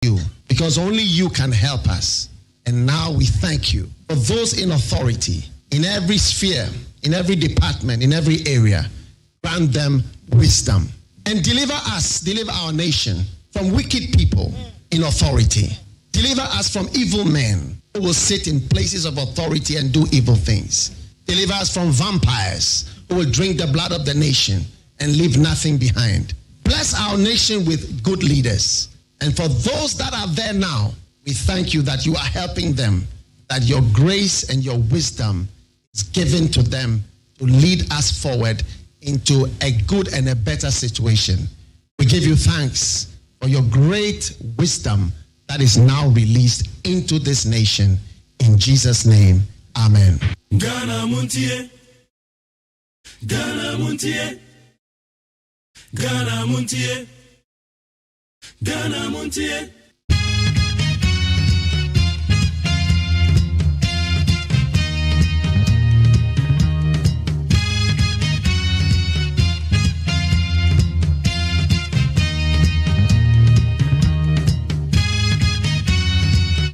you, because only you can help us. And now we thank you for those in authority, in every sphere, in every department, in every area. Grant them wisdom and deliver our nation from wicked people in authority. Deliver us from evil men who will sit in places of authority and do evil things. Deliver us from vampires who will drink the blood of the nation and leave nothing behind. Bless our nation with good leaders. And for those that are there now, we thank you that you are helping them, that your grace and your wisdom is given to them to lead us forward into a good and a better situation. We give you thanks for your great wisdom that is now released into this nation. In Jesus' name, amen. Ghana MONTIE, Ghana MONTIE, Ghana MONTIE, Ghana MONTIE.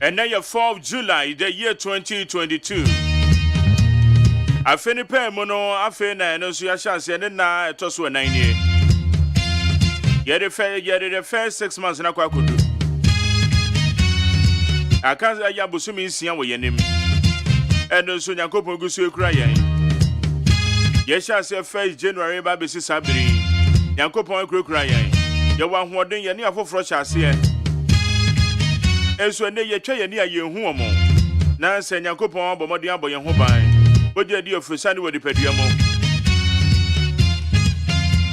And now your 4th July, the year 2022. I finished paying mono, I finished and so I shall say, and now it was 9 years. Yet the first 6 months in a quack. I can't say Yabusumi see your name. And so Yakopo Gusu crying. Yes, I say 1st January, Baby Sabri. Yakopo crying. You want more than you need for fresh as here. And so they try near you home. Now, send Yakopo, but Modia boy and Hobai. But the idea of Fiscal with the Petroleum.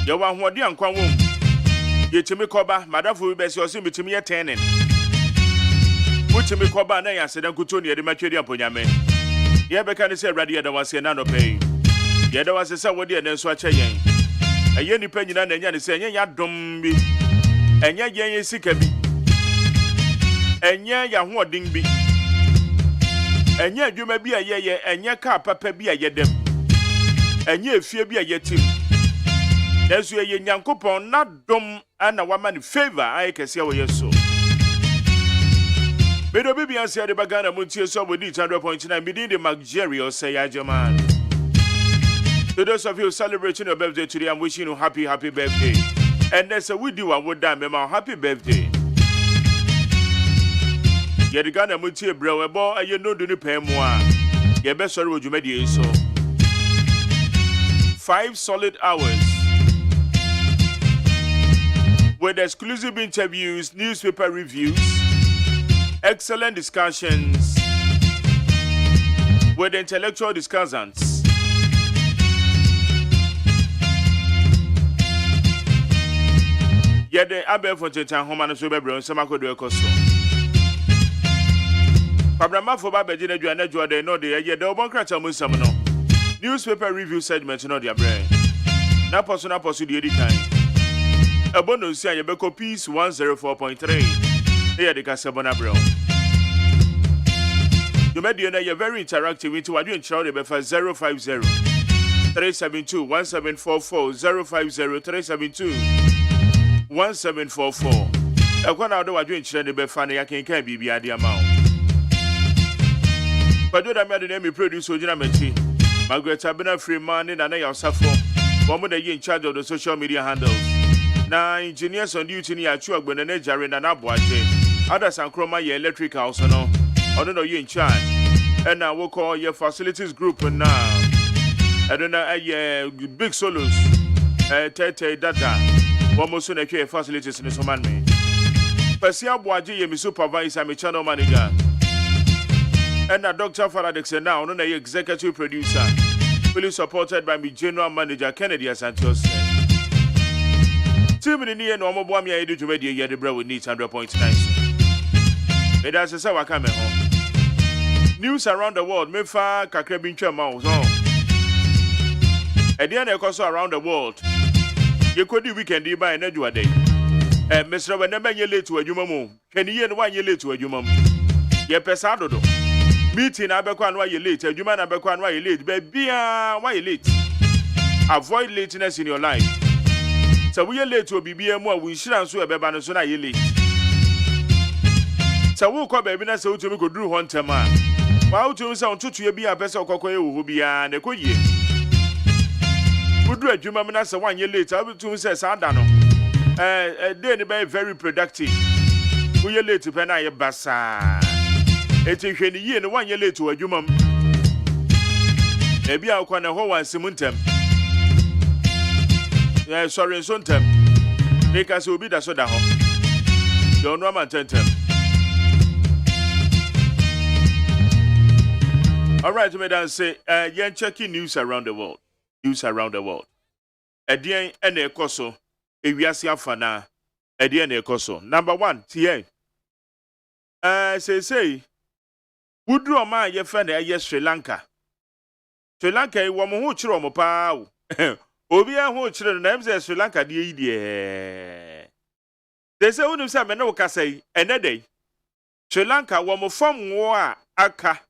You want more than Quam. Yet to me, Coba, Madame will be so soon to me at 10. Put to me, Coba, and I said, I'm good to near the material Ponyame. Yabaka said, Radia, there was another pay. Yet there was a Saudi and then swatch a yang. A yenny penny and yan is saying, Ya dumb, and ya yang is sick. And ya hoarding be. And yet you may be a ye, and ya car papa be a yedem. And ye fear be a yetim. There's your young couple, not dumb, and a woman in favor, I can see how you so. But the baby answered the Bagana Montier so with each 100.9 within the Ministerial say AGYEMAN. To those of you celebrating your birthday today, I'm wishing you happy birthday. And that's a we do and would damn my happy birthday. Yet the Ghana Montier bro, a boy, you know, do the pay more. Your best sorry would you make it so. 5 solid hours with exclusive interviews, newspaper reviews, excellent discussions with intellectual discussants. Yet the Abbey Fontaine Home and Sober and Samako de Costo. Pabrama for Babajina Juana, they know the idea, the Obancrata Musamano. Newspaper review segment, no their brain. Now, personal pursuit the time. A bonus say you beko piece 104.3. Here the Casabona Brown. You made the very interactive with what you in Charlie Befa 050 372 1744 050 372 1744. A one out of what you in Charlie Befani, I can't be the amount. But do that made the name produce Ojinamenti. Margaret Abena Freeman and I suffer. One more day in charge of the social media handles. Now, engineers on duty near Chuak when an Jarin and Abuaje. Others and Chroma your electric house or no. I don't know you in charge. And now we'll call your facilities group and now. I don't know big solos. Tete data. One more soon a facilities in this man me. Persia Buaji, my supervisor, my channel manager. And now Dr. Faradix and now, no executive producer. Fully supported by my general manager, Kennedy Santos. 2 minutes and normal bomb ya do to media yet the bro with needs 100.9. But as I say, I come home. News around the world, me fa kakrabin mouse on. At the end of course around the world, you could do weekend by an edge day. And Mr. Whenever you late to a human, can you and 1 year late to a human? Ye pesado. Meeting Aberquan why you late, a human Aberquan why you late, baby, why you late? Avoid lateness in your life. So we are late to a BBM, we should answer a baby, so now you late. So wo kwa baby na se utumi ko duru ho ntem a wa utumi se ontoto bi a pese okokoye wo ho bia na koyie wudu adwuma na se wanye late a utumi se sa da no day ni be very productive wo ye late pe na ye basa eti hwani yie ne wanye late wo adwuma m ebi a kwa na ho wansem ntem sorry so ntem because obi da so da ho don't know man tentem. All right, madam say, you're checking news around the world. News around the world. Edian and ekoso, ewiase afana. Edian ekoso. Number 1, tie. Say, wudru oma ye friend ye Sri Lanka. Sri Lanka e wo mo ho chiro mo pa o. Obi a ho chiro na em Sri Lanka de yi. They say unum say me no ka say enedey. Sri Lanka wo mo fam wo a aka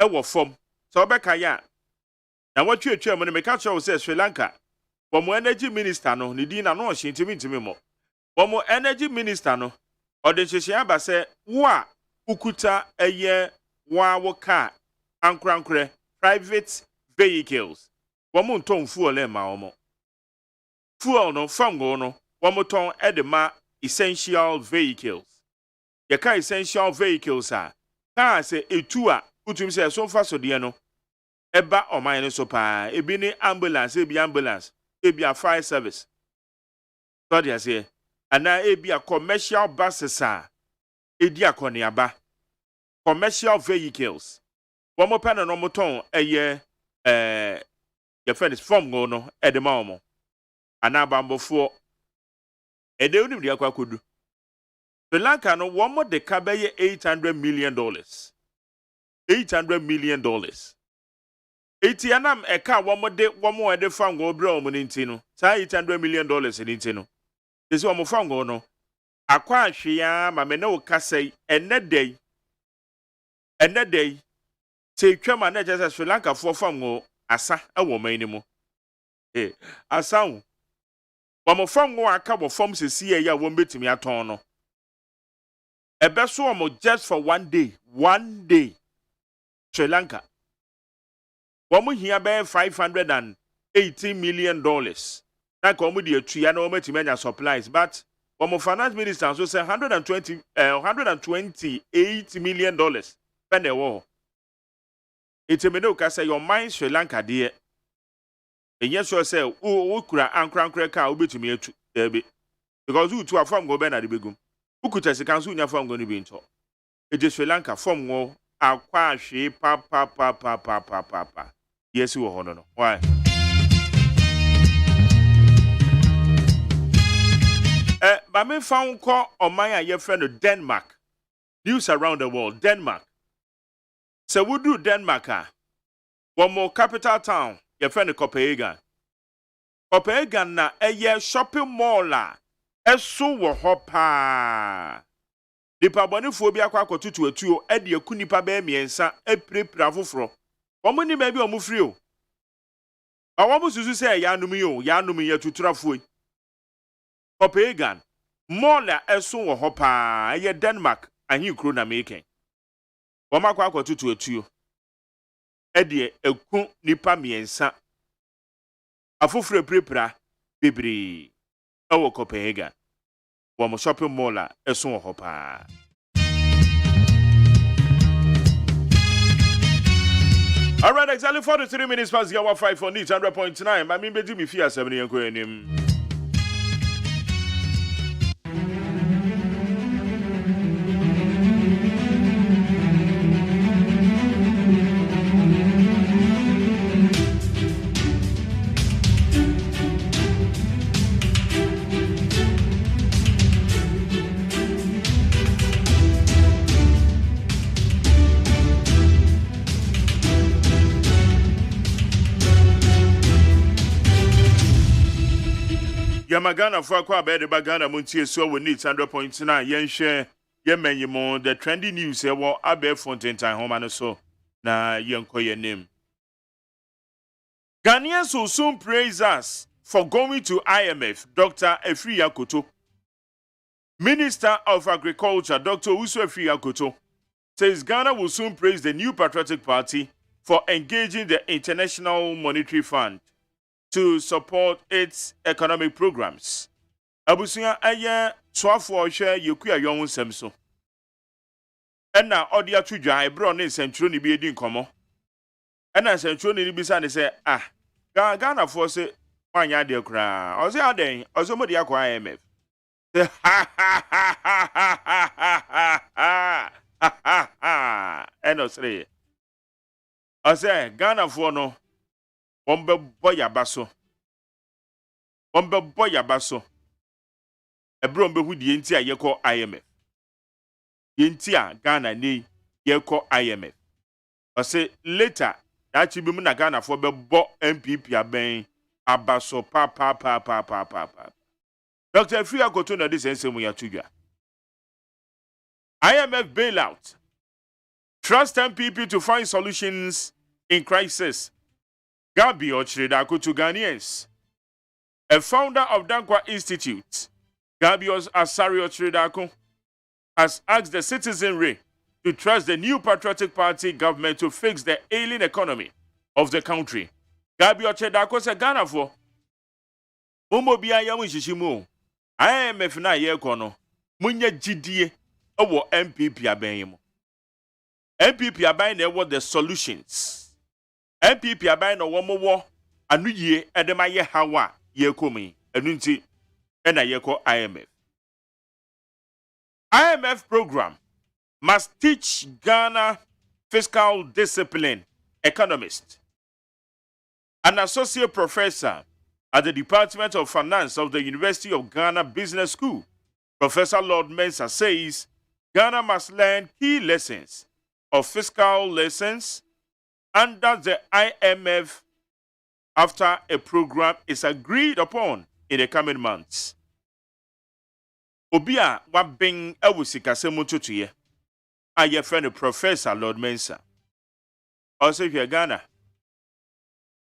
e wo fam so obeka ya na watwetwe mo ne me catch say Sri Lanka wo mo energy minister no ne din na no ohintimi mo wo mo energy minister no ode hyehyɛ aba say wo a ukuta eye wa wo car ankrankre private vehicles wo mo nton fuel e ma wo mo fuel no fam go no wo mo ton e de ma essential vehicles ye ka essential vehicles a ka say etu a utum say so fa so de no eba oman no so pa ebi ni ambulance ebi a fire service so dey say ana ebi a commercial buses a edi akoniaba commercial vehicles wo mo pa no mo ton eye your friend is from go no e de ma omo ana bambofo e de unim de akwakodu Sri Lanka no wo mo de ka be $800 million. $800 million. Eti anam eka wo mo de fango bra o mo nti no. Sa $800 million nti no. Desi wo mo fango no. Akwa ahwea ma me ne wo kasai enedey. Te twama na je Sri Lanka fo fango asa e wo man ni mo. Asa wo. Wo mo fango aka wo fam sesi ya wo betimi aton no. Ebeso wo mo just for one day. Sri Lanka. Womu here be $518 million. Na komu di etuya na womu timenya supplies, but womu finance minister so say $128 million. Pende wo. Itemene ka say your mind Sri Lanka de. Enye so say wo kura ankrankra ka obetumi etu ebe. Because you two are from go be na de begum. Ukuta se kanso nya from go ni bi nto. Eje Sri Lanka from wo akwa hwe pa. Yes wo hono no. Why? Ba me found call oman a ye friend of Denmark. News around the world, Denmark. So we do Denmark one more capital town, ye friend Copenhagen. Copenhagen na ye shopping mall eso wo hopa. Nipa bonifo bi akwa akotutu etuo e de aku nipa ba miensa eprepra foforo. Omo ni ba bi omo free o. Awo susu se ya anum ye tuturafo. Copenhagen mall eso wo hopa ye Denmark ahin kro na meken. Wo makwa akotutu etuo e de aku nipa miensa afoforo eprepra bibiri ewo Copenhagen. One shopping mall eso wo hopa. All right, exactly 43 minutes past the hour 5 on each 100.9. My mean be me fear 7 yen ko enim. Yamagana for kwa be de bagana MONTIE so we need 100.9 yen share yemenye the trendy news e wo abe fonten time homa no so na yen ko your name. Ghanaians will soon praise us for going to IMF, Dr. Efri Yakoto. Minister of Agriculture, Dr. Uswefi Akoto, says Ghana will soon praise the new Patriotic Party for engaging the International Monetary Fund to support its economic programs. Abusuya aya twafo ohwe yekuya yon nsem so. Ena odi atudwa ebro ne sentro ni bi edi nkomo. Ena sentro ni bi sa ne se Ghana for se wanya de kra. O se aden, o so modi akwa IMF. Eno sre. O se Ghana for no bombe boya baso. Bombe boya baso. Ebron be hu die nti a yekọ IMF. Yenti a Ghana ni yekọ IMF. O say later that bi mu na Ghana for be bo MPP aben abaso pa. Dr. Fia Koto na this ensemu ya tudwa. IMF bailout. Trust MPP to find solutions in crisis. Gabi Ochredako to Ghanaians. A founder of Dankwa Institute, Gabios Asari Ochredako, has asked the citizenry to trust the new Patriotic Party government to fix the ailing economy of the country. Gabi Ochredako said Ghana for Umobia Yamu Shishimu. IMF na ye kono. Munye GDA owo MPP abenyimu. MPP aben na what the solutions. MPP aben na wo mo anu ye edema ye hawa ye komi. Enu nti ena ye ko IMF. IMF program must teach Ghana fiscal discipline. Economist. An associate professor at the Department of Finance of the University of Ghana Business School, Professor Lord Mensah says Ghana must learn key lessons of fiscal lessons under the IMF after a program is agreed upon in the coming months. Obia wabing ewusika semututuye. Aye friend Professor Lord Mensah. Also here Ghana.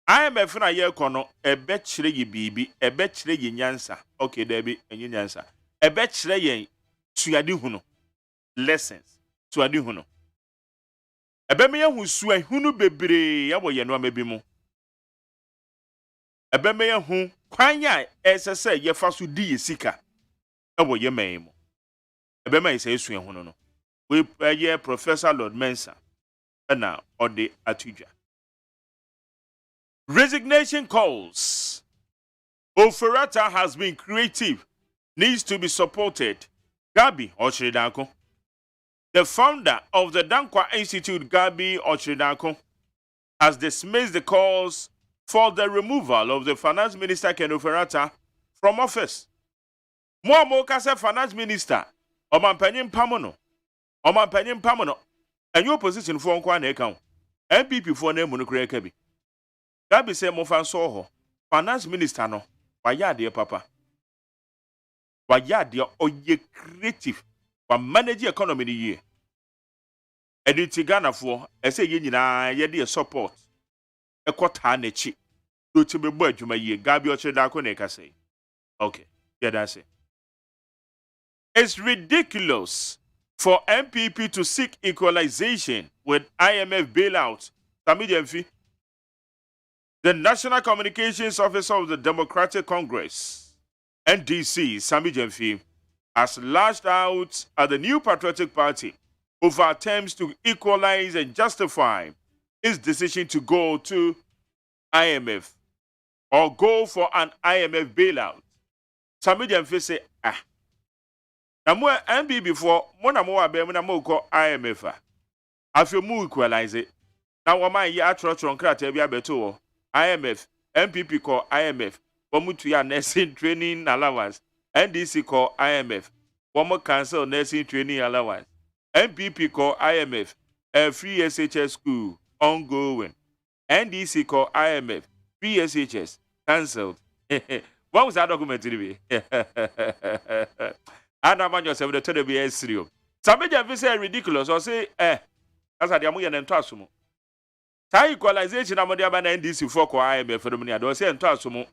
IMF na ye kono ebe chire ye bibi ebe chire ye nyansa. Okay, debi enye nyansa. Ebe chire ye tuade hunu lessons tuade hunu. Ebe me ye hu sua hunu bebre ya wo ye no amabi mu. Ebe me ye hu kwanya esese ye fa so di ye sika. E wo ye man mu. Ebe me se sua hunu no. We ye Professor Lord Mensah na ode atudwa. Resignation calls. Oferata has been creative, needs to be supported. Gabi Ochredako. The founder of the Dankwa Institute, Gabi Ochredako, has dismissed the calls for the removal of the Finance Minister Ken Oferata from office. Mo kase Finance Minister, Omanpanyin Pamono. And your position for nkwa na account. MPP for name monokure kabi. Gabi say mo fan so ho. Finance Minister no, wayade papa. Wayade oye creative. Wa manage economy ni ye. Editi Ghana for ese ye nyina ye de support. Ekota na chi. Do ti be bo adwuma ye. Gabi Ochredako na ka say. Okay, yeah that's it. It's ridiculous for MPP to seek equalization with IMF bailout. Samidemfi. The National Communications Officer of the Democratic Congress, NDC, Sami Jemfi, has lashed out at the new Patriotic Party over attempts to equalize and justify its decision to go to IMF or go for an IMF bailout. Sami Jemfi say, na mo MB before mo na mo abe mo na mo ko IMF afi mo equalize it. Na wo man ya atro nkrata bia beto IMF, MPP call IMF, Womutu ya nursing training allowance, NDC call IMF, Womo cancel nursing training allowance, MPP call IMF, free SHS school, ongoing, NDC call IMF, free SHS, cancelled. What was that document to be? I don't mind yourself, the total be serious. Somebody have said ridiculous or say, that's how the Amuyan and Tasumo. Tie equalization among the NDC for IMF for the money. I don't say and toss one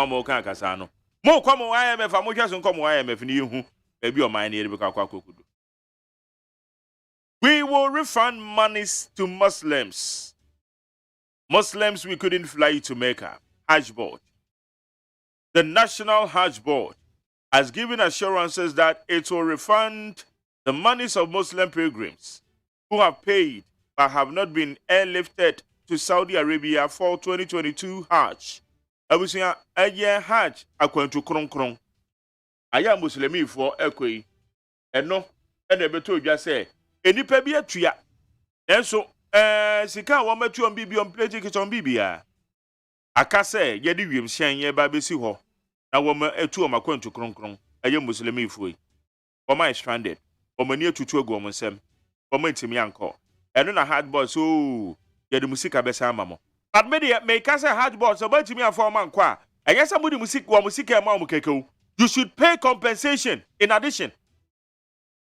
more cancano. Mo come IMF, I'm just come IMF ni hu. Maybe your mind here because kwakudu. We will refund monies to Muslims. Muslims we couldn't fly to Mecca. Hajj Board. The National Hajj Board has given assurances that it will refund the monies of Muslim pilgrims who have paid but have not been airlifted to Saudi Arabia for 2022 Hajj. Abusia aye Hajj akwantu kronkron. Aya Muslimi for ekwe. Eno ene beto odwa se enipa bi atua. Enso sika wo matu on bibi on plate kitchen bibia. Aka se ye di wiem hyen ye ba besi ho. Na wo ma atu o makwantu kronkron. Aye Muslimi for. Wo ma stranded. Wo mani atutu agu o nsem. Wo ma ntimi anko. Eno na hard boy so ye di musika besa amamo. But media may cast a hard board so much me a forman qua. I guess somebody music or music amount. You should pay compensation in addition.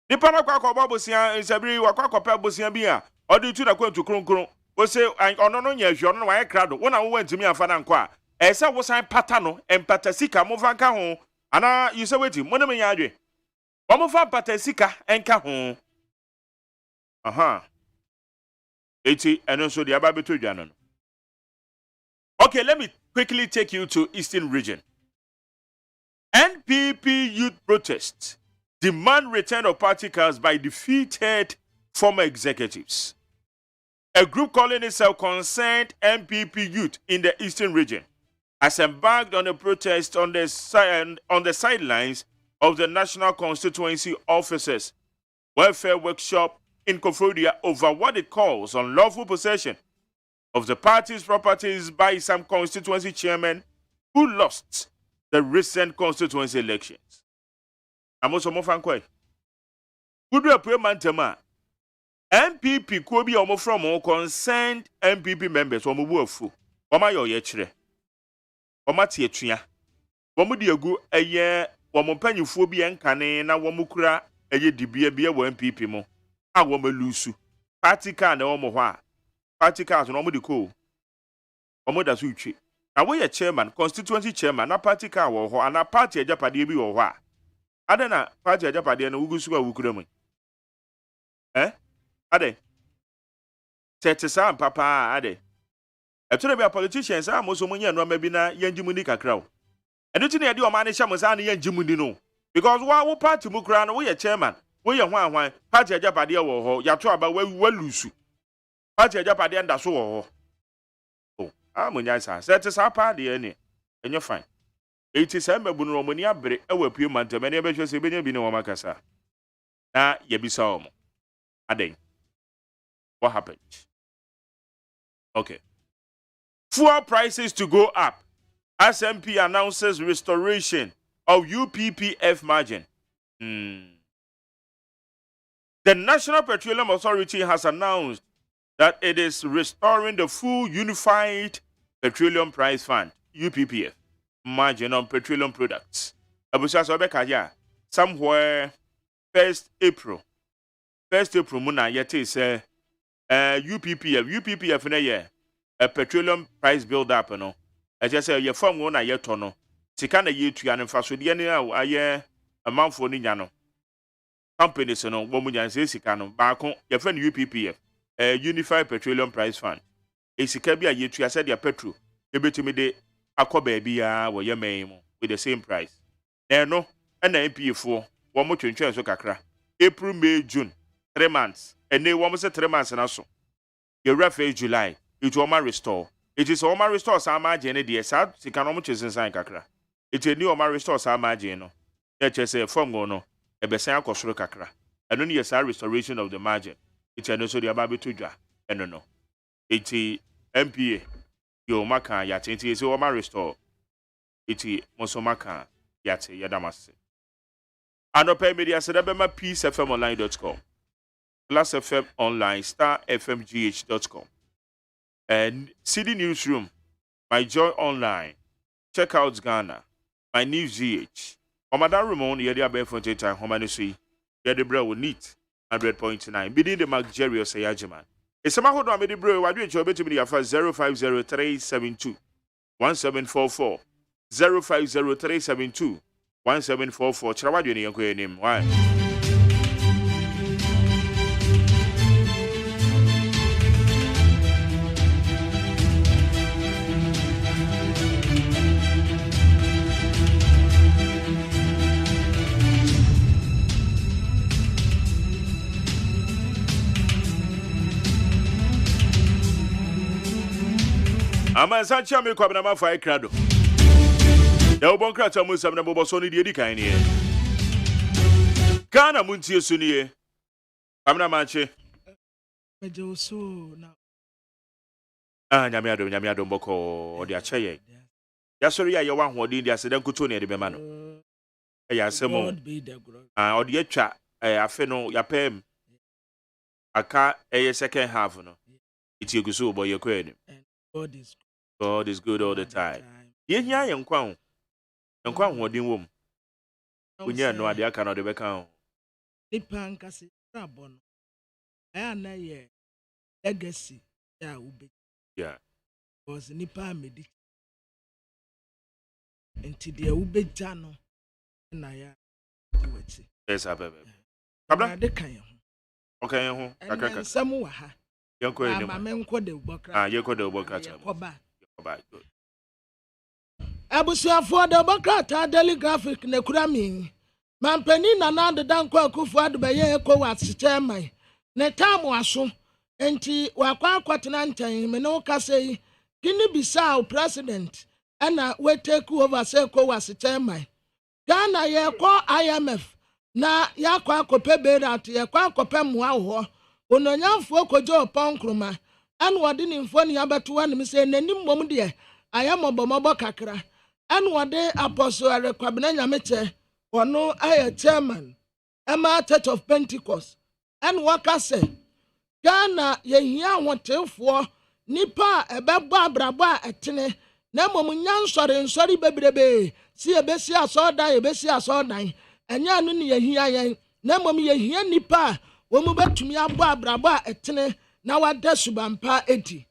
The Panaqua Babusia is every Waka Pabusia Bia, or do to the going to Kron. Was say, I no, yes, you're not my crowd. When I went to me a fananqua, as I was I Patano and Patasika Movanka home, and you say, waiting, Monami Yadri. Omofa Patasika and Kahon. Aha. 80 and also the Ababitu Janon. Okay, let me quickly take you to Eastern Region. NPP youth protests demand return of party cars by defeated former executives. A group calling itself Concerned NPP Youth in the Eastern Region has embarked on a protest on the sidelines of the National Constituency Officers Welfare Workshop in Kofodia over what it calls unlawful possession of the party's properties by some constituency chairmen who lost the recent constituency elections. Amoso mofankwe. Kudu apwe mantema. NPP kobi omo from all concerned NPP members omo bu afu. Oma yo ye kire. Oma tie tua. Omo di egu eye omo panyifo bi enkane na omo kura eye dibia bia wo NPP mo. A omo lusu. Party kan na omo ho a. Party cars no the cool. Omoda suchi. Na we chairman, constituency chairman, na party car wo ho, ana party ajapade bi wo ho a. Ade na party ajapade na wugusu a wukuramu. Ade. Tete sa papa ade. Etore bi a politicians a moso munye no ma bi na yanjimuni kakra o. Eno ti na yade o ma ne hya mo sa na yanjimuni no. Because wo party mu kra no we chairman, we hwan party ajapade wo ho, ya to aba wa lusu. Party ajapade nda so wo ho. Oh, amunya sa. Set sa pa de ni. Enyo fine. Eti sa mabu no mani abre e wa pie manta mani be hwese benya bi ne wo makasa. Na ye bisa omo. Aden. What happened? Okay. Fuel prices to go up. SMP announces restoration of UPPF margin. The National Petroleum Authority has announced that it is restoring the full Unified Petroleum Price Fund, UPPF, margin on petroleum products. Somewhere 1st April muna yete say UPPF na ye a petroleum price build up no. I just say ye form one na ye tono. Sika na ye tuya ne faso de ne aye amanfo ni nya no. Companies no wo mu nya se sika no ba ko ye fa UPPF. Unified Petroleum Price Fund. Esika bi a yetua said ya petrol ebetumi de akoba bia wo yemen mu with the same price. No, na MPF wo mo twentwen so kakra. April, May, June, 3 months. And they want say 3 months na so. Your refer July, it will restore. It is all restore some margin de sa sika no mo twesen san kakra. It is new restore some margin no. Ya chese form go no e be san akosoro kakra. And no yes restoration of the margin. It's no so the ababe to dwa eno no eti MPA yo maka yate eti so ma restore eti moso maka yate yadamase anope media sedabema peacefmonline.com Plus FM online starfmgh.com and CD Newsroom, My Joy Online, check out Ghana, My News GH. Omadan Ramon yedi abefonte time homanisi yedi bra wo neat 100.9. Bidin the Ministerial say AGYEMAN. Esama hodo amedi bro wadu echo betimi ya fa 0503721744 0503721744 kyerɛ wadwe ne yɛnkɔ anim why Ama sancha me kwa na fa ikrado. Ya ubonka ta musam na bobo so ni di kan ni. Ghana muntie so ni. Amna manche. Meje so na. Nyame adom boko odi ache ye. Ya sori ya wa hoɔden di aseda nkuto ne de bema no. Ya asemo. Odi atwa afe no ya pem. Aka second half no. Iti eguso bo ye kwa ni. God is good all the time. Ye hia ye nkwa ho. Nkwa hoɔden wom. Unya no ade aka no de beka ho. Nipa nkase rabo no. Aya na ye legacy ya ube. Yeah. Was nipa medi. Enti de ube jano na ya diweti. Yes abebe. Kabla de kan ye ho. Okay ho. Kakaka. Samu wa ha. Yanko ene. Ma menko de ubokra. Yanko de ubokra ta. Koba. Good. Abusuafo de bokrata daily graphic ne kura mi. Mampani na na de danko akufo adu be ye ECOWAS chairman. Ne tamu aso enti wakwa akwatena ntan me no kasei kini bisa president ana we take over say ECOWAS chairman. Ghana ye ko IMF na yakwa akope berat ye kwa akope moa ho. Ononyamfo kojo ponkroma anu wode ni mfo ni abeto anu se nanim mom de ayamobombo kakra anu wode apostle arekwabena nyameche ono aye chairman Emma Church of Pentecost anu waka se Ghana ye hia wotefo nipa ebebo abrabo a etene na mom nsori bebrebe si ebesi asodan enya anu ni ye hia yen na mom ye hia nipa wo mu betumi abo abrabo a etene na wada subampa edi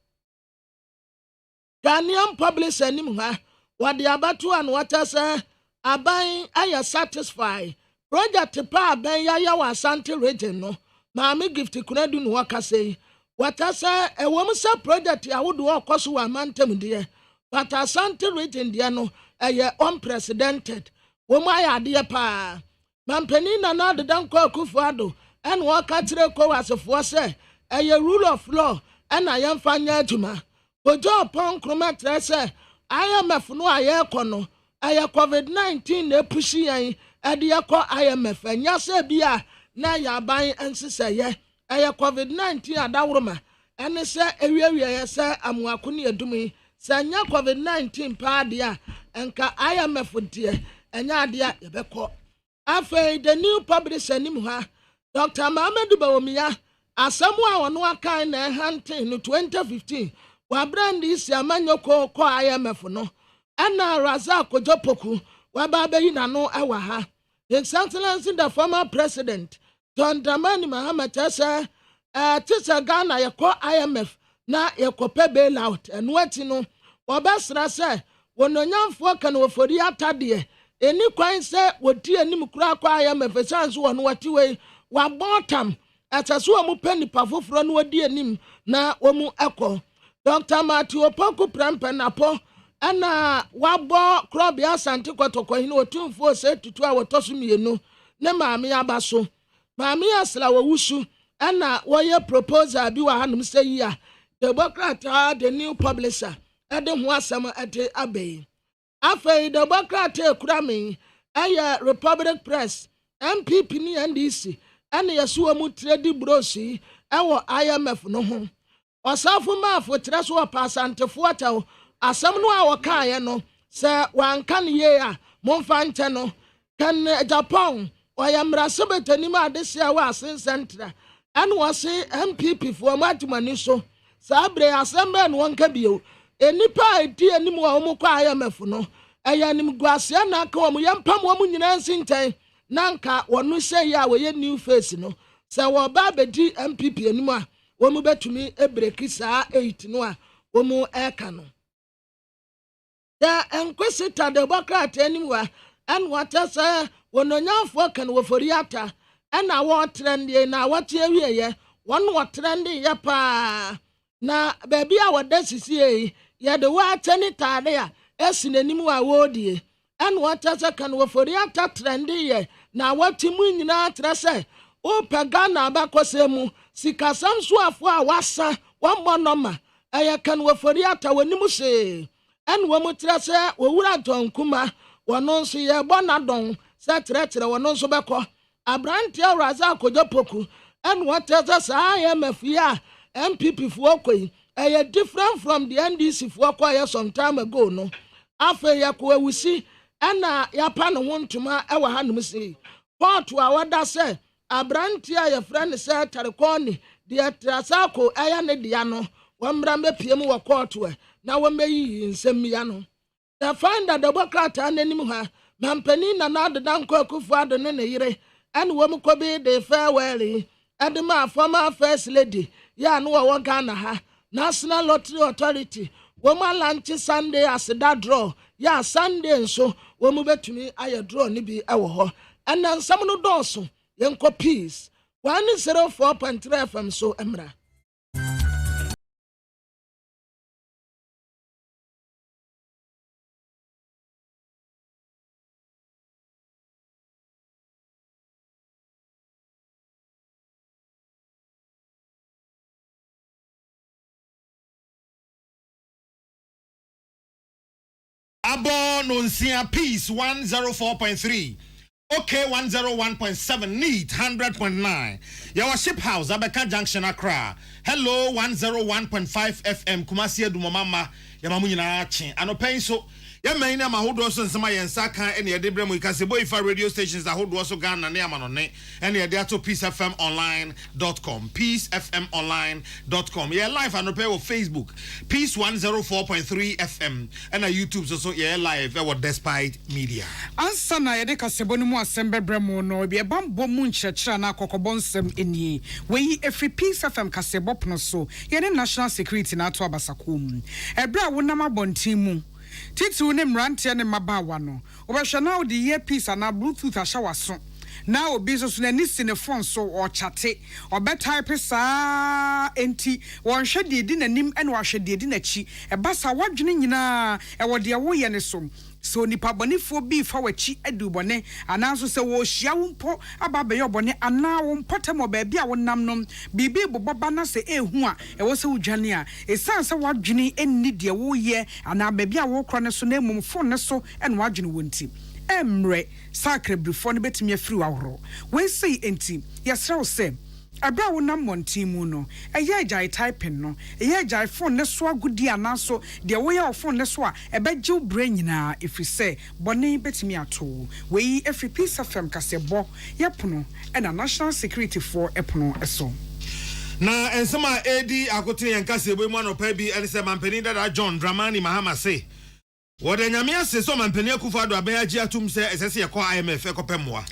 Ghanaian public anim ha wade abato an wata se aban aya satisfy project pa aban ya wa Asante region no na me gift kunadu no wakase wata se ewom se project ya wodo okoso wa mantem de but Asante region de no unprecedented wo mu aya de pa mampani na de danko akufo ado en waka kire ECOWAS se rule of law and I am fanya adwuma ojo pon kroma tre se IMF no aye kono aye COVID-19 na pushi yan ade yakọ IMF anya se bia na ya ban ensese ye aye COVID-19 adawroma ene se ewiawie ye se amuako ne adumi se anya COVID-19 pa de a enka IMF de anya ade a yebekọ afei the new publisher nim ha Dr. Mamadou Bawumia asamu a wono akan na hanten no 2015 wa brand isi amanyoko ko IMF no ana Razak Kojopoku wa baba yi na no ewa ha His Excellency the former president John Dramani Mahama tese tisa Ghana yeko IMF na yeko pe bailout enwati no obesra se wononyamfo kan wofori atade eni kwan se wodi anim kura kwa IMF sanso wono watiwe wa bottom ataso mu penipa foforo no wadi anim na womu ekọ Dr. Matthew Opoku Prempen apo ana wabo krobia Asante kotoko hini otumfo se tutu a wotoso mienu ne maame abaso maame asla wawusu ana woye proposal bi wa hanum se yi a Democrat the new publisher ede ho asem ede abey afei Democrat ekurami aya Republic Press MPP ni NDC ana yeso mu trade brosi ewo IMF no ho Osafu mafo treso opasantefo ataw asam no a wokae no se wanka ne ye a momfa nche no kan Japan oyamra sebetani ma adese a wa sentra ane wo se MPP fo matumani so sabre asembe no wonka bio enipa edi anim wa wo kwa IMF no eyanim guase na aka wo yempam wo nyina nsinten nanka wono se ya wo ye new face no se wo ba bedi MPP anim a wo mu betumi ebreki saa 8 no a wo mu eka no the Inquisitor Democrat anywhere, and what I say, when no young folk and Woforiata, and I want trendy, now what ye, one what trendy, yapa. Na baby, our desi, ya the white any tire, as in any more wordie, and what as I can Woforiata trendy, now what you mean, not say, O Pagana Bakosemu, Sikasam Swafwa Wassa, one more number, I can Woforiata when you say. And when we say, we will have done Kuma, one on see a bonadon, set retro, one on Sobako, a brand tell Razako Jopoku, and what else I am a fear, MPP Fuokwe, a different from the NDC Fuokwaya some time ago, no. After Yakwe we see, and Yapan won't to my our hand, see. Part to our that say, a brand tell your friend said Tarakoni, the Trasako, Ayane Diano, one Brambe PM or quarter. Now we may in Semiano. They find that the Democrat and anymore, Mampenina now the Danko Kufad and Nene, and Womukobi de farewell, and the ma former first lady, ya no one Ghana, National Lottery Authority, woman lunch Sunday as that draw, ya Sunday and so, when we bet to me, I draw nibi our and then some of the dorsum, Yanko Peace, 104.3 FM so Emra. Abo Nonsia Peace 104.3. Okay, 101.7. Need 100.9. Your ship house, Abeka Junction, Accra. Hello, 101.5 FM. Kumasi Dumama, Yamamunina Chin. Ano so. Yamaina Mahodos and Sama and Saka and Yadebrem Kasebo if radio stations that hold also Ghana Neamanone and Yadato peacefmonline.com. Peacefmonline.com. Yeah, live and repair with Facebook. Peace 104.3 FM and a YouTube also yeah live our despite media. Ansa na yede kasebo ni mu asembe bremo no bi ebambo mu nchechira na kokobonsem eni. We every Peace FM kasebo pno so yede national security na ato abasakom. Ebra wonam abonti mu Titu ne mrantia ne mabawa no. Obehwe na odi earpiece na bluetooth ashawaso. Na obi so na ni sine phone so o chate. Obe type saa enti won hwede di nanim ene wa hwede di nachi. Ebasa wadwene nyina e wode ye wo ye ne so. So nipa bonifo bi fa wachi adu bone anaso se wo hia wo mpo ababe yo bone ana wo mpotem obaabi a wonam nom bibi boboba na se ehu a e wo se wudwane a esan se wadwene enni de wo ye ana baabi a wo kro ne so na emum phone ne so ene wadwene wonti emre sakre brifo ne betimi afiri wahoro we sei enti yesrew se Abra wonam MONTIE mu no eye jai typing no eye jai phone ne so agudi anaso de wo ya phone ne so a ebeje brain nyina efise bone betimi ato we efi Peace FM kasebo yepono e na national security for epono eso na ensema edi akote yankasebo mu anopa bi ene se mampeni dada John Dramani Mahama se wode nyame ase so mampeni akufado abayaji atum se esese ye ko IMF ekopemwa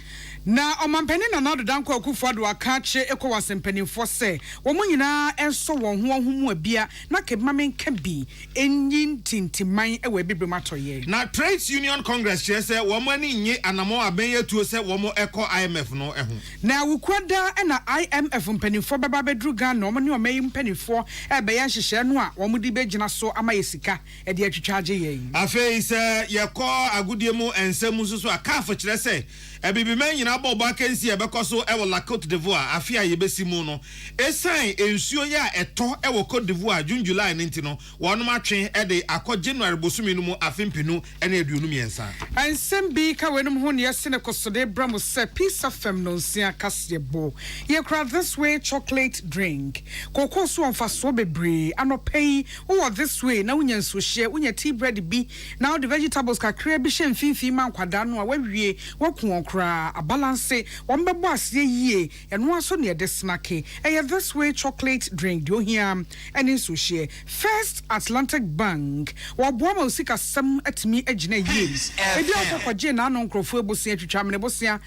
na omampeni na nado danko akufado akache ECOWAS mpanimfo se wo munyina enso won ho mu abia na kebmamen kabi enyin tintiman ewe bibrematoye na Trades Union Congress say wo mani nye anamo abeyetuo se wo mo eko IMF no eho na wukwada na IMF mpanimfo baba bedru Ghana wo ne o mayi mpanimfo ebe ya hyehyɛ no a wo mudi begina so ama yesika e de atwitwaje yen afei se yekɔ agudie mu ensam susu akafo kyerɛ se ebibi men nyina bobo akansi ebekɔ so ewo la Côte d'Ivoire afia yebesi mu no esan ensuo ya eto ewo Côte d'Ivoire June July nti no wonom atwe ede akɔ January bosumi no mu afimpinu ene aduonu miensa ansem bi ka wenum ho ne yesene kosode bramo se Peace FM no nsia kasebo ye kra this way chocolate drink kokɔ so on faso bebre anopai wo this way na wonya nso hye wonya tea bread bi na the vegetables kakra bi hye mfimfi man kwada no a wawie waku kra abala balance wombebo asie yie eno aso ne de snacke this way chocolate drink do here and so share First Atlantic Bank wo boama osika sam atimi agina yie ebi akokje na no nkrofo ebosia twitwa me bosia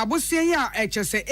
bosia ya echese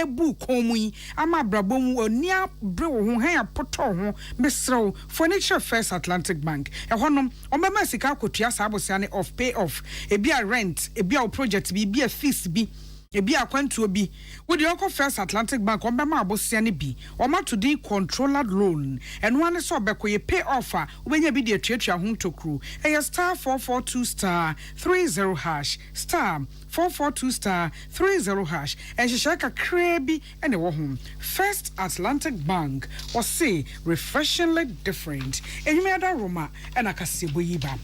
bu komu ama brabom onia bre wo ho han apoto ho mesrew furniture First Atlantic Bank honom omema sika akotua sa bosia ne of pay off ebi a rent ebi a project bi a fees bi ebi akwantuo bi wo de okọ First Atlantic Bank on bema abosia ne bi o ma to di controlled loan eno ane so bekoye pay offer obenya bi de atuatua ho tokru star 442 star 30 hash star 442 star 30 hash ehyehyɛ kakra bi ene wo ho First Atlantic Bank was say refreshingly different enyumeda Roma ena kasebo yiba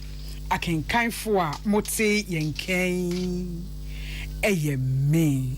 akenkanfo a mote yenkan me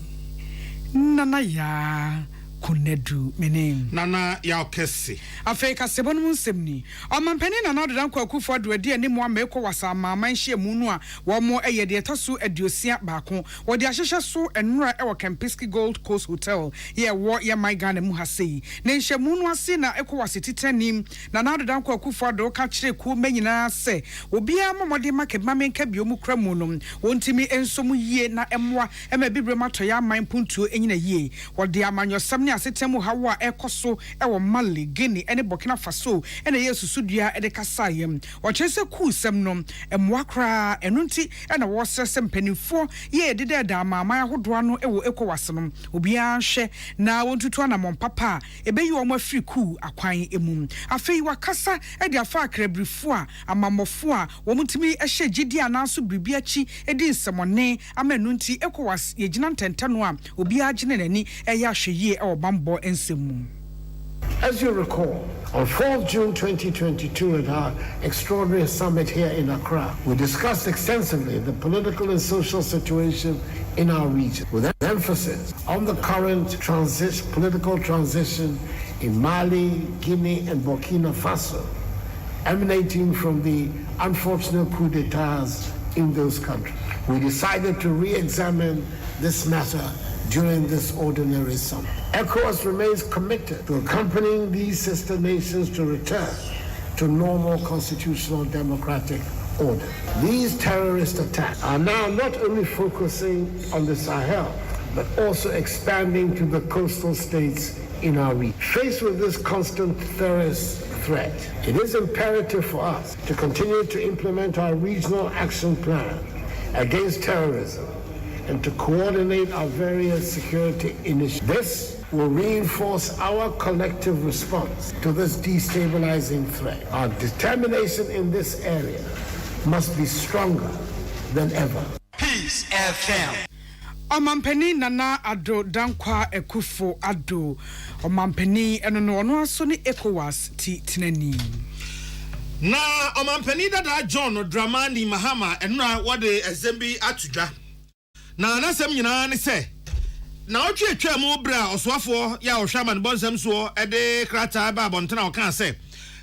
nana ya kunedu menem nana ya okese afeka sebonu nsemni omampani nana dodan kwakufu adwadi animu ameko wasa maman hye mu no a wo mo de etaso aduosia baako wo de ahyehye so enura e wo Kempiski Gold Coast Hotel ye wo ye my Ghana mu hasei ne hye mu no ase na ECOWAS titanim nana dodan kwakufu ado ka kire ku manyina se obia momode makeba menka biomu kramu no wontimi ensom yie na emwa ema bibre matoya man puntuo enyina yie wo de amanyosam asetemu hawa ekoso ewo Mali Guinea ene Burkina Faso ene yesusudua ede kasayem o chese kusem no emwakra enunti ena wo sese mpanifo ye dede da mama ahodoa no ewo ECOWAS no obia hwe na wontutu na mompapa ebeyi wo afri ku akwan emu afei wakasa ede afa akrabrifo a amamofo a wo mutimi ehye gidi anaso bribiachi edi nsemone amanunti ECOWAS yegina ntentano a obia agine nani eya hweye ewo bambo ensemu. As you recall, on 4th June 2022 at our extraordinary summit here in Accra, we discussed extensively the political and social situation in our region, with an emphasis on the current political transition in Mali, Guinea, and Burkina Faso, emanating from the unfortunate coup d'etats in those countries. We decided to re-examine this matter during this ordinary summit. ECOWAS remains committed to accompanying these sister nations to return to normal constitutional democratic order. These terrorist attacks are now not only focusing on the Sahel, but also expanding to the coastal states in our region. Faced with this constant terrorist threat, it is imperative for us to continue to implement our regional action plan against terrorism and to coordinate our various security initiatives. This will reinforce our collective response to this destabilizing threat. Our determination in this area must be stronger than ever. Peace FM. Omampani nana ado dankwa ekufo ado omampani eno no aso ni ECOWAS tinani na omampani dada John Dramani Mahama eno wode ezembi atudwa na anasem nyina ne se na otwetwa mu bra oswafo ya ohwaman bonsam so ede krata ba bontena o kan se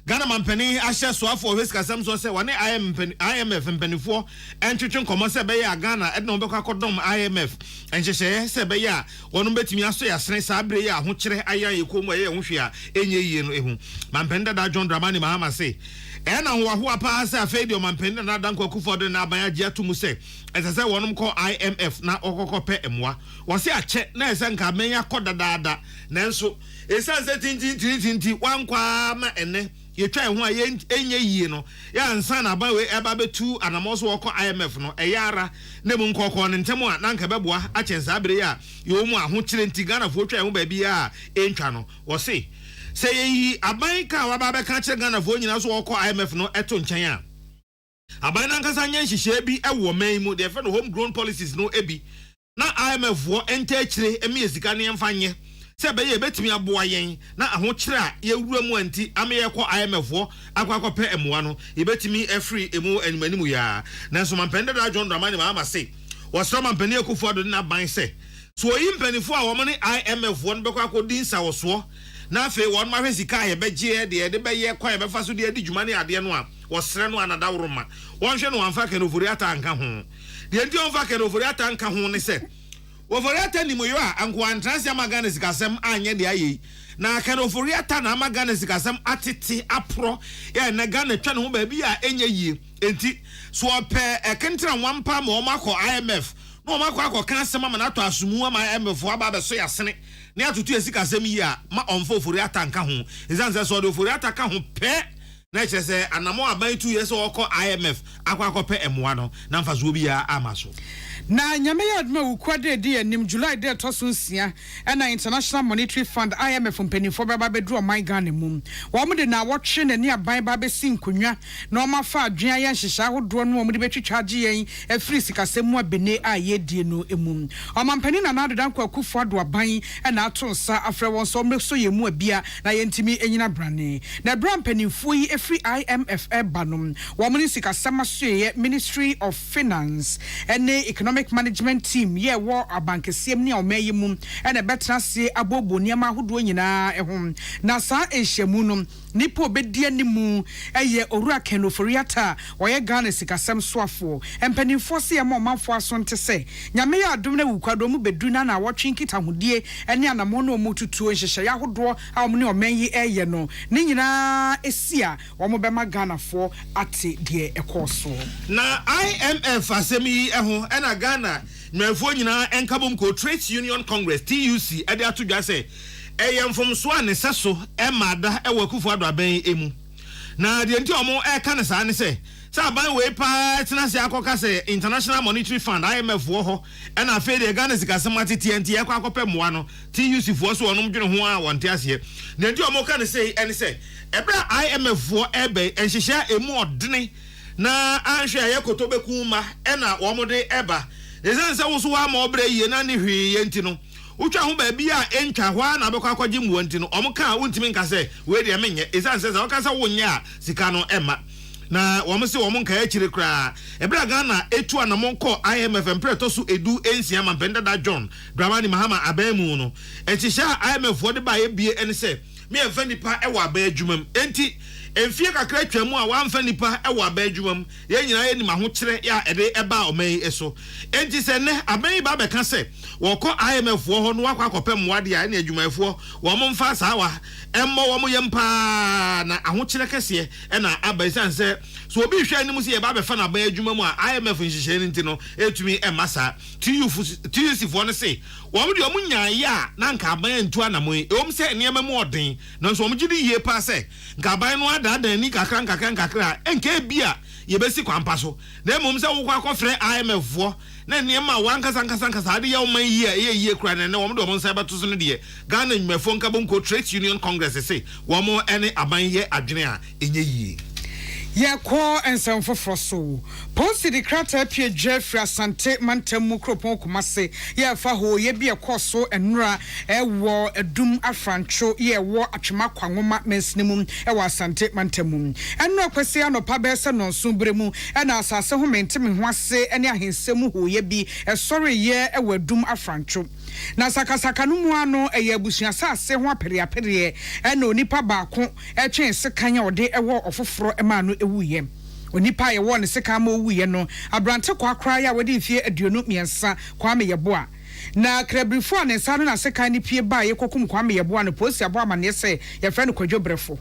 Ghana mampani ahye swafo Fiscal so se wane IMF mpanifo entwetwe nkomo se be ya Ghana ede no bekwa kodom IMF enhyehye se be ya wono betimi aso ya sene sa abre ya ho kire ayan yekomu ye ho hwe a enye yie no ehu mampani dada John Dramani Mahama se ena ho apa se afedi o mampani na danko akufo na aban agye atumu se esese wonom ko IMF na okokope emwa wo se ache na ese nka menya kodadaada nanso esanse tintintinti wankwa ma ene yetwa ho a enye yie no ya nsa na aban we eba betu anamoso woko IMF no eyara ne mu nkoko ne ntemu a nanka beboa achensa abere ya yo mu aho kire nti Ghana fo twa ho ba bia entwa no wo se yi aban ka wa ba be ka kire Ghana fo nyina so woko IMF no eto nchen a aban nan kasa nya nhihye bi ewo man mu de fe no homegrown policies no ebi na IMF wo enta kire emi esika ne mfanye se be ye betimi aboa yen na aho kire a ye wura mu anti ame ye kɔ IMF wo akwakope emwa no ye betimi afri emu animanimu ya na so mampende da John Dramani Mahama se wo so mampene akufo do na ban se so yi mpanifo a wo ne IMF wo no bekɔ akodi nsa wo so na afi won ma hwesika ye begye de be ye kwa ye befa so de dwuma ne ade no a wo sere no anada woroma won hwe no amfa kanofori ata nka ho de nti onfa kanofori ata nka ho ne se Oforiata ni moyo a anko antransi amagana sikasem anye de ayi. Na kan oforiata na amagana sikasem atete apro ya na Ghana twa ne ho ba bi a enye yi. Enti so ope ekentra wampa ma o makọ IMF. No makọ akọ asem ma na to asumu ma IMF aba be so ya sene. Ne atutu esikasem yi a ma onfo oforiata nka ho. Ezanse so de oforiata ka ho pe. Na chese anamo aban 2 years okọ IMF akọ pe emoa no na mfa so bi ya amaso. Na nyame ya adma ukwade di anim July de tosunsia na International Monetary Fund IMF mpanifo beba bedro man Ghana mum wo mo de na wotwe na ni aban ba be sinkonwa na o ma fa adwen ya nhihya hodo no mo de betwitwa age yen afiri sikasemu abene a ye die no emum o ma mpani na na dodan kwakufu ado aban na ato nsa afre won so mre so yemu abia na yentimi enyina brane na bra mpanifo yi afiri IMF banom wo mo ni sikasema so ye Ministry of Finance and Economic Management Team ye wo abankesiem ne omayi mum ene betra se abobo niam ahodo nyina ehom na sa ehyiamu no nipo obedi animu eye owura kenoforiata oye Ghana sikasem soafo empanifo se ye ma omanfo asonte se nyame ya adom na wukwado mu bedu na na wotwe nkita hodie ene anamo no omututu nhihye ya hodo a omne omanyi eye no ne nyina esia wo mo bema Ghana fo ate de ekoso na IMF asemi eho ena Ghana nwefo nyina enkabom ko Trade Union Congress TUC ade atodwa se eyemfom so ane seso emada ewakufu ado aban emu na de nti omo eka ne sa ne se aban we pa tenase akoka se International Monetary Fund IMF wo ho ena afi de Ghana sikasem atete nti ekwa akopɛ moa no TUC fo so onom dwene ho a wonte ase na nti omo ka ne se ene se ebra IMF fo ebe enhihye emu odene na anhwe ayekoto bekuma ena wo mo de eba ezense wo so wa ma obra yie na ne hwe ye nti no utwa ho ba bia entwa hwa na bekwa akwaje mu nti no omka wontimi nka se we de menye ezense se okasa wonye a sika no ema na wo mo se wo mo nka akire kra ebra Ghana etu anamonko IMF empreto so edu ensia mampenda da John Dramani Mahama abamu no etisha IMF wo de ba ye bie ene se me emfa nipa e wa aba adwumam enti emfie kakra twamu a wamfa nipa e wa aba adwumam ye nyina ye ni maho kire ya ede eba omai eso enti se ne aban ba be ka se wo ko IMF wo ho no akwa akopem wade a na adwumafo wo mo mfa sawa emmo wo mo yempa na aho kire kese e na abasan se so obi hwa anim se ye ba be fa na aba adwumam a IMF nhihye nti no etumi emasa TUC fo no se wo mo de o munya ya na nka aban ntu anamo e om se niam mu odin no so o mo gidi yie pa se nka aban no ada ni kakra enke bia ye besi kwampa so na emom se wo kwa kofre IMF fo na niam wa nkasa ade ya o man yie kura na wo mo de o mo nsa beto so no de Ghana nwefo nka bonko Trade Union Congress se wo mo ene aban ye adwene a enye yie ye ko ensem foforo so post the krata pie Jeffrey Asante mantamu kropon kumase ye fa ho ye bia koso enura ewo edum afrancho ye wo atwema kwanwoma mensinemu ewo Asante mantamu enura kwese anopa be se nonso bremu ena asase ho menteme ho ase ene ahensemu ho ye bi esore ye ewo edum afrancho na sakasaka no mu ano eye abusuasa asase ho apere ena onipa baako etwen sekanya ode ewo ofoforo ema no ewuye onipa ye wo ne seka ma owuye no abrante kwa akra ya wode mfie aduonu miensa kwa me yeboa na krabrifo ne nsa no na seka ni pie ba ye kokum kwa me yeboa no posi abo amane se ye frɛ no kwadwobrefo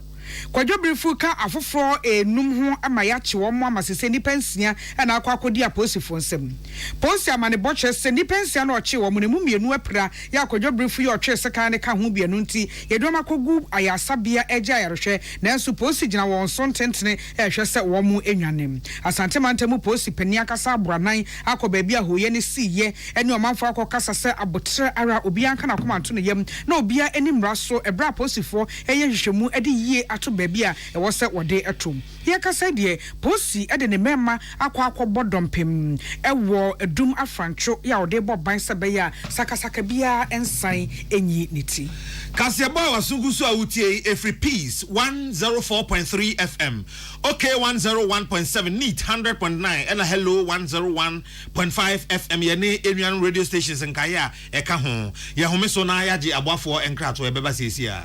ka afoforo enum ho ama ya che wo mo amasese ni pensia na akwa akodi aposifo nsem posi amane boche se ni pensia na oche wo mo ne mu mienu apra ya kwadwobrefo ye otwe seka ne ka ho bienu nti ye do makogu ayasabia eja ayarhwe na enso posi gina won so ntentene ehwe se wo mo enwanem Asante mantamu posi pani akasa abranan akoba bia hoye ne siye ene omanfo akokasa se abotre ara obi anka na komanto ne yam na obia enimra so ebra posifo eye hwehwemu ede yie to baby a e wo se wode etom ye kasa de posi ede ne mema akwa dompem e wo edum afrancho ya wode boban se be ya sakasaka bia ensan enyi niti Kasiaba wasugusu awutie every piece 104.3 FM okay 101.7 neat 100.9 and hello 101.5 FM yene Enuan radio stations nkaya eka ho ye homeso na yaje aboafo enkrato e beba sesia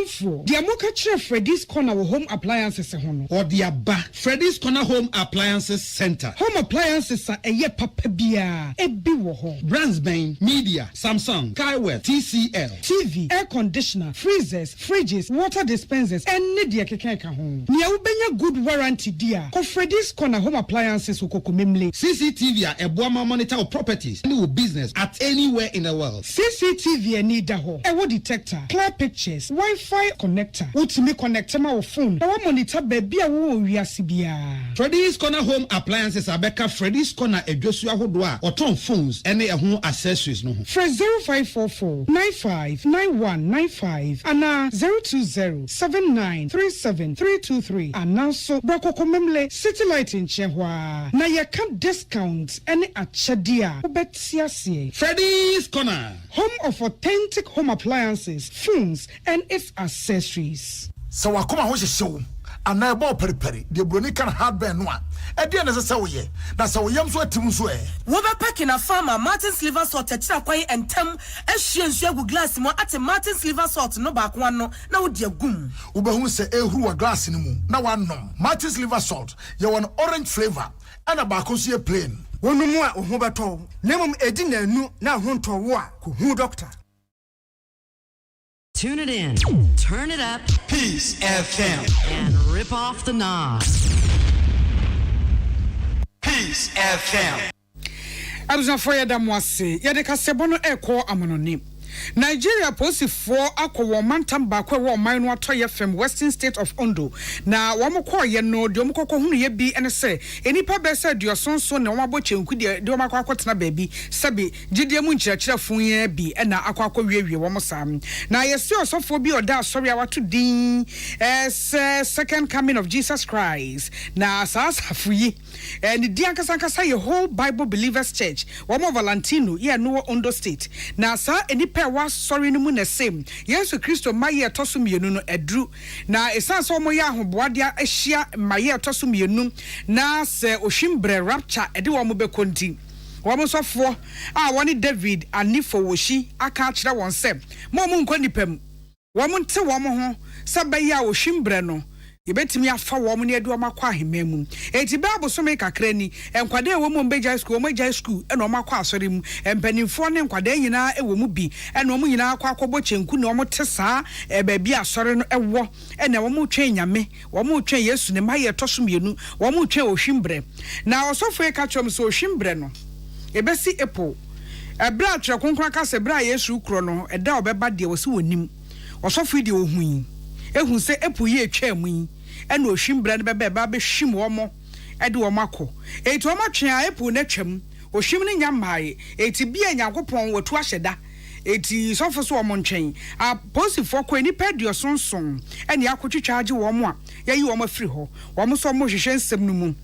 Amanfo, the Amoka Chef Freddy's Corner home appliances or the Abba Freddy's Corner Home Appliances Center. Home appliances are a ye papa bia, a biwo. Brands Bain, Media, Samsung, Kaiweb, TCL, TV, air conditioner, freezers, fridges, water dispensers, and Nidia Kekeka home. Nia ubenya good warranty dear. Ko Freddy's Corner Home Appliances ukoko memle. CCTV a Buama monitor of properties, any business at anywhere in the world. CCTV need da ho. Ewo detector, clear pictures, Wi-Fi connector. Ultimate connector ma phone. Ewo monitor baby a wo wiase bia. Freddy's Corner Home Appliances abeka Freddy's Corner Ejosua hodoa or ton phones any home accessories no. Fresh 0544 959195 and 02079373323 and now so Brako Komemle City Light in Chehwa. Na ye can discount any achadia. Ubetiasie. Freddy's Corner, home of authentic home appliances, phones, and its accessories. So I come and show. And now about peri the Bronican hardware noa. At the end of the Sawaye, that's how we am so Timuswe. Woba packing a farmer, Martin's liver salt, Chakway, and Tem, as she and Shagu glass more at a Martin's liver salt, no back one, no, dear goom. Uba who say, who a glass in the moon. Now one no. Martin's liver salt, you want orange flavor, and a bacosia plain. One more, Hobato, Nemum Edina, no, now home to war, who doctor. Tune it in, turn it up, Peace FM, and rip off the knob. Peace FM. Abuza for yadamwase, yadeka sebono eko amononi. Nigeria posi for akwa mantam bakwa wo man no atoye from Western State of Ondo. Na wamo kwa ye no de omkoko hunu ye bi ene se enipa be se de osonso ne wamo chenku de omakwa akotena baby sabi gidie mu nchirachira fun ye bi na akwa wiewie wamo sam. Na yesi osofo bi oda sorry awato din second coming of Jesus Christ. Na sasafuyi and the Diankasa ye whole Bible Believers Church wamo Valentino ye no Ondo State. Na sa enipa was sorry no mu na same Yesu Kristo maye tosum yenu no edru na esanso omo ya ahoboadia ahia maye tosum yenu na se ohwimbre rapture ede wo mo bekonti wo mo sofo woni David anifo woshi aka kire won se mo nkonipam wo mo nte wo mo ho sabaye a ohwimbre no yebetimi afa wo mo ne ade wo makwa ahemam enti bible so me kakra ni enkwade wo mo mbeja school mo ja school e no makwa asori mu empanimfo ne nkwade nyina e wo mu bi e no mo nyina akwa akobọ chenku ne wo mo tesa e ba bi asori no ewo e na wo mo twen nyame wo mo twen Yesu ne maye tosom yenu wo mo twen ohwimbre na osofo e ka chom so ohwimbre no ebesi epo ebra atwe konkra ka se bra Yesu kro no eda obeba de wo se wonim osofo de ohui ehun se epo ye atwa mu ena ohwimbre ne bebe ba be hwim wo mo ede wo makọ eti wo matwe a epo na twam ohwim ne nyamae eti bia Nyankopon watu ahyeda eti sofo so wo mo ntwen a posifo ko ni pedio sonson ene akotwitwa age wo mo a yayi wo mafiri ho wo mo so mo hwehwe nsem no mu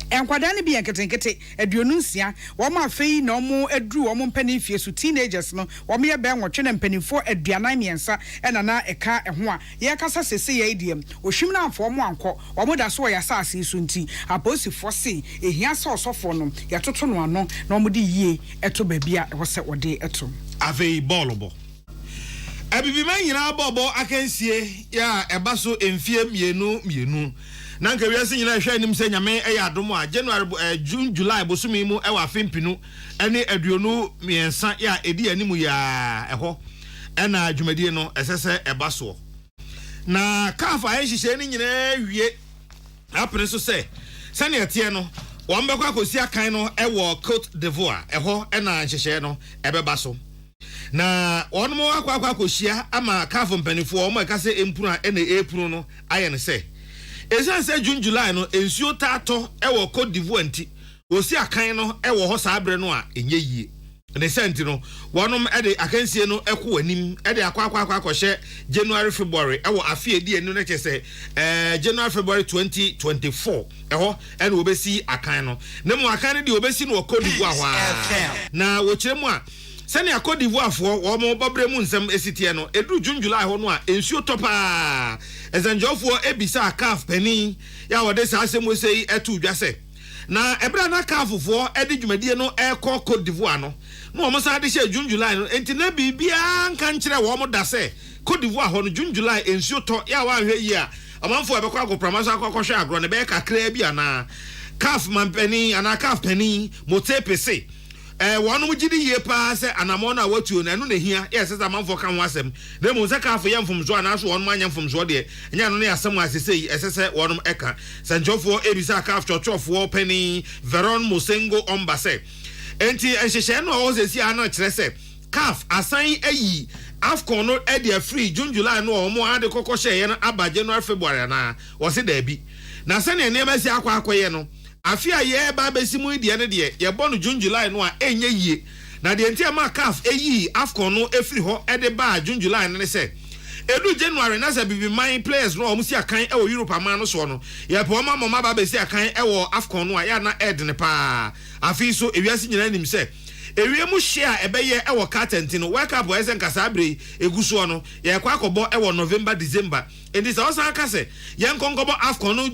enkwada ne bi enketenkete aduonu nsia wo ma afei na omo adru wo mo mpani fie so teenagers no wo me be nwotwe na mpanifo aduanan miensa ena na eka eho a ye kasa sese ye idiem ohwim na afo mo anko wo mo da so ya saase so nti aposifo se ehia se osofo no ya toto no ano na omo de yie eto babia wo se wode eto avei bolobo abibi man nyina bobo akansie ya ebaso emfie mienu na nka wiase nyina hwa anim se nyame eya adom a January June July bosumi mu ewa afempinu ene aduonu miensa ya edi animu ya eho ena adwumadie no esese ebaso na kafa enhihye ni nyina wie apre so se sane etie no wombekwa akosi akan no ewo Cote d'Ivoire eho ena nhihye no ebebaso na wono mo akwa akosia ama kafa mpanifo o mo ekase empunu ena epunu no aye ne se esanse June July no ensuo tato ewo Cote d'Ivoire nti osi akan no ewo ho saabre no a enye yie ne senti no wonom ede akansie no ekwo anim ede akwa January February ewo afie di enu ne chese January February 2024 eho ene obesi akan no ne mo akan de obesi no Cote d'Ivoire hwa na wo kire mu a sani Cote d'Ivoire fo wo mo bobre mu nsem esitie no edu June July ho no a ensuo topa ezenjofo ebisa CAF pani ya wode sa asem OSEI etu dwase na ebra na kafofo edi dwumadie no ekọ Cote d'Ivoire no no omo sa de share June July no enti na bibia nka nkyere wo mo da se Cote d'Ivoire ho no June July ensuo to ya wa hwe yi a amanfo ebekọ agoprama so akọkọhwe agro ne be kakra bi ana calf mampani ana calf pani motepese wonu mugidi ye pa se anamo na watuo na eno na hia yes se amanfo kan ho asem na mu se calf ye mfomso ana so wonu manya mfomso de enya no ne asem asese esese wonu eka sanjofo ebisa calf chochofo pani Veron Mosengo Ombase enti enhyehyɛ no o se si ana kyerɛ se calf asan ayi AFCON no e dey free June July no o mo ade kokɔhye ye no aba January February na wo se da bi na se ne ne ba si akwakoye no afia ye ba besimu de ne de ye bɔ no June July no a enye yie na de enti ama CAF eyi AFCON no efiri ho e de ba June July ne se edu January na se bibi man players no o mu si akan e wo Europe man no so no ye po ma mama ba be si akan e wo AFCON no a ya na ed ne pa afi so ewiase nyina nim se ewie mu share ebeye e wo cartent no world cup esen kasabre eguso no ye kwa akọbọ e wo November December enti se osan aka se ye nkonkobo AFCON no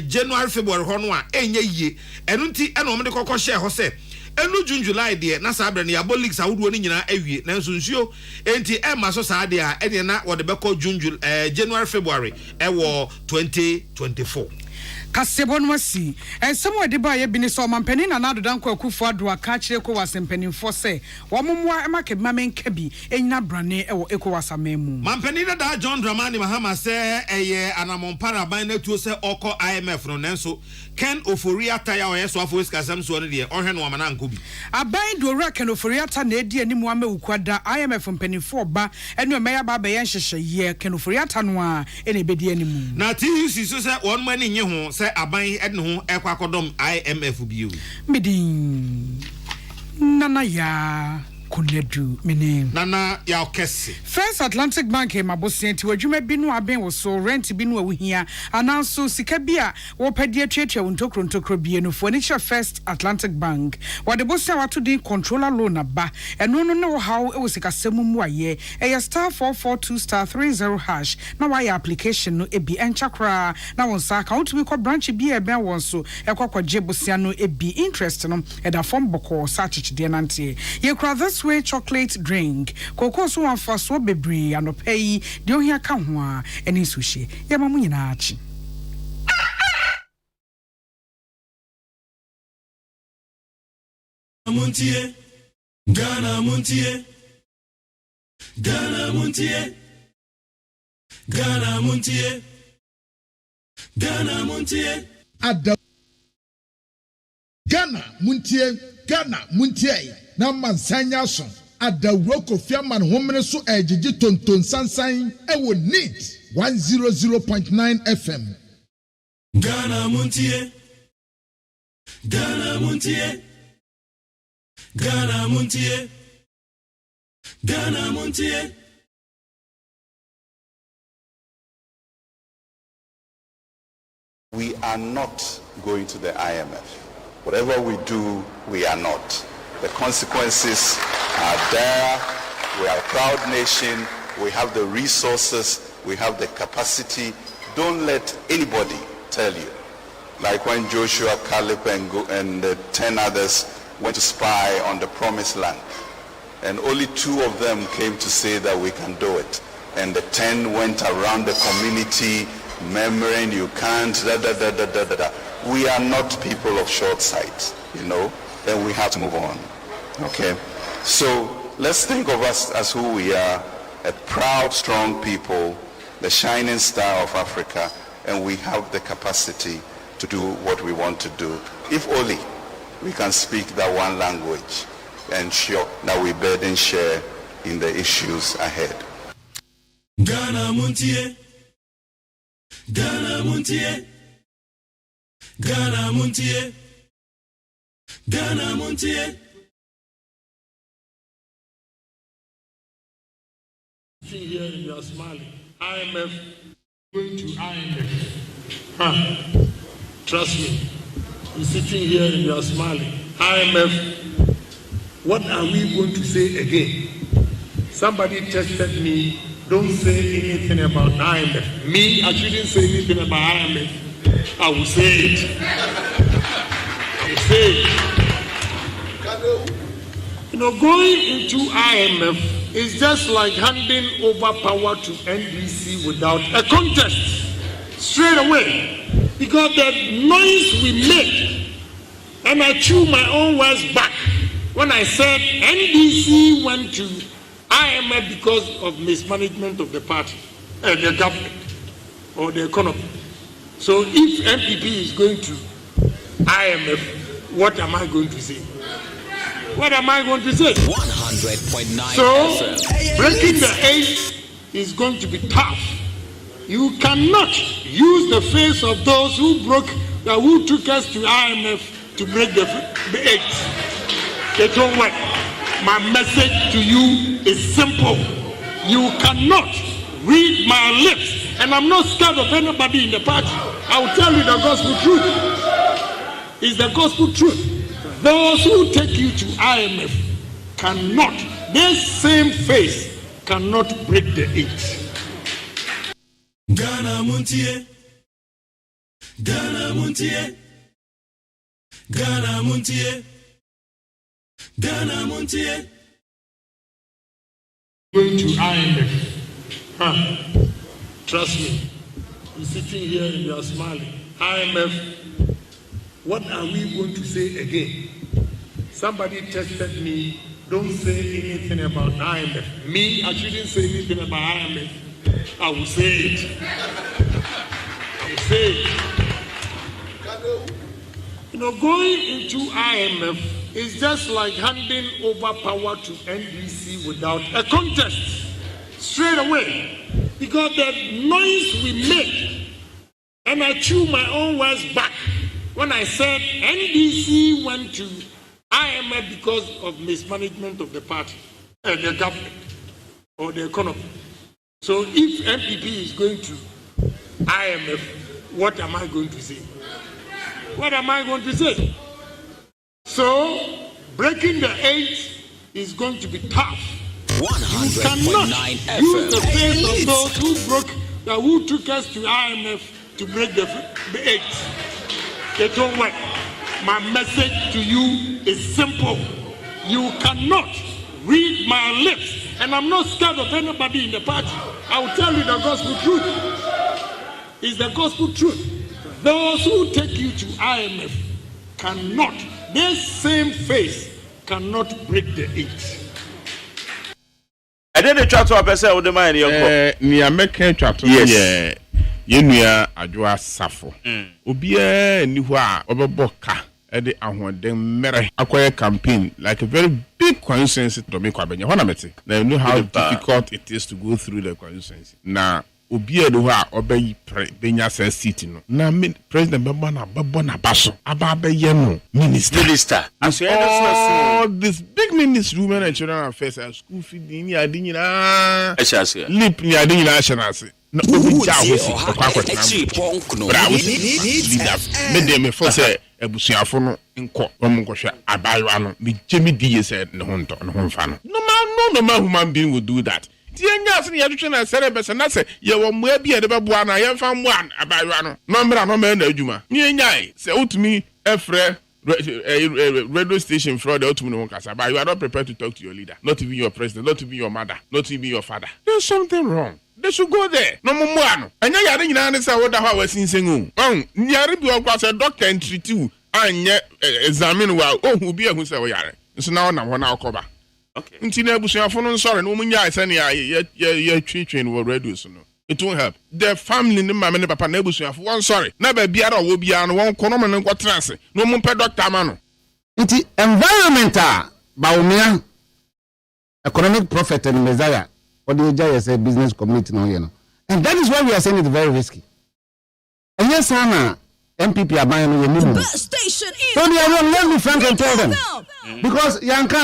January February ho no a enye yie enu nti e no mo de kokọ share ho se enu June July de na sabre ne yabo leagues awudo ni nyina awie na nso nsuo enti e ma so saa de a e de na wo de beko January February e wo 2024 kasebon wasi ensemo de ba ye bi ni so mampani na nado danko akufo ado aka kire ECOWAS mpanimfo se wo momwa emake mamenka bi enyina brane e wo ECOWAS amemu mampani da John Dramani Mahama se eye anamompara ban na tuo se oko IMF no nenso Ken Oforia taya o yeso afo iskasam so ne de ohwe no amana nko bi aban do ora Ken Oforia ta na edi animu amewukwada IMF mpanimfo ba enu meya ba be ye nhyehyeye Ken Oforia ta no a ene ebedi animu na TUC so se won mani nye ho se aban edne ho ekwakodom IMF biu midin nana ya kunedu mene nana ya okese First Atlantic Bank e mabosenti wadwuma bi no aben wo so rent bi no awuhia ananso sika bi a wo pade atwetwa ntokro bi no fo ni First Atlantic Bank wade bosia wato din controller loan aba eno no ne wo haw e wo sika semu mu aye e ya *442*30# na wa ya application no e bi enchakra na won sa account bi ko branch bi e ben won so e kwakwaje bosia no e bi interest no e da form boko sa chichide nante ye kra this way chocolate drink koko so wan fa so bebre anopai de ohia ka ho a eni sushi ya mamu nyina achi Montie Ghana Montie Ghana Montie Ghana Montie Ghana Montie Ada Ghana Montie Ghana Montie na mansanya so adawro kofiaman homene so ejiji tonton sansan ewo neat 100.9 FM Ghana Montie Ghana Montie Ghana Montie Ghana Montie We are not going to the IMF. Whatever we do, we are not. The consequences are there. We are a proud nation. We have the resources. We have the capacity. Don't let anybody tell you. Like when Joshua, Caleb, and the 10 others went to spy on the promised land. And only 2 of them came to say that we can do it. And the 10 went around the community murmuring, you can't, We are not people of short sight, and we have to move on. Okay? So let's think of us as who we are, a proud, strong people, the shining star of Africa, and we have the capacity to do what we want to do. If only we can speak that one language and show that we burden share in the issues ahead. Ghana Montie Ghana Montie Ghana Montie Ghana Montie Sitting here and you are smiling. IMF, going to IMF. Trust me. You're sitting here and you are smiling. IMF, what are we going to say again? Somebody texted me, don't say anything about IMF. Me, I shouldn't say anything about IMF. I will say it. You know, going into IMF is just like handing over power to NDC without a contest straight away, because the noise we made, and I chew my own words back when I said NDC went to IMF because of mismanagement of the party, the government, or the economy. So if MPP is going to IMF, what am I going to say? What am I going to say? 100.9. So breaking the 8 is going to be tough. You cannot use the face of those who who took us to IMF to break the 8. They don't work. My message to you is simple. You cannot read my lips, and I'm not scared of anybody in the party. I will tell you the gospel truth. It's the gospel truth. Those who take you to IMF cannot, this same face cannot break the 8. Ghana Montie, Ghana Montie, Ghana Montie, Ghana Montie. Going to IMF. Trust me. You're sitting here and you're smiling. IMF, what are we going to say again? Somebody tested me, don't say anything about IMF. Me, I shouldn't say anything about IMF. I will say it. I will say it. You know, going into IMF is just like handing over power to NDC without a contest straight away, because the noise we made, and I chew my own words back when I said NDC went to IMF because of mismanagement of the party, the government, or the economy. So if MPP is going to IMF, what am I going to say? What am I going to say? So breaking the 8 is going to be tough. 100.9 You cannot use the face of those who took us to IMF to break the 8. They don't work. My message to you is simple. You cannot read my lips, and I'm not scared of anybody in the party. I will tell you the gospel truth. It's the gospel truth. Those who take you to IMF cannot, this same face cannot break the 8. I didn't try to appear with the man. Ni American chat. Yes. Yenua adwa safo. Obia ni ho a obeboka e de ahoden mere akoye campaign like a very big constituency to make kwabenya. Ho na mete. Now you know how difficult it is to go through the constituency. Na obia de ho a obeyi benya sen seat no. Na president bebo na baso aba beye no minister. All this big ministry women and children affairs and school feed ni adi nyina. Lip ni adi nyina ashanase. No, but I was made them for say a busiafo in court. Abayano, me Jimmy D said no hunter and home fan. No man human being would do that. The young and cerebus and I say, you will maybe a babuana, I am from one abayano. No man, no juma. Yay, say to me, a radio station fraud out to me. You are not prepared to talk to your leader, not even your president, not even your mother, not even your father. There's something wrong. They should go there. No more. And I didn't answer what I was in singing. Nyaribu was a doctor and treat you and examine well. Oh, who be a who say we are. So now I'm 1 hour cover. Okay. Until Bushafon, sorry, no one yet any yet treating will reduce. It won't help. The family in my many papa neighbors have one sorry. Never be out will be on one corner and what trans. No more per doctor mano. It's environmental, Baumia, economic prophet and Messiah. Or the AGYEMAN business community now, you know. And that is why we are saying it's very risky. And yes, Hannah, MPP are buying the minimum. Station is. So they are let me frank and tell them. Because Yanka,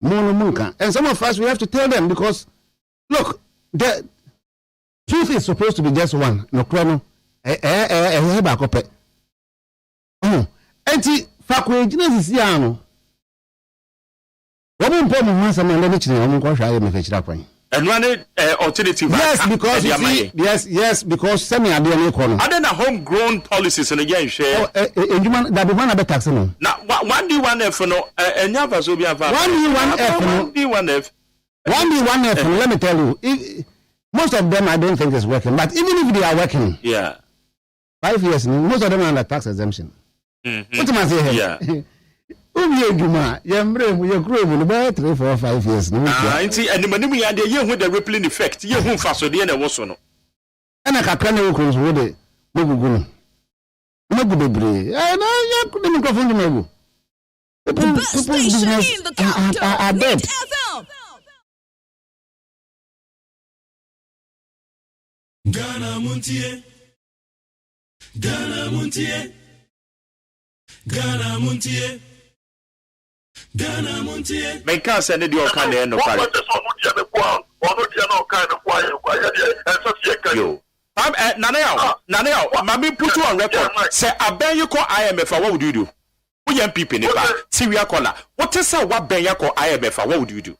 Mumunka. And some of us, we have to tell them because, look, the truth is supposed to be just one. No problem. Oh, anti Fakwe, Genesis Yano. What important once a man let me know I'm going to try and make a point. And one alternative. Yes, because you see, yes, because semi adene kono. Other than homegrown policies and again share. That be one of the tax no. Now 1D1F no never so be a 1D1F. 1D1F. Let me tell you, most of them I don't think is working. But even if they are working, 5 years, most of them are under tax exemption. What am I saying here? Yeah. You grow about 3, 4, 5 years. And the money we had the year with the rippling effect, you won't fast so the end was no. And I can't know who's with it. No good. No good. I know you couldn't go from the Mago. The best station in the capital are dead. Ghana Montie. Ghana Montie. Ghana Montie. Ghana Montie. Make us send the kind of end of Yo. Naneo, Mami put you on record. Say, I bet you call IMF, what would you do? We young people in the back. Syria caller. What is what Ben you call IMF, what would you do?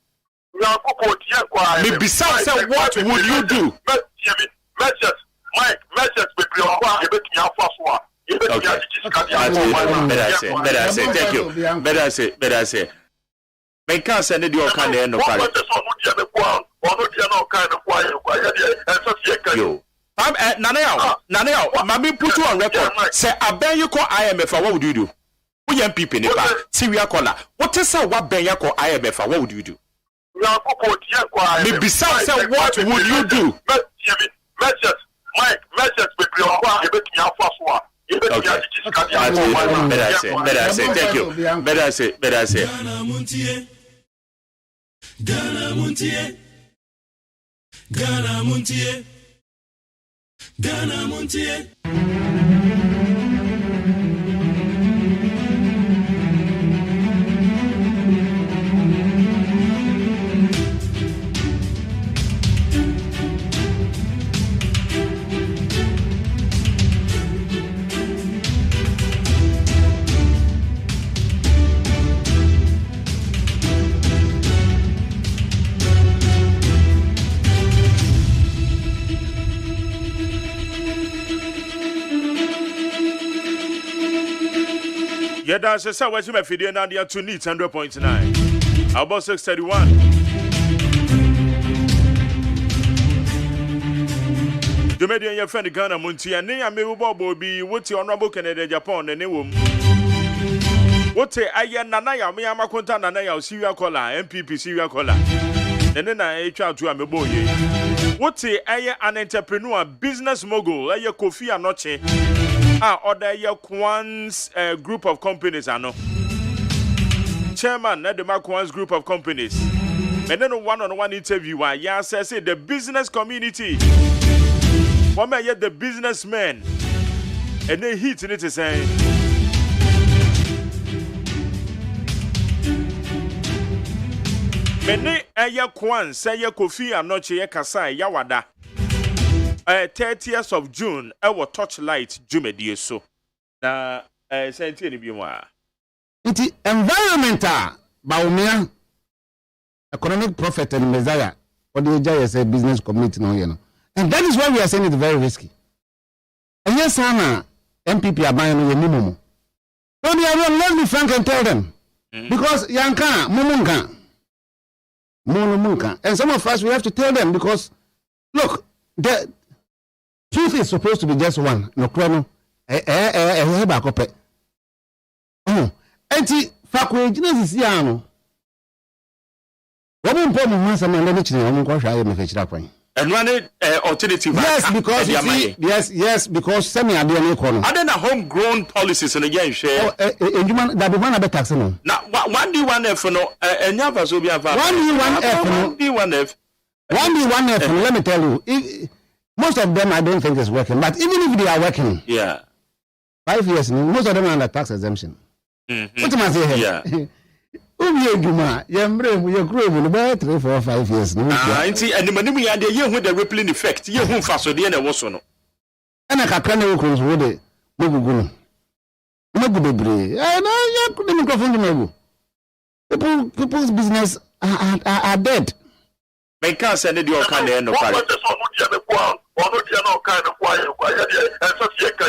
Besides, what would you do? Measures, okay. Better say. Thank you. Better say. Make us send your kind of end of Yo. Naneo, Mami put you on record. Say, I bet you call IMF, what would you do? We young people in the back. Syria caller. What is what Ben you call IMF, what would you do? Besides, what would you do? Measures, okay. Better say. Thank you. Better say. Ghana Montie. Ghana Montie. Ghana Montie. Ghana Montie. Yeah, that's a sa what's my video now they are to need 100.9. About 631. The media your friend Ghana Montie and I may be what's your honorable Canada Japan and name. What I am Nanaya, me am a content Nanaya, Syria Cola, MPP Syria Cola. And then I child to a boy. What I an entrepreneur, business mogul, a Kofi Anoche. Other your Kwan's group of companies, I know. Chairman, the Kwan's group of companies. And then one-on-one interview, I says the business community. One may yet the businessmen. And they hit in it to say. Mene Aya Kwan say Kofi Anoche Kasai Yawada. 30th of June, our Torchlight Jumedie so. Na senti ni biwa. Iti environmental baumia economic prophet and messiah or the AGYEMAN business community no you know. And that is why we are saying it's very risky. And yes, Hannah, MPP are buying a minimum. Don't you let me frank and tell them. Because Yanka, Mumunka. And some of us we have to tell them because look, the truth is supposed to be just one. No chrono. Enti fakwe jinesi siano. Woman pom hansa man let me omun kwa hwa me fechira kwan. And one alternative. Yes, because you see, yes, because semi adene kono. Other than homegrown policies and again share. Enjuman that be one of tax no. Now 1D1F no enyava so be ava. 1D1F. 1D1F, let me tell you. Most of them I don't think is working, but even if they are working, 5 years, most of them are under tax exemption. What am I saying? Yeah. You grow about 3, 4, 5 years. And the money we had the year with the rippling effect, you won't fast so the end was no. And I can't know who's with it. No good. No good. I know you couldn't go from the people's business are dead. Men can't send it your kind of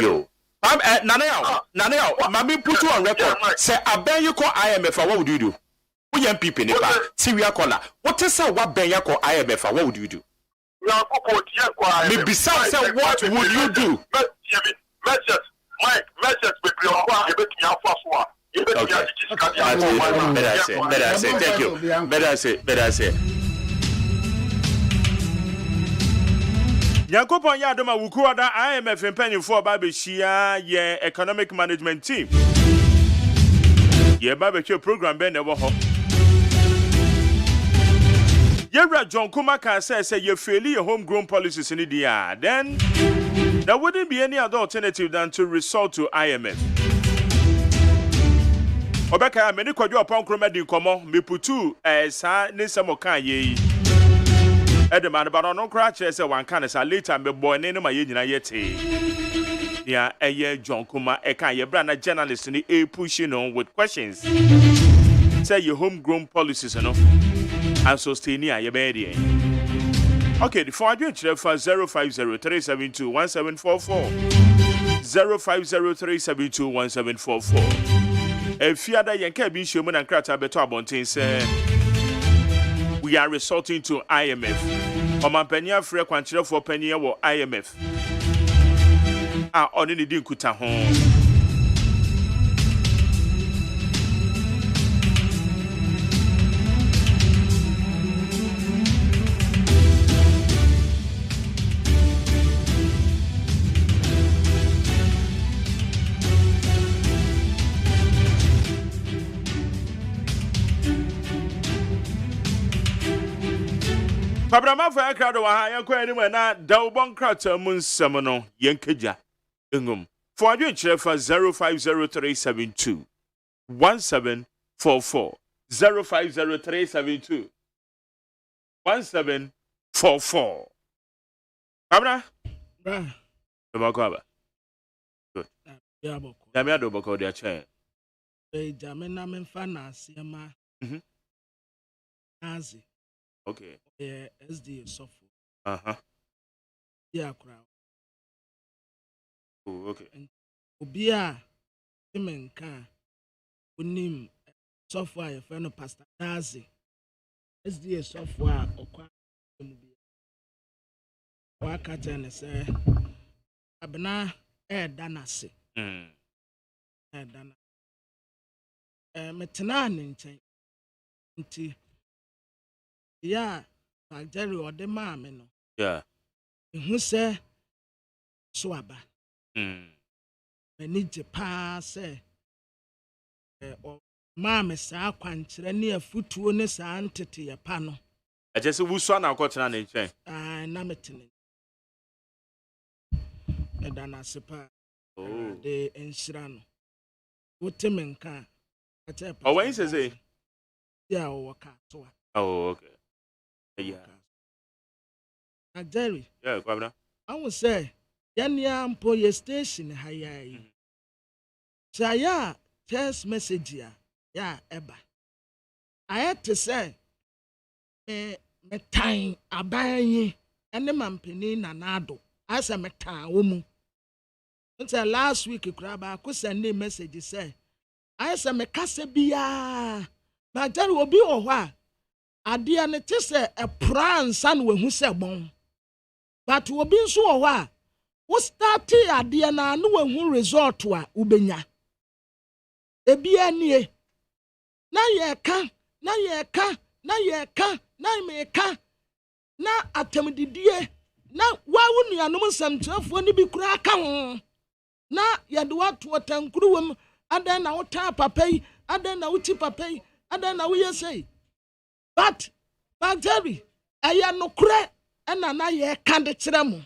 yo. Naneo, Mami put you on record. Say, I bet you call IMF, what would you do? We young people in the back, Syria caller. What is what Ben you call IMF, what would you do? Maybe some say, what would you do? Okay. Better say. Thank you. Better say. Yakopon Yadoma Wukuada IMF impending for Babishia, ye economic management team. Ye barbecue program ben never home. Yera John Kumaka says you fail your homegrown policies in India. Then there wouldn't be any other alternative than to resort to IMF. Obeka many kwadwo upon kromedi komo me putu sa ne samokan ye. Edman but on crash say one can say later me boy ne ma ye nyina yete. Ya eye John Kuma eka ye brand journalist ni pushing on with questions. Say your homegrown policies no and sustain ye be okay, the phone you for 05037211744 05037211744. If you are the Yanka being shown and Krata Beto Abontin say we are resorting to IMF. Omampenya free quantity for penny or IMF. On any din kuta home. Pabrama for a crowd of high anywhere now, Dalbon Crater Moon Semono, Yankaja, Ingum. For a chair for 050372 1744 050372 1744. Pabra? Bruh. Good. Damia do boko their chair. Jamena Memfana, Siama. Nazi. Okay. Yeah, SD software. Yeah, crowd. Oh, okay. Obia, Timenka, Unim software, friend of Pastor Nazi. SD software, or Wakatan say, Abna, Danasi. Dana. Metanan in chain. Yeah, like Jerry or the mamma, no. Yeah. Who say Swaba? Many pass, or mamma, sa quantity near foot to honest entity a panel. I just wish one I've got an chain. Nametin. And then I suppose the Enshirano. What Timenka? Oh, when says it? Yeah, or so. Oh, okay. Yeah. Jerry. Yeah, Governor. I will say, Yanyam police station, high. Saya, test message ya, Eba. I had to say, me time, a buying, and the man penny nanado, as a meta woman. Until last week, I could send a message, say, I said, me casabia, but there will be a while. Adia ne te se a pran san we hu se bon but wo bi nso wo a wo start adia na no we hu result a ubenya ebi anie na ye ka na me ka na atemdidie na wa wo nuanom samtrafo ni bi kura ka ho na ye de wato tankuru wom adan na wo ta papai adan na wo ti papai adan na wo yesei. But Jerry, I am no cre and I ye can't tremble.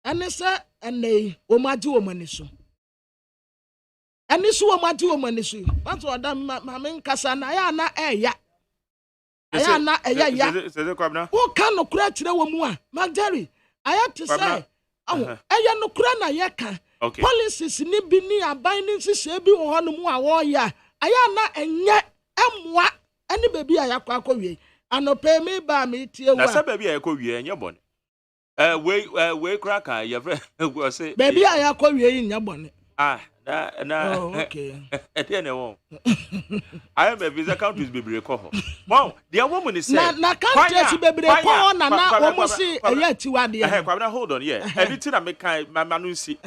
And they say, and they, Omaju Manisu. And this woman, Manisu. That's what I'm Mamma Cassana, I am not a ya. I am not a ya. Who can no cre to the woman? Jerry, I have to say, oh, I am no crana yaka. Policies nibini are binding to Sebi or Hanumua warrior. I am not a yet, and what? Any baby I have we Anope me ba me tie na wa. say baby ayeko wie nya bone we crack your friend go say Baby ayako wie nya bone. Na okay. Etienne won. I am a visa countries bebre ko ho. Wow, the woman is saying na countries bebre ko ho na almost eya tiwade. Kwabena hold on here. Everything I make my manu see.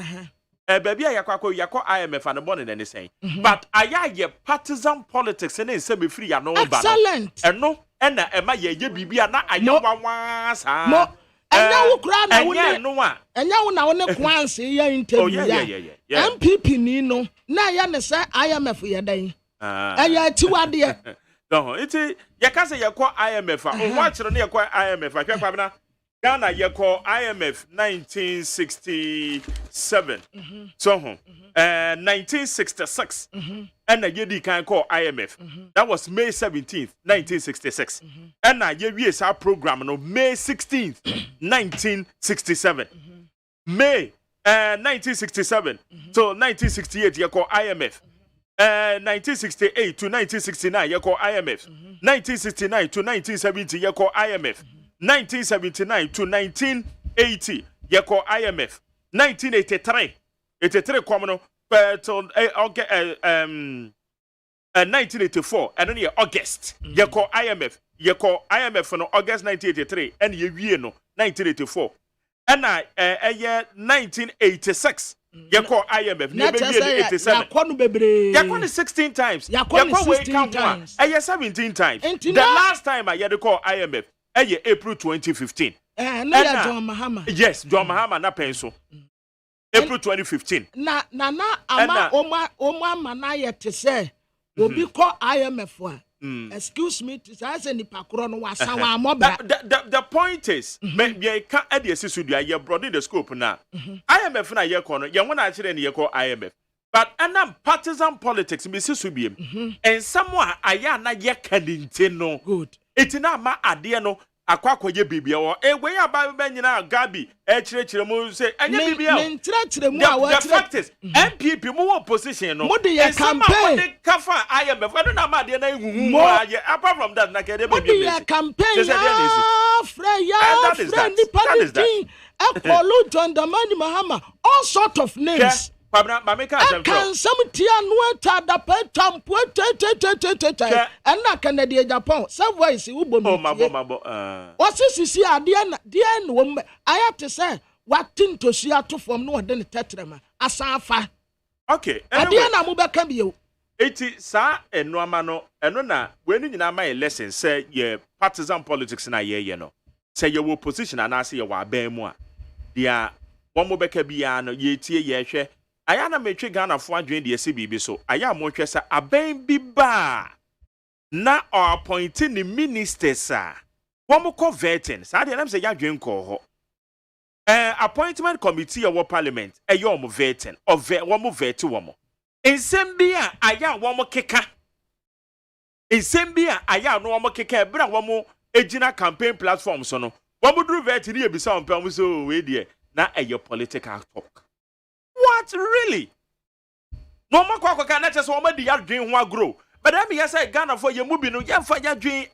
Baby yakwa IMF and born in anything. But aya partisan politics and say be free no ba. Excellent. No and na ye bibia na aya wanwa sa. No. Enya wo kura na wo ne. Enya wo na wo ne kwanse ya interview ya. MPP ni no na ya ne say IMF ye dan. Aya tiwade. No, it ye ka say ye call IMF. On watch no ye call IMF. Ahwe kwabena Ghana ye call IMF 1967. So 1966. And na ye di kan call IMF. That was May 17th, 1966. And na ye we sa program no May 16th, 1967. May 1967 so 1968 ye call IMF. 1968 to 1969 ye call IMF. 1969 to 1970 ye call IMF. 1979 to 1980 ye call IMF. 1983 come till 1984 and then August ye call IMF. Ye call IMF no August 1983 and ye wie no 1984 and year 1986 ye call IMF ye be 87 ye call 16 times ye call 16 times 17 times. The last time I ye call IMF April 2015. John Mahama. Yes, John Mahama na penso. April 2015. Na ama oma mana ye te say obi call IMF wa. Excuse me, I say nipa kro no wasan wa mobra. The point is, me can add the studio ye broaden the scope now. IMF na ye call no ye wona akire ne ye call IMF. But anam partisan politics me sisu biem. And someone aya na ye kaninte no. Good. Etina ma ade no akwakoye bibia wo we aba be nyina gabi chire mu say anya bibia me chire mu a the fact is MPP mu opposition no mo de ye campaign kafa IMF I don't know ma de na huhu apart from that na kede be mo de ye campaign friend ni Ekolu John Dramani Mahama all sort of names. Pabna mameka can some tia no ta da petam and na Canada Japan some voice wo bo oh mabo what sisi ade na de no I have to say what tin to sia to from no de tetrema asanfa okay ade na mo be ka biyo eti sa eno ama no eno na we ni nyina ma lesson say ye partisan politics na ye no say ye opposition and say ye wa ban mu a dia one mo be ka bia no ye tie ye hwe aya na metwe Ghana fo adwen de ese bibi so aya mo hwe sa aban bi ba na appointing the ministers a wo mo ko vetting sa de na say ya dwen ko ho appointment committee of parliament eyo mo vetting of wo mo vet wo mo ensem bi a aya wo mo keka ensem bi a aya no wo mo keka bra wo mo ejina campaign platform so no wo mo dru vet ni ebisa on pam so we de na eyo political talk. What really? No more kwakwa na chese wo di adwen ho agro. But I mean say Ghana for ye mubi no ye fa ya dwen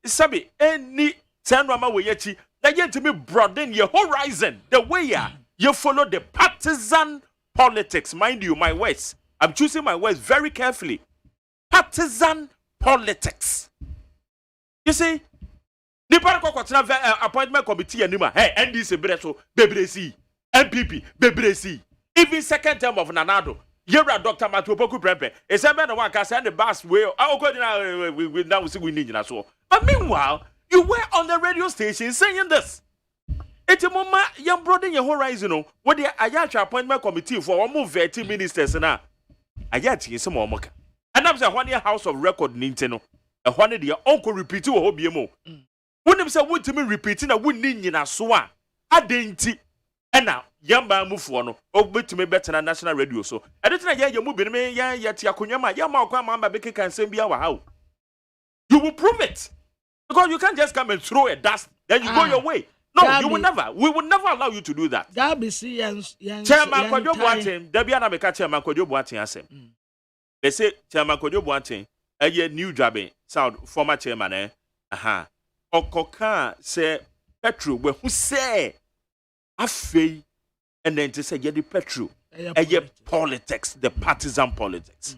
sabi any senwa we yechi na ye ntimi broaden your horizon the way you follow the partisan politics. Mind you my words, I'm choosing my words very carefully. Partisan politics. You see the kwakwa appointment committee anima hey NDC breso bebresi MPP bebresi even second term of Nanado Yera Dr. Matupoku Prempe is a man one can send the bus way we now see we need so. But meanwhile you were on the radio station saying this. It's a moment you're broadening your horizon what the Ayacha appointment committee for almost 30 ministers now. Ayati some more moka. And I'm saying one year house of record Nintendo. A one year uncle repeat to a hobby mo. When them say what to me repeating a wouldn't in a swan. I didn't. And now, young man move for no, to me better than national radio. So, I don't think you're moving me, yet Yakunyama, Yama, Becky can send me our how. You will prove it. Because you can't just come and throw a dust, then you go your way. No, you will never. We will never allow you to do that. That be Chairman Kojo Boateng, Debiana Meka Chairman Kojo Boateng asem. They say Chairman Kojo Boateng, a new job, South former chairman, Okoka say petrol we who say afei and then to say the petrol politics, the partisan politics.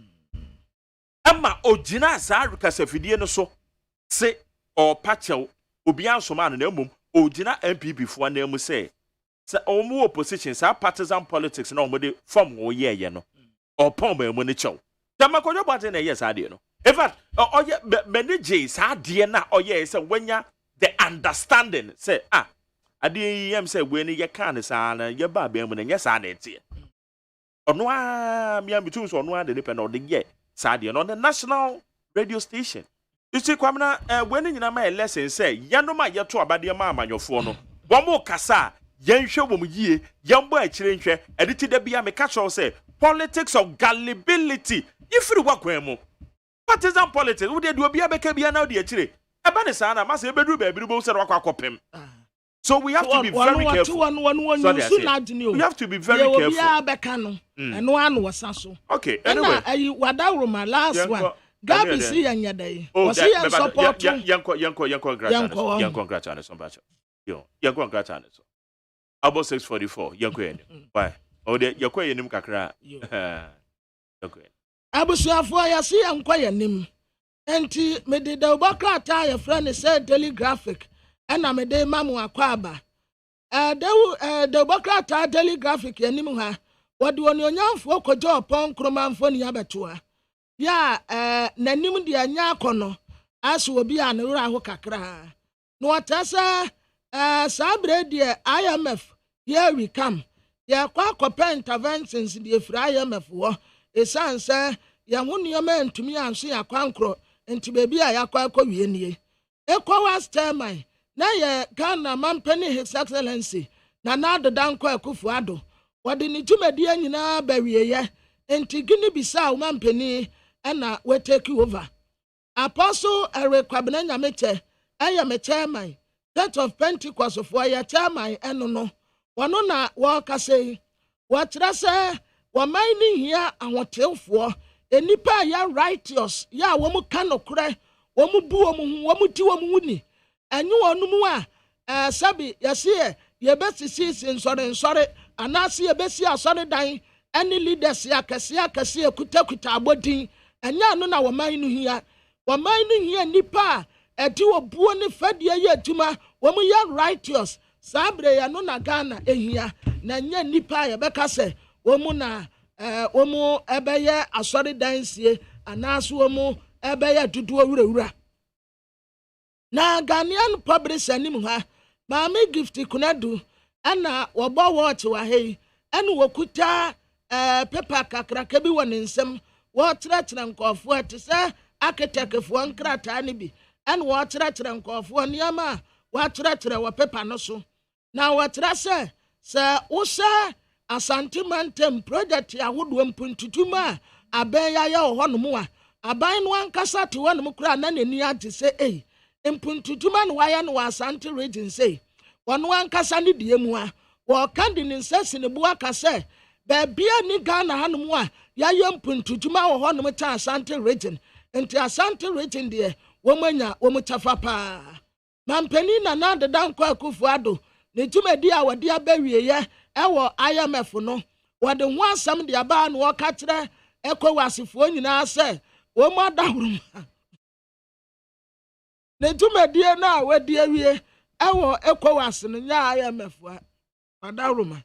Emma ojina sa rukasa fidie no so say or pacho obian so man na mum ojina MPP fo na mu say omu opposition sa partisan politics na omode form wo ye no or pom ba mu ne chew damakojo bate na yes ade no in fact oye manage sa ade na oye say wanya the understanding say ade yam say we ni ye kan sa na ye ba ba mu na yes ade tie ono a me am between so ono ade depend on the ye sa ade no the national radio station you see kwamna we ni nyina ma lesson say yanoma ye to abade ma amanyofo no womo kasa yenhwe wom yie yambo akire nhwe editi da bia me catch say politics of gullibility ifiri wakwan mu partisan politics wo de obi abeka bia na wo de akire eba ne sana ma se ebedu ba ebiru bo se wakwa akopem so we have to be very careful we have to be very careful obi abeka no eno anu wasa so okay anyway ayi wadawroma last one Gabi si yanya dai o si yan support yanko grata so bacho yo yanko grata so about 644 yanko yen why o de yanko yenim kakra yanko abusuafo ya si yanko yenim enti me de obokrata ya friend say daily graphic na me de mamu akwaba de obokrata daily graphic yenim ha wode woni onyamfo kojo pon kromanfo ni abetoa ya nanim de anya akono aso obi a ne wura ho kakra no watasa sabre de IMF here we come ya kwa kopa interventions de fra IMF wo esanse ya hunioma ntumi anso ya kwankro enti bebi a yakwa akọwie nie ECOWAS chairman na ye Ghana mampani His Excellency na nado danko akufu ado wode ni tumadi anyina bawie ye enti gini bisa mampani na we take over Apostle Eric Kwabena Nyameche me chairman Church of Pentecost of ya chairman eno no wono na wo kase wo kire se wo man ni hia ahotelfo enipa ya righteous ya wo mu kanokure wo mu bu wo mu wo mu ti wo mu ni anyu wonu mu a sabi yase ye besisi nsore anase ye besi asore dan any leaders ya kase kutakuta abodin anya no na wo man ni hia nipa edi wo buo ni fadie ye aduma wo mu ya righteous sabre ya no na Ghana ehia na nya nipa ya beka se wo mu na wo mu ebeye asori dansie anaso wo mu ebeye duduo wurawura na Ghanaian publisher nim ha maame gift kunadu ana wo bo watch wa hei ene wokuta paper kakra ka bi woni nsem wo trachira nkofo ate se architectfo nkrata ne bi ene wo trachira nkofo niama wo trachira wo paper no so na wo trase wo sha Asante Mantem project ya hodo mpuntutuma aban ya hono a aban no ankasa te wono kura na nani ate se mpuntutuma no waya no Asante region say wono ankasa ne die mu a wo kandi ne nsase ne bu aka se ba bia ni Ghana hanom a ya mpuntutuma wo hono ta Asante region enti Asante region de wo manya wo mutafa pa mampani na na dedanko akufu ado ne tumedi a wode abawie ye ewo IMF no wode ho asam de aba no woka kire ECOWAS fo nyina se wo ma dawrum ne tumedi na wode awie ewo ECOWAS no nya IMF a dawrum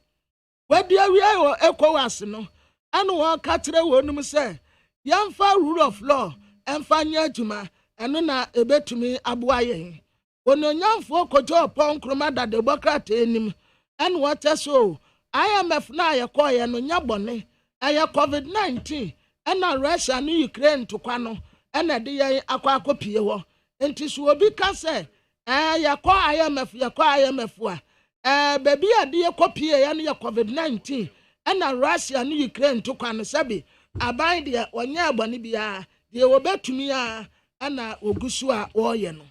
wode awie ewo ECOWAS no anu woka kire wonum se yamfa rule of law emfa nya adwuma eno na ebetumi aboa yen ononyamfo kojo pon kroma da democrat enim and what so IMF na yekoye no nyabone aya COVID-19 and Russia ni Ukraine to kwano and de yen akwa akopie ho enti so obi ka se yakwa IMF a baby ade yakopie ya no COVID-19 and Russia ni Ukraine to kwano sabi aban de onya abone bia de obetumi a ana ogusu a oye no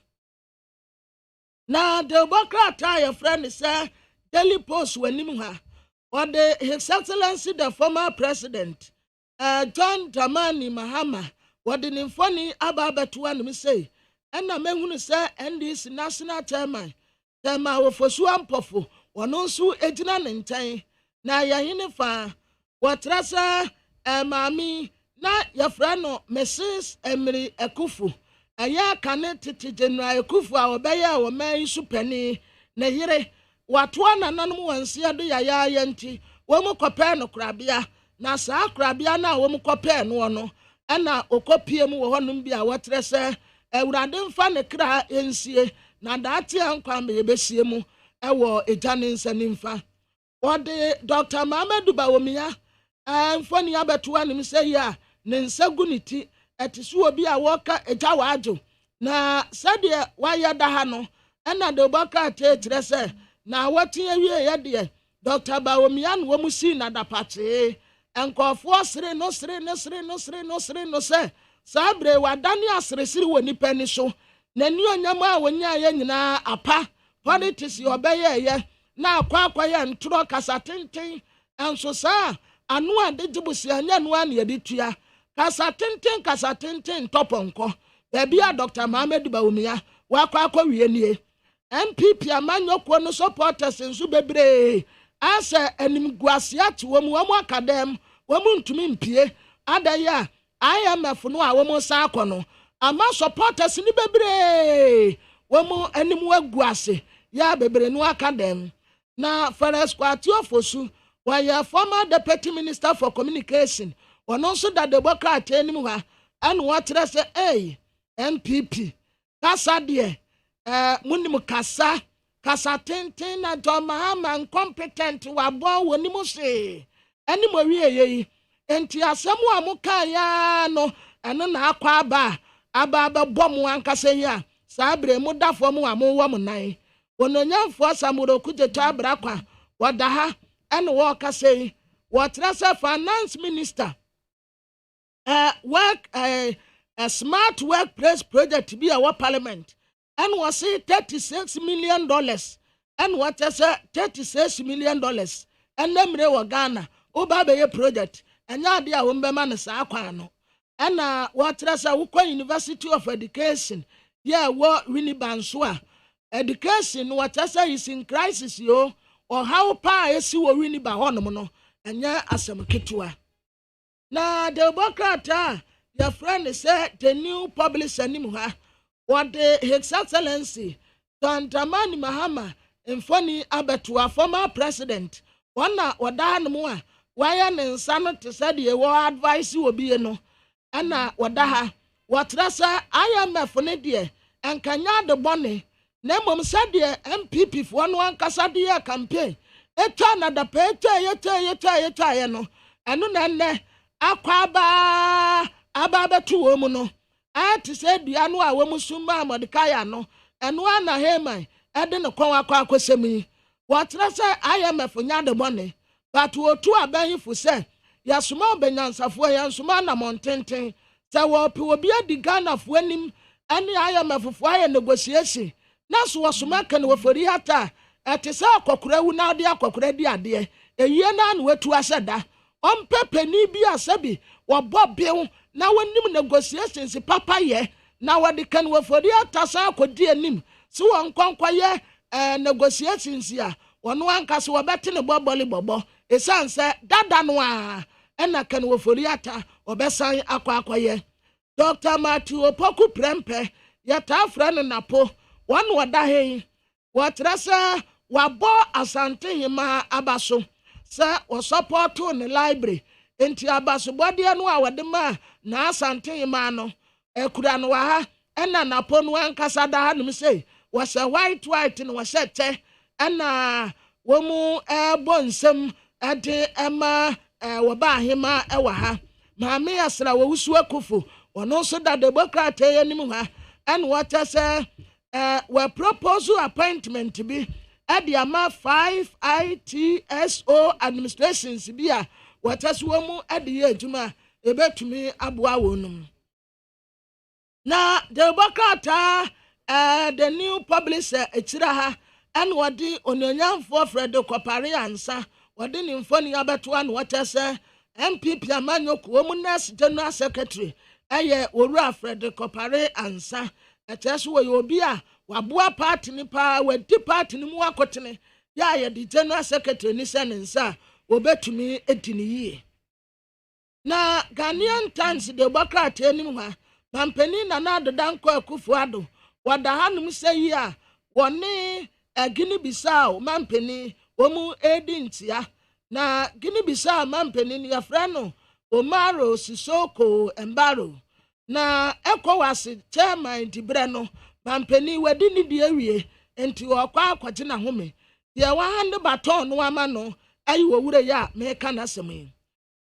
na the Democrat your friend say Daily Post wenim ha or the His Excellency the former president John Dramani Mahama what the infoni ababetu an me say ɛna mehunu sɛ NDC national chairman tema wofosu ampofo wɔno nso egyina ne nkyɛn na yɛhene fa wɔtra sɛ maami na yɛfrɛ no Mrs. Emery Ekufu ɛyɛ kane tete General Ekufu a wɔbɛyɛ a wɔma yi so pani na yere watoa nananom wɔnsia do yaya yɛnti wɔn kɔpɛ no korabea na saa korabea na wɔn kɔpɛ no no ɛna okɔpie mu wɔ hɔnom bi a wɔtrɛ sɛ awurade mfa ne kra ensie na daate ankwa me yebesie mu ɛwɔ egya ne nsa nimfa wɔde Dr. Mamadou Bawumia mfoni abɛto anim sɛ ya ne nsa gu ne ti ɛte so obi a wɔka egya waadwo na sɛdeɛ wayɛ da ha no ɛna de bɔka kyerɛ sɛ na wɔte awie yɛ deɛ Dr. Bawumia no wɔn si na dapate nkɔfoɔ sere no sɛ sabre wadane aseresiri wɔ nipa ni so na ni onyama a wonya yɛ nyinaa apa politics yɔbɛyɛ yɛ na akwa yɛ ntoro kasa tenten enso saa anu ade gibusia nya no an yɛ ditua kasa tenten topɔnkɔ baabi a Dr. Mamadou Bawumia wakwa wie nie MPP amanyɔkɔ no supporters nso bebree asɛ animguasia te wɔn akadem wɔn ntumi mpie adaya IMF no a wɔn sa akɔ no ama supporters ni bebree wɔn anim aguase ya bebree no akadem na Feres Kwatiofosu wɔyɛ former deputy minister for communication wɔn nso da democrat anim ha ɛna wɔkyerɛ sɛ MPP kasa deɛ munim kasa tenten na Mahama incompetent wabɔ wɔ nimu se ɛne mo wie yi enti asɛm a mo kan ya no ɛno na akɔ aba bɔ mo ankasa yi a saa bre mo dafo mo a mo wɔ mo nan ononyamfo Samuroku Jeto Abrakwa wɔda ha ɛne wɔ kasa yi wɔtra sɛ finance minister work a smart workplace project bi a wɔ parliament and was say $36 million and what I say $36 million and them they were Ghana Oba project and now they are woman Sakwano and what I University of Education what Winnie Bansua education what I say is in crisis yo or how pa is you Winnie Bahonomono and ya asem kitua na the Bokata your friend said the new publisher nimuha what the His Excellency Tantamani Mahama Mfoni Abetua former president wana wadaha mua waya nensano te said ye wa advice will be no ana wadaha watrasa IMF ne de enkanya de bone na mom said ye MPP for no ankasa de campaign etwa na da pete yeta no eno na ne akwa aba betu wo mu no ati se dua no a wo musumba Mordecai no eno ana Haman ede ne kon akwa akwasemi wotra se IMF nya de bone but otu abayifo se yasoma obanyansafo yansoma na montenten se wo pe obi adi Ghana fo anim ane IMF fo aye negotiation na so wasoma kan wofori hata ati se akokora wu na de akokora di ade ewie na na wetu aseda ompepe ni bi asabi wo bobew na wonim negotiations papa ye na wode kan wofori atasa akodi anim so won kwankwaye negotiations ya wono ankase wobete ne bobo esanse dada no a ena kan wofori ata obesan akwaye Dr. Matthew Opoku Prempe yata frane napo wan wada he watrasa wabo asante hima abaso sa o support ne library enti abaso bode no a wode ma na asante hima no ekura no wa ha ena napo no ankasa da ha nim sei was a white no was te ena wo mu bonsem ade ema woba hima ewa ha maame asra wo wusu akufo wono so da democrat anim ha and what I say we propose appointment bi at the ama 5 ITSO administrations bia what as womu at the adwuma ebetumi aboa wonum na democrat the new publisher etira ha and what the onyanyamfo Fred Kopare ansa what the infoni abeto and what I say MPP amanyoko womu nurse general secretary eye Owura Fred Kopare ansa ɛkyɛ so wɔ obi a waboa party ni pa wadi party ni mu akotene ya yɛ di general secretary ni sɛ ne nsa obetumi edi ne yie na Ghanaian Times de bɔkrate anim ha mampani na na adoda nkɔ Akufo-Addo wɔda hanom sɛ yi a wɔne Guinea Bissau mampani wɔn edi ntia na Guinea Bissau mampani ni yɛfrɛ no Omaro Sissoko Embaro na ECOWAS chairman dibre no mampani wadi ni die wie enti wɔkɔ akɔgye na home deɛ wahande baton no ama no ayi wɔwura ya meka na asɛm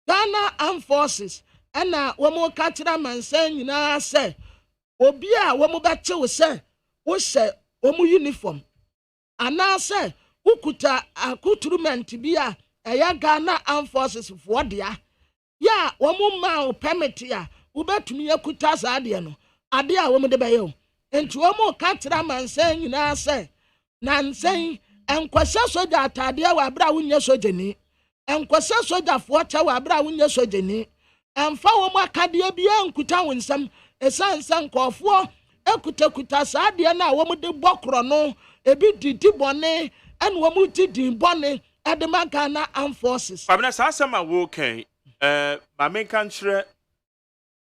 Ghana Armed Forces ɛna wɔn ka kyerɛ mansan nyinaa sɛ obi a wɔn bɛkyew sɛ wohyɛ wɔn uniform anaasɛ wokuta accoutrement bi a ɛyɛ Ghana Armed Forces foɔ dea ya wɔn ma permit a wobɛtumi akuta saa adeɛ no ade a wɔn de bɛyɛ o enti wɔn ka kyerɛ mansan nyinaa sɛ nansan enkwasa soja atade wa abra wunye sojani enkwasa soja focha wa abra wunye sojani emfa wo makade bia nkuta wonsam esansan kofo ekutakuta saade na wo de bokro no ebi didi bone en wo mu didi bone edema Ghana Armed Forces Pamela sasama wo kan ma men kan kire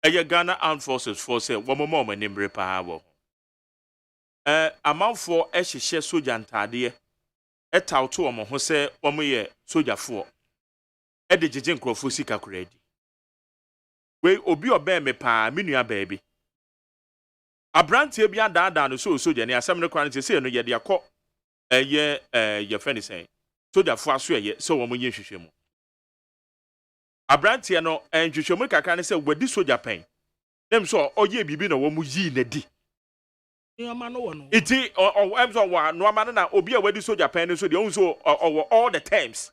eye Ghana Armed Forces for say wo mo mo nimbre pa wo amanfo ehihye soja ntade etawto omo ho se omo ye sojafo e de jeje nkrofo sika koradi we obi oba me pa menua baabi abrantie bia daada no soja ne asem ne kwan se no ye de akọ eye ye fani sen sojafo aso ye se omo nye hwehwe mu abrantie no nhwehwe mu kakra ne se wadi soja pen dem so oye bibi na wo mu yi na di iti emso wa no amana na obi a wadi soja pen so de unso all the terms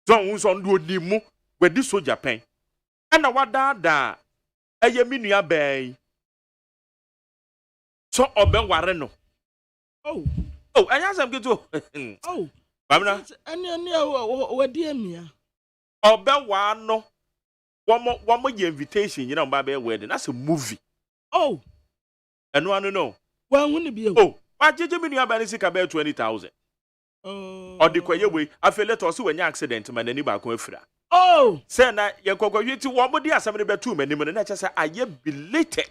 so unso ndo onimu wadi soja pen ana wadada eye minua ban so oben ware no anya sam keto bamna ani wadi emia oben wa no womo ye invitation you know ba be wedding that's a movie eno anu no wan huni bi wajeje minua ban sika be 20,000 odikwaye we afele to so wanya accident man ani ba ko afira say na ye kokwa ti wo bodi asem ne betu manim no na chese aye belated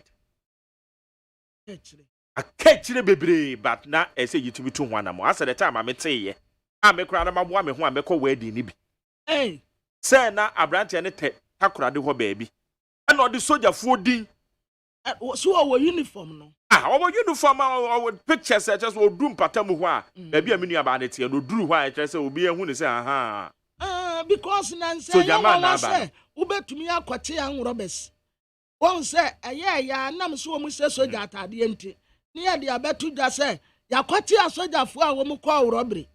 a kechire bebre but na ese yitumi tu hwana mo asa the time ameteye amekra na maboa me ho amekọ wedding ni bi say na abrante ne takura de ho baabi na odi soja fo din so our uniform no our uniform our pictures just we do patamu ho a baabi a menua ba ne te no duru ho a say obi ehu ne say aha because nanse soja man na ba ubetumi akwache ya nrobes won say eye ya nam so mu say soja atade enti ne ya de abetu dwa say yakwache ya soja fo a wo mu kwa robbery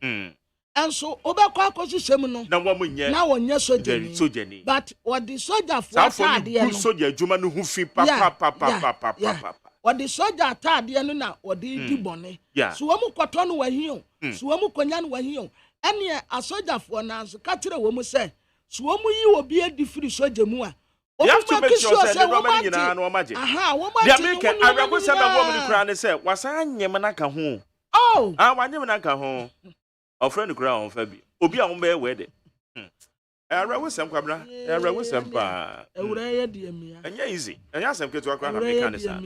enso obekwa akosisem no na wo munye na wonye soja ni but what the soja fo atade no soja adwuma no hu fi papa what the soja atade no na what di bone so wo mu kwoto no wahio so wo mu konya no wahio ene asoja fo na nso ka kire wo mu se so wo mu yi obi adi firi soja mu a you have to make sure say no man nyina no maje wo maje the American arago say na wo mu kura ne say wasan nyem na ka ho wanyem na ka ho our friend kura on fa bi obi a wo be we de arago sem kwabra arago sem pa ewura ye de amia enya easy enya sem ketu akwa na American ne sa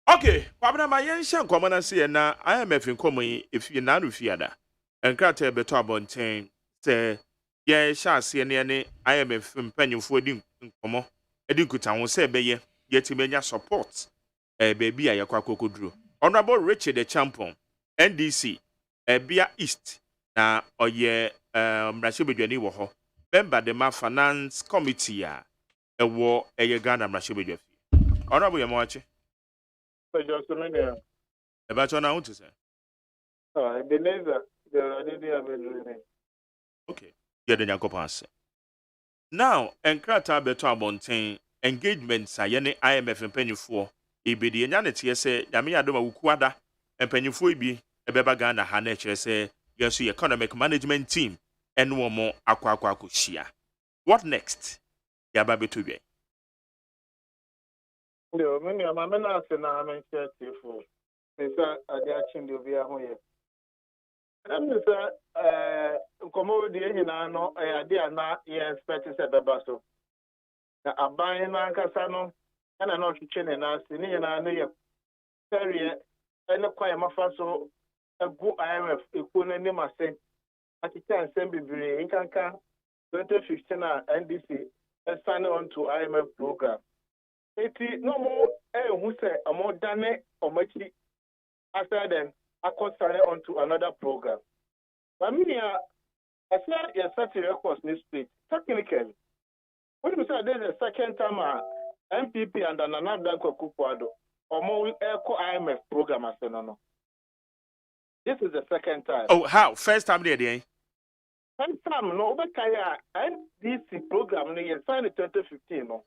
okay kwabra ma yen hye nkomo na se na IMF nkomo yi efi na no fiada enkrata beto abonten se ye sha ase ne IMF mpanyimfo di nkomo edi nkuta ho se beye yetimenya support baby a yakwa kokoduro honorable Richard the champion NDC Bia East na oye mrashibedwani wo ho member the finance committee a ewo eye Ghana mrashibedwafi honorable yemoache eba chona hu tse Ebenezer the already have okay yeah the nyakopanse now enkrata beto abonten engagements a ye ne IMF mpanyifo ibedi enya ne tie se nyame yadoma wukuada mpanyifo ibi ebeba Ghana ha na kire se yeso economic management team enwo mo akwa shia what next yaba beto dwe yo many amena se na men share tifo Mesa ade action de obi aho ye. And Mr. Commodity in no idea na ye expect se beba so. Na aban na nkasa no na no twetwe ne na se ne na no ye career ene kwa mafa so egu IMF eku na nim ase atita nsem bibire nkanka 2015 na NDC sign on to IMF program. Eti no mo who say amo dane omachi after then I could sign on to another program. But me I said yes such records this state technically. When we say this is the second time MPP and another Kukwado or more echo IMF program as no. This is the second time. Oh, how? First time there, First time, no, but NDC program, you signed in 2015, no.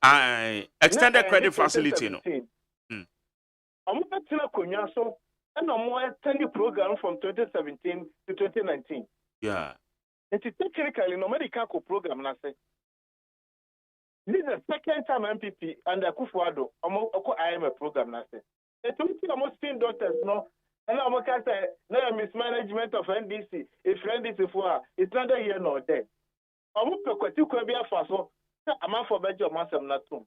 Extended credit facility, no. I'm not telling you, so, and I'm more extended program from 2017 to 2019. Yeah. And technically, no medical program, I say. This is the second time MPP and the Kufuado, IMF program, I say. It's almost 15 doctors, no. And I'm going to say, no mismanagement of NDC. If NDC for it's neither here nor there. I'm going to be a fast one. I'm for better myself not too.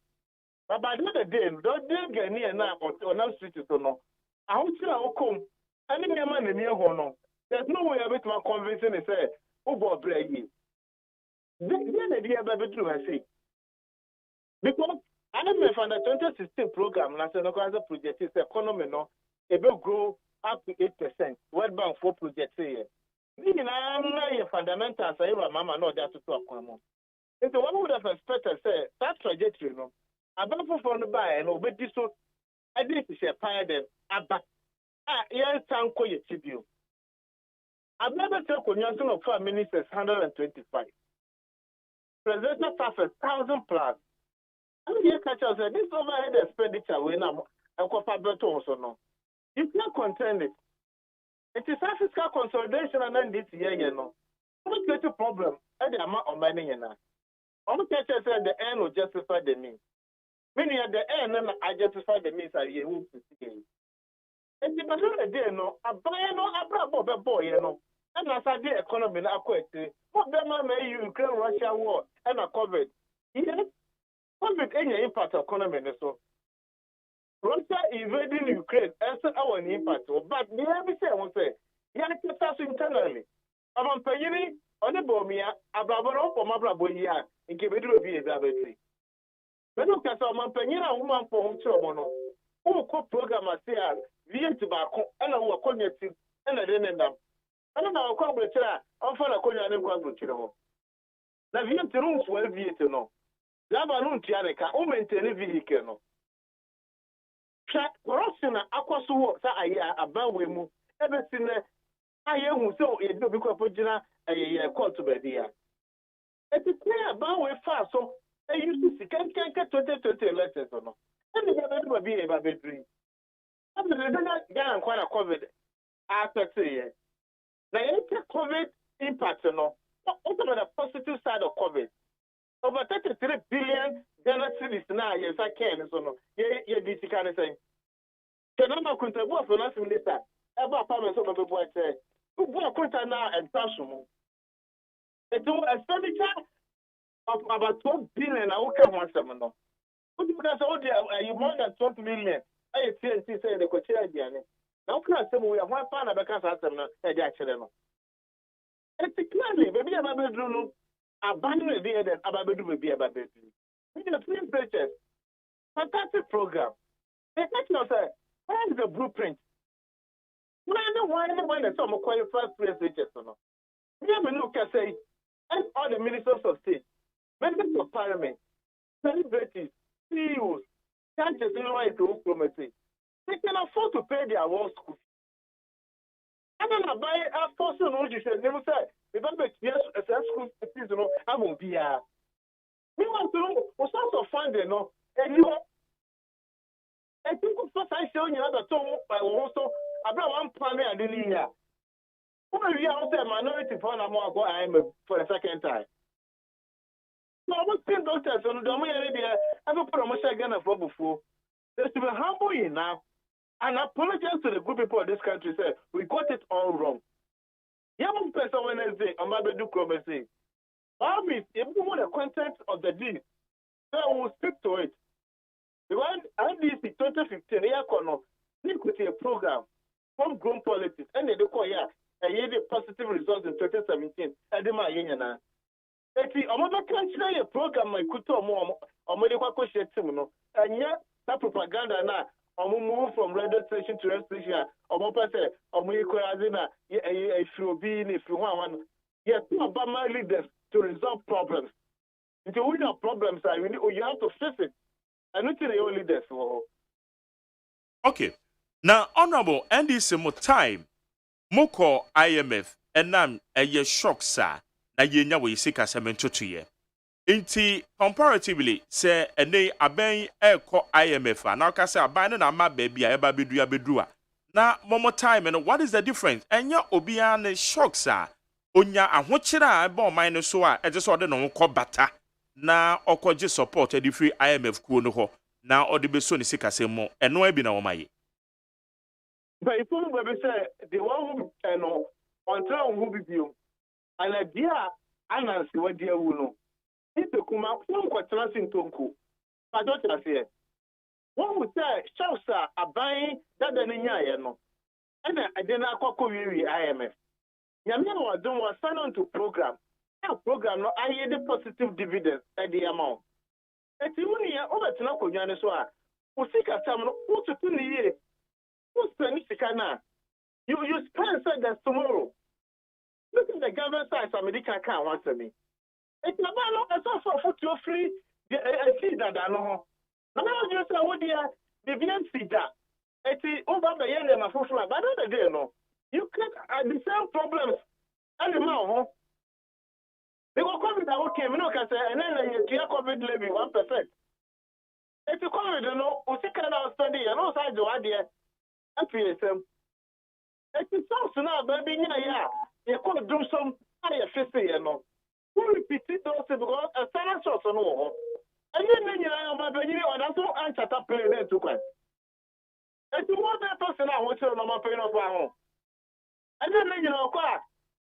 But by the end of the day, don't get near now on our street to know. I want to come. And then man in your honor. There's no way of it to convincing and say, oh, God, break you. Then the idea about it, I say. Because I don't know if the 2016 program, National Project is economy, no, it will grow up to 8%. World Bank 4 projects here. I'm not fundamentals. I have mama no that to talk about. And so one would have expected say that trajectory, no. About for the buy and obey this so. I did to share fire them. But yes, I'm quite a tribute. I've never taken conjunction of 5 ministers 125. President suffers 1,000 plus. I'm here catch us this overhead expenditure when I'm better also no. You can't contend it. It is a fiscal consolidation and then this year, you know. What's the problem? At the amount of money, you know. I'm catch us at the end will justify the means. Meaning at the end, I justify the means I use to see. And the other day, no, I buy no, I brought a boy, you know. And as I did economy, I quit. What the man may Ukraine Russia war and I covered. Yes, COVID any impact on economy, so. Russia invading Ukraine, answer our impact. But the every say, I will say, you have to start internally. I'm paying on the Bomia, a Bravo for my Braboya, and give it to be a Brabatry. But look at some penny, a woman for home trouble. Who could program a say, via tobacco, and I will cognitive, and I didn't know. I don't know, I'll for a cognitive and quadruple. Now, you have to rooms well, via to know. Labalun Tianica, who maintain a vehicle. Corruption, Aquasu, about Wemu, everything I am so it do because a call to Bedia. It is clear about way fast, so I used to see can get 20 letters or no. And the never be a battery. I'm not quite a COVID after 3 years. Now, COVID impact, no. What about the positive side of COVID? Over 33 billion Ghana cedis now, yes, I can. So, no, yeah, this kind of thing. The number could have worked for us in this time. Ever promise of the boy said, who work now and Tassumu. It's an expenditure of about 12 billion. I will come once a month. Because all you more than 12 million. I say the Cochia Diane. Now, can I say we have one pound because I am not a accident. It's clearly, maybe I'm a bedroom. Abandon the other Ababedu will be about it. We have 3 pages. Fantastic program. They catch us, where is the blueprint? Why the some qualified pages or not? We have a look at say, and all the ministers of state, members of parliament, celebrities, CEOs, judges in order to diplomacy. They can afford to pay their war school. I don't know, buy a person who you should never say. Remember, yes, as a school, you know, I won't be here. We want to know what sort of funding, no? And you know, I think first I show you the tool by also about one primary and the linear. Who will be out there minority fund more go I am for the second time? No, I'm not saying doctors on the domain idea. I've put a much again for before. There's to be humble enough. And apologize to the good people of this country. Say we got it all wrong. Young person Wednesday, I'm about to do chromacy. If you want the content of the deal, then we'll stick to it. Because NDC 2015, equity a program, homegrown politics, and they call a positive results in 2017. And the Mayana. I'm about to a program, my Kuto Mom, or medical question, and yet that propaganda now. Move from radio station to radio station. More person, if you want, yes, Obama leaders to resolve problems. If you have problems, you have to fix it. And not the only leaders. Okay. Now, honorable, and this more time, Moko IMF, and now a shock, sir. Na yenya we sika semento to ye. Inti comparatively say ene aben eko IMF na ka say aban na ma baby a eba bedua na momo time no what is the difference enya obia ne shocks a onya ahokyere a eba o man no so a eje so de no ko bata na okoje support e di free IMF kuo no ho na ode be so ne sika semmo eno abi na wo maye but if you say the one who no on try who be you and idea anansi what dia wu no if the Kuma, one quatrain in Tonku, I don't say. One would say, Chausa, a buying that the Ninyano. And I did not call IMF. Yamina was doing was sign on to program. Our program, no, I hear the positive dividends at the amount. It's only over to Nako Yaniswa, who seek a time, who to 2 years, who's Penisicana. You spend that tomorrow. Look at the government side, America can't answer me. It's about for you free see that I know. Now you say what the see that. It's over the year my for but the day no. You can the same problems and the now. They go COVID okay, we no can say and then you clear COVID levy 1%. If you COVID no, we see can study and no side do idea. FPSM. It's so now baby you could do some I fix it no. Who repeated those because a silence also no. And then you know, my baby, or that's what I'm chat up playing to quite. And to one person, I want to know my pain of our home. And then you know, quite.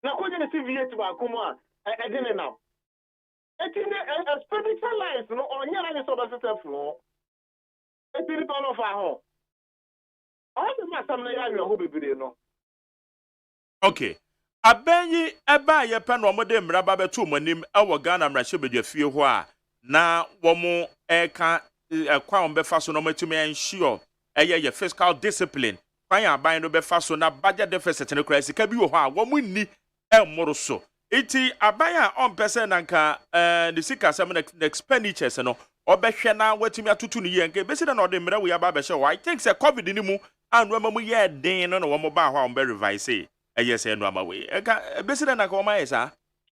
Now, couldn't see VA to Akuma. I didn't know. And in a spiritual life, no, on your own social floor. It's in the part of our home. All the master, I will be there, no. Okay. Abenyi eba ye pe no mode mraba betu manim ewo Ghana mrahye bedwafie ho a na womo eka kwa ombefa so no matumi ensure ye fiscal discipline kwan aban no befa so na budget deficit ne kra sika bi wo ho a womo ni emmoro so iti aban a ompese nanka the sika sem na expenditures no obehwe na watumi atutu ne ye nka besi na ode mra wo ya ba behye wo I think say covid ni mu anwa mamu ye den no womo ba ho a ombe revise yes, no way. President Nakoma is a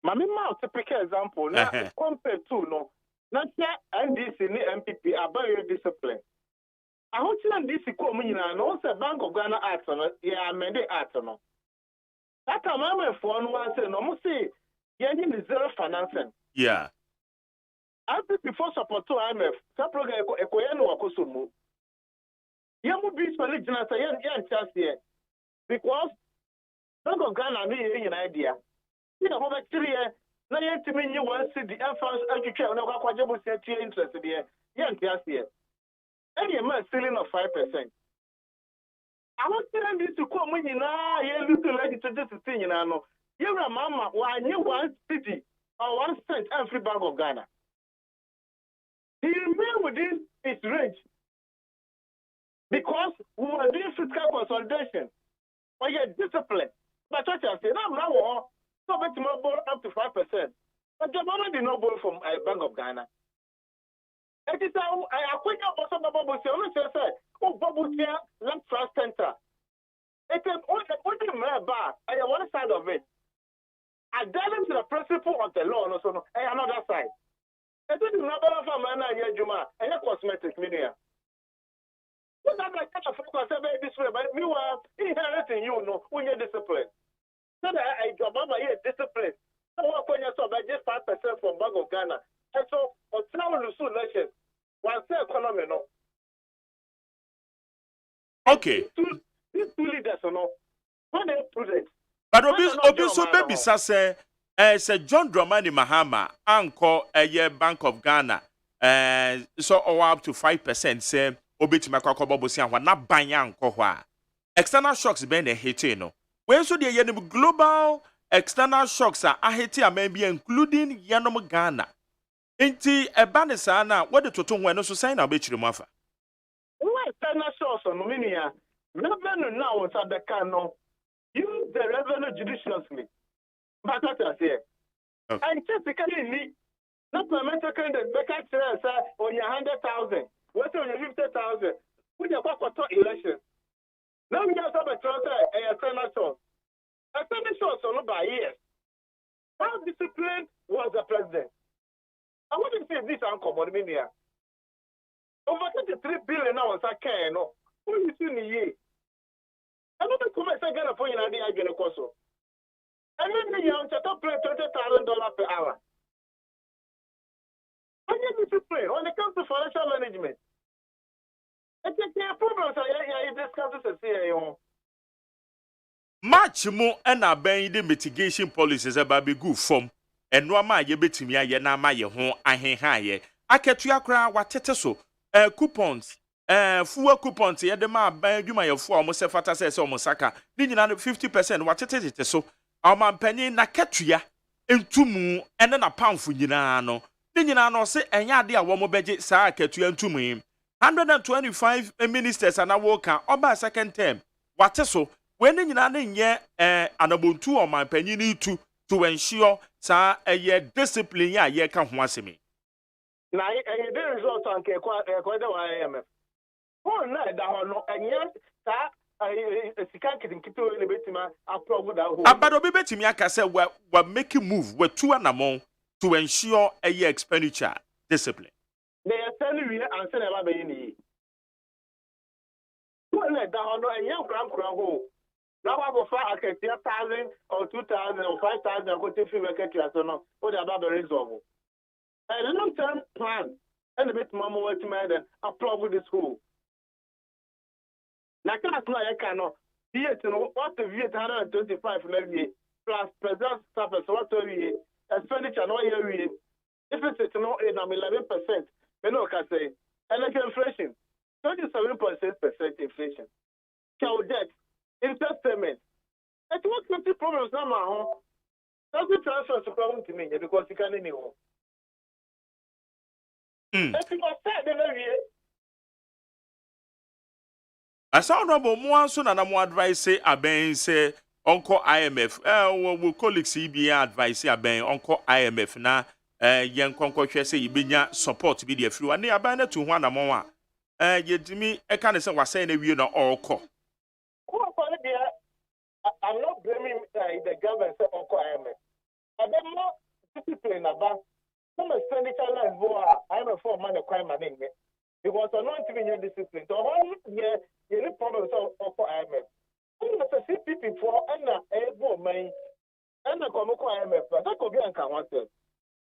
Mammy Mouth, typical example. Now, compared to no, not yet NDC MPP are very disciplined. I want to learn this coming and also Bank of Ghana Act on it, yeah, amended Act on it. That time I went for one say, no more say, yeah, you need zero financing. Yeah. After before support to IMF, some program Ekoyano Wakosumu. You would be spelling Janasa, chance here because. Bank of Ghana me an idea. You know, over 3 years, now you to me you want to see the funds education no kwajebu set interest there. Yan just here. Any man ceiling of 5%. I want to this to come when you know you look like to this thing you know. You mama why you 1 city or 1 cent every Bank of Ghana. He remain within its range. Because we are doing fiscal consolidation. Or you're disciplined. But what I say, now, so bet more borrow up to 5%. But the money did not borrow from Bank of Ghana. It is I quick up also Bubble say, oh, Bubble here, Land Trust Center. It is only bar, one side of it. I dive into the principle of the law, no, so another side. It is another of a man, Juma, and a cosmetic media. But I'm like, catch a focus this way, but we were inheriting you know when you're disciplined. So that I job over here discipline. So what when you saw by just 5% from Bank of Ghana. And so on travel to soon election, one say economy no. Okay. These two leaders, when they prudent. But Obi so baby say John Dramani Mahama anko Bank of Ghana so up to 5% say Obi Timaka Bobosi and na banya anko hwa. External shocks been a hit no. When so the global external shocks are hit maybe including Yanom Ghana. Inti ebanisa na what the toton when so sign na be chirimafa. Why external shocks on minia? Revenue now was at the cano. Use the revenue judiciously. But what I say, and typically need not parliamentary candidate back on your 100,000, what's on your 50,000, with your quarter election. Now we have a transfer a external source. External source on by years. How disciplined was the president? I want to say this uncommon media. Over 33 billion now on Sakan, who is in the year? I don't come and say get a point in the idea of course. I mean, you have to pay $20,000 per hour. I need to pay when it comes to financial management. It's a problem. I discuss this here. Much more and obeying the mitigation policies about be good form and no ma ye betimi aye na ma ye ho ahenha ye. Aketua kra watete so coupons fuel coupons ye de ma ban adwuma ye fo almost fata say almost saka ni nyina 50% watete so amampanyin na ketua entumu ene na pound nyina no ni nyina no se enya ade a wo mo beje saa ketua entumu 125 ministers and worker oba second term wate so when nyina na nye anabontu amampanyin to ensure saa discipline ya ye ka ho asemi na the result on ke kwa the IMF oh na da ho no enya saa sika kitikito le betima approve that whole abado be betimi aka say we make move we two anamon to ensure expenditure discipline they are telling we and say na be ni oh na da ho no enya kran ho now I go for a 1,000 or 2,000 or 5,000 I go to free market so no what about the resolve a long-term plan and a bit more what to make and approve this whole. Now, class now I cannot see it. What the 825 plus present surface what expenditure no year if it's no 11%, you know can say and like inflation 27.6% inflation. Cow debt, interest payment. It's what 50 problems now my home. That's the transfer to problem to me because you can't anymore. I sound about more so than more advice say aben say Uncle IMF we colleagues CBA advice say aben Uncle IMF na yen konko hwe say yibenya support bi dey free one aben na to ho anamon a yedimi e kan say wase na wie na orko I'm not blaming the government say Uncle IMF aben more discipline about some expenditure lines I'm a form man crime man because I'm not even your discipline. So one year you need problems of IMF. I'm not a CPP for and a money and a Komoko IMF, but that could be uncounted.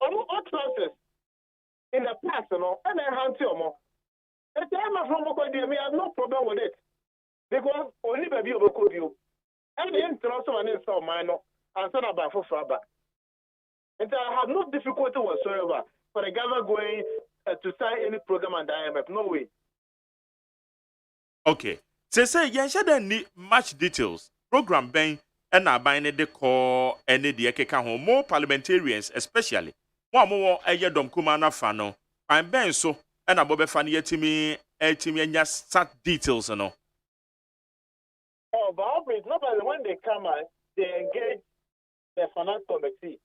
I'm not transfers in the past, and I hand to more. At the IMF from Moko, I have no problem with it because only baby of you and the international and so minor and son about for Faba. And I have no difficulty whatsoever for the government going to sign any program on the IMF. No way. Okay. Say you should need much details. Program ben and I bind the call any the ekeka home more parliamentarians, especially one more a year dom kumana fano. I'm ben so and a bobe fan yetimi and just start details and all. Oh, but obviously, nobody when they come out, they engage the finance committee.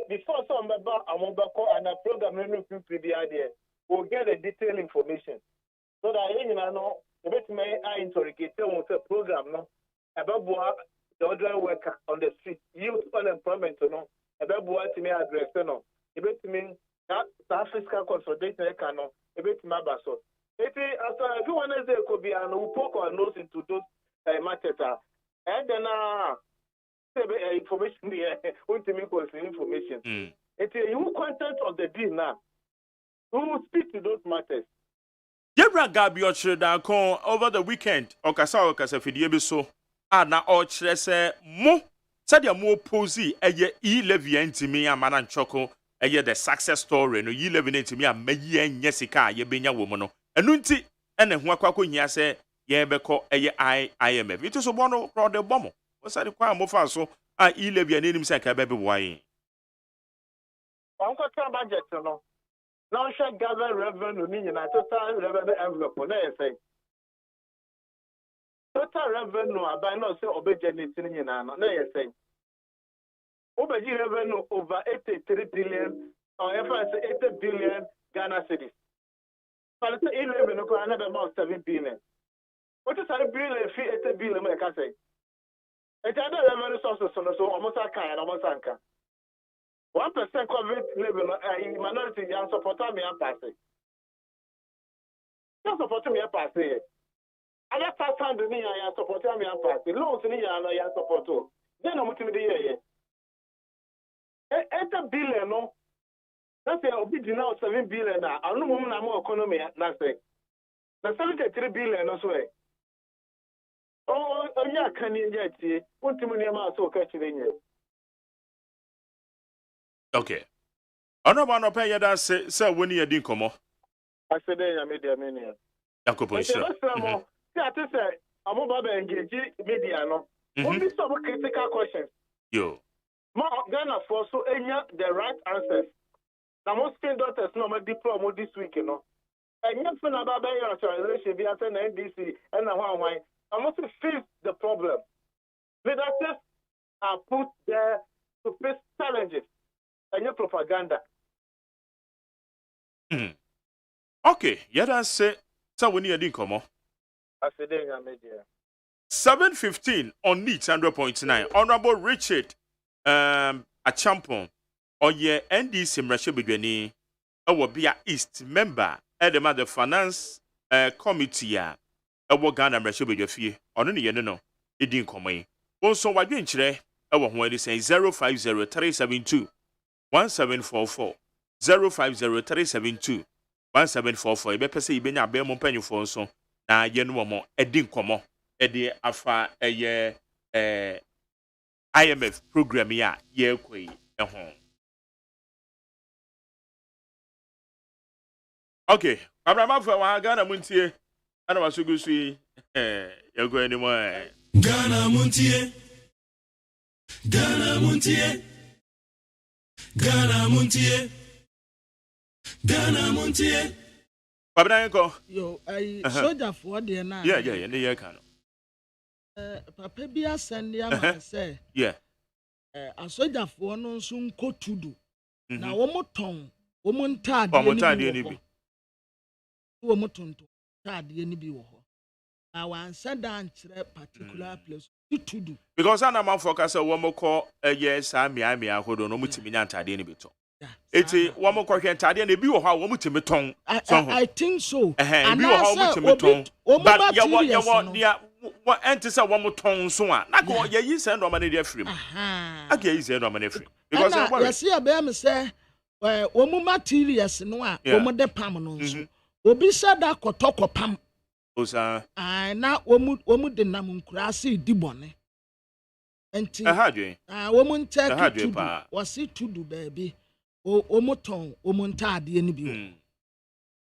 Before some member and a program will get the detailed information. So that you know, the best may I interrogate the program no about the other worker on the street, youth unemployment no about what me address no. The best mean that fiscal consolidation can no a bit mabaso. If after everyone else there could be an poke or nose into those matters and then information there, information. It's a new content of the deal now. Who will speak to those matters? Yebra Gabi Ochredanko over the weekend, Okasa Fidie Biso, na Ochre se mo, sadia mo posi, e levy entimi a manan choko, the success story, no ye levy entimi a meyen yesika, ye benya womono. Enunti, ene huakwako nya se, ye beko IMF. It is a bono crowd the bomb. What's that require more fast so? Levy and him say, baby, why? Uncle budget, no. Now, shall gather revenue, meaning a total revenue envelope. Total revenue, I buy no say obedient in no, say. Obedient revenue over 83 billion, or if I say 80 billion Ghana cedis. But it's 11, another amount 7 billion. What is a billion fee 80 billion, I can say? It's other revenue sources, so almost a kind, almost a kind. 1% COVID level, minority young supporter me and passing. Just supporting me and passing. Other tax hand in here, I support me and passing. Loans in here, I support too. Then I'm to the year. 8 billion, no. That's a bit now 7 billion. I don't know more economy. That's it. The 73 billion, no way. Oh, yeah, can you get it? What do you mean? I'm so catching it. Okay. Honorable pay that say when you didn't come off. I said, I made the meaning. Yakopo, sure. I say, I'm about to engage media. No, only some critical questions. Yo. More Ghana for so the right answers. Now, most doctors know my diploma this week, you know. And yet, for about your relation, we are saying NDC and why I must face the problem. Leaders are put there to face challenges. And your propaganda. Okay, yada say so when you didn't come on. I said media. 7:15 on NEET 100.9. Honorable Richard a champion or ye NDC Mrashebedweni Awabia East member at the finance committee Ghana Mrashebedwefi on any no it didn't come in. Also what you inchre when they say 050372 1744 050372 1744 ebe pese ibe nya be mo panyufo nso na ye no mo edi nkomo edi afa eye IMF program ya ye kwei ho. Okay, Abraham for wa Ghana muntie ana wasugusu ye go anymore. Ghana muntie Ghana muntie Ghana muntie Ghana muntie Pabanko yo soldier for there na yeah ne ye kan papa bia send ya man say yeah a soldier for no nso nkotudu na wo moton wo montade ni bi wo motonto tade ni bi wo ho na wan said an kire particular place to do because ana man focus wo moko yes ami ahodo no mutimi nya ntade ni bi to eti wo moko hwe ntade na bi wo ha wo mutimi ton I think so and bi wo ha wo mutimi ton but ya what enter say wo moton so a na ko ye yi say no ma na dey free aka yi say no ma na free because yes ya be am say wo mu materials no a wo mu de pam no nso obi sada kotokopam osa na wo mu de nam nkura se di bone enti wo mu nche tudu wo se tudu baabi wo mu ton wo mu ntade ni bi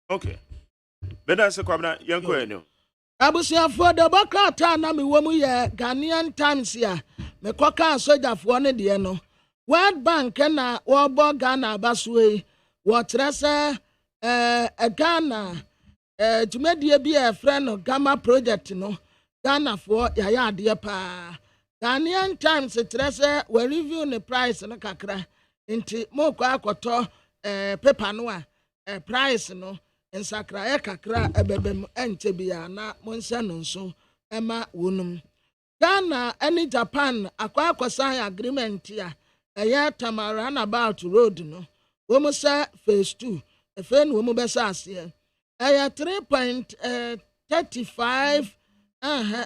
okay beda se kwabna yanko eno abusiafo de bokrata na me wo mu ye Ghanaian Times ya me koka sojafo ne de no World Bank na wo bo Ghana basue wo trese Ghana tumedie bi e friend Gamma project no Ghana for ya ade pa Ghanaian Times trese we review the price no kakra nti mo kwa akoto paper no a price no nsakra kakra ebebem enche bia na monsa no nso ema wonum Ghana and Japan akwa agreement ya Tamara and about road no wo mo say phase 2 efe no wo mo besa ase 3.35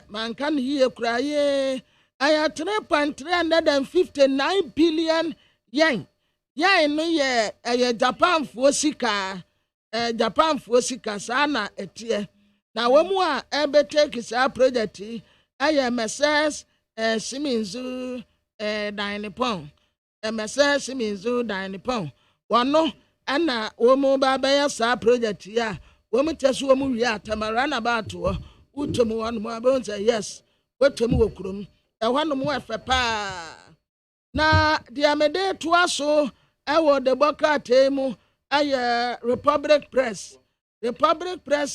man kan hiye kraye 3.359 billion yen no ye Japan for sika Japan for sika saa na etie na womu a ebe take saa project MSS Siminzu Dynapon MSS Siminzu Dynapon wano ana womu baba ya saa project ya womu tesu womu wi atamara na ba to utomu wano mo abon say yes wotomu wokurum ehwano mo efepa na diamede to aso ewo Democrat mu aye Republic Press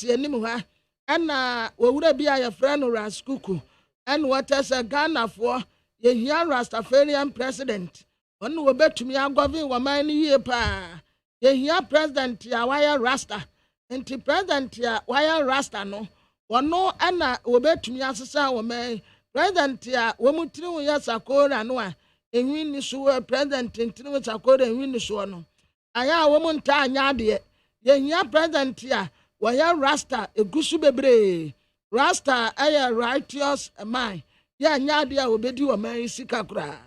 yenim ha ana wowura bi aye friend Raskuku and what as a Ghana for ye here Rastafarian president onu obetumi agove waman ye pa ye here president ya wire Rasta enti president ya wire Rasta no wono ana obetumi asesa waman president ya womutiri ya sakora no a enwi ni so president ntiri sakora enwi ni so no aya womunta anya de ye here president ya wire Rasta egusu bebre Rasta aya righteous man ya nyade a obedi wo man sika kura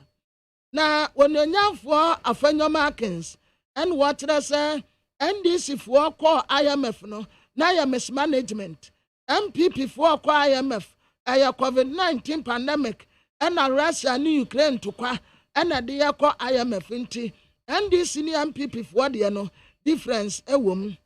na wononyafo afanyomakins and what say NDC for call IMF no na ya mismanagement MPP for call IMF aya COVID-19 pandemic and Russia and Ukraine to kwa and de call IMF nti NDC ni MPP for de no difference ewom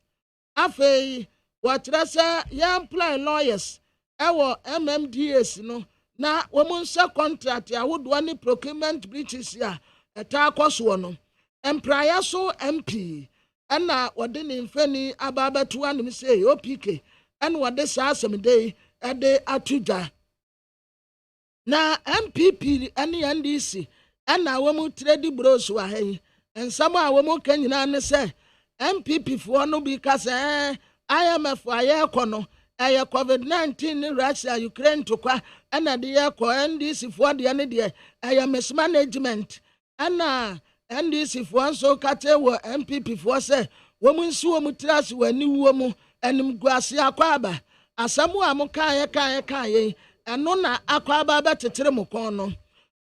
afei what say ya employ lawyers ewo MMDAs no na womunsa contract ya wodo ni procurement breaches ya eta akoso no employer so MP ana wode ni mfani ababatu anum say OPK and wode sa asem ade atuja na MPP ani NDC ana womu trade bros wa hen ensam a womu kanyina ne say MPP fo no bi ka say IMF aye kono aya COVID-19 ni Russia Ukraine to kwa ana de ko NDC fo de ne de aya mismanagement ana NDC fo so kate wo MPP fo se wo mu nsi wo mu trase wani wo mu anim guase akwaba asamu a mo kan eno na akwaba betetere mo kon no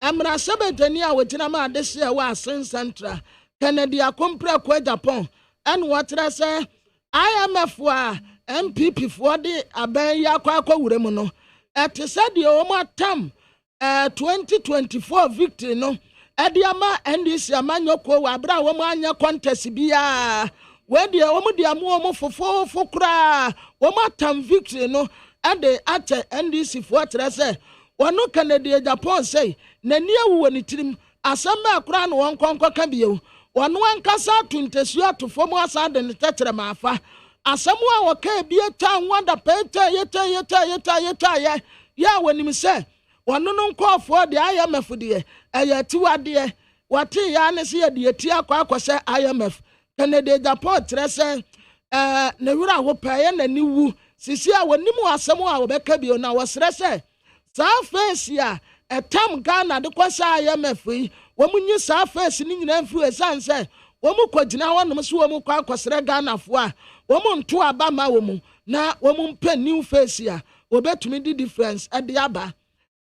amra sebetani a wogina ma adese a wa Asen Central Kennedy akompra kwa Japan and what say IMF wa MPP for the aben yakwa wure mu no et said the omatam 2024 victory no ediama NDC amanyoko wa bra wo anya contest bia we de wo de amu fofo kura wo matam victory no ade at NDC for say wono Canada Japan say nani awu ni tirim asamba kura no won konko ka biyo wono ankasa tuntesu atofo asa de ne tetere mafa asamu a waka bia ta wanda peta yeta ya wanim se wono no nkofo de IMF de tiwade wate ya ne se de ti akwa IMF Canada Japan trese ne wura wo paye na niwu sisi a wonimu asamu a wobeka bio na wosre se sa face ya etam Ghana de kwasa IMF yi womunyi sa face ni nyina mfu esanse womu kwagina wonom so womu kwa kwasre Ghana fo a womu nto aba ma womu na womu mpe new face ya obetumi di difference ade aba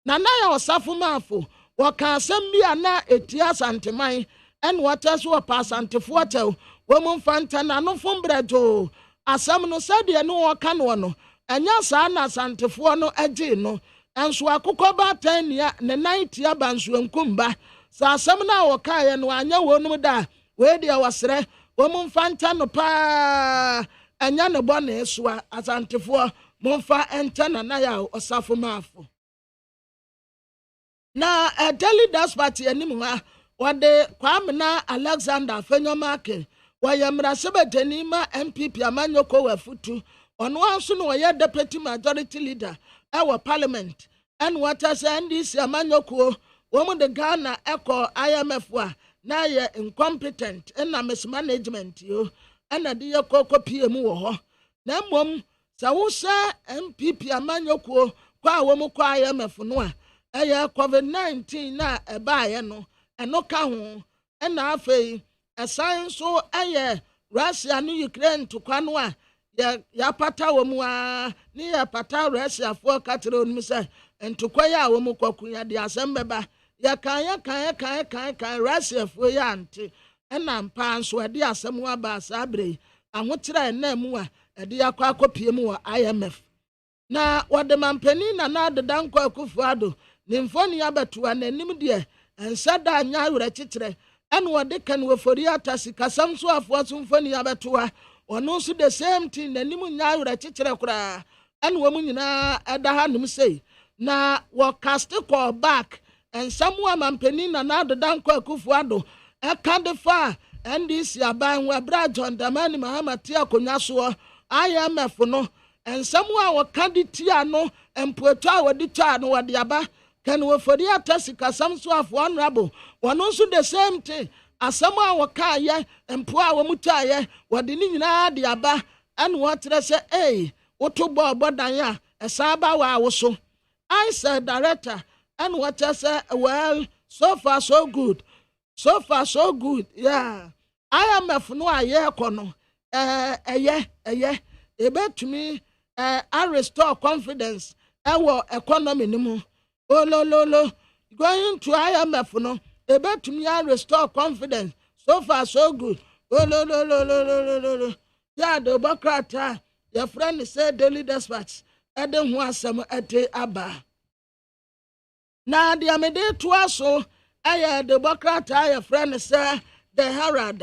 na na ya osafo mafo woka asem bia na etia santeman en water so pass antefo hotel womu mfanta na no fombrejo asam no sade no woka no no enya sa na santefo no age no enso akokọ ba tania ne 90 abanso nkumba sa asam na woka ye no anya wonum da we dia wasre womu mfanta no pa enya ne bo na esoa asantefo momfa entana na ya osafo mafo na daily dispatch anim ha wode kwamna Alexander Fenyomake wayamra sebetani ma MPP amanyoko wafutu ono anso no ye deputy majority leader our parliament and what as NDC amanyoko womu de Ghana echo IMF wa na ye incompetent na mismanagement yo na de ye kokopie mu wo ho na mom sa wo sha MPP amanyoko kwa womu kwa IMF no a eye COVID-19 na ebaaye no eno ka ho na afei asan so eye Russia no Ukraine to kwa no a ya pata womu a ni ya pata Russia fo katire onum se entokwa ya womu kwakunya de asembeba ya kan Russia fo ya ante na mpa nso de asem aba sabre ahokyerɛ ɛna mu a ɛde akɔ akɔpie mu wɔ IMF na wɔde mampanin na adeda nkɔ Akufo-Addo ne mfoni abɛtoa n'anim deɛ ɛnhyɛ da anya awerɛ kyekyerɛ ɛna wɔde kan wɔfori atasi kasam so afoɔ so mfoni abɛtoa ɔno nso the same thing n'anim nya awerɛ kyekyerɛ koraa ɛna wɔn nyinaa ɛda ha nom sei na wɔkaste call back ɛnsɛm a mampanin na adeda nkɔ Akufo-Addo ɛka de fa NDC aban wɔ abra John Dramani Mahama te akonnwa soɔ IMF no ensam a wɔka de tia no mpueto a wɔde tia no wɔde aba kan wɔfori atasi kasam so afo honorable wɔno nso the same thing asɛm a wɔka yɛ mpo a wɔn tia yɛ wɔde ne nyinaa de aba ɛna wɔtrɛ sɛ woto bɔ dan a ɛsan ba wɔ awoso I said director ɛna wɔtrɛ sɛ well so far so good yeah IMF no ayɛ kɔ no ɛyɛ ebetumi I restore confidence our economy no mu going to IMF no ebetumi I restore confidence so far so good yeah the Democrat your friend said daily dispatch ɛde ho asɛm ɛte aba na the amede to aso the Democrat your friend say the Herald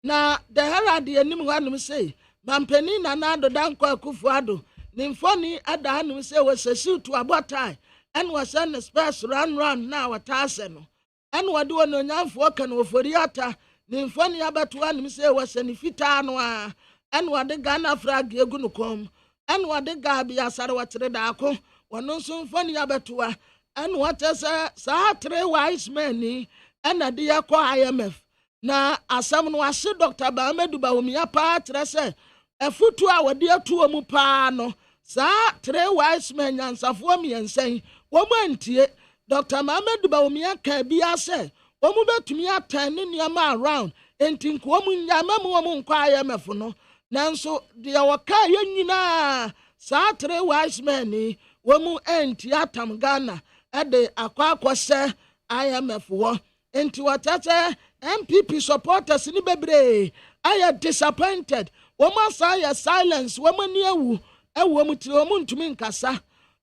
na the Herald anim hwanom say mampanin na adeda nkɔ Akufo-Addo ne mfoni ada hanom sɛ wɔsɛsiw to abotai ɛna wɔsɛ ne space run na wɔtaase no ɛna wɔde wɔn onyamfoɔ kan wɔfori ata ne mfoni abɛto hanom sɛ wɔsɛ ne fitaa no a ɛna wɔde Ghana flag egu no kom ɛna wɔde Gabi asare wɔkyerɛ daako wɔno nso mfoni abɛto a ɛna wɔte sɛ saa 3 wise men ni ɛna de yakɔ IMF na asɛm no ahye Dr. Bahamedu Bawumia paa kyerɛ sɛ efutu a wɔde atu mu paa no saa 3 wise men nyansafoɔ miɛnsan wɔn antie Dr. Bahamedu Bawumia ka bia sɛ wɔn betumi atan ne nneɛma around enti nko wɔn nyama mu wɔn nkɔ IMF no nanso deɛ wɔka yɛ nyinaa saa 3 wise men ni wɔn antie atam Ghana ɛde akɔ IMF wɔ enti wɔtɛtɛ MPP supporters ni bebree ayɛ disappointed wɔn asa silence wɔn ani ewu mu tiri wɔn ntumi nkasa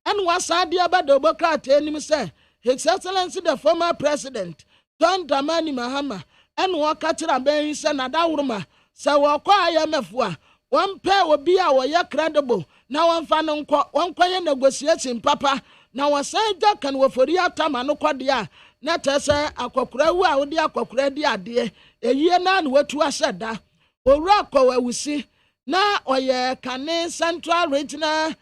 ɛna wasa de aba de Democrat anim sɛ His Excellency the former president John Dramani Mahama ɛna wɔka kyerɛ abɛn sɛ nadawroma sɛ wɔkɔ IMF a wɔn pɛ obi a wɔyɛ credible na wɔmfa no nkɔ yɛ negotiation papa na wɔsan gya kan wɔfori atama no kɔde a na tɛ sɛ akɔkora wu a wɔde akɔkora di adeɛ eyie na watu ahyɛ da owura kɔwɔ awusi na ɔyɛ Kane Central Regional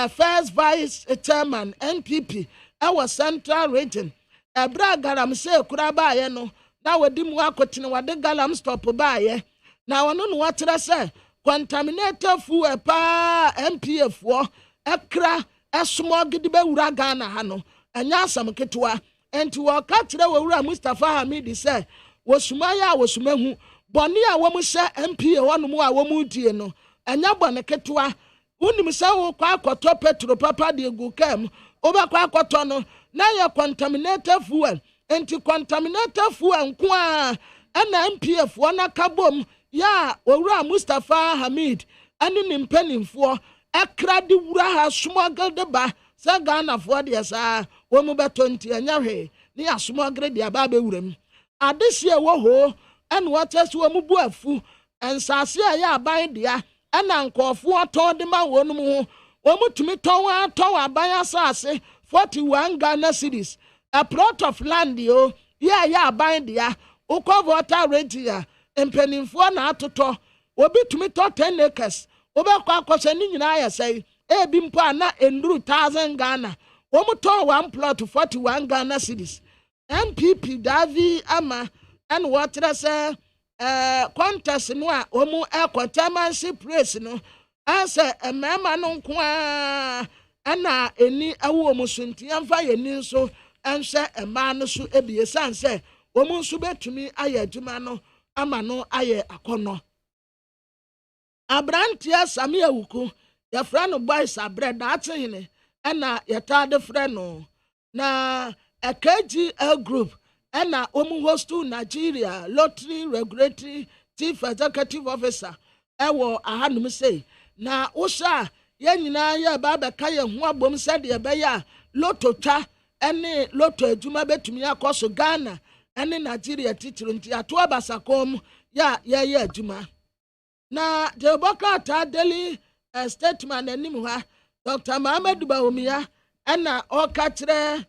First Vice Chairman NPP ɛwɔ Central Region ɛbra garam sɛ kura baayɛ no na wɔde mu akɔtene wɔde galam stop baayɛ na wɔno no wɔkyerɛ sɛ contaminated fuel paa MPA foɔ ɛkra ɛsomɔ gidi bɛwura Ghana ha no ɛnyɛ asɛm ketewa enti wɔka kyerɛ wɔwura Mustafa Hamidi sɛ wɔsuma yɛ a wɔsuma hu bɔne a wɔn hyɛ MPA wɔnom a wɔn die no ɛnyɛ bɔne ketewa wonim sɛ wokɔ akɔtɔ petro papa de egu kam wobɛkɔ akɔtɔ no na yɛ contaminated fuel enti contaminated fuel nko a ɛna MPA foɔ na kabom ya wɔwura Mustafa Hamid ɛne ne mpanimfoɔ ɛkra de wura ha smuggle de ba sɛ Ghana foɔ deɛ saa wɔn bɛtɔ nti ɛnyɛ hwee ne yɛ smuggle de aba bɛwura mu adehyɛ wɔ hɔ ɛna wɔkyɛ sɛ wɔn bu afu nsase a yɛ aban dea ɛna nkɔɔfoɔ tɔn de ma wɔn mu ho wɔn tumi tɔn aban asase 41 Ghana cedis a plot of land yo yɛ aban dea wokɔ voter rate a mpanimfoɔ na atotɔ obi tumi tɔ 10 acres wobɛkɔ akɔhyɛ ne nyinaa yɛ sɛ ebi mpo a na enduru 1000 Ghana wɔn tɔn 1 plot 41 Ghana cedis MPP Davi ama ɛna wɔkyerɛ sɛ contest no a wɔn ɛkɔ chairmanship race no ɛsɛ mmarima no nko a ɛna eni ɛwɔ wɔn so nti yɛmfa yɛn ni nso ɛnhyɛ mmaa no so ebie san sɛ wɔn nso bɛtumi ayɛ adwuma no ama no ayɛ akɔnɔ abranteɛ Sami Awuku yɛfrɛ no boys abrɛ daatene ɛna yɛtaade frɛ no na AKGL group ɛna wɔn host Nigeria Lottery Regulatory Chief Executive Officer ɛwɔ ahanum sei na wosa yɛn nyinaa yɛ ba bɛka yɛn ho abom sɛdeɛ ɛbɛyɛ a loto twa ɛne loto adwuma bɛtumi akɔ so Ghana ɛne Nigeria titiri nti ato abasakɔn mu yɛyɛ adwuma na the bɔkrataa daily statement anim ha Dr. Mohammed Bawumia ɛna ɔka kyerɛ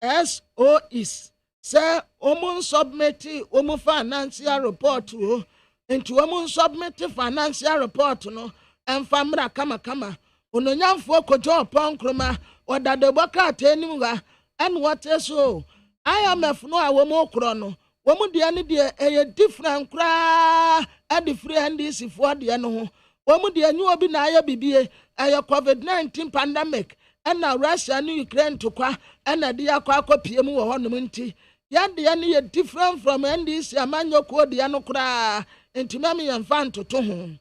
SOEs sɛ wɔn submit wɔn financial report o nti wɔn submit financial report no ɛnfa mmra kamakama ononyamfoɔ kojú ɔpɔn nkroma ɔda the bɔkrataa anim ha ɛna wɔte so IMF no a wɔn korɔ no wɔn deɛ ne deɛ ɛyɛ different koraa ɛde firi NDC foɔ deɛ no ho wɔn deɛ nyɛ obi na ayɛ bibie ɛyɛ COVID-19 pandemic ɛna Russia ne Ukraine tokwa ɛna de akɔ pie mu wɔ hɔnom nti yɛdeɛ ne yɛ different from NDC amanyɔkuo deɛ no koraa nti mɛmi yɛn fa ntoto ho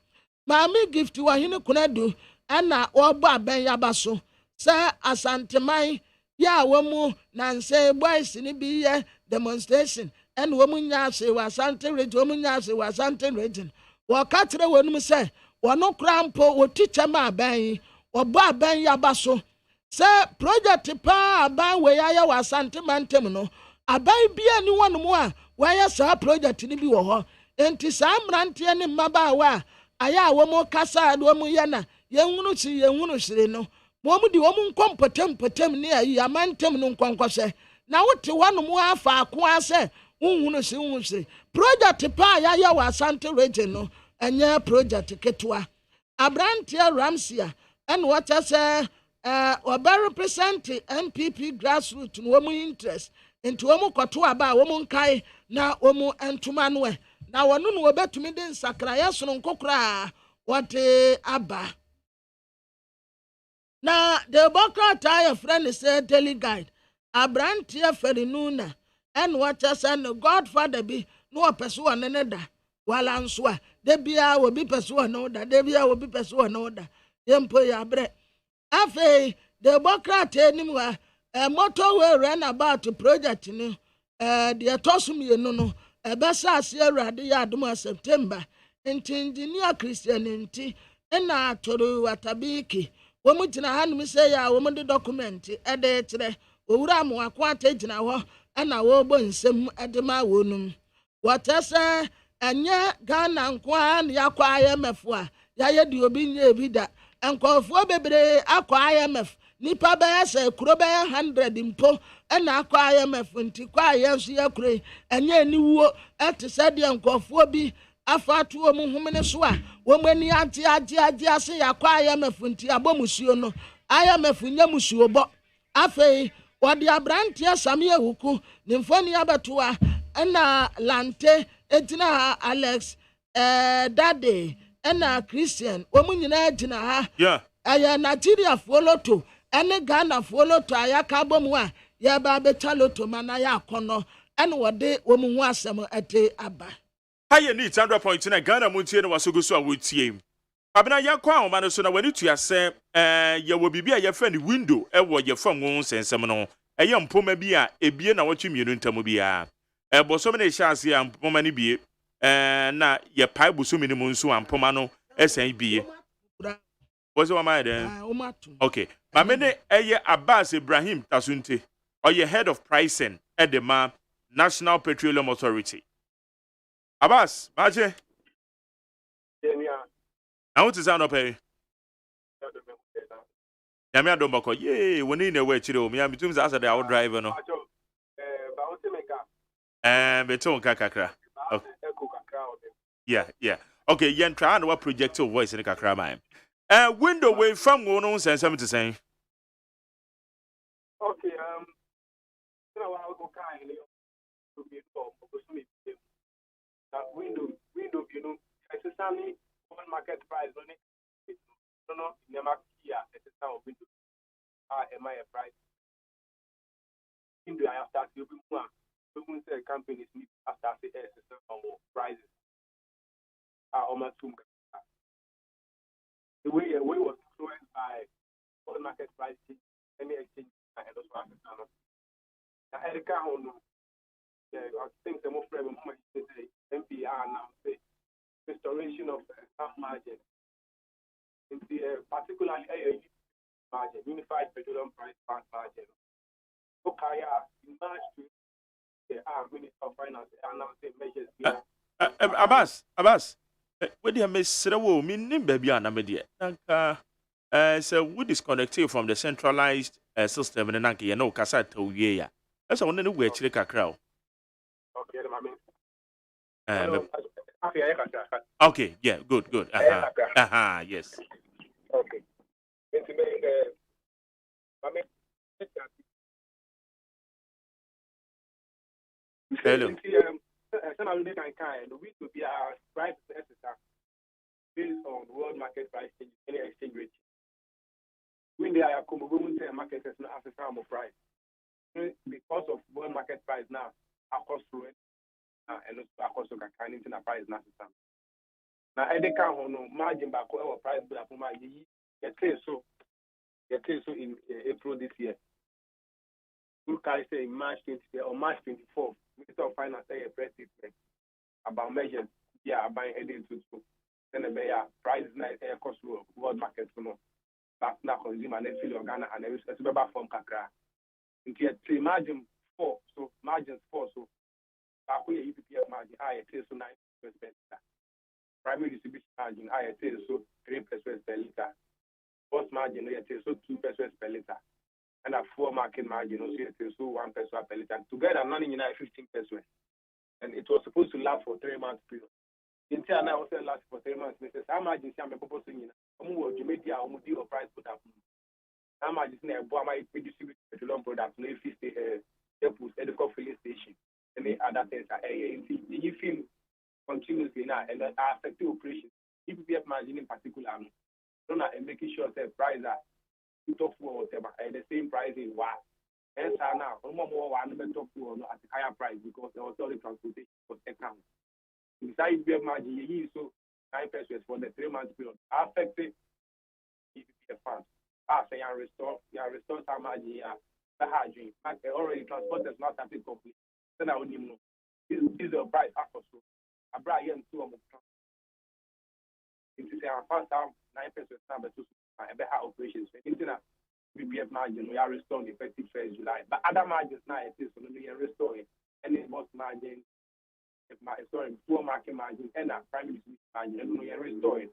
maame gift wɔ hene kunadu ɛna wɔbɔ abɛn yaba so sɛ asanteman yɛ a wɔn nanse boys ne bi yɛ demonstration ɛna wɔn nyɛ ase wɔ asante region wɔn nyɛ ase wɔ asante region wɔka kyerɛ wɔn mu sɛ wɔn kora mpo wɔti kyɛm abɛn yi wɔbɔ abɛn yaba so sɛ project paa aban wɔ yɛayɛ wɔ asante mantam no aban bia ni wɔn mu a wɔayɛ saa project ni bi wɔ hɔ nti saa mmeranteɛ ne mmabaawa a ayɛ a wɔn kasa a wɔn yɛ na yɛnhunu hyire no wɔn de wɔn nkɔmpɔtɛmpɔtɛm ne ayi amantam no nkɔnkɔhyɛ na wote wɔn mu afa ako asɛ nhunu hyire project paa yɛayɛ wɔ asante region no ɛnyɛ project ketewa abranteɛ Ramsia ɛna wɔkyɛ sɛ ɔbɛ represent NPP grassroots no wɔn interest nti wɔn kɔto aba a wɔn nkae na wɔn ntoma no na wɔn no wɔbɛtumi de nsakraeɛ soronko koraa wɔde aba na the bɔkrataa yɛ frɛ ne sɛ daily guide abranteɛ Ferinuna ɛna wɔkyɛ sɛ no godfather bi na wɔpɛ so wɔne ne da wala nso a de bia obi pɛ so wɔne wo da de bia obi pɛ so wɔne wo da yɛmpo yɛ abrɛ afei the bɔkrataa anim wa motorway runabout project no deɛ tɔso mmienu no ɛbɛsa ase awurade yɛ adom a September nti engineer Christian nti ɛna atoro watabiki wɔn gyina hanom sɛ yɛ a wɔn de document ɛde kyerɛ owura amoako ate gyina hɔ ɛna wɔbɔ nsɛm ɛde ma wɔnum wɔtɛ sɛ ɛnyɛ Ghana nko a ne yakɔ IMF a yɛayɛ de obi nyɛ ebi da nkɔfoɔ bebree akɔ IMF nipa bɛyɛ sɛ kuro bɛyɛ 100 mpo ɛna akɔ IMF nti kɔ ayɛ nso yɛ kuro ɛnyɛ aniwuo ɛte sɛ deɛ nkɔfoɔ bi afa ato wɔn homene so a wɔn ani agye ase yakɔ IMF nti abɔ musuo no IMF nyɛ musuo bɔ afei wɔde abranteɛ Sami Ewuku ne mfoni abɛto a ɛna Lante egyina ha Alex Dade ɛna Christian wɔn nyinaa gyina ha ɛyɛ Nigeria foɔ loto ɛne Ghana foɔ loto a yɛaka bɔ mu a yɛba abɛtwa loto ma na yɛ akɔnɔ ɛna wɔde wɔn ho asɛm ɛte aba Haye ni 100.9 Ghana montie no wasogo so a wotie. Abena yakɔ a ɔma no so na wani tua sɛ yɛwɔ bibi a yɛfɛ ne window ɛwɔ yɛfam wo nsɛnsɛm no. Ɛyɛ mpoma bi a ebie na wɔtwe mienu ntam bia. Bosom ne hyɛ ase a mpoma ne bie. Na yɛpae bosom ne mu nso a mpoma no ɛsɛn bie. What's your mind then? Okay. Mame ne ɛyɛ Abbas Ibrahim Tasunte. Ɔyɛ head of pricing at the National Petroleum Authority. Abbas, Maje. I want to sound up here. Yamia Dombako, yay, when in a way, Chido, me, I'm between us at our driver. No, Beton Kakakra. Yeah. Okay, Yan trying to project your voice in the Kakra mine. Window way from one on sense, something to say. Okay, I'll go kindly to be window, you know, necessarily one market price on it. No, never here at the time of window. Am I a price? India, I have started to be one. So, when the companies need after the system of prices are almost the way was influenced by one market pricing, any exchange, and also after I had a car on. I think the most problem moment today, MPR now say restoration of half margin. In the particularly margin, unified petroleum price pass margin. Okay, in March, the Minister of Finance announced measures here. Abbas, what do you miss? Meaning, baby, and Amedia. So we disconnected from the centralized system in Nanki, and no Casat to Yea. That's only the way to crowd. Okay, yeah, good. Yes. Okay. Hello. Some of them can we to be our price based on world market price change, any exchange rate. When they are coming to market as a form of price. Because of world market price now, across through it, and across the kind of price now. Now, I can't no margin back our price, but for my get so in April this year. You can say in March 20 or March 24th, Minister of Finance say a press statement about measures buying heading to then the price night air cost world market that's not consumer and feel Ghana and it's about from Kakra. Into margin 4, so margins 4, so EPPF margin I say so 9% per liter. Primary distribution margin I say so 3% per liter. Post margin I say so 2% per liter. And a 4 market margin also so 1% per liter. Together none in 15%. And it was supposed to last for 3 months period. Until now also last for 3 months. Mrs. How much is some proposing deal price put up. How much is near Boama distribute petroleum products, no Edico filling station, and the other things are you feel continuously now and that affect the operation. EPPF margin in particular, and making sure that price are top for whatever at the same price in what. Hence now, no more one top for at a higher price because there was all the transportation for account. Besides EPPF margin, you so 9% for the 3 months period affected EPPF funds. Say you restore some margin the Hajj. Already transport is not something complete. Then I wouldn't know. This is a price after so. I brought you into a it is a first time 9% number to better operations. Internet BPF margin we are restoring effective 1st July. But other margins now it is only restoring any most margin, poor market margin and a primary margin and we are restoring.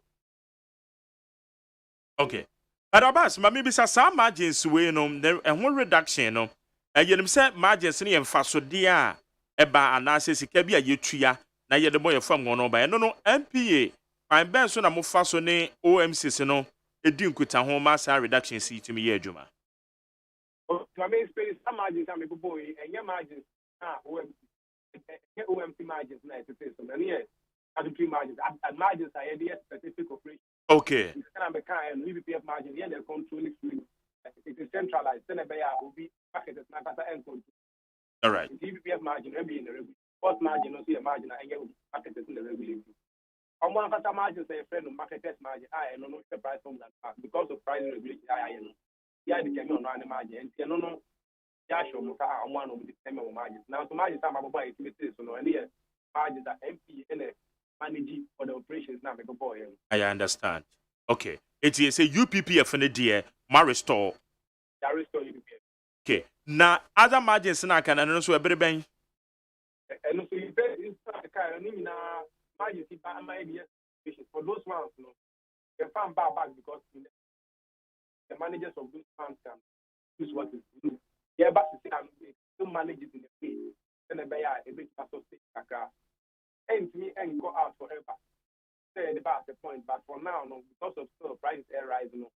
Okay. But Abbas, maybe some margins we and one reduction no. And you say margins ni emfaso dia eba anase sika bia yetua na ye de boy fam no ba no MPA fine ben so na mo faso ne OMCs no edi nkuta ho ma sa reduction si timi ye adwuma. To me space some margins am go boy enye margins OMC margins na it is so many other margins and margins are the specific operation. Okay. And EPPF margin, yeah, they're controlling it is centralized. Then will be market and control. All right. EPPF margin, maybe in the regular. Post margin, also a margin, I get market in the regular. On one margin, say a friend of market test margin, I don't know the price from that because of price regulation. I know. Yeah, the came on the margin, and no, Yasho, one of the same margins. Now, to margin, some of my activities, so and here, margins are MP and managing for the operations now. I understand. Okay. It is a UPPF in the dear Maristore. Okay. Now, other margins now can also a better bang. And so you pay margins for those ones, no. You can back because the managers of those funds can use what is good. Yeah, but to manage it in the field. Then a bit associate and to me and go out forever. Say about the point, but for now, no, because of still prices are rising, no.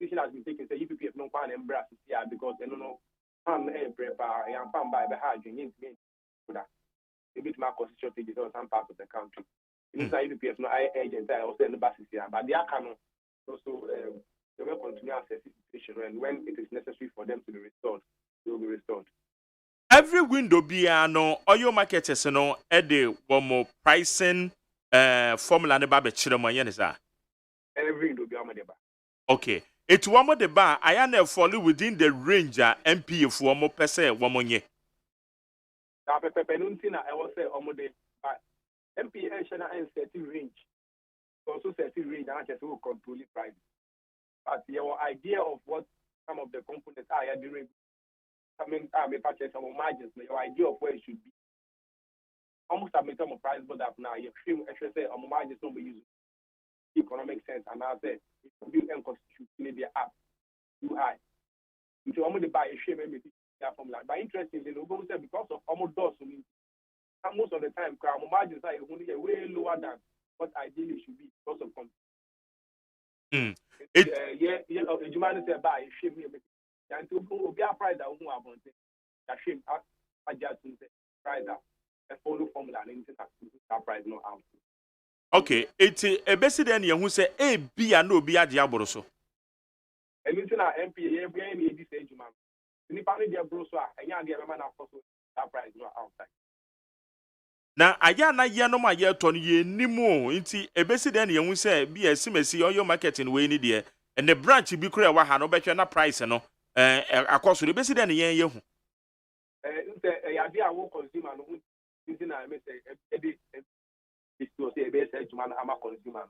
Decision has been taken. Say EPPF no pan and brass here because they don't know pan and prepare and pan by the Hajj in that. A bit more cost shortages on some parts of the country. Inside EPPF no agents I also in the basis here, but they are also they will continue to assess the situation and when it is necessary for them to be restored, they will be restored. Every window be no oil marketers no ede one more pricing formula ne ba be chire mo yen is that every window be amade ba. Okay, it one more the bar I am fall within the range MPA for more per se one more ye. That pepe nunti na I will say omode but MPA and setting range. Also setting range and just will control the price. But your idea of what some of the components are during coming may purchase some margins, your idea of where it should be. Almost have made some price but up now. You should say margins don't be using economic sense and I said it will be unconstitutional the app too high. If you want to buy a share maybe that formula. But interestingly, because of almost doors most of the time margins are only way lower than what ideally should be because of competition. You might say buy a share and to be a price that won't have a shame adjust price that follow formula and international price no out. Okay, it's a best then you say A B and no be a diaboroso. And it's not MP, any this age, man. The Nipani dear broso, and young man are also that price no outside. Now, I ya no my year ton ye ni more into a best then you say be a simesi or your marketing way in there, and the branch be clear what no better na price no across the best then ye you. I will consumer no I may say it's to say best man I'm a consumer.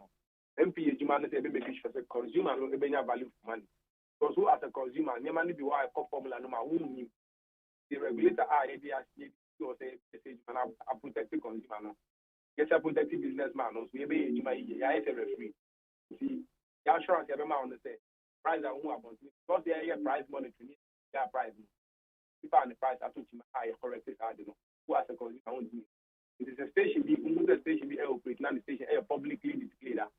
MP Juman say make sure the consumer no be value for money. Because who as a consumer, no money be why I formula no ma the regulator are or say man a protected consumer no. Yes, a protected businessman no. So you be you a referee. See, the insurance every man say price and who about because they are price monitoring their price. If I the price I took him high corrected I don't know. Who as a consumer won't do it is a station be the station be operate not the station publicly displayed that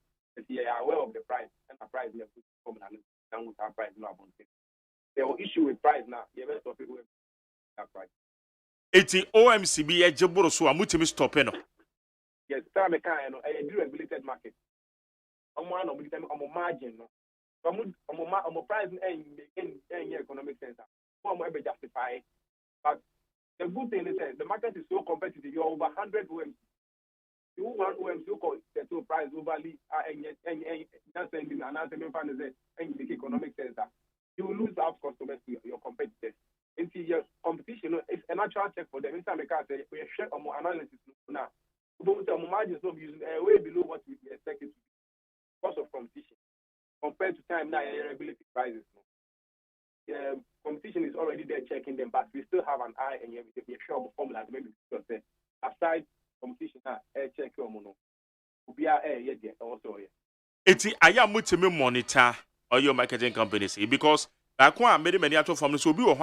they are aware of the price and the price never come and with our price no about it. There will issue with price now. The rest of people that price. It's OMCB a jaboro so amutimi stop no. Yes, time kind I do regulated market. On one of them on margin no. On price in economic sense. One will be justified. But the good thing is that the market is so competitive. You're over 100 OMC. You want OMC to call the price overly and that's sending an answer and you make economic sense. You will lose out customers to your competitors. And see your competition is a natural check for them. Inside the car say we share on more analysis now. But the margins not using way below what we expected to be because of competition. Compared to time now regulated prices. Competition is already there checking them, but we still have an eye and we sure of formula maybe aside competition check your mono. We are also here. It's I am mutimi monitor or your marketing companies because like one made many out from the so be or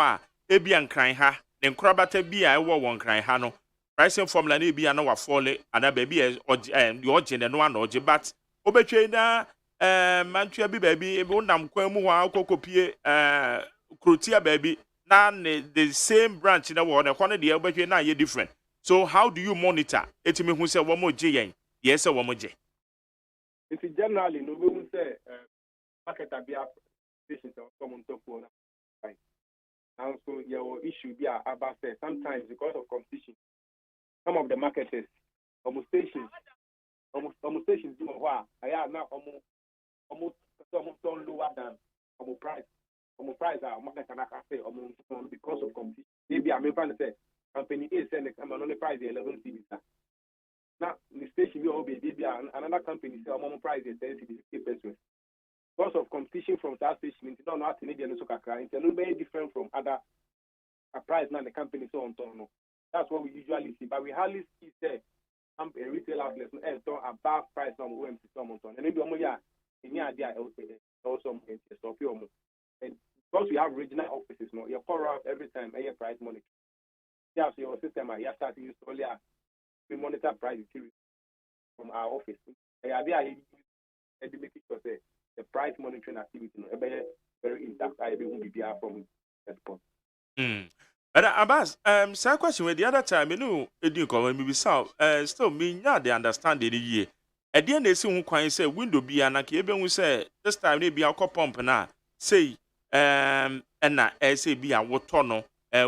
ebi and crying ha, then crabata be I war one crying hano. Pricing formula ni be an hour folly and a baby or the origin and one or but obetrena mantua baby e wonam kwamu wa kokopie Krutia baby na the same branch na wo na kwane de obetwe na ye different. So how do you monitor? Etimi hu se wo mo je yen. Yes wo mo je. It's generally no we say market abia patients come on top one. Right. And so your issue be about say sometimes because of competition some of the marketers almost stations do what I are now almost lower than price. Price are market and I can say because of competition. Maybe I'm trying to say company A selling come on the price 11 cedis. Now the station will be another company sell price 10 cedis. Because of competition from that station, it's not how Canadian so it's a little very different from other price now the company so on. That's what we usually see, but we hardly see a retail outlet and so above price on OMC someone and maybe in your idea also stop your and because we have regional offices, no, you call out every time a price monitor. Yeah, so your system you start to use only we monitor price from our office. The price monitoring activity very intact. I will be from that point. But Abbas, same question with the other time, you know, you come when we saw still me not the understanding the year. At the end they say who say window be an even we say this time they be our pump na say and na say be a water no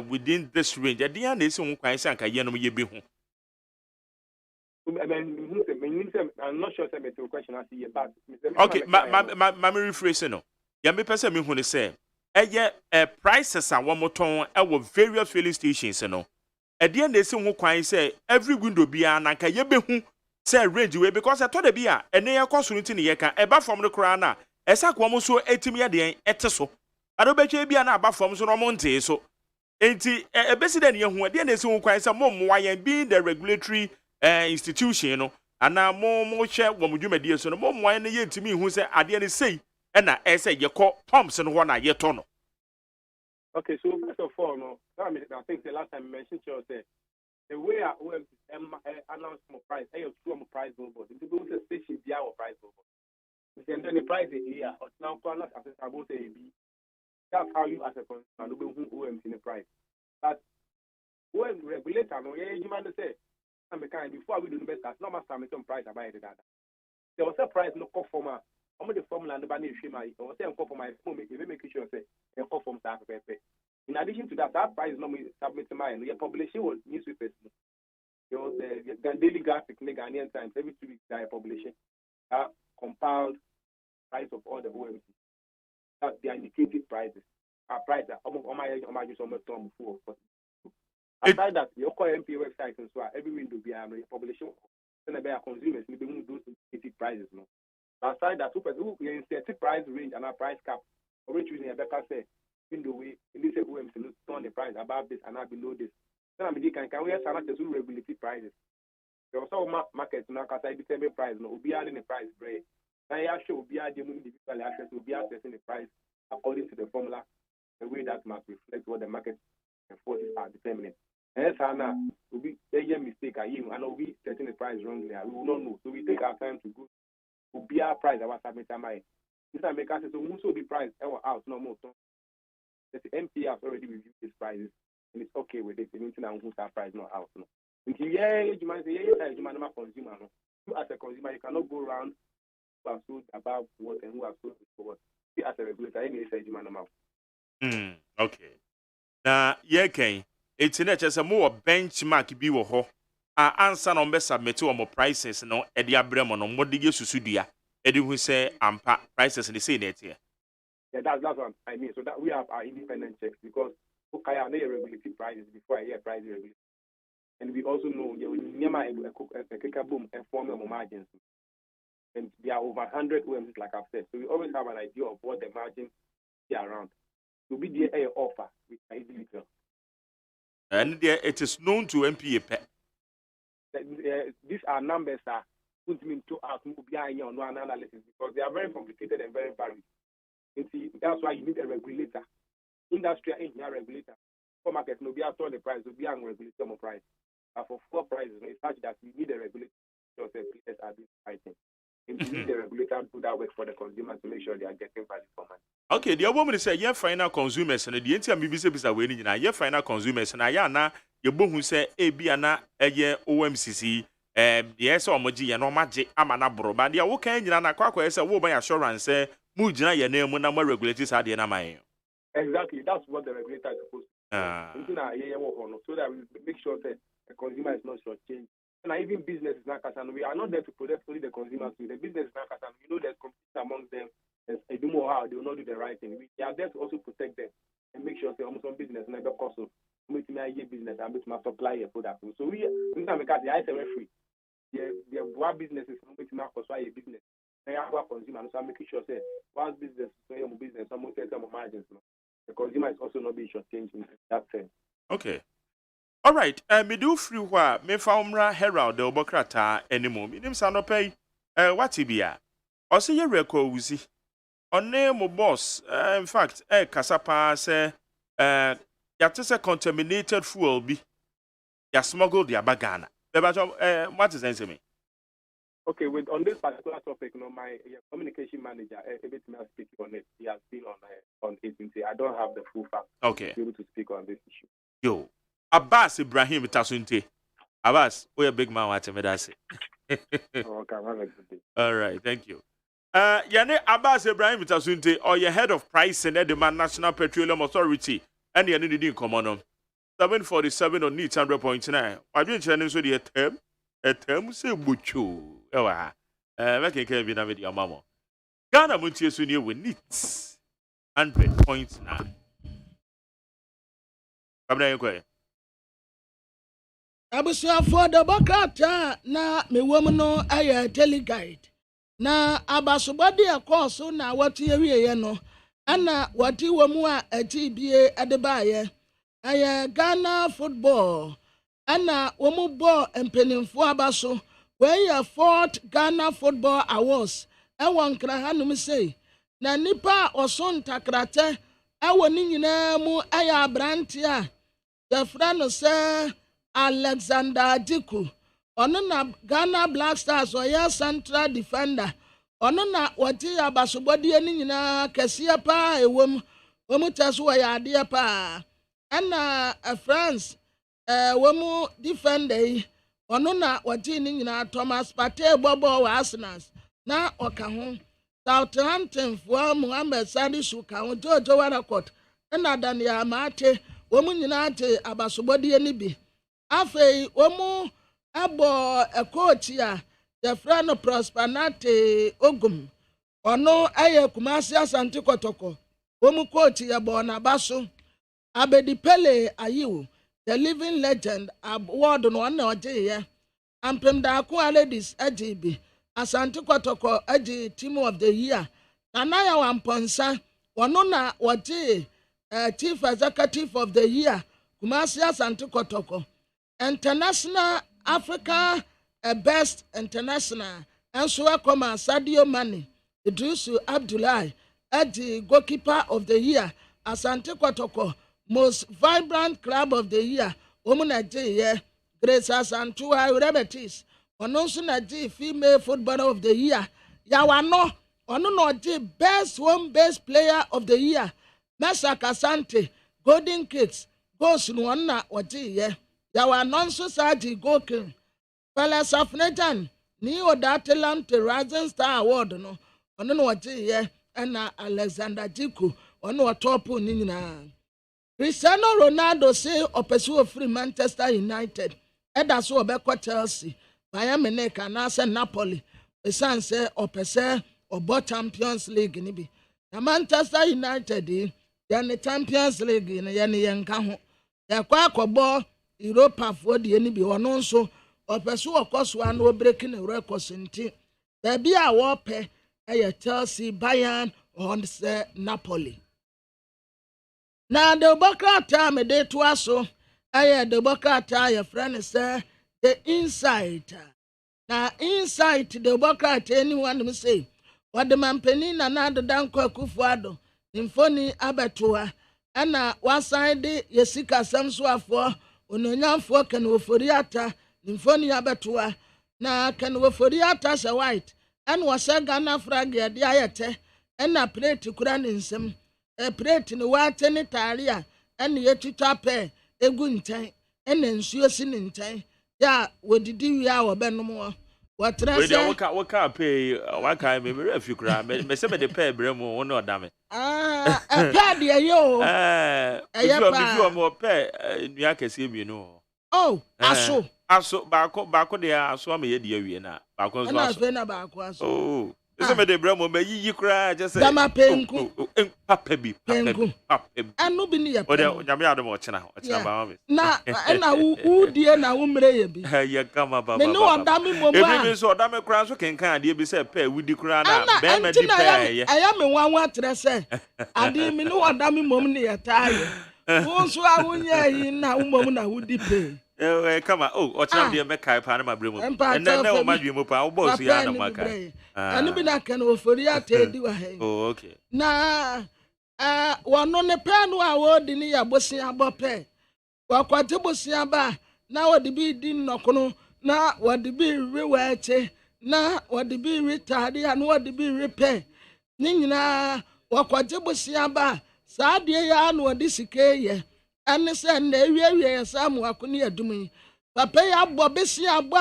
within this range. At the end they say who say anka ye no ye be hu. I'm not sure say the question I see but okay, my rephrase no. Ya me person me hu say prices are one more ton various filling stations no. At the end they say who say every window be an anka ye be hu say range we because I told the beer and they are consulting the yeka eba from the crana esa kwa so etimi de ete so adobetwe bia na aba from so no monte so enti ebesi de ne hu de na esi hu kwan say mom wa yan being the regulatory institution no ana mo hwe wo mudwumadi so no mom wa yan ye ntimi hu say ade ne sei na ese ye ko pumps no ho na ye to no. Okay, so first of all, no, I think the last time I mentioned to you, the way I announced my price, I have two price billboard. The people say station be our price billboard. And then the price is here, or now not as I won't say B. That's how you as a consumer who in the price. But when regulator, no, you might say, I'm a kind before we do the best, that's not my some price about it. There was a price no call for my. I'm the formula and the banner shima. I was saying for my phone, make sure say a call from that. In addition to that, that price no submit to mine. Your publishing was newspapers. The daily graphic, Ghanaian Times, every 2 weeks they are publishing. Compiled price of all the OMC. That's the indicated prices. Our price my use on my term before. Aside that, your core MP website and so every window be publishing. Then there are consumers maybe those indicated prices. No. Aside that, who set price range and our price cap, or which using a better say, window way, in this OMC, turn the price above this and below this. Then I'm can we have some regulated prices? There are some markets now because I determine price, no, be adding the price break. Now, I show be adding individual access will be assessing the price according to the formula, the way that must reflect what the market forces are determining. And that's how now will be a mistake. I will be setting the price wrongly. We will not know. So we take our time to go. Will be our price. Our submit my. This I make us so who so be price our out no more. The MP has already reviewed these prices and it's okay with it. Means now who's our price not out no. Until you might say you might not consumer no. You as a consumer you cannot go around who have sold about what and who have sold for what. You as a regulator any say you might not. Okay. Now yeah it's in just a more benchmark bi wo ho answer no be submit wo prices no e dia bremo no modige susudua e di hu say ampa prices they say net here. Yeah, that's what I mean. So that we have our independent checks because okay, I know regulated prices before I hear price regulation. And we also know you never a boom and form of margins. And there are over 100 OMs like I've said. So we always have an idea of what the margins are around. To be the air offer with easily tell. And there it is known to MPA. These are numbers that put me into out behind your one analysis because they are very complicated and very varied. You see, that's why you need a regulator, industrial engineer regulator. For market, no be at all the price, no be an regulator more price. But for four prices, it's such that you need a regulator to say places are doing fighting. And you need a regulator to do that work for the consumer to make sure they are getting value for money. Okay, the woman say yeah final consumers and the entire BBC bisa we ni na yeah final consumers na ya na ye bohu say e bia na eye OMCC yes omoji ye no maje ama na bro ba dia wo kan nyina na kwakwa say wo ban assurance say mu gina ye na mu na ma regulate sa de na man. Exactly, that's what the regulator is supposed to so that we make sure that the consumer is not shortchanged. And even business is not concerned. We are not there to protect only the consumers. The business is not concerned. We know there's competition among them. They do more how they will not do the right thing. We are there to also protect them and make sure they almost on business never cost of make my business and make my supply a product. So we because the item free. The businesses make my cost a business. They are consumers, so I'm making sure say once business almost get some margins. The consumer is also not being shortchanged in that sense. Okay. All right. Me do free wa me faumra herald the obokrata anymore. Me nim sano pay what ibia. O se ye record wuzi. On mo boss in fact kasapa say ya tese contaminated fuel bi. Ya smuggled ya bagana. What is answer me? Okay, on this particular topic, my communication manager, everything I speak on it, he has been on agency. I don't have the full facts. Okay. To be able to speak on this issue. Yo, Abbas Ibrahim Tasunte. Abbas, we a big man. What me that say? Okay, have a good day. All right, thank you. Yane Abbas Ibrahim Tasunte, or your head of pricing at the National Petroleum Authority, and the new common 747 on needs 100.9. I didn't challenge with the term. A term say bucho. Make a care with your mama. Ghana Montie Sunny with needs 100.9. abusuafo the bokata na mewom no aye teleguide na abasobode akoso na wati awieye no ana wati womu a atibie adebaaye aye Ghana football ana womu bo empenimfo abaso we ya 4th Ghana Football Awards ewon kra hanum sei na nipa oson takrate ewo ni nyina mu aya brante a the friend say Alexander Diku ono na Ghana Black Stars oya central defender ono na wati abasobode ni nyina kese pa ewom womu taso ya ade pa ana France womu defender ono na wati ni nyina Thomas Partey bobo wa Arsenal na oka ho Southampton fo Mohamed Sadisu ka ho Jojo Warakot na Daniel Amate womu nyina ate abasobode ni bi afei womu abo coach ya the friend Prosperity Ogum ono aye Kumasi Asante Kotoko womu coach ya bona baso Abedi Pele Ayiwo the living legend award no na oje ye ampem da ko ladies ajibi Asante Kotoko aji team of the year Nanaya Wamponsa ono na oje chief executive of the year Kumasi Asante Kotoko International Africa Best International enso akoma Sadio Mane Idrisu Abdullahi aji goalkeeper of the year Asante Kotoko most vibrant club of the year Omuna J Grace Asante Rebetis Ononso na J female footballer of the year Yawano ono no J best home based player of the year Mesa Kasante Golden Kids goes no na oje Yawano so saji goalkeeper Palace of Nathan ni Odatelam to Rising Star Award no ono no oje na Alexander Diku ono top ni nyina Cristiano Ronaldo say opesu free Manchester United eda so obekọ Chelsea Bayern Munich na say Napoli esan say opese obo Champions League ni bi na Manchester United ya ne Champions League na ya ne yenka ho ya kwa akọbọ Europa for de ni bi ono nso opesu okoso an breaking the records nti da bi a wo pe Chelsea Bayern or say Napoli na the bokata me de to aso the bokata your friend say the insight na insight the bokata anyone me say what the man penny na the danko akufuado infoni abetoa ana wasaide yesika samso afo ononyamfo kan woforiata infoni abetoa na kan woforiata se white and wasa Ghana flag ya de ayete na plate kura ne nsem plate ni wate ne tare a ene yetuta pe egu ntan ene nsuo si ne ntan ya wodidi wi a wobenom watra se we waka pe waka me refi kura me se me de pe bremu won odame pa de yo if you mo pe nua kese mienu aso baako de aso ma ye de awie na baako so aso na baako aso ese me de bremo me yiyi kura je say dama penku papa bi anu bi ni ya o de nyame adom o chena ba me na u die na u mre ye bi ye kama baba me no odame momu a ebi so odame kura so kenkan ade bi say pe wudi kura na be ma di pe ye aya me wanwa atre say ade me no odame momu ne ya taye won so awunya yi na u momu na wudi pe kama o chena de me kai pa na ma bremo na o ma dwemo pa o boss ya na maka ani bi na kan ofori atedi wa he okay na wono ne panu a wodi ni ya bosi abope wakwate bosi aba na wodi bi di nnokono na wodi bi rewache na wodi bi retade na wodi bi repe ni nyina wakwate bosi aba saade ya na wodi sikeye ane se na ewie ya samu akuni adumi papa ya bo besi abo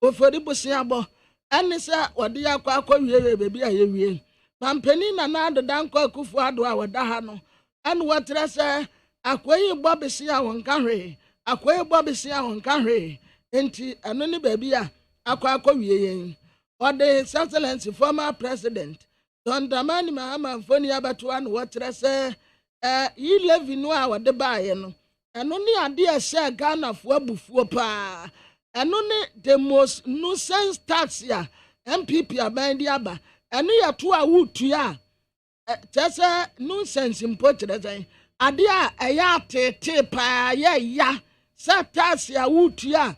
ofori bosi abo ane se wodi akwa wie bebi a yewie pampani na adeda nkọ akufu ado a wada ha no ane watra se akwayi bo besi a wonka hwe akwayi bo besi a wonka hwe enti ano ni bebi a akwa wie yen ode excellency former president Don Dramani Mahama Mfoni abato an watra se yi levi no a wode baaye no ɛno ne ade a ɛhyɛ Ghanafoɔ abufuo paa ɛno ne the most nuisance tax ya MPP aban di aba ɛno yɛ to a wotua kyerɛ sɛ nuisance mpo kyerɛ sɛ ade a ɛyɛ atete paa yɛ ya sɛ tax ya wotua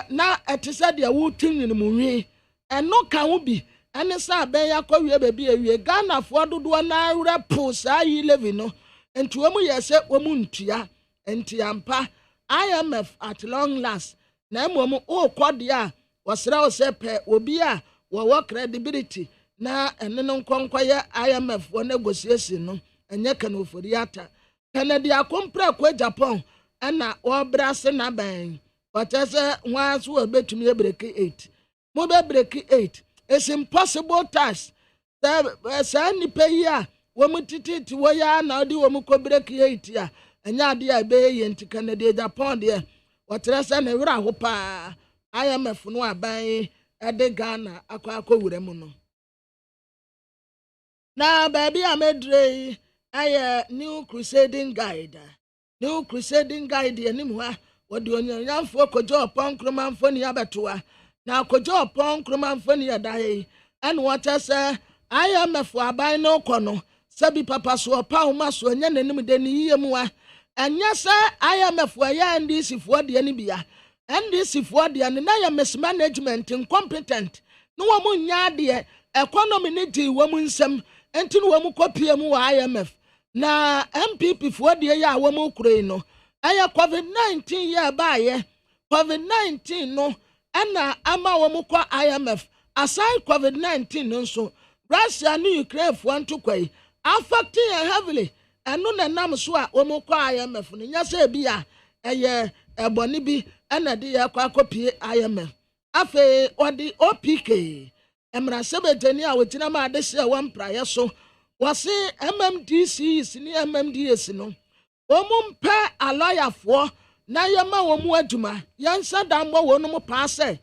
na ɛte sɛ deɛ wotu nyinmu wi ɛno ka wo bi ɛne sɛ abɛn yakɔwie baabi awie Ghanafoɔ dodoɔ na awura po saa yi levi no nti wɔn yɛ sɛ wɔn ntua nti ampa IMF at long last na mmom okɔ deɛ a wɔsrɛ wo sɛ pɛ obi a wɔwɔ credibility na ɛne no nkɔnkɔyɛ IMF wɔ negotiation no ɛnyɛ kanofori ata Kennedy akompra kɔ Japan ɛna wɔbra se na ban wɔkyɛ sɛ wɔn aso wɔ betumi break 8 mo be break 8 it's impossible task sɛ nipa yi a wɔn tititi wɔyɛ na ɔde wɔn kɔ break 8 a ɛnyɛ ade a ɛbɛyɛ nti Kennedy Japan deɛ wɔkyerɛ sɛ ne wura ho paa IMF no aban ɛde Ghana akɔ wura mu no na baabi a medre ayɛ new crusading guide anim ha wɔde onyanyamfoɔ kɔgye ɔpɔn kromanfo ni abɛtoa na kɔgye ɔpɔn kromanfo ni ɛdae ɛne wɔkyɛ sɛ IMF aban no kɔ no sɛbi papa so ɔpa homa so ɛnyɛ n'anim de ne yie mu a ɛnyɛ sɛ IMF ɛyɛ NDC foɔ deɛ ne bia NDC foɔ deɛ ne na yɛ mismanagement incompetent no wɔn nya deɛ economy ne di wɔn nsɛm enti no wɔn kɔpie mu wɔ IMF na MPP foɔ deɛ yɛ a wɔn kure no ɛyɛ COVID-19 yɛ baayɛ COVID-19 no ɛna ama wɔn kɔ IMF aside COVID-19 no nso Russia ne Ukraine foɔ ntokwa affecting heavily ɛno na nam so a wɔn kɔ IMF no nya sɛ bi a ɛyɛ ɛbɔne bi ɛna de yɛ kɔ akɔpie IMF afei ɔde OPK emrasebeteni a wotina ma de hye wɔn praeɛ so wɔse MMDC ne MMDS no wɔn mpɛ alɔyafoɔ na yɛma wɔn adwuma yɛnsa dan bɔ wɔn mu paa sɛ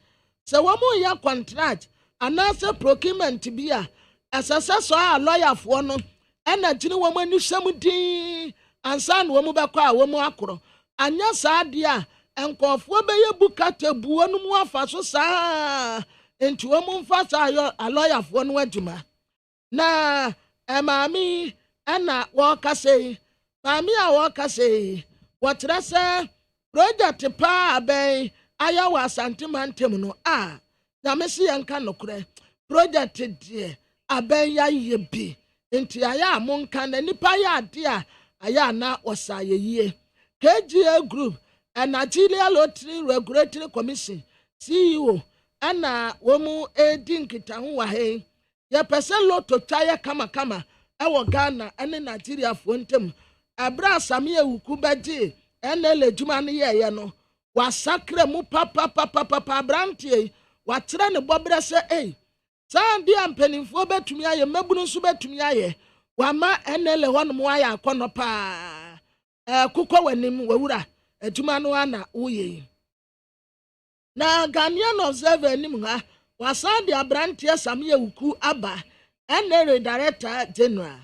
wɔn yɛ contract anaasɛ procurement bi a ɛsɛsɛ so a lɔyafoɔ no ɛna gyina wɔn ani hyɛm din ansa na wɔn bɛkɔ a wɔn akorɔ anya saa deɛ a nkɔfoɔ bɛyɛ bukata buo no mu afa so saa enti wɔn mfa saa alɔyafoɔ no adwuma na maame ɛna wɔkasa yi maame a wɔkasa yi wɔkyerɛ sɛ project paa abɛn ayɛ wɔ asante mantam no a nyame si yɛn ka nokorɛ project deɛ abɛn yɛ bi enti ayɛ a monka na nipa yɛ ade a ayɛ ana wɔsa yɛyie KGA group and Nigeria Lottery Regulatory Commission CEO ɛna wɔn edi nkitaho wɔ ha yɛpɛ sɛ lotto twa kama ɛwɔ Ghana ɛne Nigeria foɔ ntam abra asame awuku bɛgye ɛna ledwuma no yɛyɛ no wasakra mu papa brantie wakyerɛ ne bɔbrɛ sɛ saa ndi ampanimfoɔ betumi ayɛ mabunu nso betumi ayɛ wama ɛna le hɔ no mo ayɛ akɔnɔ paa kokɔ w'anim wawura adwuma no ana woyɛ na Ghanaian observer anim ha wasan de abrantie Samia Wuku aba ɛna director general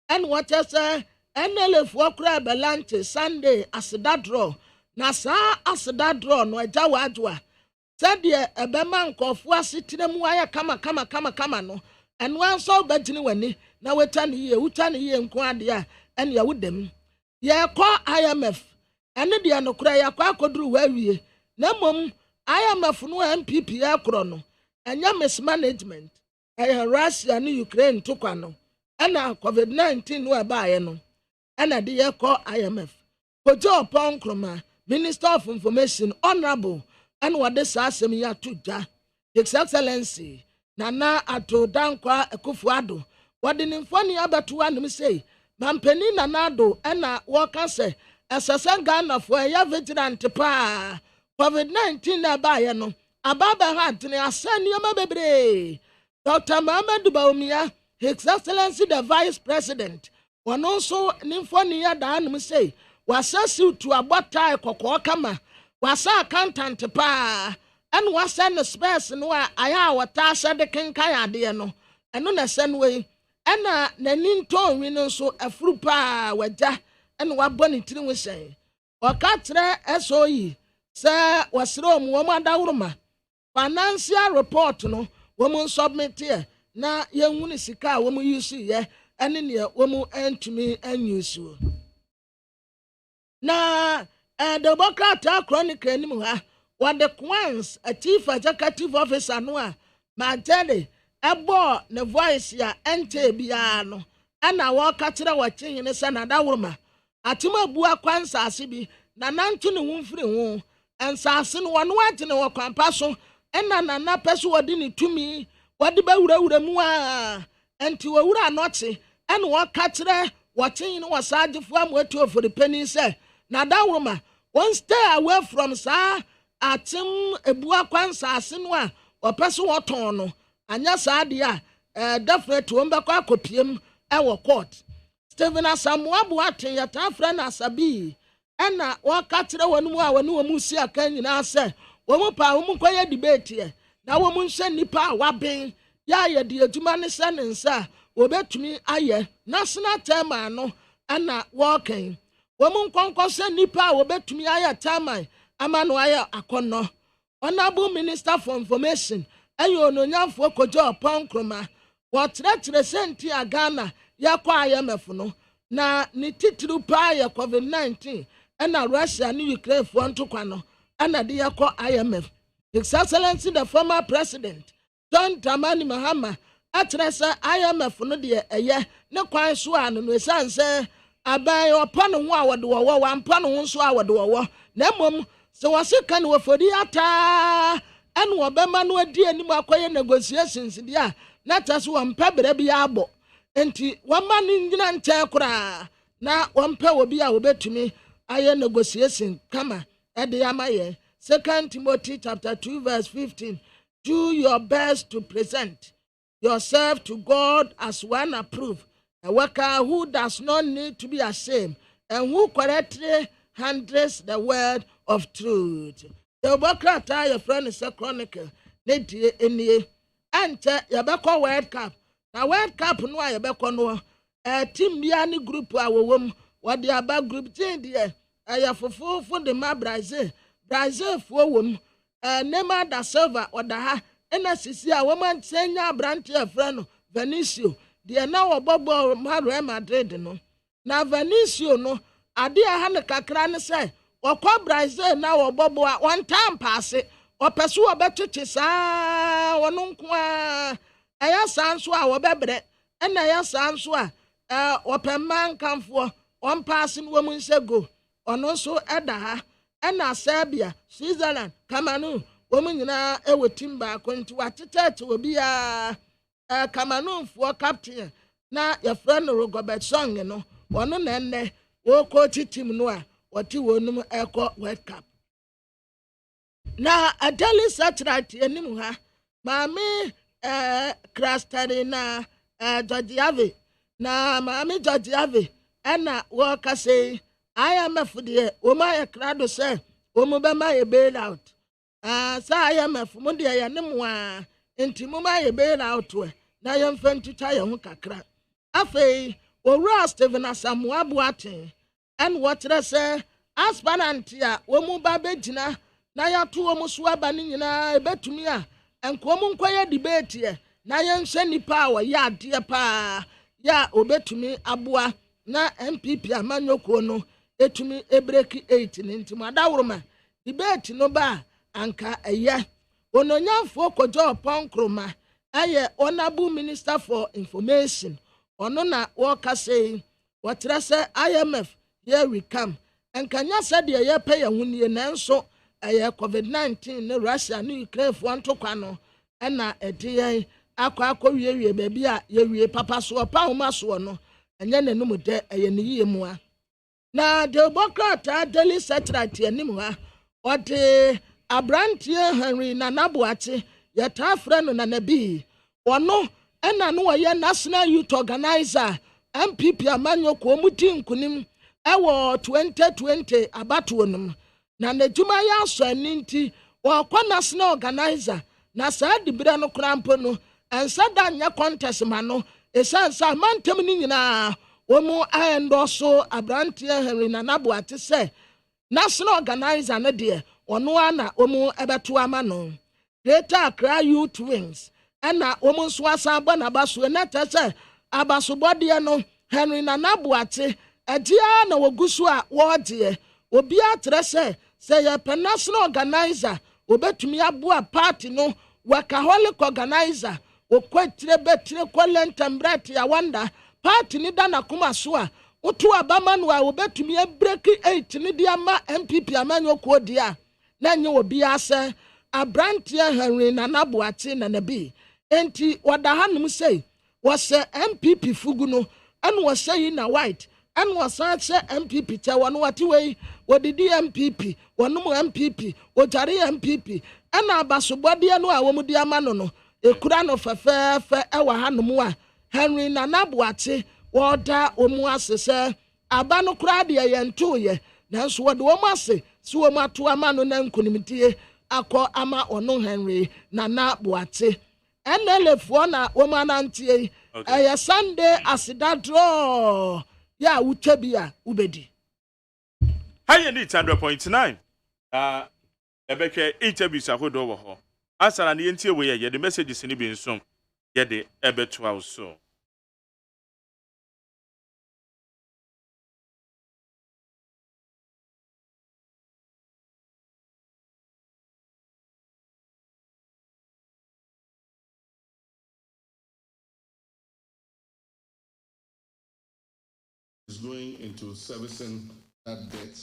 ɛna wɔkyɛ sɛ ɛna lefoɔ kora belanche Sunday aseda draw na saa aseda draw no agya wadwa sɛdeɛ ɛbɛma nkɔfoɔ asetena mu ayɛ kama no ɛno anso bɛgyene w'ani na weta ne yie nko ade a ɛne yɛwodam yɛkɔ IMF ɛne deɛ no kora yɛkɔ akɔduru wawie na mmom IMF no MPP ɛkorɔ no ɛnyɛ mismanagement ɛyɛ Russia ne Ukraine tokwa no ɛna COVID-19 no ɛbaeɛ no ɛna de yɛkɔ IMF kɔgye ɔpɔn nkroma Minister of Information Honorable and what the Sassemia to Ja, His Excellency, Nana Ato Dankwa Ekufuado, what the Nymphony Abatuan say, Mampeni Nanado, and Walker say, as a Sangana for a veteran pa, COVID-19 Abayano, Ababa Hat, and a son Yamabebre, Dr. Mohamed Baumia, His Excellency the Vice President, one also Nymphonia Dan say, was a to a bota kokokama. Wasa accountant pa and was send the space no aya watasha de kenkan ade no eno na sen we ena nanin ton wi no so afuru pa wagya ena wabɔ ne tiri wo hyɛn wakatre SOE say wasiro mu adawroma financial report no womu submit here na yenhuni sika womu use ye ene ne womu entumi anyusu na the Democrat Chronicle ni mu ha what the Quans a chief executive officer no a Majele ebo ne voice ya ente bia no ana wo kakyere wo kyenye se na dawroma atuma bua kwansa ase bi na nanto ne wumfiri ho ensase no wono agene wo kwampa so ena na peso wodi ne tumi wodi bawurawura mu a enti wawura anoche ene wo kakyere wo kyenye no wasagefo amwatu for the penny se na dawroma won't stay away from sa atim ebua kwansa ase no a opeso woton no anya sa de a definitely wombekọ akopiem ewo court Stephen Asamoah Boateng yata friend asabi ena waka kire wonu a wonu wo musi aka nyina se wo mu pa wo mu koye debate ye na wo mu nse nipa waben ya ye de adwuma ne se ne nsa wo betumi aye national tema no ena working wo mu nkonko se nipa wo betumi aye tema ama no aye akonno Honorable Minister for Information ayo no nyamfo kojo ponkroma wotrɛtrɛ senti a Ghana yakwa IMF no na ni titru pa ya COVID-19 ena Russia ni Ukraine fo ntokwa no ana de yakwa IMF His Excellency the former president John Dramani Mahama atresa IMF no de eye ne kwan so anu no esanse aban opa no ho a wode wo wampa no ho so a wode wo na mom se wasika no wofodi ata ene obema no adi anim akoye negotiations dia na taso wampa bere bia abo enti wama no nyina nche kura na wampa obi a obetumi aye negotiation kama ede amaye 2 Timothy chapter 2 verse 15 do your best to present yourself to God as one approved, a worker who does not need to be ashamed and who correctly handles the word of truth. The Democrat your friend is a chronicle need any ante yabeko World Cup na World Cup no yabeko no team bia ni group a wowom what the aba group change there ayafofo for the ma Brazil fo wom Neymar da Silva oda ha ena sisi a woman senya branch your friend Vinicius de na obobo Real Madrid no na Vinicius no ade ha ne kakra ne say wakwa Brazil na obobo a one time pass opeso obetwetwe saa wono nko a eya sanso a wobebre ena eya sanso a opemman kanfo on pass no wo nsego ono so eda ha ena Serbia Switzerland Cameroon wo nyina ewo team ba konti watete obi a Cameroon fo captain na your friend Robert Song no ono na enne wo coach team no a woti wonum eko World Cup na a daily satellite enim ha maami Krastari na Georgiave na maami Georgiave ena wo ka say IMF de o ma ya krado say o mo be ma ye bail out sa IMF mo de ya ne mo a enti mo ma ye bail out we na ye mfantu ta ye ho kakra afei o Ro Stephen Asamoah Boateng en wotre say aspirant ya wo mu ba begina na ya to wo mu so aba ni nyina ebetumi a enko mu nkoye debate ye na ye nhwe nipa a wo ya ade pa ya obetumi aboa na MPP amanyoko no etumi ebreki 8 ni ntimo adawroma debate no ba anka eye ononyamfo kojo ponkroma aye Honorable Minister for Information ono na woka say wotrese IMF here we come enkanya said ye pay hunie nanso aye COVID-19 ne Russia ne Ukraine fo ntokwa no na ede akwa wie baabi a ye wie papa so pa homa so no enye nanum de aye ne yie mu a na the Democrat daily satellite anim ha ode abrantie Henry Nanabuachi yata frɛ no Nanabi ono ena no ye National Youth Organizer MPP amanyoko muti nkunim ewo 2020 abatuo num na najuma ya so aninti wakwa National Organizer na saa dibira no krampo no ensa da nya contest ma no esansa mantem ni nyina wo mu aendoso abrantie Henry Nanabuachi se national organizer no deɛ ɔno ana ɔmo ɛbɛto ama no Greater Accra Youth Wings ɛna ɔmo nso asan bɔ n'abaso na tɛ sɛ abasobɔdeɛ no Henry Nana Boate ɛdia na wɔgu so a wɔdeɛ obi atrɛ sɛ yɛpɛ national organizer obetumi aboa party no workaholic organizer okwetire betire kolentembret ya wanda party ni dana kuma so a otu abama no a obetumi break 8 ni dia ma MPP amanyo ko dia na nye obi ase abrantie Henry Nana Boate na nabi enti wada hanum sei wose MPP fugu no anu wose yi na white anu wose MPP che wono wati wei wodidi MPP wonum MPP ojare MPP ana abasobode no a womu dia ma no ekura no fefefe ewa hanum a Henry Nana Boate woda omu asese aba no kura de yento ye nanso wode omu ase si omu ato ama no na nkunimtie akọ ama ono Henry Nana Boate enelefo na omu anantie eye Sunday asida draw ya utebia ubedi High need 100.9 ebeke interviews ahodo wo ho asara na yentie we ye the messages ni bi nsom ye de ebeto also is going into servicing that debt,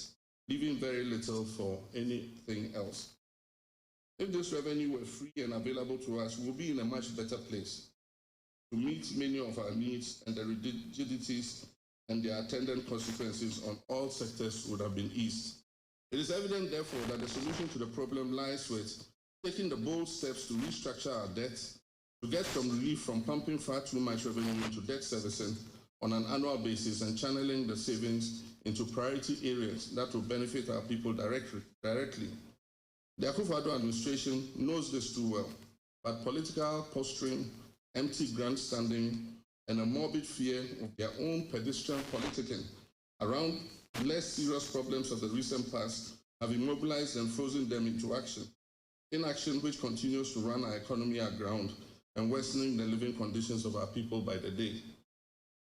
leaving very little for anything else. If this revenue were free and available to us, we would be in a much better place to meet many of our needs, and the rigidities and their attendant consequences on all sectors would have been eased. It is evident, therefore, that the solution to the problem lies with taking the bold steps to restructure our debt, to get some relief from pumping far too much revenue into debt servicing on an annual basis and channeling the savings into priority areas that will benefit our people directly. The Akufo-Addo administration knows this too well, but political posturing, empty grandstanding, and a morbid fear of their own pedestrian politicking around less serious problems of the recent past have immobilized and frozen them into action. Inaction which continues to run our economy aground and worsening the living conditions of our people by the day.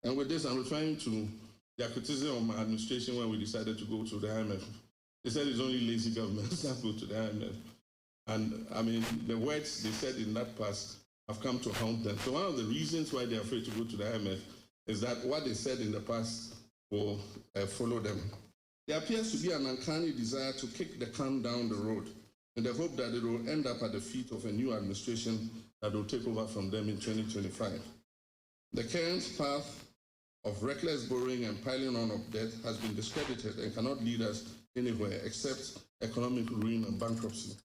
And with this, I'm referring to their criticism of my administration when we decided to go to the IMF. They said it's only lazy governments that go to the IMF. And I mean, the words they said in that past have come to haunt them. So one of the reasons why they're afraid to go to the IMF is that what they said in the past will follow them. There appears to be an uncanny desire to kick the can down the road in the hope that it will end up at the feet of a new administration that will take over from them in 2025. The current path of reckless borrowing and piling on of debt has been discredited and cannot lead us anywhere except economic ruin and bankruptcy.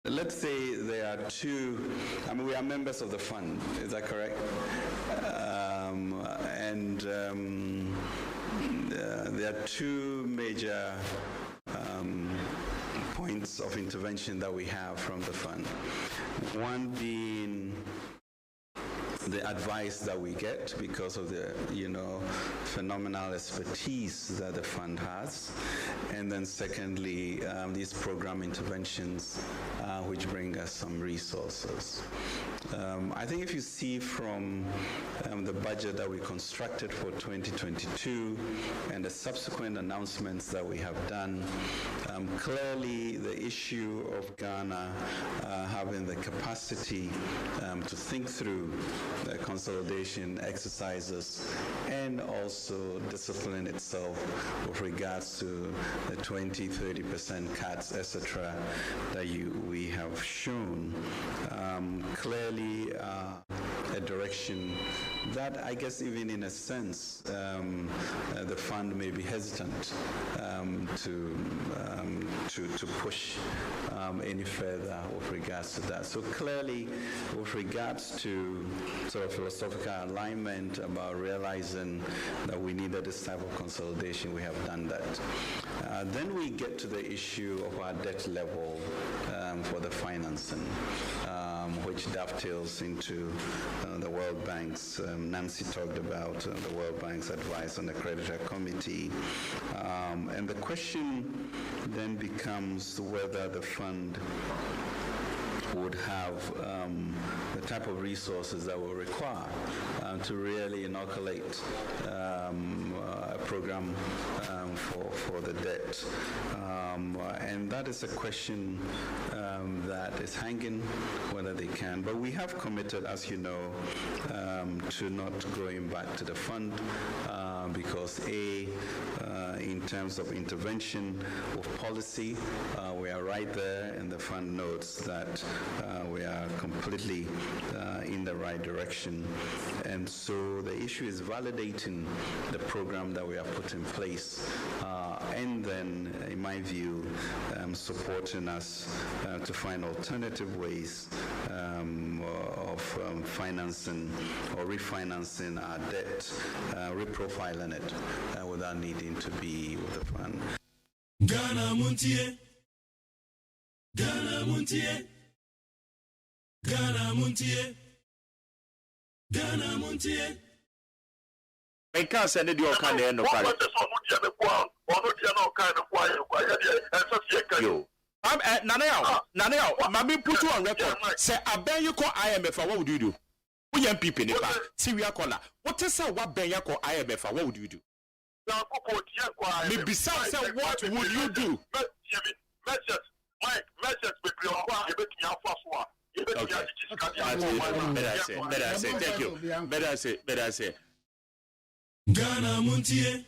Let's say there are two, we are members of the fund, is that correct? There are two major points of intervention that we have from the fund. One being the advice that we get because of the, phenomenal expertise that the fund has. And then secondly, these program interventions which bring us some resources. I think if you see from the budget that we constructed for 2022 and the subsequent announcements that we have done, clearly the issue of Ghana having the capacity to think through the consolidation exercises and also discipline itself with regards to the 20-30% cuts, etc., that we have shown. Clearly a direction that I guess even in a sense the fund may be hesitant to push any further with regards to that. So clearly with regards to sort of philosophical alignment about realizing that we needed this type of consolidation, we have done that. Then we get to the issue of our debt level for the financing. which dovetails into the World Bank's, Nancy talked about the World Bank's advice on the creditor committee. And the question then becomes whether the fund would have the type of resources that will require to really inoculate a program for the debt. And that is a question that is hanging, whether they can. But we have committed, as you know, to not going back to the fund because in terms of intervention of policy, we are right there, and the fund notes that we are completely in the right direction. And so the issue is validating the program that we have put in place, and then, in my view, supporting us to find alternative ways of financing or refinancing our debt, reprofiling it without needing to be with the fund. Ghana Montie, Ghana Montie, Ghana Montie, Ghana Montie. I can't send it your kind of no yo. Naneo, Mami put you on record. Say, I bet you call IMF, what would you do? We young people in the back. Syria caller. What is what Ben you call IMF, what would you do? Me besides, what would you do? Okay. Better say. Thank you. Better say. Ghana Montie,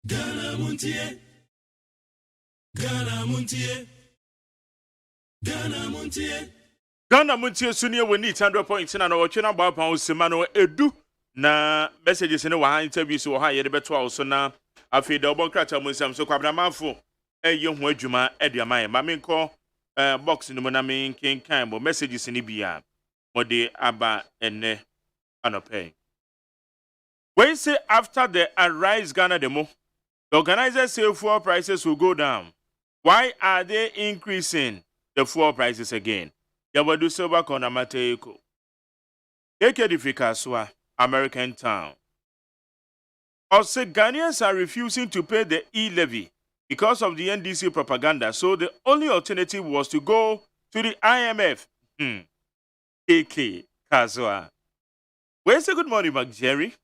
Ghana Montie, Ghana Montie, Ghana Montie. Ghana Montie Sunia we need 100 points na watch na ba pound semano edu na messages ne wa interviews wo ha ye de beto also na afi da obon krata munsam so kwabna manfo eye ho adwuma aduama ma menko box no na men kan bo messages ni bia mode aba ene anope. When say after the Arise Ghana demo, the organizers say fuel prices will go down. Why are they increasing the fuel prices again? Yabadu Silva Konamate Eko. Ekedifika American Town. Also, Ghanaians are refusing to pay the e-levy because of the NDC propaganda, so the only alternative was to go to the IMF. AK Kazwa. Where's the good morning, Mark Jerry?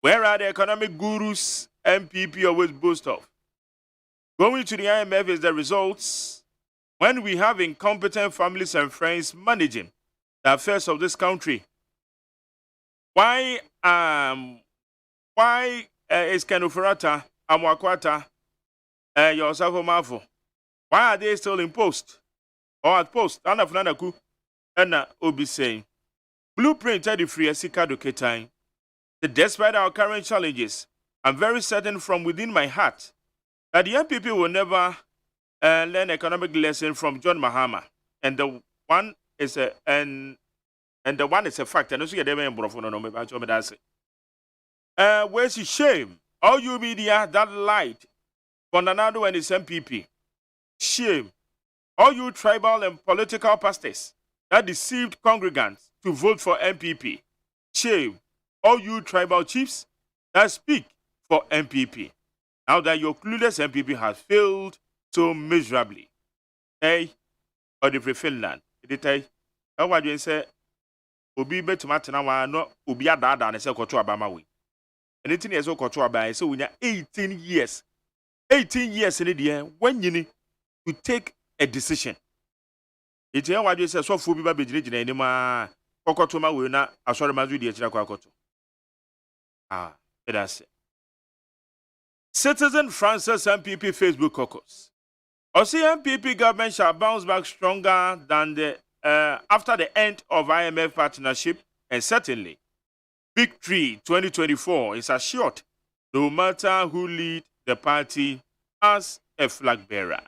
Where are the economic gurus MPP always boast of? Going to the IMF is the results when we have incompetent families and friends managing the affairs of this country. Why is Kenufurata, Amwakwata, yourself Mafo? Why are they still in post? Or at post? Anna Funanaku, Anna Obi saying, Blueprint the free Sika Duketain. Despite our current challenges, I'm very certain from within my heart that the young people will never learn economic lesson from John Mahama, and the one is a fact. And also, you where's the shame? All you media that lied Fondonado and his MPP, shame. All you tribal and political pastors that deceived congregants to vote for MPP, shame. All you tribal chiefs that speak for MPP. Now that your clueless MPP has failed so miserably. Hey, or the Finland. Did I? How do you say? Obi betumatana wa no obi adada na se koto abama we. Anything is so koto abama so we 18 years. 18 years in the year when you need to take a decision. It's here what you say so fu bi ba bejire anima kokoto ma we na asore mazu di ekira kwakoto. That's it. Citizen Francis MPP Facebook caucus. OSEI MPP government shall bounce back stronger than the after the end of IMF partnership, and certainly victory 2024 is assured no matter who lead the party as a flag bearer.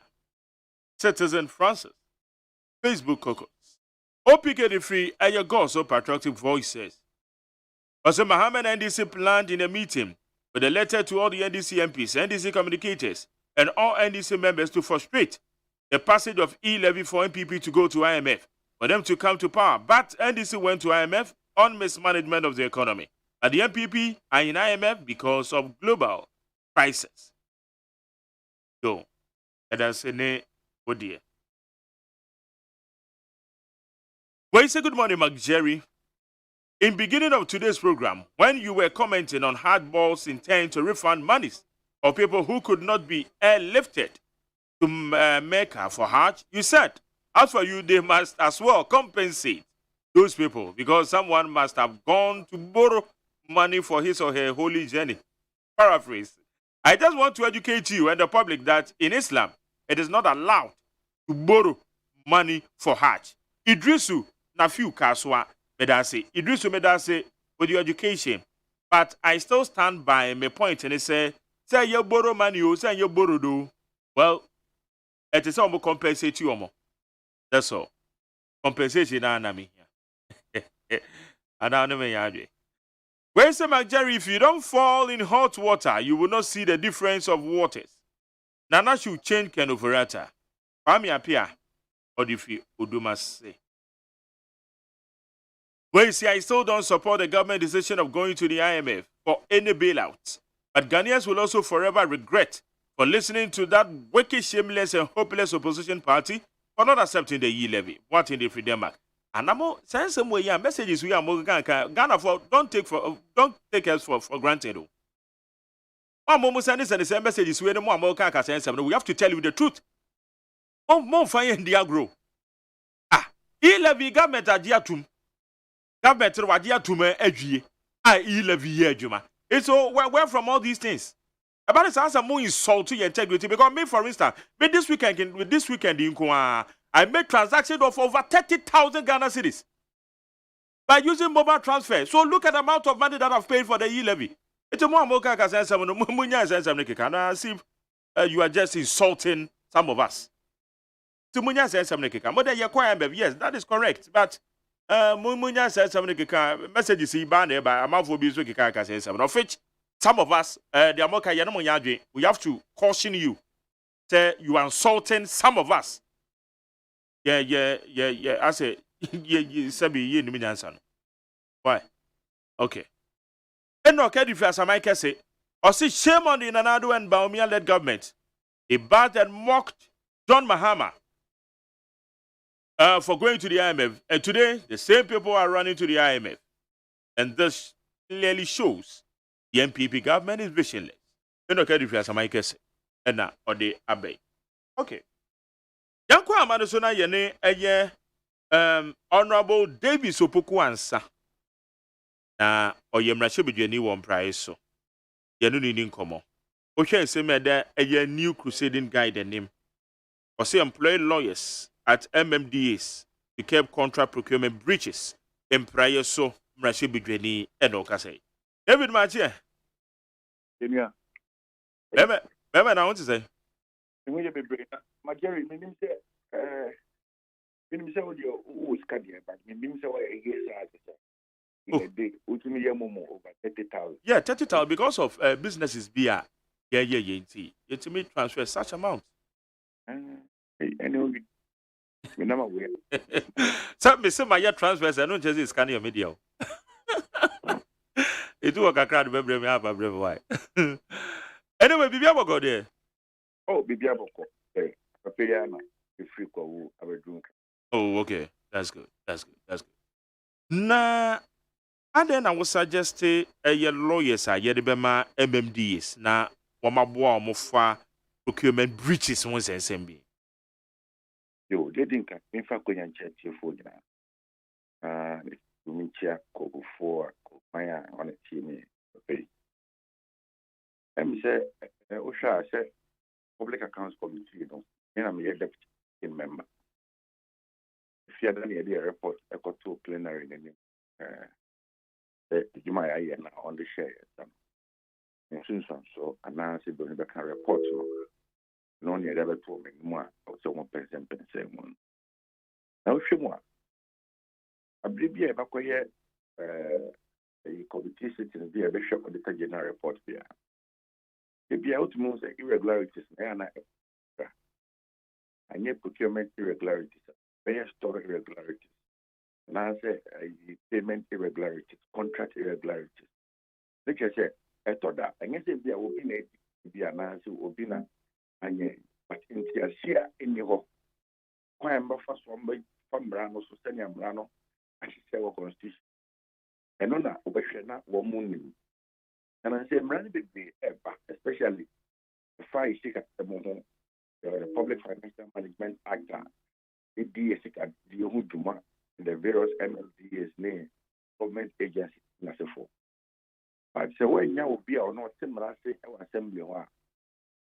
Citizen Francis Facebook caucus. OPK free Ayago so patriotic voices. Also, Mohammed NDC planned in a meeting with a letter to all the NDC MPs, NDC communicators, and all NDC members to frustrate the passage of e-levy for MPP to go to IMF for them to come to power. But NDC went to IMF on mismanagement of the economy. And the MPP are in IMF because of global crisis. So, that's a oh dear. Well, you say good morning, Mark Jerry. In beginning of today's program, when you were commenting on hardball's intent to refund monies of people who could not be airlifted to Mecca for Hajj, you said, as for you, they must as well compensate those people because someone must have gone to borrow money for his or her holy journey. Paraphrase. I just want to educate you and the public that in Islam, it is not allowed to borrow money for Hajj. Idrisu Nafiu Kaswa Medase. Idrisu Medase with your education. But I still stand by my point and say you borrow money, you say you borrow do. Well, it is almost compensate you more. That's all. Compensation na me here. And I know me yadwe. When say Jerry, if you don't fall in hot water, you will not see the difference of waters. Nana should change can overata. Pami appear, or if you must say. Well, you see, I still don't support the government decision of going to the IMF for any bailouts. But Ghanaians will also forever regret for listening to that wicked, shameless, and hopeless opposition party for not accepting the E-levy. What in the Freedom Act? And I'm saying some way, yeah, messages we are more Ghana for don't take us for granted. One moment and the same messages we more we have to tell you the truth. More fire in the agro. E-levy government adiatum. Government adiatum edgy. E-levy ejuma. It's so where from all these things. About this answer more insult to your integrity because me, for instance, with this weekend I made transactions of over 30,000 Ghana cedis by using mobile transfer. So look at the amount of money that I've paid for the E-levy. It's a more see you are just insulting some of us. Yes, that is correct. But messages by amount of which some of us, we have to caution you. Say you are insulting some of us. Yeah. I say, why? Okay. And no, if as I might say, or see shame on the Nanado and Baumia-led government. They bathed and mocked John Mahama for going to the IMF. And today, the same people are running to the IMF. And this clearly shows the MPP government is visionless. And no, if as I might say, and now, or the Abbey. Okay. Yankwa Amadosona yene eye Honorable Davis Opoku ansa na oyemrache bedwani won price so yenu ni nkomo o hwe se mede eye new crusading guide name or say employ lawyers at MMDAs to curb contract procurement breaches in prior so mrache bedwani e no ka say David Mache Enya Bema na want to say Majority, meaning say, what you scadia, but meaning so in a day, which me over 30,000. Yeah, 30,000 because of businesses be yeah, to me transfer such amount. Anyway, we never will. So, me say my transfers, I don't just scan your media. It work a crowd, baby, me have a brave why. Anyway, Bibiabo go there. Oh, Bibiabo. Oh, okay. That's good. Na, and then I will suggest a lawyers are yet bema MMDs na wamaboa mofa procurement breaches once and SMB. Yo, they didn't in fact go and check your phone now. To me check for Maya on a team. Okay. Let me say, Osha said Public Accounts Committee, you know. And I'm a deputy member. If you had any idea report, I got to plenary you might on the share. And since so, announce it, but you can report no only ever told me more, also 1% one. Now, she more. I believe you ever here a committee sitting be a bishop of the general report here. If you out to move irregularities, and I procurement irregularities. various store irregularities. And I say payment irregularities, contract irregularities. Like I said, I thought that I guess if there will be an answer will be na anye, but in the share in the home. Why am I first one from Brano, so send your Brano, I should say what constitution. And on that, Obashana, one moon. And I say, Brand big day, especially the fire shake at the moment, the Public Financial Management Act, the DSC at the Yahuduma, the various MLDS name, government agencies, and so forth. But so when you will be or not similar, say, our assembly,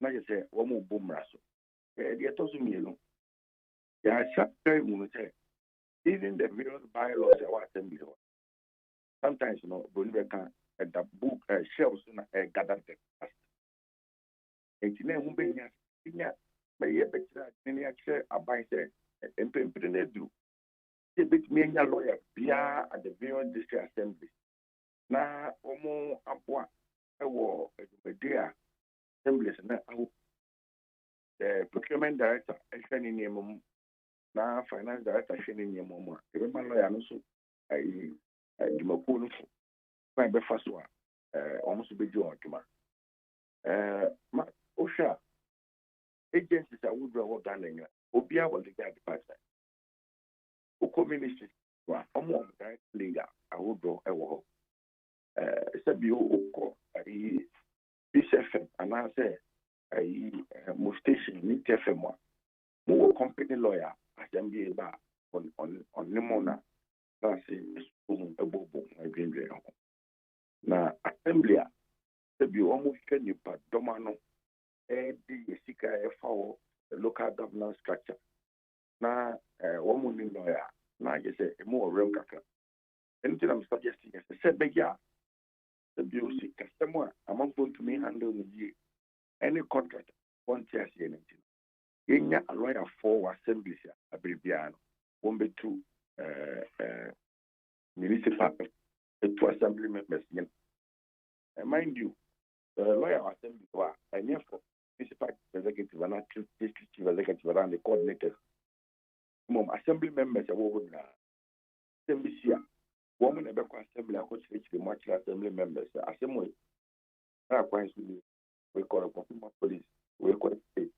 now you say, one more boom rasso. The Atosu Milo. Yeah, I shut very say, even the various bylaws, our assembly. Sometimes, you know, Bolivia can at the book shelves gather the past. And you know, who be here, but yet, any actual about and do. They bit me and your lawyer, Bia at the various district assembly. Na omo apwa ewo media assemblies na the procurement director ehwani niemum na finance director ehwani niemum a ebe man lawyer no so ai dimaku no so kwa be fa so a omo so beji oduma ma osha agencies a would draw Ghanaian obia was the department o ministry wa omo direct leader a would draw ewo sabi o Peace FM and I say mo station ni FM mo company lawyer assembly ba on nimona na say ebobo agreement na assembly sabi o mo hwe nipa domano di sika efa local governance structure na o mo ni lawyer na je say mo rem kaka anything I'm suggesting is say begia the BOC customer among going to me handle any contract one tier anything. Yenya a lawyer for assemblies a Bribiano, one be two municipal to assembly members. Mind you, the lawyer assembly and therefore municipal executive and district executive and the coordinators. Assembly members are over assembly here. Women ever assembly are coached the much assembly members. Assembly, we call a police, we call it state,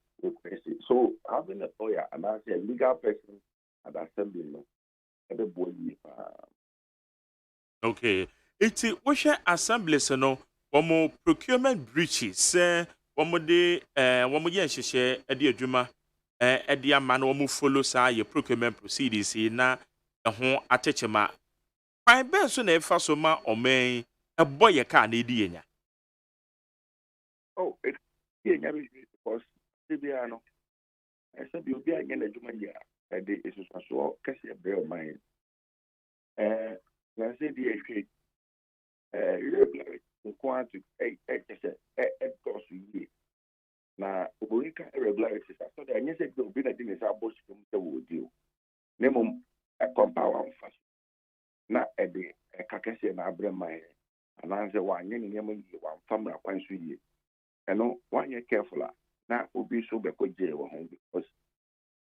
so having a lawyer and as a legal person at the assembly, everybody. Okay, it's what share assemblies no. One more procurement breaches. One more day. One more year. Share Eddie Juma. Eddie man. One more follow sa your procurement proceedings. Na home attachment. Why be so na fa so ma o men e boy ka na edi enya. Oh, it because CBA I said you be again the Juma year. The is so kase be o man. Na say the irregularity nko to cost you. Na oborika irregularities so that any say go be na dey say abosh from the deal. Name a compound fast. Na ede kakese na abrema and answer one yen one family kwan so ye eno one ye careful na obi so be ko je wo hon because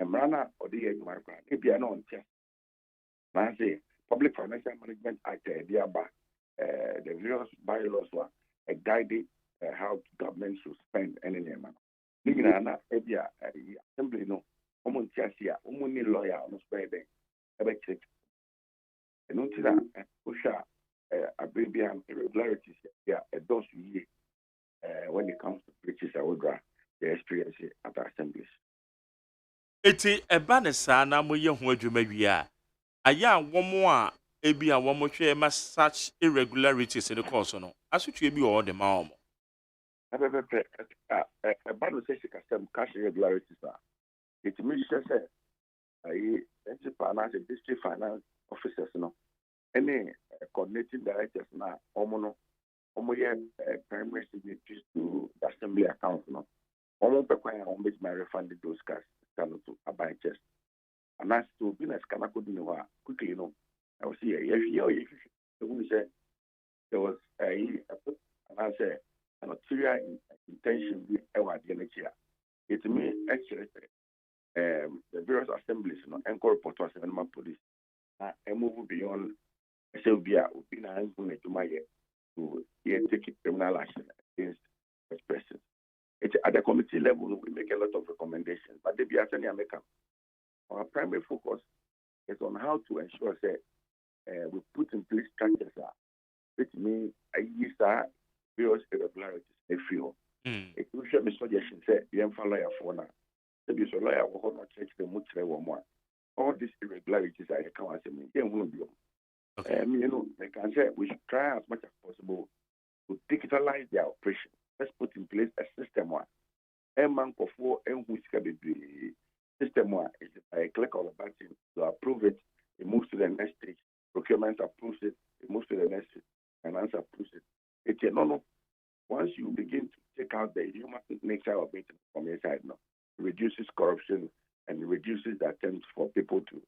emrana odi ye marka e bia na on tia na say Public Financial Management Act dia ba the various bylaws a guide how government should spend any name nigina na e bia assembly no omo tia sia omo ni lawyer on spend e check. And until that, Osha, Arabian irregularities, a dose year when it comes to breaches, I would draw the experience at the assemblies. It's a banner, na mo ye ho adwuma wi aya one more ebi a one more share such irregularities in the course no. Asutwe bi o de ma omo. A banner says cash irregularities. It means that finance, district finance officers, any coordinating directors now, almost primary signatories to the assembly accounts, almost my refunded those cash to a bank chest. And that's to be a scanner could quickly, I will see there was an ulterior intention with our year. It means actually the various assemblies, and report to us police. And move beyond Sylvia, to take criminal action against such persons. At the committee level, we make a lot of recommendations, but they be actually American. Our primary focus is on how to ensure that we put in place structures which means use various irregularities they feel. It will show me suggestion say you have a lawyer for now. So you lawyer will not check the much more. All these irregularities I can't say me. They can say we should try as much as possible to digitalize their operation. Let's put in place a system one. A man for four and which can be system one is a click of a button to approve it, it moves to the next stage. Procurement approves it, it moves to the next stage. Finance approves it. It's no. Once you begin to take out the human nature of it from your side now, it reduces corruption and it reduces the attempts for people to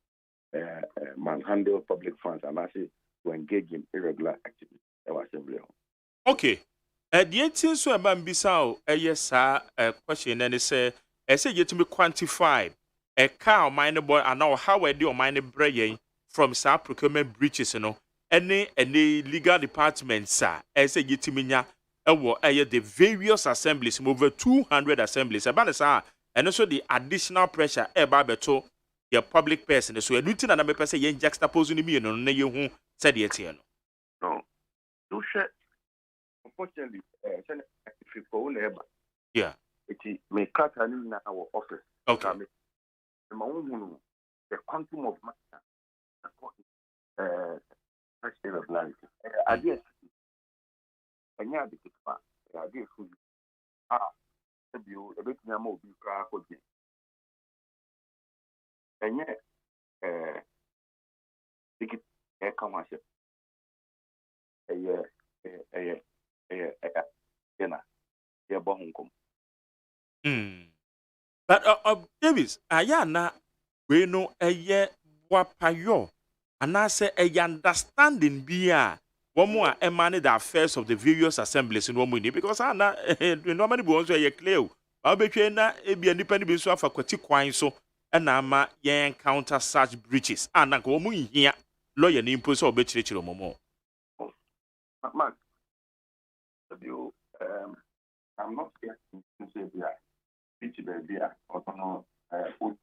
manhandle public funds and actually to engage in irregular activities. Assembly. Okay. The 18 so about Bissau, yes, question and say, I say, yet to be quantified a cow minor boy and now how I do minor brain from some procurement breaches, any legal departments, sir, I say, yet to me, the various assemblies, over 200 assemblies, about and also the additional pressure about your public person. So, a routine and a person, yen juxtaposing me, and you who said yet here. No, do share. Unfortunately, if you go on yeah, it may cut in our office. Okay. The quantum of matter, such irregularity. I guess, and yeah, the fact, I guess, a bit more be crack again. And yet, ticket a commercial. But Davis, ayana we know a year wapayo, and I say a understanding be one more emanated the affairs of the various assemblies in one minute because I normally bones were clear. I'll be trained be independent business of a quite so and I'm encounter such breaches and I go here lawyer name post or betray momo. Mark, I'm not here to say beer, beer, or no, food.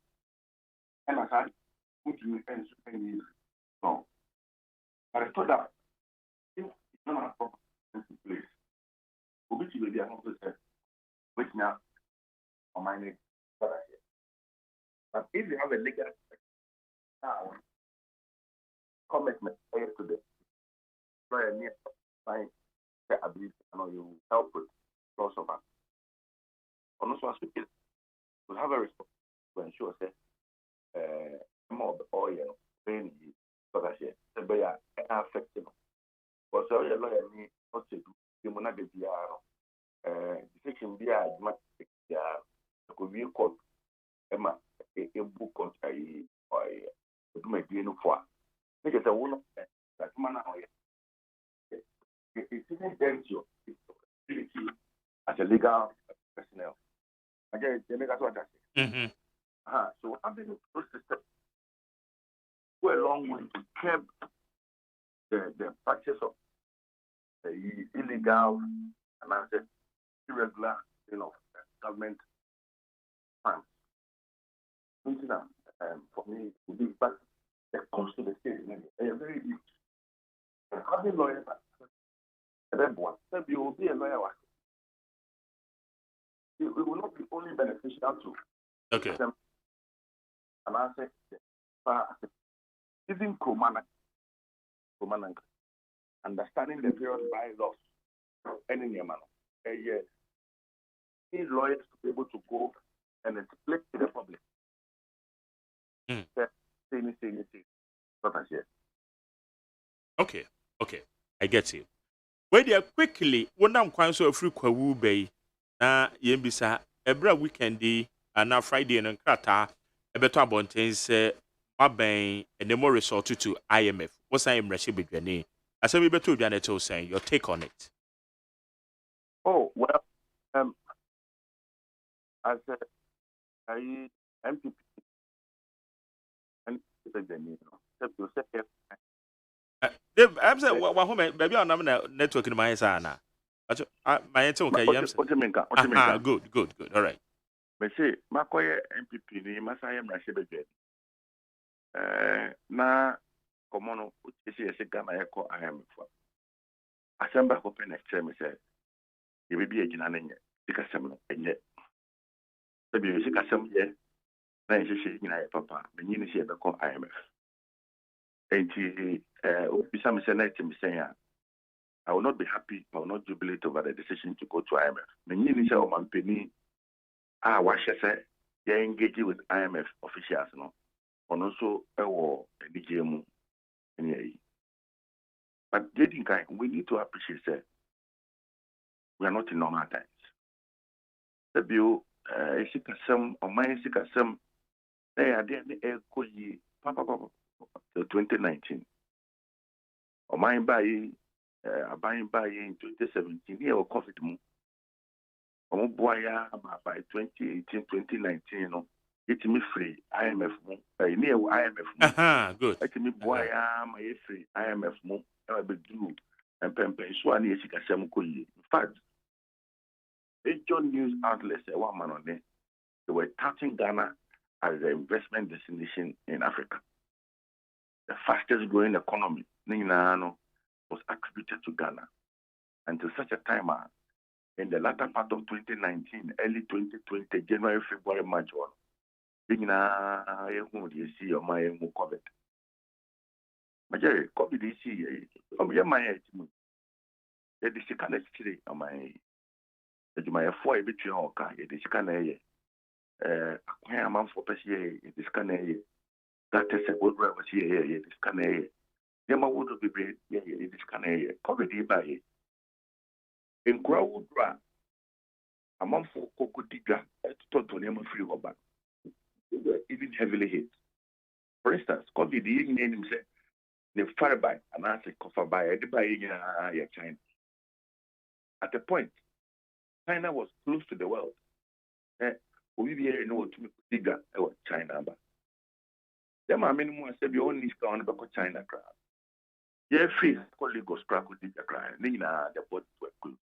And I had put you in so many years. No. But I thought that if it's not a place, which will be an officer, which now on my name, but if you have a legal commitment to the lawyer near sign the ability, you help with loss of us. On this one, we have a response to ensure that more of the oil being so that the buyer affected. But so you lawyer me what to do, you will not be decision be a much could be called Emma a book or a do my DNA for. Because I will not that man it isn't danger as a legal personnel. Again, they make us what I say. So having a system go a long way to curb the practice of illegal and I said irregular, government funds. For me, it would be but the cost to the state is very huge. And having lawyers everyone, you will be a lawyer. It will not be only beneficial to them. And I say, even understanding the various bylaws, any manner. Need lawyers to be able to go and explain to the public. Okay, I get you. Wait there quickly, when I'm quite so free Kwawu Bay, Yembisa, a bra weekendy, and now Friday and Krata, a better abundance, Mabang, and the more resort to IMF. What's I am rushing with your name? I said, we better Janet saying your take on it. Oh, well, I said, I MPP and the I'm saying, what home, baby, I'm not network in my son. My answer, okay, yes. Good. All right. Me say, Makoye MPP ni Masaya Mrashebe. Na komono esi Ghana yako IMF. Asamba ko pen extreme say, ye be ejina nenye. Sikasem no enye. Sabi ye sikasem ye na ye nyina ye papa. Benyi ni se be ko IMF. Enti obisa me say na tim say ya. I will not be happy, I will not jubilate over the decision to go to IMF. Benyi ni se o mampeni washe say ye engage with IMF officials no. And also NGM in. But getting kind, we need to appreciate that we are not in normal times. The bill, Sikasem or my Sikasem, they are there the 2019. Or mine buying in 2017, here or COVID mo. Or by 2018, 2019, no. It's me free IMF mo near IMF mo good it's me boy my free IMF mo be do and pempe so ani esikasem ko yi. In fact major news outlets one man on there, they were touting Ghana as the investment destination in Africa. The fastest growing economy was attributed to Ghana until such a time in the latter part of 2019, early 2020, January, February, March on. You see my COVID. Major COVID is here. My the second today on my 4 between our car, the scanner. A month for Pessia, the scanner. That is a good driver here, the scanner. Yama would be brave, the scanner. COVID by in crowd a month for Coco Diga, to name a free back. Even heavily hit. For instance, COVID the name said the fire by and answer cover by everybody in China. At the point, China was close to the world. We know to make bigger China. Them are many more said you only scan about China crowd. Yeah, free colleague goes crack with the crowd. Nina the boat were good.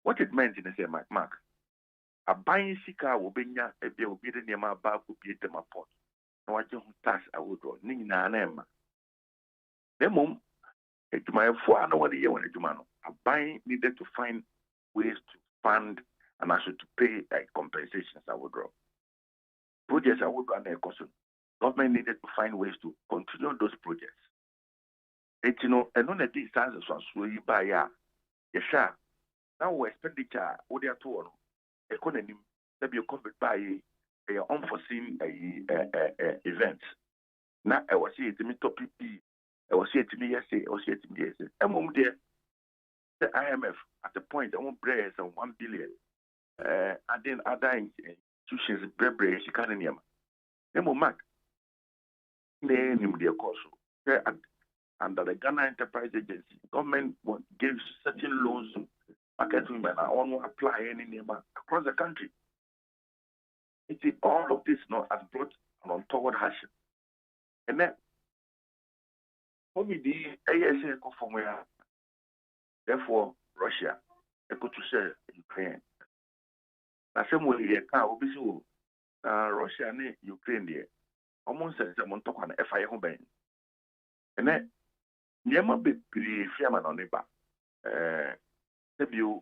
What it meant in the same Mark. A buying sika will be a be obedient near my back would be at my pot. No, I don't tax I would draw. Nina and Emma. The mum, it's my 4 hour year when it's man. A buying needed to find ways to fund and also to pay compensations I would draw. Projects I would run a cost. Government needed to find ways to continue those projects. It's and on a distance was slowly by ya. Yes, sir. Now expenditure, what they are told. Economy that be covered by a unforeseen events. Now I was here to me top PP. I was here to me yesterday. I was here to me yesterday. I'm there. The IMF at the point I want bread and 1 billion. And then other institutions bread she can't name. Them mark. Name their course. Under the Ghana Enterprise Agency, government gives certain loans to market women and all apply any name across the country. All of this now has brought an untoward hardship. And then, for me, the ASA go from where, therefore, Russia, they go to say Ukraine. Now, same way, they can't be so. Russia and Ukraine, there, almost as a Montauk and FIA home. And then, Yama be pretty fireman on the back. You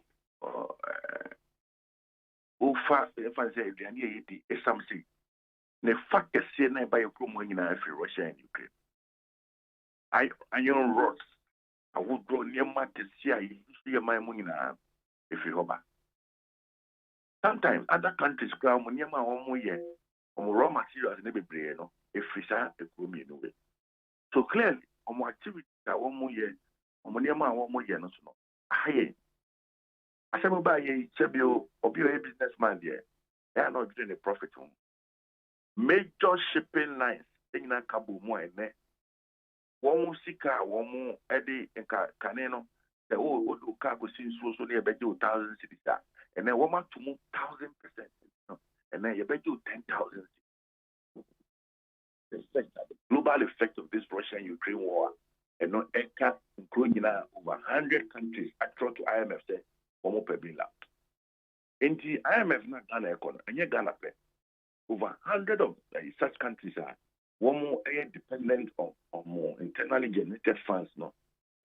fast if I say the idea is something. The fact is saying by a promo in Russia and Ukraine. Iron rods. I would draw near my to see my money if you go back. Sometimes other countries ground when you're my home year on raw materials never brain if we say a in a way. So clearly, on activity that 1 more year, on near my 1 more year, no. Aye. I said, buy a Chebio or be a businessman there. They are not doing a profit. Major shipping lines in a Kabu more and there. 1 more Sika, 1 more Eddie and Caneno. The old cargo seems so near 1,000 cities. And then 1 more to move 1,000%. and then you bet you 10,000. The global effect of this Russian-Ukraine war, and not including over 100 countries across to IMF say, one per bill out. In the IMF, not Ghana economy, and yet Ghana pay. Over 100 of such countries are one more dependent on more internally generated funds, no,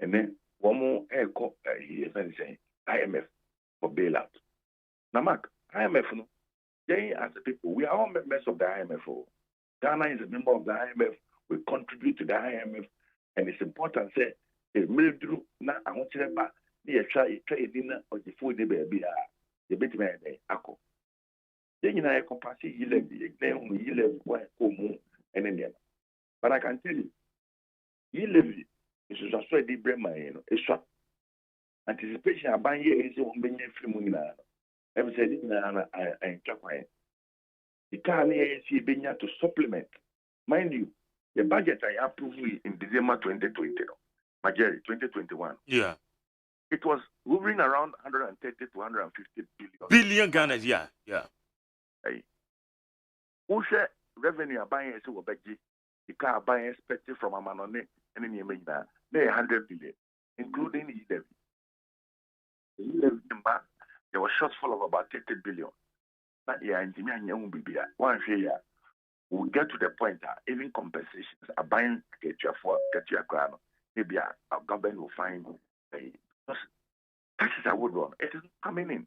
and then one more IMF for bailout. Now, Mark, IMF, no, they as the people, we are all members of the IMF. Ghana is a member of the IMF. We contribute to the IMF, and it's important. Say, if military na I want to buy, you try dinner or the food they be the bit man ako. Then you know I compass you live and then. But I can tell you, you live is just so deep brain man, it's short. Anticipation I buy here is one being free money. Every said I quiet. The car see being to supplement. Mind you, the budget I approved in December 2020, Majority 2021. Yeah. It was hovering around 130 to 150 billion. Billion Ghana, yeah. Hey. Who share revenue buying a budget? The car buying expected from a man on it, and then you make that 100 billion, including the levy. The levy there was shortfall of about 30 billion. But yeah, engineer young baby, one year we'll get to the point that even compensations are buying get your crown. Maybe our government will find taxes are would run. It is coming in.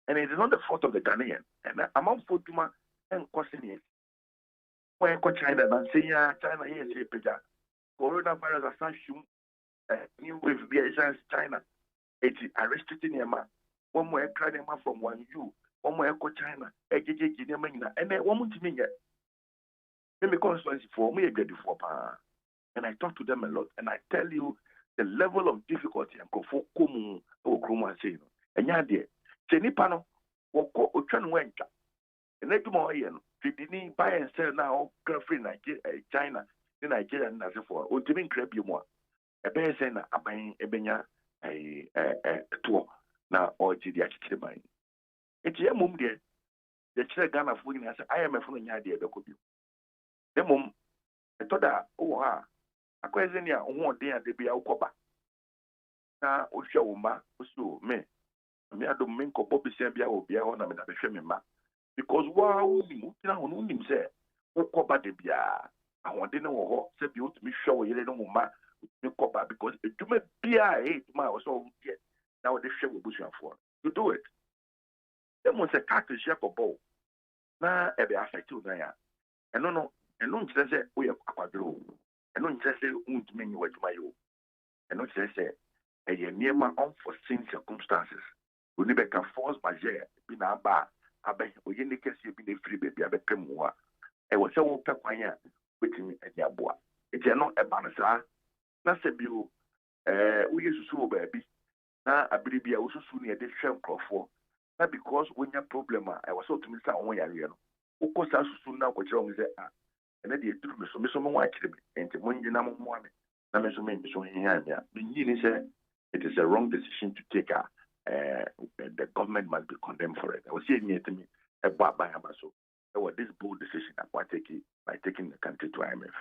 And it is not the fault of the Ghanaian. And among Futuma and costing it. When China and say China here say Peja. Coronavirus as new wave China. It is restricting them. One more cry them from 1U. One more China. And then one more to me. Maybe constituency for me for and I talk to them a lot. And I tell you the level of difficulty and go for Kumu or Kruma say. And yeah, dear. Senipano, Woko, Uchan Wencha. And let them all in. They didn't buy and sell now, girlfriend China, in Nigeria, and as for ultimate crab you more. A bear saying, I'm buying a benya a tour now or GD mine. It's your mum, dear. The China Ghana for as I am a foreign idea. The mum, I thought that, a question here, one day at the Biakoba. Now, Oshauma, Osu, me. Me I don't mean Bobby Sambia will be on a because wow, him say, Okoba de Bia. I want to know say you to be sure you don't want Okoba because it to me Bia 8 miles or yet. Now they share with Bushan for you do it. Then once a cat is share for bow. Now, every affect you there. And no, say, we have quadro. And no, say, won't mean you at my own. And no, say, a near my unforeseen circumstances. We never can force my share. Be now bar. I bet we in the case you be the free baby. I bet come more. I was so pequia with me at your boy. It's not a banner. Not a bill. We used to baby. Now, I believe I also soon near this shell for. Not because when your problem, I was so to Mr. Onway. Of course, I soon now what wrong is that. And then they took me so much watch and when you know more. Now, so many so here. It is a wrong decision to take. The government must be condemned for it. I was saying to me, a Baba Amaso. There was this bold decision by taking the country to IMF.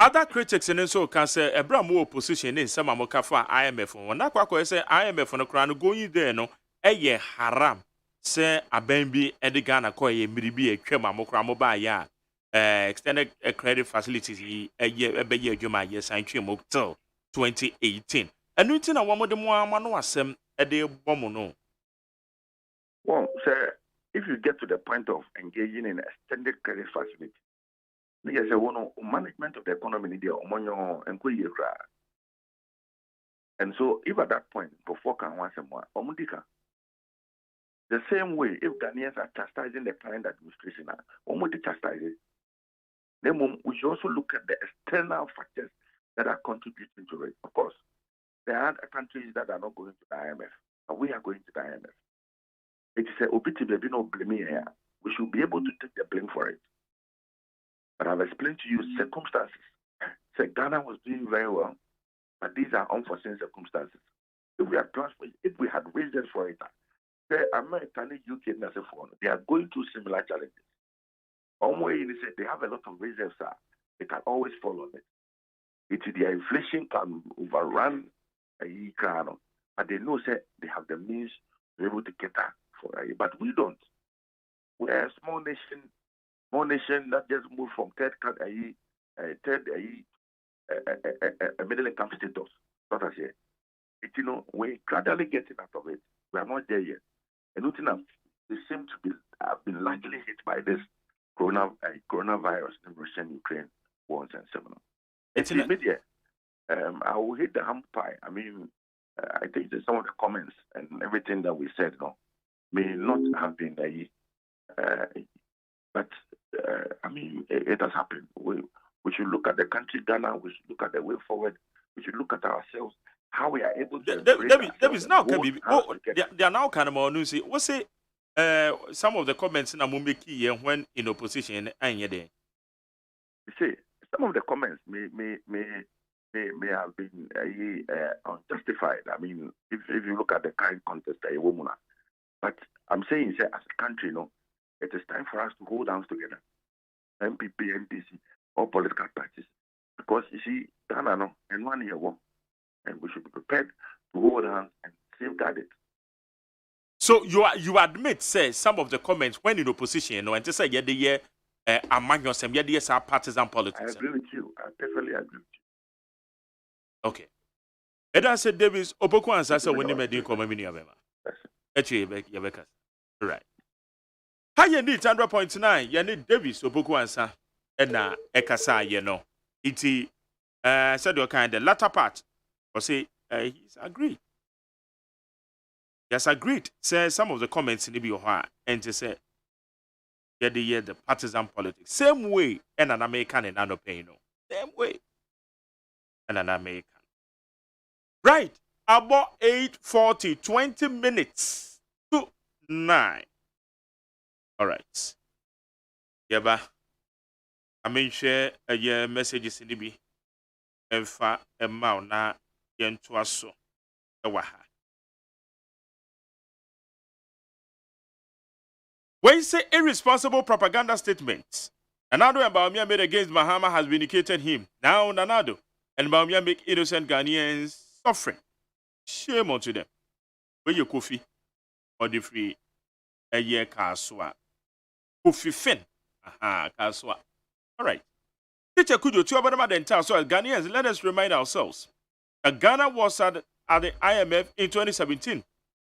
Other critics in so can say a brand more position in some Amokafa IMF. When that quack say IMF on the crown going there, no, a haram. Say a baby Edigana Koye, maybe a Krema Mokramo ya extended credit facilities a year, a year, Juma, yes, I came up till 2018. And we think a woman the more manuasem a day bomono. Well, sir, if you get to the point of engaging in extended credit facility, there's a management of the economy in the and and so if at that point before can once more omudika. The same way if Ghanaians are chastising the current administration, omudi chastising. Then we should also look at the external factors that are contributing to it. Of course, there are countries that are not going to the IMF, but we are going to the IMF. It is a OPTB no blame here. We should be able to take the blame for it. But I've explained to you circumstances. So Ghana was doing very well, but these are unforeseen circumstances. If we had raised it for it, The American UK they are going through similar challenges. One way they say they have a lot of reserves, they can always fall on it. Their inflation can overrun a year, but they know say they have the means to be able to get that for a year. But we don't. We're a small nation that just moved from middle income status. Not as yet. We're gradually getting out of it. We are not there yet. And nothing else. They seem to have been largely hit by this coronavirus in Russian-Ukraine wars and similar. It's immediate. I will hit the hump pie. I mean, I think that some of the comments and everything that we said may not have been but I mean, it has happened. We should look at the country Ghana. We should look at the way forward. We should look at ourselves, how we are able to. David, now can be. They are now kind of more news. What's say? Some of the comments in Amumeki when in opposition and yet. You see, some of the comments may have been unjustified. I mean, if you look at the current context, but I'm saying, as a country, it is time for us to hold hands together. MPP, NDC, all political parties. Because you see, Ghana, and 1 year war, and we should be prepared to hold hands and safeguard it. So you admit, say, some of the comments when in opposition, and to say, among yourself, are partisan politics. I agree with you. I definitely agree with you. Okay. Eda said Davis, Opoku answer when you made the community of Emma. Right. How you need 100.9? You need Davis, Opoku answer, and Ekasa, It said your kind, the latter part, or say, he's agreed. Yes, agreed. Say some of the comments in the and to say, the partisan politics. Same way, and an American and an Opino. Same way, and an American. Right, about 8:40, 20 minutes to 9. All right. Yeba, I mean, share a messages in the B. And fa a mauna yen to us so. When you say irresponsible propaganda statements, Nanado and Baumia made against Mahama has vindicated him. Now Nanado and Baumia make innocent Ghanaians suffering. Shame unto them. Where you coffee or the free a year kaswa. Kofi fin. Aha, kaswa. All right. Teacher Kujo, two about the entire so as Ghanaians, let us remind ourselves that Ghana was at the IMF in 2017.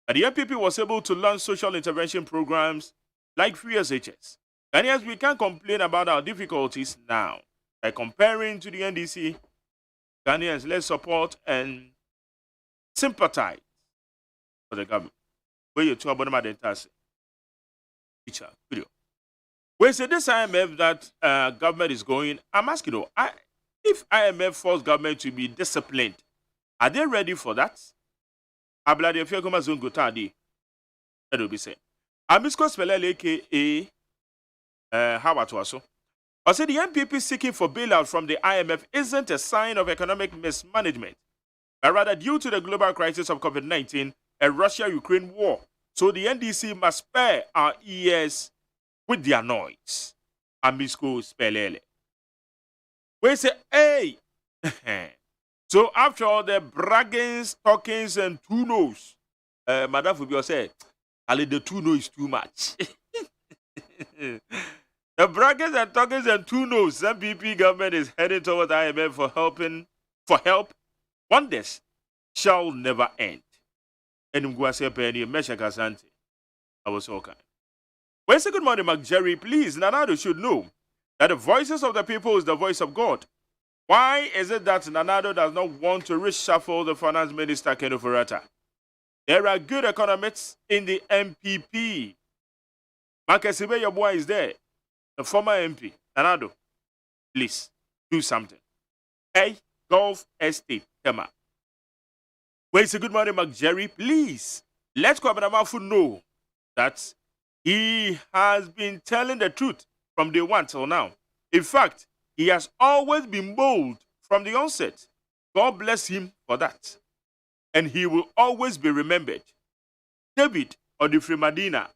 And the MPP was able to launch social intervention programs like free SHS. Ghanaians, we can't complain about our difficulties now. By comparing to the NDC, Ghanaians, let's support and sympathize for the government. Where you talk about the entire teacher video. Where say this IMF that government is going, I'm asking you, if IMF force government to be disciplined, are they ready for that? Ablade Fiakoma Zungo Tadi. That will be said. Amisko Spelele how about also? I said the MPP seeking for bailout from the IMF isn't a sign of economic mismanagement, but rather due to the global crisis of COVID-19 and Russia-Ukraine war. So the NDC must spare our ears with their noise. Amisko Spelele. We say, hey! So after all the braggings, talkings, and two no's, Madame Fubio said, Ali, the two no is too much. The braggings and talkings and two no's, MPP government is heading towards IMF for help. Wonders shall never end. And Mguase Penny, Mesha Kasante. I was okay. Well, say good morning, Mark Jerry. Please, Nanado should know that the voices of the people is the voice of God. Why is it that Nanado does not want to reshuffle the finance minister, Ken Ofurata? There are good economists in the MPP. Marcus Ibe, your boy is there. The former MP. Nanado, please, do something. Hey, Golf Estate, come on. Well, it's a good morning, Mark Jerry. Please, let Kwabena know that he has been telling the truth from day one till now. In fact, he has always been bold from the onset. God bless him for that. And he will always be remembered. David, Odifri Madina.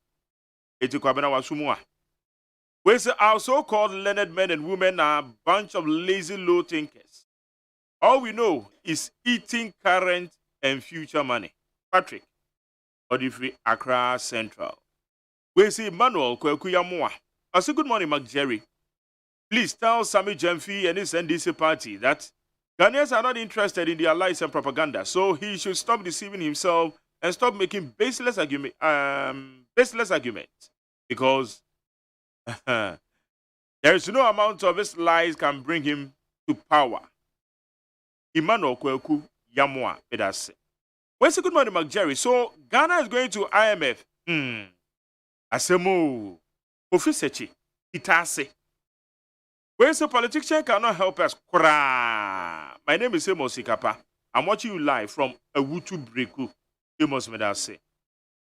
Eti kwabena wasumua. We say our so-called learned men and women are a bunch of lazy low thinkers. All we know is eating current and future money. Patrick, Odifri Accra Central. We say Manuel Kwekuyamua. I say good morning, Mark Jerry. Please tell Sami Jemfi and his NDC party that Ghanaians are not interested in their lies and propaganda, so he should stop deceiving himself and stop making baseless arguments. Because there is no amount of his lies can bring him to power. Emmanuel Kweku Yamwa Pedase. Where's the good morning, Mark Jerry? So Ghana is going to IMF. Asemo Ofisechi Itase. Where's the politician cannot help us? My name is Amos Sikapa. I'm watching you live from Awutu Breku. Amos Medase.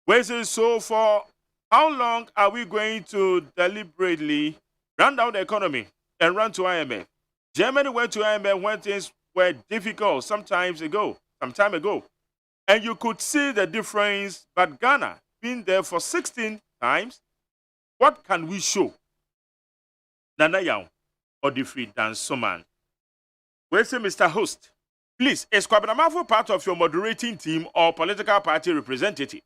Where's it? So for how long are we going to deliberately run down the economy and run to IMF? Germany went to IMF when things were difficult some time ago. And you could see the difference, but Ghana been there for 16 times. What can we show? Nana Yang or the free dance man. Where's the Mr. Host? Please, is Kwabena part of your moderating team or political party representative?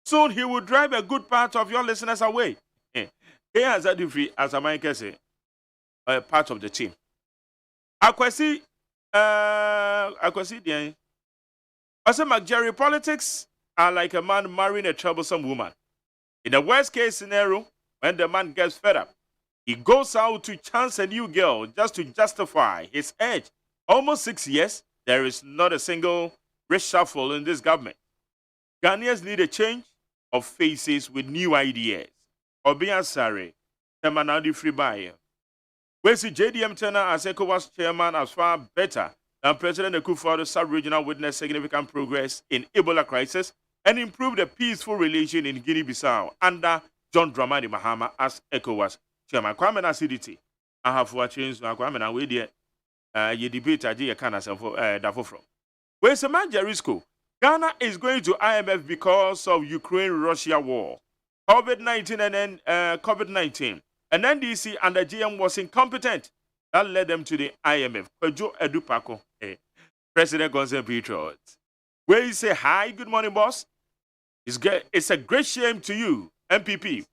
Soon he will drive a good part of your listeners away. He has a free, as a man can say, part of the team. Akwasi, the I say, McJerry, politics are like a man marrying a troublesome woman. In the worst case scenario, when the man gets fed up, he goes out to chance a new girl just to justify his age. Almost 6 years, there is not a single reshuffle in this government. Ghanaians need a change of faces with new ideas. Obian Sare, Temanadi Freebuyer. Where's the JDM Turner as ECOWAS chairman as far better than President Akufo-Addo sub-regional witnessed significant progress in Ebola crisis and improved the peaceful relation in Guinea-Bissau under John Dramani Mahama as ECOWAS chairman. Kwame na CDT. I have watched Kwame na we there. You debate aje kana for dafo from. Where's the man Jerisco? Ghana is going to IMF because of Ukraine-Russia war, COVID-19 and then COVID-19. And NDC and the GM was incompetent. That led them to the IMF. Kwejo Edupako, President Gonzalo Petro. Where you say, hi, good morning, boss. It's a great shame to you, MPP.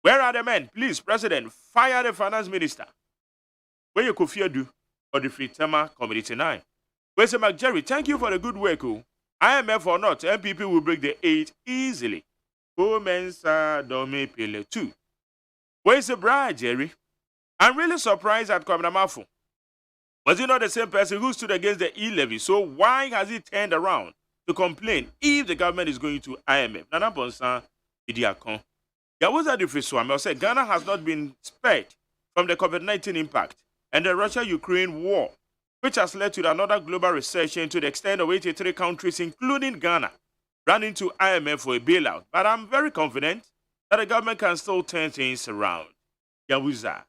Where are the men? Please, President, fire the finance minister. Where you could fear do for the free tema community 9. Where's the McJerry? Thank you for the good work. IMF or not, MPP will break the 8 easily. Mensa Dome Pele 2. Where's the bride, Jerry? I'm really surprised at Kwabena Mafu. Was he not the same person who stood against the e-levy? So why has he turned around to complain if the government is going to IMF? Nana Bonsan, Idiakon. There was a difference. I say Ghana has not been spared from the COVID-19 impact and the Russia-Ukraine war, which has led to another global recession to the extent of 83 countries, including Ghana, running to IMF for a bailout. But I'm very confident that the government can still turn things around. Yawuza,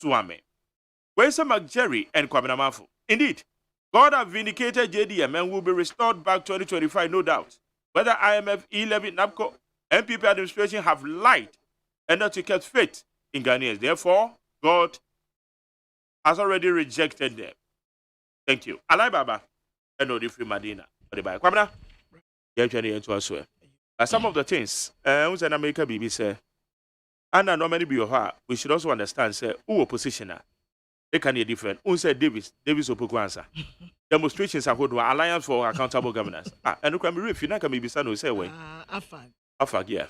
Suame. Where's the McJerry and Kwabena Mafu? Indeed, God have vindicated JDM and will be restored back 2025, no doubt. Whether IMF, E-Levy, NABCO, MPP administration have lied and not to keep faith in Ghanaians. Therefore, God has already rejected them. Thank you. Alai Baba, and Odifri Madina. Kwabena, some of the things, who's an American BB say, and I normally be your we should also understand, say, who oppositioner. They can be different. Who said Davis Opokwansa. Demonstrations are called Alliance for Accountable Governance. And you can be if you not can be son say way. Afag, yeah.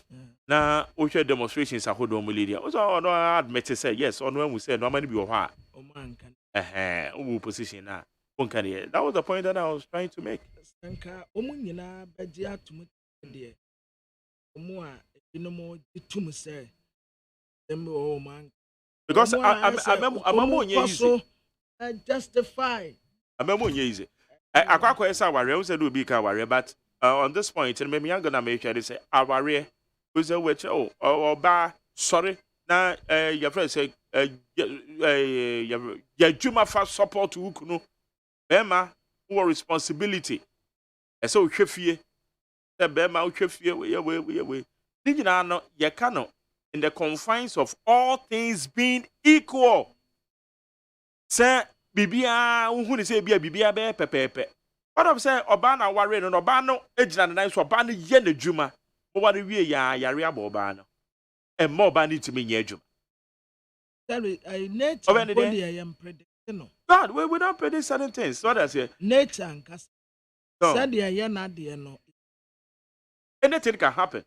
Now, we share demonstrations are called Omulidia. Also, no, I admit to say yes, or when we say normally be your heart. Who opposition now. That was the point that I was trying to make. Because I'm justify. I'm easy. I quite say warrior said would be warrior, but on this point, and maybe I'm gonna make sure they say our warrior who's a witch or bar. Sorry, now your friend say your Juma fast support to Ukuno. Bema who responsibility. And so Chefie, the Bema Chefie, we no yekano in the confines of all things being equal. Say bibia who ni say bibia be pepepe. What I'm saying obana ware no obano ejina na so obano ye na dwuma. Mo ware wie ya yare abo obano. E mo obano timi nya dwuma. Sorry, nature body I am predicting. God, we don't predict certain things. What I say? Nature and cast. Said ya na de no. Anything can happen.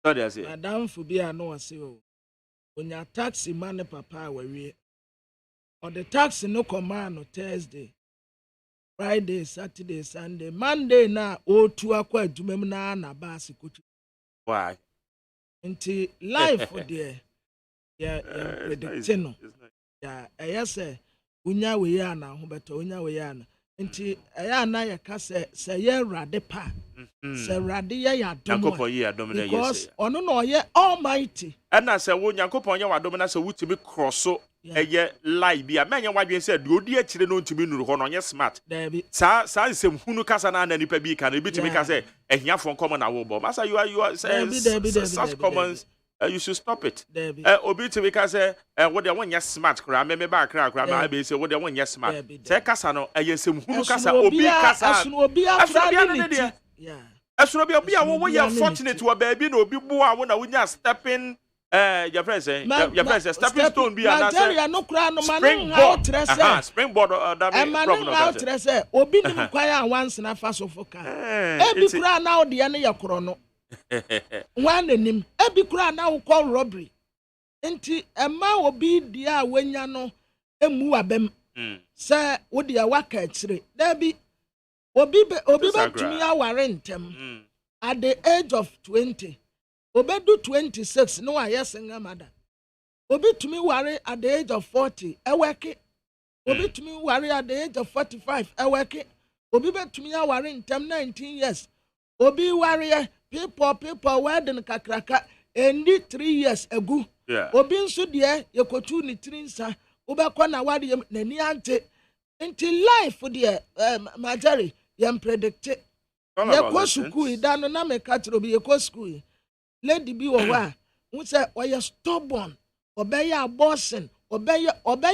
What I say? Madam Fubia no say o. When your taxi man papa we or the taxi no command on Thursday, Friday, Saturday, Sunday, Monday na o tu akwa adwuma na basi kuchi. Why? Nti life for there. Yeah, predicting no. Yeah, yes sir. Unya we ya na ho beto unya we ya na. Nti ya na ya ka say ye rade pa. Say rade ya dom. Because ono no ye almighty. And na say wo Nyankopon ye wadom na say wutimi crosso eye lie bia menya wadwen say de odi akire no ntimi nuru ho no nye smart. Sa nsem hunu kasa na nipa bi ka na bitimi ka say ehiafo nkomo na wo bo. Masa you are such comments. You should stop it. Obi to because what they want smart cry me back cry na be say what they want smart. Say kasa no ayensem hunu kasa obi kasa. Yeah. Asunobia obi a wo ye fortunate wo baby na obi bo a wo na wonya stepping your friend say stepping stone bi na say no kra no man how trese springboard that problem how trese obi nim kwan a once na fa so foka e bi kra na wo de ne ye kro no one anim ebi kura na wo call robbery enti ema obi dia wanya no emu abem se wo dia waka akire da bi obi betumi aware ntem at the age of 20 obi do 26 no ayesenga mada obi tumi ware at the age of 40 eweke obi tumi ware at the age of 45 eweke obi betumi aware ntem 19 years obi ware people wedding kakraka endi 3 years ago. Obi nso de yekotu ni trinsa obekwa na wade nani ante until life de majari yam predict yekọ school dan na me ka tro bi yekọ school lady bi wo wa who say oye stubborn obey abortion obey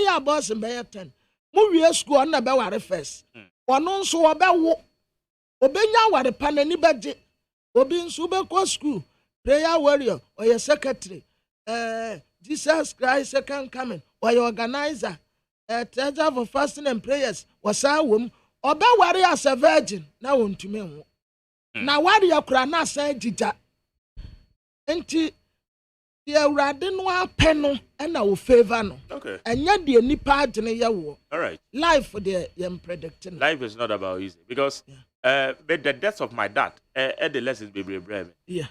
abortion be 10 mu wie school na be ware first ono nso obewo obenya ware panani baje obi nso be ko school prayer warrior or your secretary Jesus Christ second coming or your organizer treasure for fasting and prayers was a womb obe warrior as a virgin na wontumi ho na warrior kura na say jija enti the urade no apɛ no na wo favor no okay enya de nipa adwene ye wo all right life for the yam predicting life is not about easy because but the death of my dad the lessons baby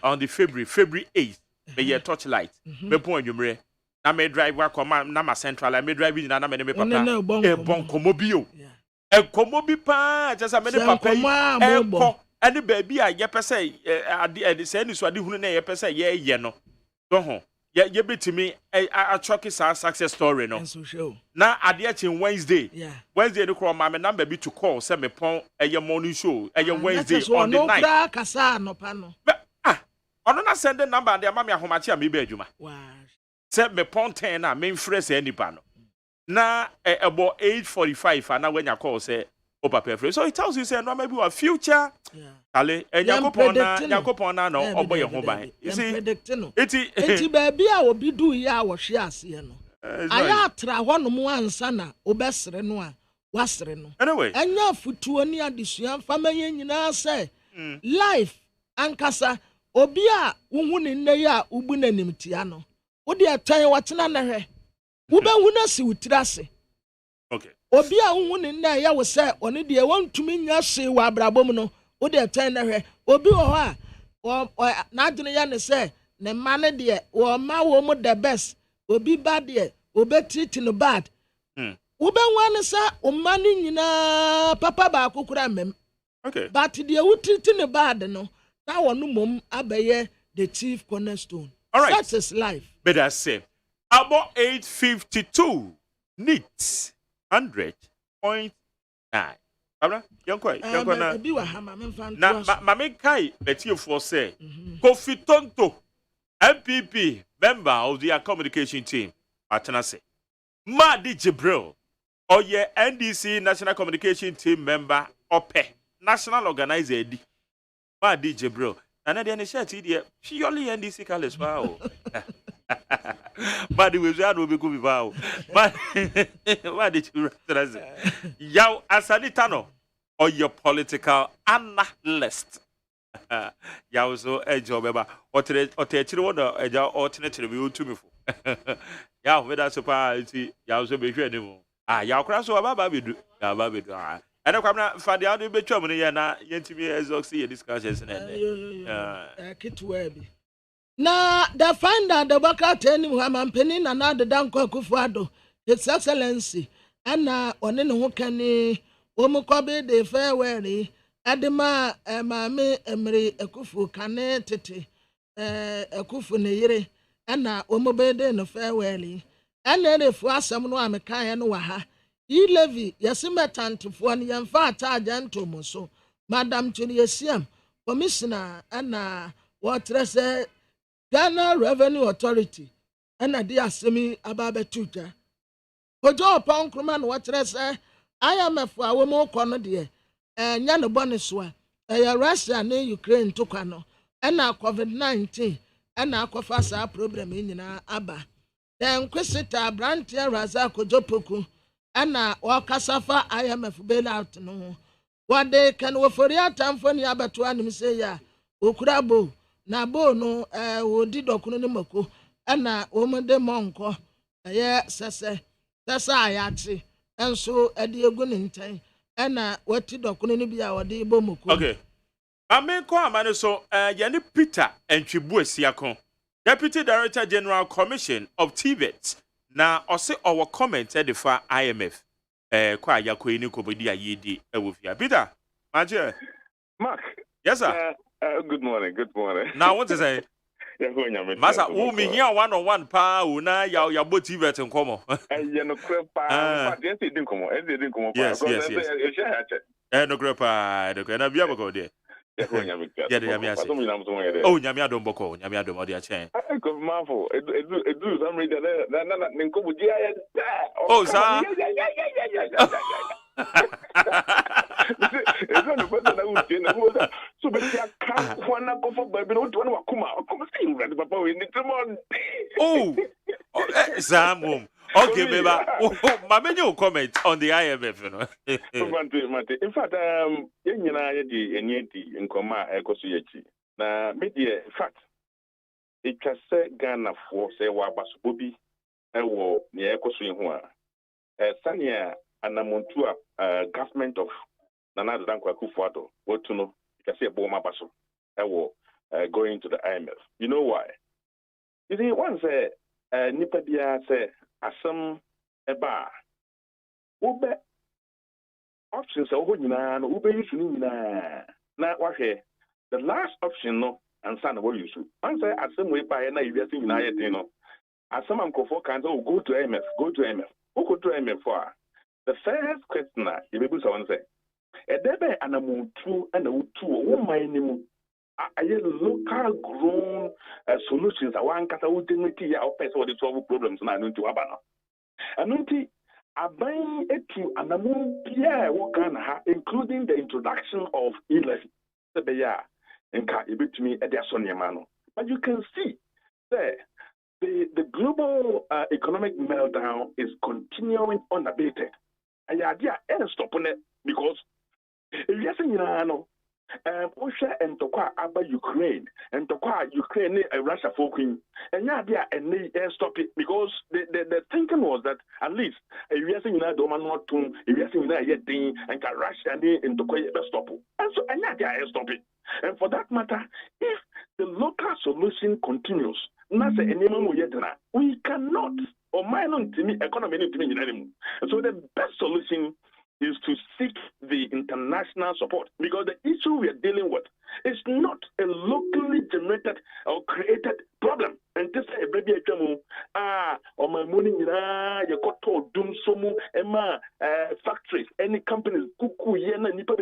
on the February 8th me ye torchlight me pon anwumre na me drive wa come na ma central me drive na me papa bon komobio komobi pa just me papa e any baby a ye pese ade say ni so ade hunu na ye pese ye no so ho ye betimi a choke success story no na ade chin Wednesday no call my number be to call say me pon morning show Wednesday on the night no kasa no pa no ono na send the number and mama ahomachi am be adwuma say me pon 10 na me mfre say nipa no na about 8:45 na when you call say o papa free so it tells you say no maybe your future ale yakopon na no obo ye ho ban you see eti baby a obi du ya wo hwe ase no aya atra ho no mu ansa na obesere no a wasere no anyway anya futuo ni adesua famanye nyina say life ankasa obi a wohu ni nne ya ubu nanim tia no wo de atwan watena na hwe wo be hu na si wutirase okay obi a wohu ni nne ya wo say oni de wontumi nya hwe wa abrabom no wo de atwan na hwe obi wo ho a na adwene ya ne say ne ma ne de wo ma wo mu the best obi bad de obi treat no bad wo be hu ne say o ma ni nyina papa ba akokura mem okay but de wo treat no bad no na wonu mom abaye the chief cornerstone. All right. That is life. But I say about 8:52 needs 100.9. Abra, yonkoi na. Bi wa ha ma me fan. Na ma me kai betiefo say. Kofi Tonto, MPP, member of the communication team. Atena say. Madi Jibril, oye NDC National Communication Team member Ope, National Organizer Edi. Madi Jibril. And then the shirt here, purely NDC colors. Wow. Madi we will be good. Wow. Madi Jibril. Yaw Asanitano, or your political analyst. Yaw so a job, or alternative you to me. Yeah, whether surprise, yaw so be anymore. Yaw crash or baby. And I'm for the other bit trouble na yentimi exoxy discussions na the finder the worker teni Muhammad Penny na na the danko Kufuado His Excellency and na one no ho kani omukobe de farewell adema maame emre Ekufu kane tete Ekufu ne yire na omobe de no farewell and erefu asem no ameka no wa ha Levy, Yasimetant for an Yanfa Tajanto so, Madam Chiliasiam, Commissioner, and what say Ghana Revenue Authority, and a dear semi ababe tutor. Ojo upon Cruman, what say I am a for our more corner dear, and Yana Boniswa, a Russia near Ukraine Tukano, and now COVID-19, and now Kofasa problem in Abba. Then Quisita Brantia Razako Jopoku. Ana wakasafa IMF bailout no what they can offer ya time for ni abeto anim say ya okurabo na bo no wodi dokunu ni mako ana omode monko ye sese ayachi enso ade egu ni ntan ana wati dokunu ni bia wodi ibo mako. Okay, amenko amane so ye ni Peter Entwibu Asiakon, Deputy Director General Commission of TVET. Na ose our comment at the far IMF kwa yakoi ni kobodi ayedi ewofia Peter Maje Mark. Yes sir. Good morning. Now what to say? Masa wo me here one on one pa una ya bo TV et nkomo no krepa but yes din komo yes no krepa na bia bako de yeah, oh, Nyamia don't boko, Nyamia don't modia chain. Oh, sir. Oh, Sam. Okay, baby. My menu comment on the IMF, you know. In fact, na media fact it can say Ghana for say wa basubobi ewo ne ekoso ho a sania anamontua government of Nana Dankwa Akufo-Addo wotu no it can say boma baso ewo going to the IMF. You know why? You see, once nipa bia say asem eba ube options oho nyina no ube yusu nyina na wahwe the last option no answer na what you should answer asem we buy na you say nyina yet no asem ankofo kan say go to IMF who go to IMF for the first question na you be say say edebe anamuntu na utu wo man ni mu aye local grown solutions awan kata wo dignity ya opese wo dey solve problems na no nti aba no anunti aban etu anamu pia wo Ghana ha including the introduction of e-levy sebeya nka ebetumi ede asoniema no but you can see that the global economic meltdown is continuing unabated and the idea ain't stopping it because if you say no Russia and Tokwa about Ukraine and Tokwa Ukraine Russia foking and yeah and they stop it because the thinking was that at least if you say don't want to if you say yet thing and can Russia and in Tokwa stop and so and yeah stop it and for that matter if the local solution continues we cannot or minor economy so the best solution is to seek the international support because the issue we are dealing with It's not a locally generated or created problem. And this is a baby or my money, you got to do some factories, any companies, kuku, yena, nipa,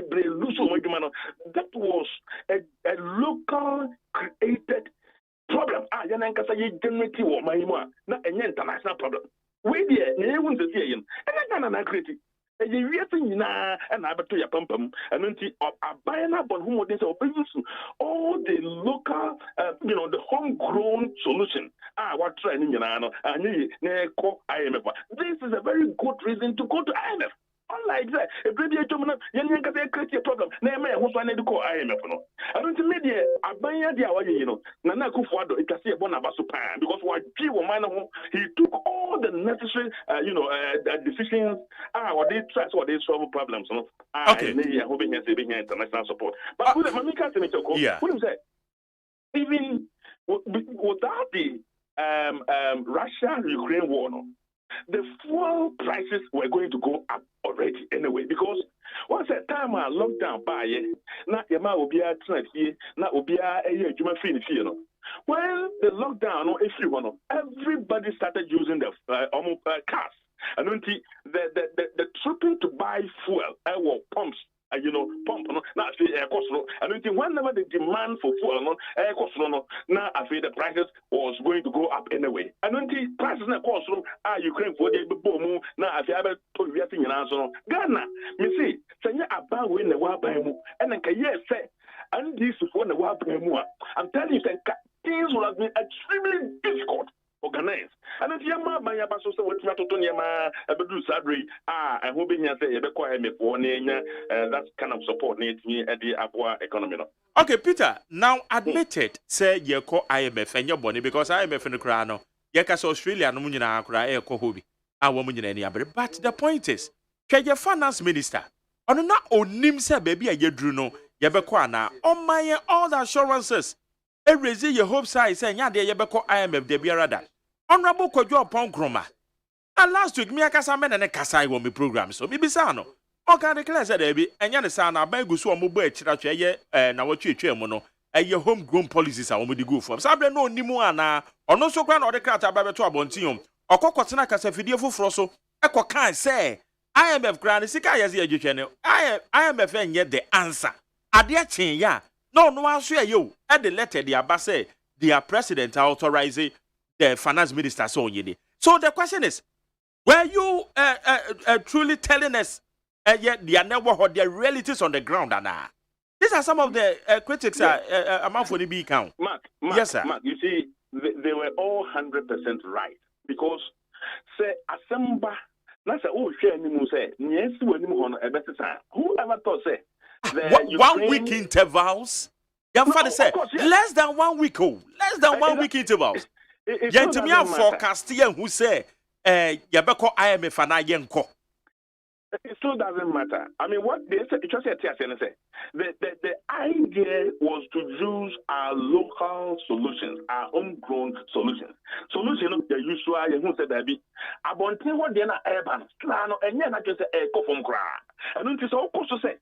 that was a local created problem. Yana nkasa ye generate wo mahimo na enye international problem. We there, na ehun se see yin. Ena na create. Ye wiase nyina na abeto ya pampam. Eno nti aban na bon hu modern say operation all the local the homegrown solution. What try ni nyina no anyi na ko IMF. This is a very good reason to go to IMF. Unlike that, a baby create a problem. Name who's one to call IMF. I don't think media abanya dia waye Nana Kufuado it can see a bonabaso pan because what he took all the necessary decisions what they try what they solve problems okay hoping international support. But what him say even without the Russia-Ukraine war the fuel prices were going to go up already anyway because once a time lockdown by na yama obia try here na obia adwuma free here no when the lockdown everybody started using the cars and the tripping to buy fuel pumps pump now I say air cost and whenever the demand for fuel air cost now I feel the prices was going to go up anyway and prices na cost Ukraine for the boom now I feel able to be thing Ghana me see senya aba we na wa ban mu and nka yes say and this for na wa ban mu I'm telling you things will have been extremely difficult organize. And if you have my abaso so what you to Tonyama Abedu Sadri, I hope in say that kind of support needs me at the Abwa economy. Okay, Peter, now admitted, say you call IMF and your money because IMF in the crown, Yakas Australia, no Munina, cry, Kohobi, our woman any other. But the point is, can your finance minister, on not on Nimsa baby, a Yedruno, Yabekwana, on my all the assurances, every your hope size saying, yeah, they Yabeko IMF, de Biarada. Honorable Kojo Ponkroma. And last week, me akasa men and a kasai won me program. So, Bibisano. Okay, declare said, Debbie, and Yanasana, Bangusu, Mobo, Chirache, na what you chemono, and your homegrown policies are with the good for. Sabre no Nimuana, or no so grand or the cat about to Abontium, or Cocotanaka Safidio for Froso, Echo can't say, IMF Grand Sika as the education, IMF and yet the answer. Adia chin ya. No, I'll swear you. At the letter, the Abase, their president authorizing the finance minister so yedi. So the question is, were you truly telling us yet the neighborhood the realities on the ground and these are some of the critics among for the B count. Mark, yes sir. Mark, you see they were all 100% right because say assemble na say oh share ni mu say nyesi wani mu hono ebese sa whoever thought say 1 week intervals your father said less than 1 week less than 1 week intervals. Gentlemen forecast here who say Yabeko IMF and Yenko. It still doesn't matter. I mean, what they say, the idea was to use our local solutions, our homegrown solutions. Solutions, the usual, who said that be about what they're not urban, and you're not just a from cry. And it is also say,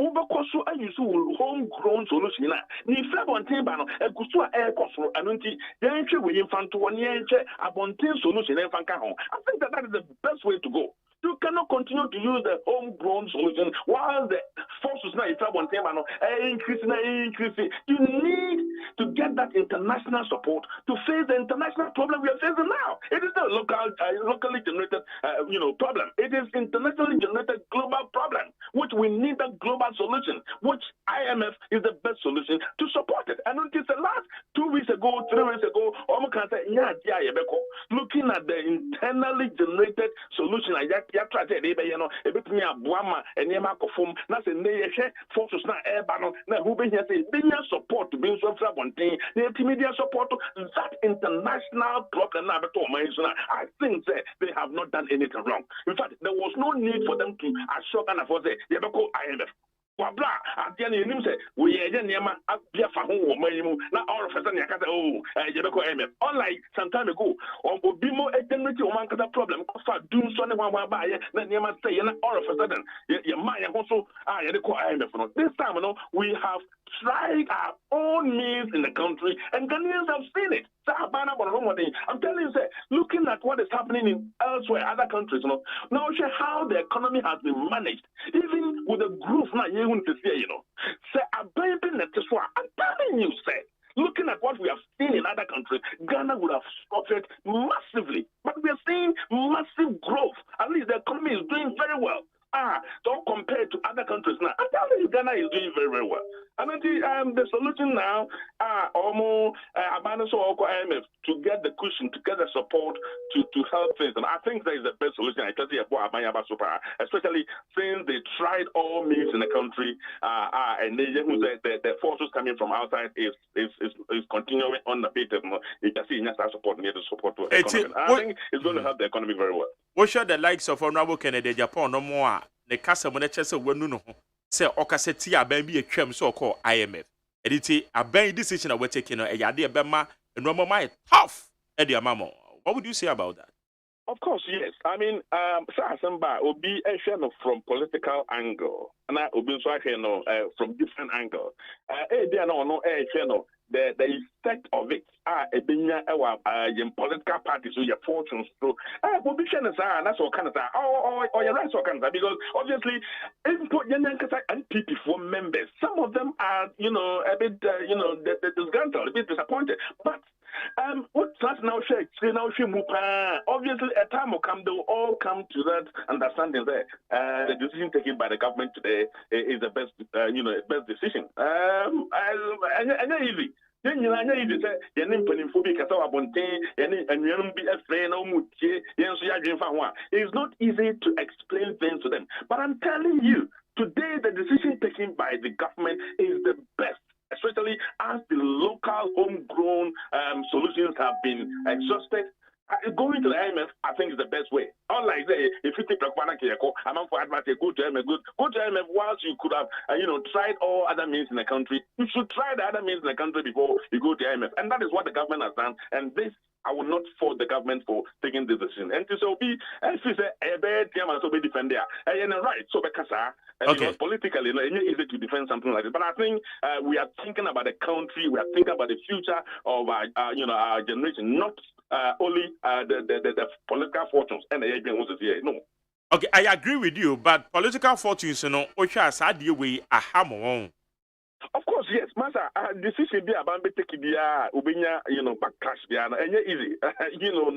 Ubekoso ayusu homegrown solution na ni fla bonten ba no egusu air koso anunti yenhwe we infanto woni yenhwe abonten solution na fanka ho. I think that is the best way to go. You cannot continue to use the homegrown solution while the forces now increase. You need to get that international support to face the international problem we are facing now. It is not locally generated problem. It is internationally generated global problem, which we need a global solution, which IMF is the best solution to support it. And until the last 2 weeks ago, 3 weeks ago, looking at the internally generated solution, ya try to ebetumi aboama enema kofom na se ne yehwe forces na ebano na hu be here say benya support to be so frabonten na media support that international problem na beto man. I think that they have not done anything wrong. In fact, there was no need for them to assure Ghana for say yebeko IMF. wabla adia na enim say we ye niema abia fa ho wo mayimu na all of a sudden yakata je be ko MF unlike some time ago obi mo egenerative o man kata problem ko fa dum so ne wa ba ye na niema say na all of a sudden ye man ye ho so ye de ko MF no this time no we have tried our own means in the country and Ghanaians have seen it. I'm telling you, looking at what is happening in elsewhere, other countries, now show how the economy has been managed, even with the growth now you want to see, Say, I'm telling you, looking at what we have seen in other countries, Ghana would have suffered massively, but we are seeing massive growth. At least the economy is doing very well. So compared to other countries now, I'm telling you, Ghana is doing very, very well. And the solution now, almost IMF to get the cushion, to get the support to help things. And I think that is the best solution. Especially since they tried all means in the country, and the forces coming from outside is continuing unabated. You can see support near the support to economy. I think it's going to help the economy very well. What should the likes of Honorable Kennedy Japan no more? The Casa Monechesa wenu no say Okaseti aben a crem so called IMF. Editi aben decision we're taking a yadi bema and no more tough Eddie Amamo. What would you say about that? Of course, yes. I mean, Sasamba will be a channel from political angle, and I will be from different angles. The effect of it in political parties so your fortunes through position is that's all kind of or your rights all kind of because obviously NPP for members, some of them are a bit disgruntled, a bit disappointed, but what now obviously a time will come, they will all come to that understanding there. The decision taken by the government today is the best best decision. And easy. Then you easy say your name peniphobic as our bonte and you be a friend or mutie, it's not easy to explain things to them. But I'm telling you, today the decision taken by the government is the best, especially as the local homegrown solutions have been exhausted. Going to the IMF, I think, is the best way. Unlike if you take I'm for advantage, go to IMF. Go to IMF whilst you could have, tried all other means in the country. You should try the other means in the country before you go to IMF, and that is what the government has done. And this, I will not fault the government for taking this decision. And so be, as we say, a bad team and so be defend there. And right, so because politically, it's easy to defend something like this. But I think we are thinking about the country. We are thinking about the future of our generation, not only the political fortunes and the agent wants to say no. Okay, I agree with you, but political fortunes, way a hammer. Of course, yes, Master. Decision be about taking ubenya, backlash and easy.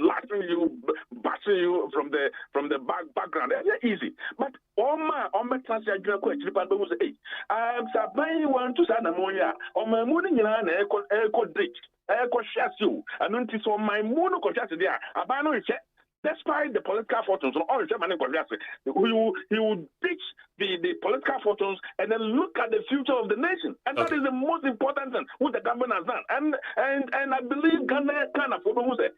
Laughing you, bashing you from the background. Easy. But on my transaction question, but we say, Sabai want to send ammonia on my morning in an echo ditch. You and until so my mono contract there, Abano check. Despite the political fortunes, he will ditch the political fortunes and then look at the future of the nation, and that is the most important thing what the government has done. And I believe Ghana kind of who say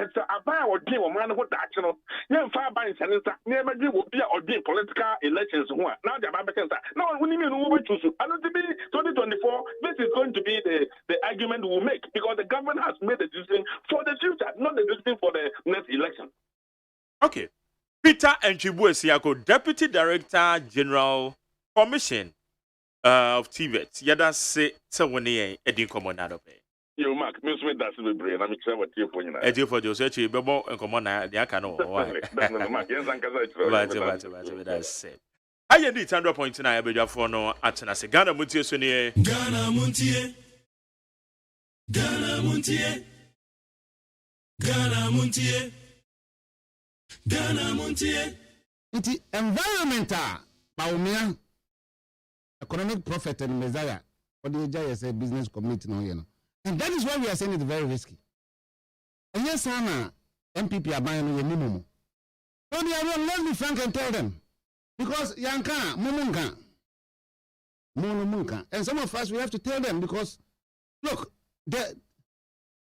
it's about or deal man what action. Yeah, far by senator never will be or deal political elections. Now the Americans now when you mean over to I don't be 2024. This is going to be the argument we will make because the government has made a decision for the future, not the decision for the next election. Okay. Peter Nchibu Esiako, Deputy Director General Commission of TVET. Yada say when Edin Commandado. You mark, Miss Smith, that's the brain. I'm excited what you're pointing out. Eddie for Joseph, Bebo and Command, the Akano. That's it. I did 100.9 Abeja for no Atanase. Ghana Muntie Sunny. Ghana Muntie. Ghana Muntie. Ghana Muntie. Ghana Montie. It's environmental, Baumia, economic prophet and Messiah, or the AGYEMAN business community, and that is why we are saying it's very risky. And yes, Hannah, MPP are buying a minimum. Only let's be frank and tell them, because Yanka, Mumunka, and some of us we have to tell them because look, the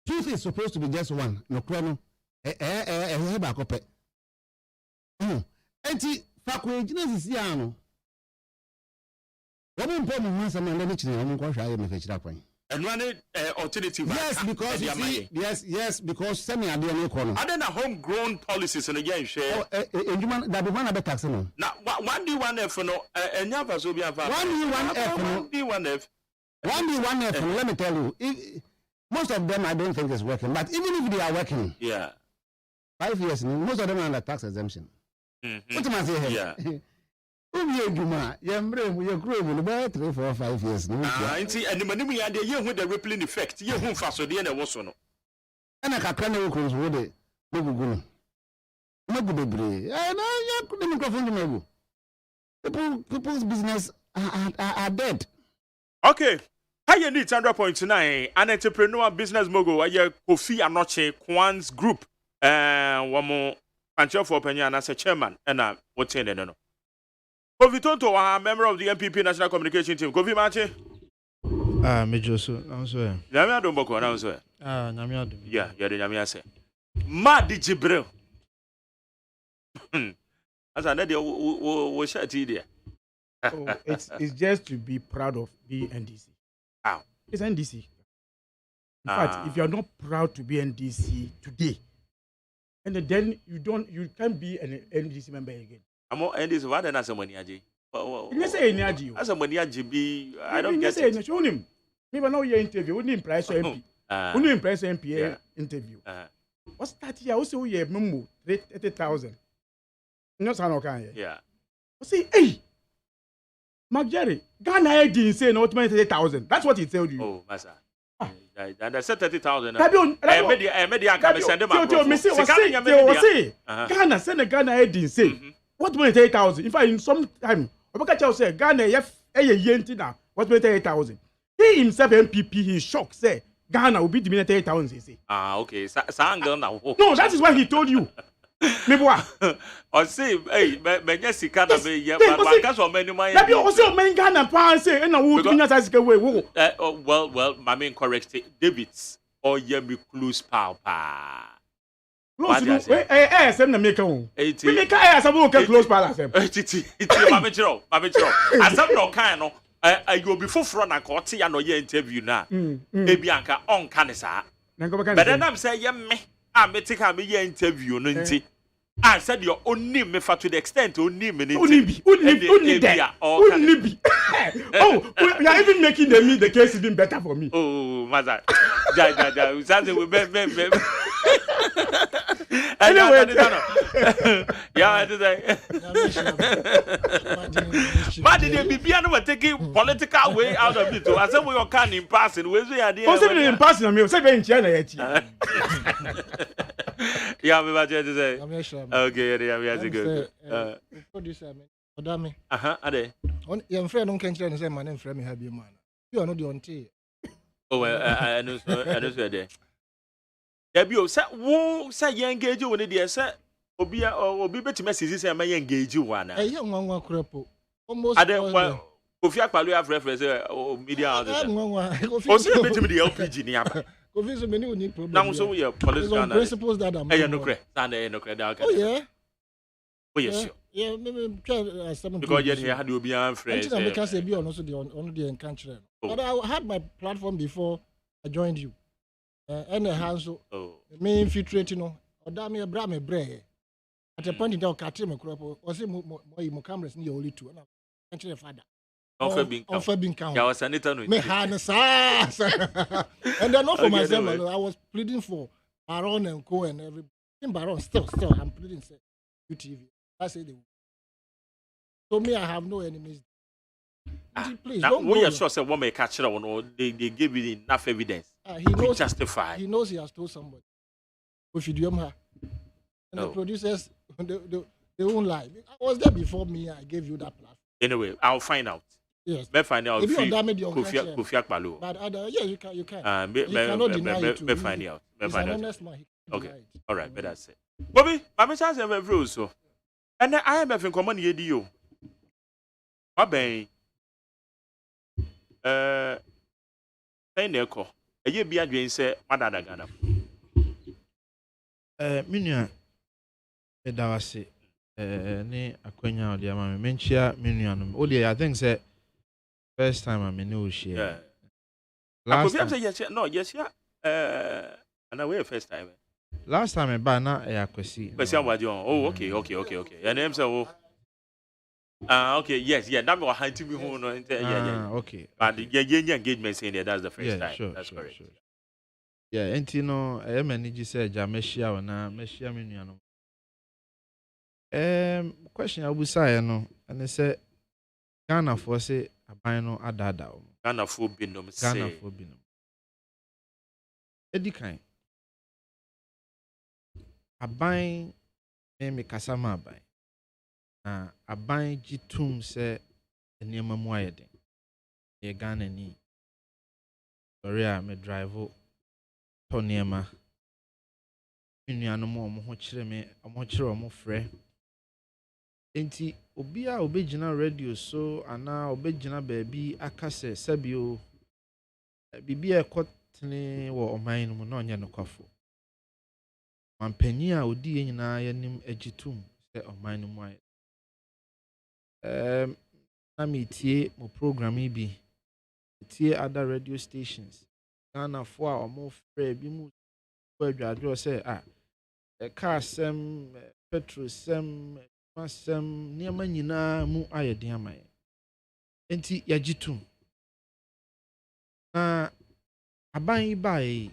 truth is supposed to be just one. No problem. Enti fakwe jina sisi ano What important once I'm under the I'm going to try to make it. And one alternative. Yes, because you see, yes, because semi are the economy. Are there homegrown policies and again share? That be one of the tax no. Now, one D1F no, and never so be a 1D1F. 1D1F. 1D1F. Let me tell you, most of them I don't think is working. But even if they are working, 5 years, most of them are under tax exemption. What am I saying here? Yeah. You grew about 3, 4, 5 years. And the money we had the year with the rippling effect, you won't fast so the end was no. And I can't know who's with it. No good. No good. I couldn't go. People's business are dead. Okay. How you need 100.9 an entrepreneur business mogul aye Kofi Anoche Kwan's group one more pancho for opinion as a chairman and what's in no. Kofi Tonto, a member of the MPP National Communication Team. Kofi Mache? Major, so I'm sorry. Namia don't boko, I'm sorry. Namia. Yeah, you're the Namia say. Madi Jibril. As I know, we share it it's just to be proud of being NDC. How? It's NDC. In fact, if you're not proud to be NDC today, and then you can't be an NDC member again. I'm more NDC. Why then as a money aji? You say any aji? As a money aji be, I don't get it. it. Show him. Maybe now your interview. We need price MP. We need price MP interview. What's that here? Also, we have memo 30,000. No, son of can. Yeah. Say, hey, Mark Jerry, Ghana didn't say no 30,000. That's what he told you. Oh, massa. And I said 30,000. I made the send them out. Ghana send Ghana didn't say. What 30,000? In fact, in some time, Obakacha say Ghana yenti now. What 30,000? He himself MPP, he's shocked. Say Ghana will be the 30,000. He say. Okay. Sangal now. No, that is what he told you. Maybe what? Or say, hey, but yes, he can't be. Yeah, but that's what many money. Maybe also many Ghana pounds say, and I would be not asking away. Well, my main correct David's or Yemi close power. Send the maker. We make a some close palace. Mamachiro. As I'm not kind of, I go before front and court and your interview now. Maybe Anka on Canessa. But then I'm saying, yeah, me, I'm taking a me interview. I said your own name to the extent only minute. Only. Oh, we are even making the case even better for me. Oh, mother. Anyway, yeah, but did be taking political way out of it. I said we are kind in passing. Where's the idea? Possibly in passing, I'm saying China. Yeah, I'm about to say. Okay, yeah, we have to go. Producer, Madame. Are they? Your friend don't can't say my name for me, have you, man. You are not the auntie. Oh, well, I know, there. Debut, say, you engage you when it said, Obi better messages and may engage you one. A young one cripple. Almost. I don't well. If you have reference or media, also the LPG near. Now, so we are political principles that are no credit. Oh, yeah. Oh, yes, yeah, maybe because yet here had you be our friends. Because be also the country. But I had my platform before I joined you. And a hands me infiltrating or damn me bra me bre. At a point in time, Katim crop or say more cameras near only two. And father. Offer being count. I was an eternal. Me harness. And then not for myself. I was pleading for Baron and Co and every Baron. Still, I'm pleading for UTV. I say they. So me, I have no enemies. Please don't. We are sure that one may catch it on. They give you enough evidence. He knows justify. He knows he has told somebody. If you do him, and the producers, they won't lie. I was there before me. I gave you that platform. Anyway, I'll find out. Yes. May find out. If you damage your Kofi Akpalo. But yeah, you can. You cannot deny it. May find out. He's an honest man. Okay. All right. But that's it. Bobby, I'm chance to have rules so. And I am having common yedio. Aben. Neko. A year be adwin say madada Ghana. Minua edawase ne akwanya odi ama menchia minua no. Odi I think say First time I'm in Ocean. Yeah. Last time. time. Yes, yeah. And away first time. Last time I buy na Kwesi. Kwesi Abadion. Oh, okay. Your name say okay, yes, yeah. That was hunting me home. Yeah. Okay. But yeah, engagement saying that that's the first time. Sure, that's sure, correct. Sure. Yeah, and you know, I manage say Jameshia na Meshia me nuano. Question I will say no, and they say Ghana for say aban no adada o. Ghana for binom say. Ghana for binom. Edikan. Aban me kasama aban. Na aban gitum say enema mu ayeden. Ye Ghana ni. Sorry me drive to nneɛma nnuanom ɔmo ho kyerɛ me ɔmo kyerɛ ɔmo frɛ enti obi a obegyina radio so ana obegyina baabi aka sɛ sɛbio bibi a ɛkɔtene wɔ ɔman no mu na ɔnyɛ nokwafo mampanyin a odi yɛn nyinaa yɛnim agyitum sɛ ɔman no mu ayɛ na metie mo program yi bi tie other radio stations Ghana for a ɔmo frɛ bi mu adwadwo sɛ ɛka asɛm petrol sɛm masɛm nneɛma nyinaa mu ayɛ den ama yɛ enti yɛgye tum na aban yi bae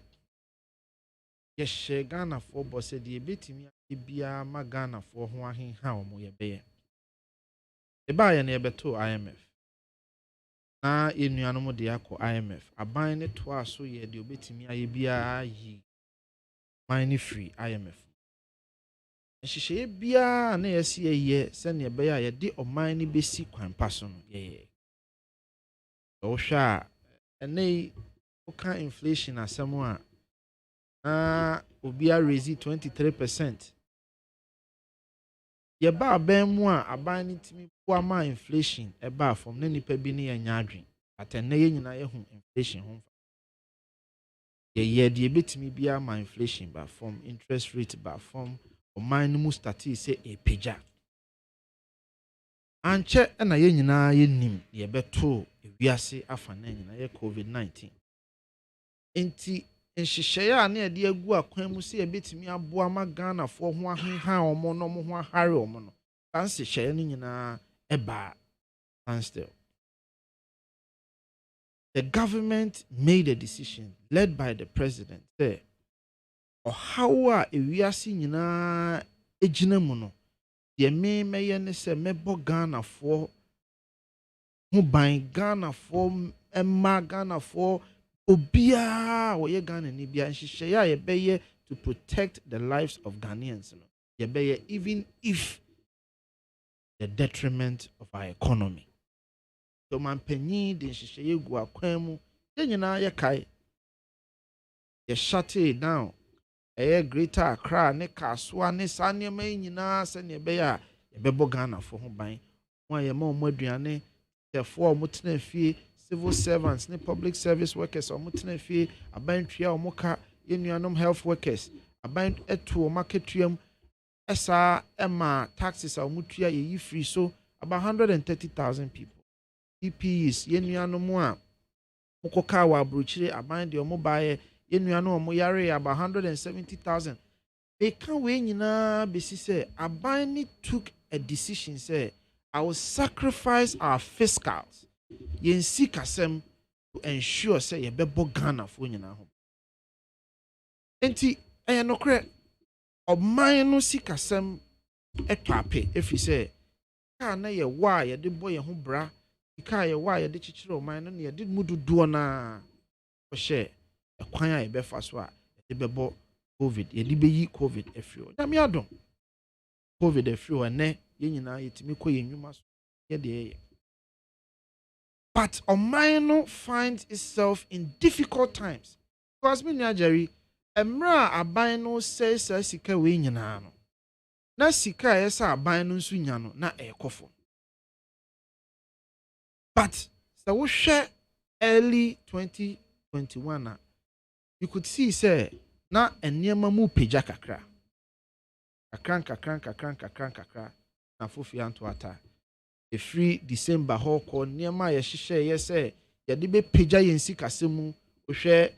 yɛhyɛ Ghanafoɔ bɔ sɛ deɛ yɛbɛtumi ayɛ biara ma Ghanafoɔ ho ahenha ɔmo yɛbɛyɛ yɛbaeɛ no yɛbɛtoo IMF na yɛnuanom de akɔ IMF aban ne toa so yɛ deɛ obetumi ayɛ biara yi man ne free IMF nhyehyɛeɛ biara na yɛsi yɛ sɛnea ɛbɛyɛ a yɛde ɔman ne besi kwan pa so no yɛyɛ ɔhwɛ a ɛnɛ woka inflation asɛm a na obiara raise 23% yɛba aban mu a aban ne timi boa ma inflation ɛba fam na nipa bi ne yɛnya adwen atɛnɛ yɛ nyinaa yɛhu inflation ho yɛyɛ deɛ ebetimi biara ma inflation ba fam interest rate ba fam ɔman no mu stati sɛ epagya ankyɛ ɛna yɛ nyinaa yɛnim yɛbɛto ewiase afa na nyinaa yɛ COVID-19 enti nhyehyɛeɛ a na yɛde agu akwan mu sɛ yɛbɛtumi aboa ma Ghanafoɔ ho ahenha ɔmo no mo ho ahare ɔmo no sanse hyɛeɛ no nyinaa ɛba standstill. The government made a decision led by the president say ɔhaw a ewiase nyinaa egyina mu no deɛ mɛyɛ ne sɛ mɛbɔ Ghanafoɔ ho ban Ghanafoɔ ɛma Ghanafoɔ obiara wɔyɛ Ghana ni bia nhyehyɛeɛ a yɛbɛyɛ to protect the lives of Ghanaians no yɛbɛyɛ even if the detriment of our economy. So mampanyin de nhyehyɛeɛ gu akwan mu yɛn nyinaa yɛkae yɛ shut it down ɛyɛ Greater Accra ne Kasoa ne saa nneɛma yi nyinaa sɛnea ɛbɛyɛ a yɛbɛbɔ Ghanafoɔ ho ban mo a yɛma ɔmo aduane tɛfoɔ a ɔmo tena fie civil servants ne public service workers ɔmo tena fie abantua ɔmo ka yɛnuanom health workers aban ɛto ɔmo akatua mu ɛsaa ɛma taxes a ɔmo tua yɛyi free so about 130,000 people PPEs yɛnuanom a mokɔka wɔ aburokyire aban deɛ ɔmo baeɛ yɛnuanom ɔmo yare about 170,000 bɛka wei nyinaa bɛsi sɛ aban ne took a decision say I will sacrifice our fiscals yen sikasem to ensure say yɛbɛbɔ Ghanafoɔ nyinaa ho enti ɛyɛ nokre ɔman no sikasem ɛtwape ɛfiri sɛ ka na yɛ wa yɛde bɔ yɛn ho bra ka yɛ wa yɛde kyekyere ɔman no yɛde mu dodoɔ na ɔhyɛ ɛkwan a yɛbɛfa so a yɛde bɛbɔ COVID yɛde bɛyi COVID afiri nyame adom COVID afiri ɛnɛ yɛn nyinaa yɛtumi kɔ yɛn nnwuma so yɛde yɛyɛ but ɔman no finds itself in difficult times because me nua Jerry emra aban no sɛ sika wei nyinaa no na sika yɛsɛ aban no nso nya no na ɛkɔfo but sɛ wohwɛ early 2021 you could see say na nneɛma mu pagya kakra na fofi anto ata free December hɔ kɔ nneɛma a yɛhyehyɛ yɛ sɛ yɛde bɛpagya yɛn sikasɛm mu wohwɛ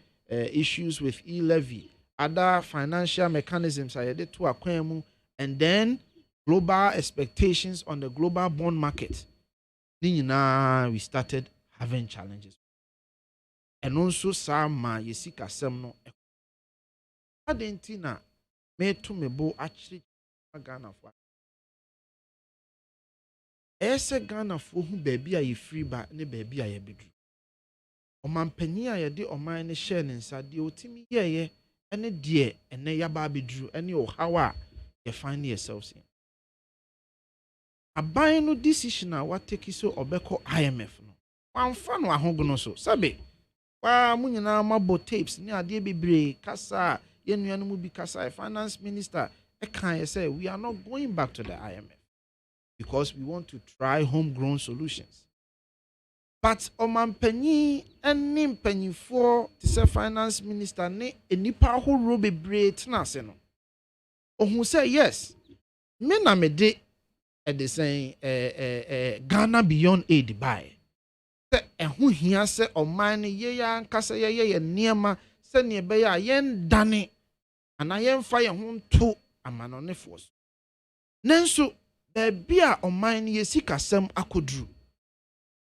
issues with e-levy, other financial mechanisms a yɛde to akwan mu, and then global expectations on the global bond market. We started having challenges. And also some yɛsikasɛm no adentina me to me bo actually Ghana for Ghana for who baby a free ba ne baby a yɛbɛduru ɔmanpanyin a yɛde ɔman ne hyɛ ne nsa deɛ otimi yɛyɛ ɛne deɛ ɛnɛ yaba abɛduru ɛne ɔhaw a yɛfind yourselves in aban no decision a wateki so ɔbɛkɔ IMF no wamfa no ahogono so sabe wa mu nyinaa mabɔ tapes ne adeɛ bebree kasa yɛnnua no mu bi kasa finance minister ɛkan say we are not going back to the IMF because we want to try homegrown solutions. But Omanpenyi and Nimpanyifo, the finance minister, ne enipa who robe bread naseno. Or who say yes, men are made at the saying Ghana beyond aid by. And who here say or mine ye and Kasa ye nearma send ye beya yen dane and I am fire home to a man on the force. Nenso. Baby a mine ye sikasɛm akodru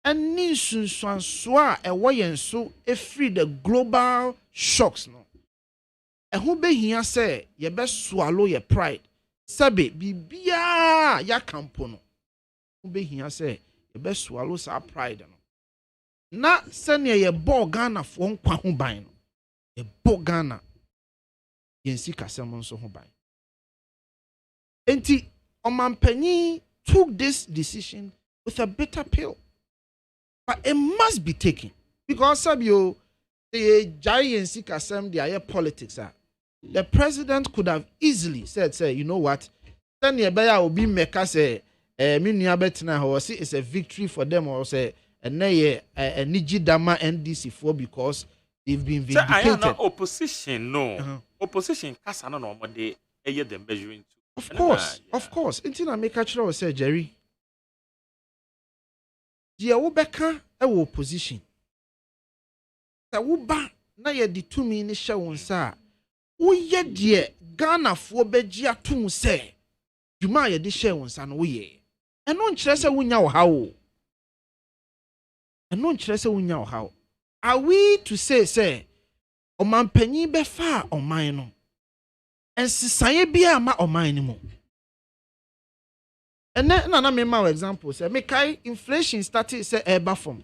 ɛne nsunsuanso a ɛwɔ yɛn so free the global shocks no ɛho behia sɛ yɛbɛsoalo yɛ pride sɛbe bibia ya kampo no ho behia sɛ yɛbɛsoalo sa pride no na sɛnea yɛbɔ Ghana fo nkwa ho ban no yɛbɔ Ghana yɛn sikasɛm nso ho ban enti Omanpenyi took this decision with a bitter pill. But it must be taken. Because Sabio, the giant sikasem, the politics are. The president could have easily said, say, you know what? Then Yabaya will be meka say, Miniabetina, or say it's a victory for them, or say, a Niji Dama NDC4 because they've been vindicated. So I am opposition, no. Opposition, Kasana, no, but they are the measuring. Of course. Until I make a sure say Jerry. Dear Wobeka, a opposition. The Wuba, na ye di 2 minutes show sa. Uye dear Ghana for Bejia to say. You may di share on san we. And non chesa wunya how. And non chesa wunya how. Are we to say, O man penny be far or mine? And sisaye bia ma oman ni mo. And then na me ma example say me kai inflation started say eba form.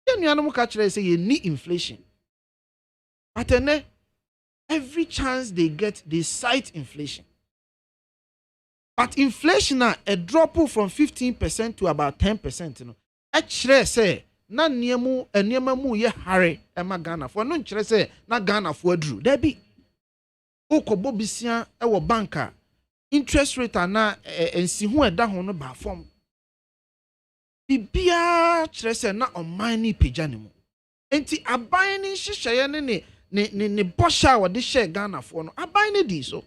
Then you no catch say you need inflation. But then every chance they get they cite inflation. But inflation a drop from 15% to about 10%, you know. Actually say na niema mu ye hare e ma Ghana for no nkyere say na Ghana for adru. There be Okobo bisia ewo banka interest rate na ensi hu eda ho no ba form bibia kire se na oman ni pagya ne mu enti aban ni hyehyeye ne bosha wo de share Ghana for no aban ni di so.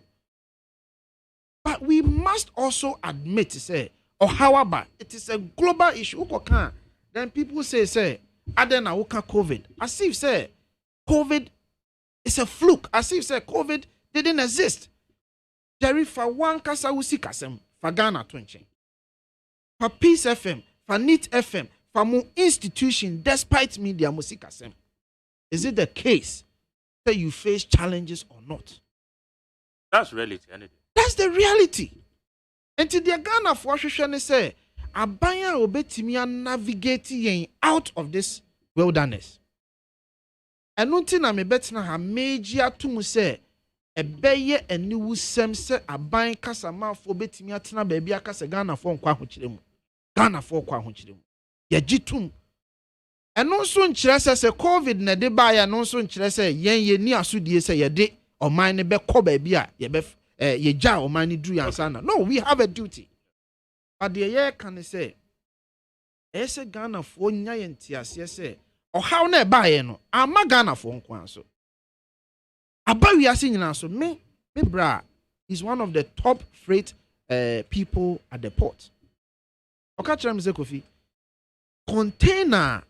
But we must also admit say however it is a global issue ukoka then people say adena woka COVID as if say COVID is a fluke, as if say COVID didn't exist. Jerry for one kasa wusi kasem for Ghana 20. For Peace FM, for NIT FM, for more institution despite media musi kasem. Is it the case that you face challenges or not? That's reality, isn't it? That's the reality. And to the Ghana for Shoshane say, Abaya obetimia navigate out of this wilderness. And nothing na me betina ha major to mu say ebeye eniwu sem se aban kasa manfo betimi atena ba bia kasa Ghana fo nkwa ahokyere mu Ghana fo kwa ahokyere mu ye gitum eno nso nkyere se COVID na de ba ya no nso nkyere se ye ni asodie se ye de oman ne be kɔ ba bia ye gya oman ne duru yansa na. No, we have a duty. But the ye can say ese Ghana fo nya ye ntiase se how na ba ye no ama Ghana fo nkwa so Abawi nyina so me bra is one of the top freight people at the port. Oka kyerɛ me sɛ Kofi container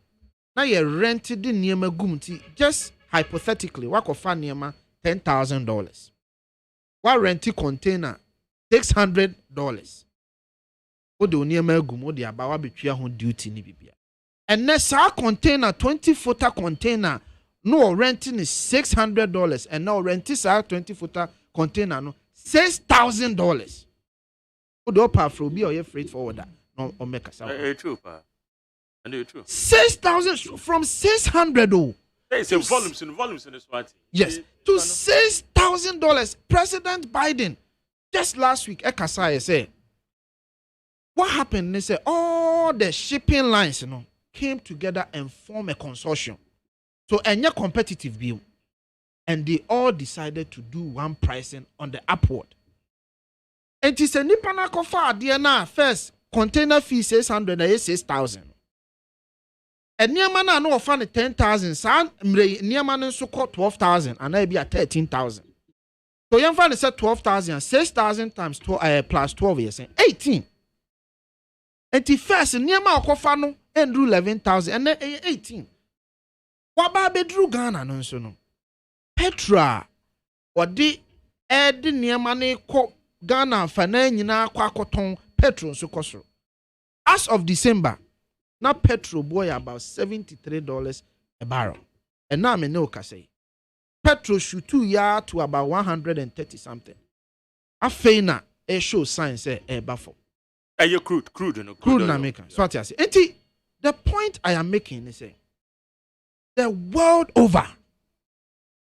na yɛ rent de nneɛma gum ti just hypothetically wakɔfa nneɛma $10,000. Wa rent container $600. Wo de nneɛma gum wo de aba wa betwia ho duty ni bibia. And sa container 20-footer container no renting is $600 and now renting sa 20-footer container no $6,000. Wo do pa fro bi or freight forwarder no o make asa. True pa. And true. 6,000 from 600 oh. It's volumes in this one. Yes, to $6,000. President Biden just last week Ekasai said what happened? They said all the shipping lines, came together and formed a consortium. So a competitive bill. And they all decided to do one pricing on the upward. And it's a nipana kofa DNA first container fee 600 and 6,000. And Niamana no offend 10,000. San Niamana so called 12,000 and I be at 13,000. So you find said 12,000, 6,000 times 12 plus 12 years 18. And the first Niama kofa no and rule 11,000 and then 18. What about bedru Ghana no so no? Petra or the ed Niamane ko Ghana fana nyina kwa koton petrol so koso. As of December, now petrol boy about $73 a barrel. And now me no say. Petrol shoot 2 year to about 130 something. A feina a show sign say a buffalo. You crude na making. So what I say. The point I am making is say the world over,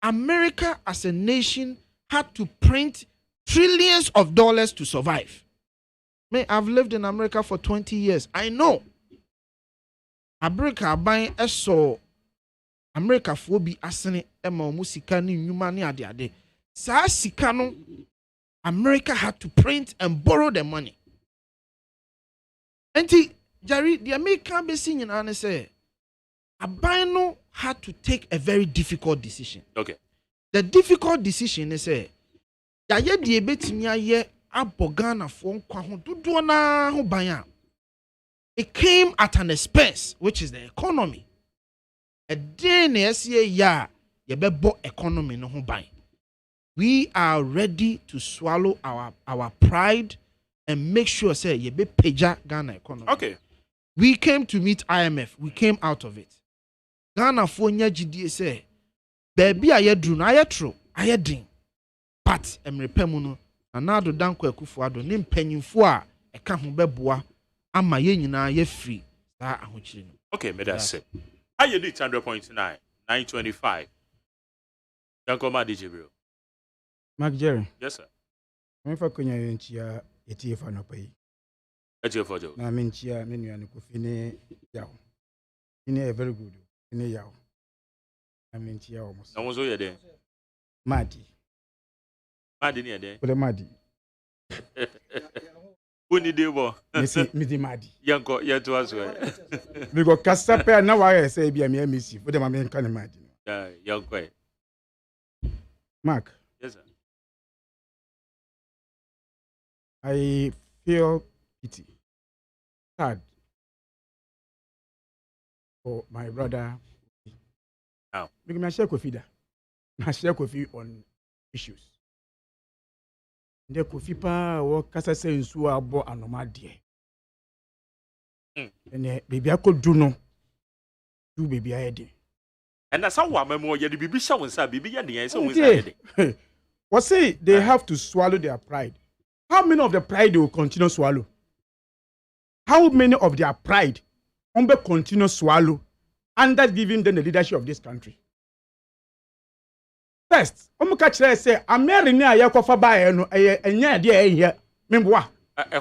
America as a nation had to print trillions of dollars to survive. I've lived in America for 20 years. I know. America buying a so America phobi asene ema musika ni nyuma ni ade. Sa sika no America had to print and borrow the money. And Jerry, the American basin in Anne say Abino had to take a very difficult decision. Okay. The difficult decision is say Yaye di ebetimi aye abogana for nkwa ho dodo na ho ban. It came at an expense, which is the economy. A day na ya yebebo economy no ho ban. We are ready to swallow our pride and make sure say yebe peja Ghana economy. Okay. We came to meet IMF. We came out of it. Ghana for nya GDA say baby aye dru na aye tro aye din. But emrepemu no anado danko akufuado ne mpanyimfo a eka ho beboa ama ye nyina ye free saa ahochire no. Okay, me that's it. How you do it 100.9 925. Danko ma DJ bro. Mark Jerry. Yes sir. Me fa konya yenchia etiefa no pai. Etiefa jo. Na me nchia me nua ne Kofi ne yawo. Ine e very good. Ine yawo. Na me nchia o mo. Na wonzo ye den. Madi. Madi ni ye den. Ole Madi. Uni debo. Me di Madi. Yanko yeto aswe. Because kasape na wa say bia me misi. For dem me kan Madi. Yanko. Mark. Yes sir. I feel pity, sad for my brother. How? Because I share Kofi I share Kofi on issues. The Kofi pa wo kasa se nsu abo anomade. And baby I could do no. Do baby I did. And that's how memo ye the bibi sha wonsa bibi ye den so wonsa ye. What say they have to swallow their pride. How many of the pride they will continue swallow? How many of their pride will continue swallow under giving them the leadership of this country? First, say America ya kofa ba no enya de here. Memboa.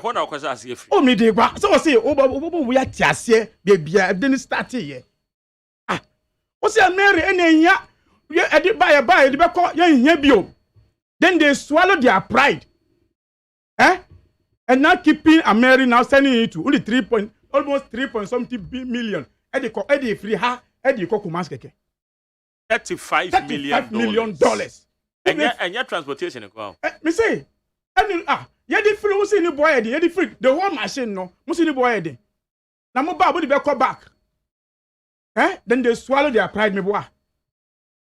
Ho na kwasa ase free. O me dey gba. So say obo we atiase bia didn't start here. Ah. O say America enya e dey buy e dey be call ye bio. Then they swallow their pride. And now keeping America now sending it to only almost 3 point something million. Eddie free ha Eddie Kokumas keke. $35 million. And your transportation as Me say, yeah, the free, who's in the boy, the free, the whole machine, no, who's in the boy, na mo ba bo be come back then they swallow their pride me boa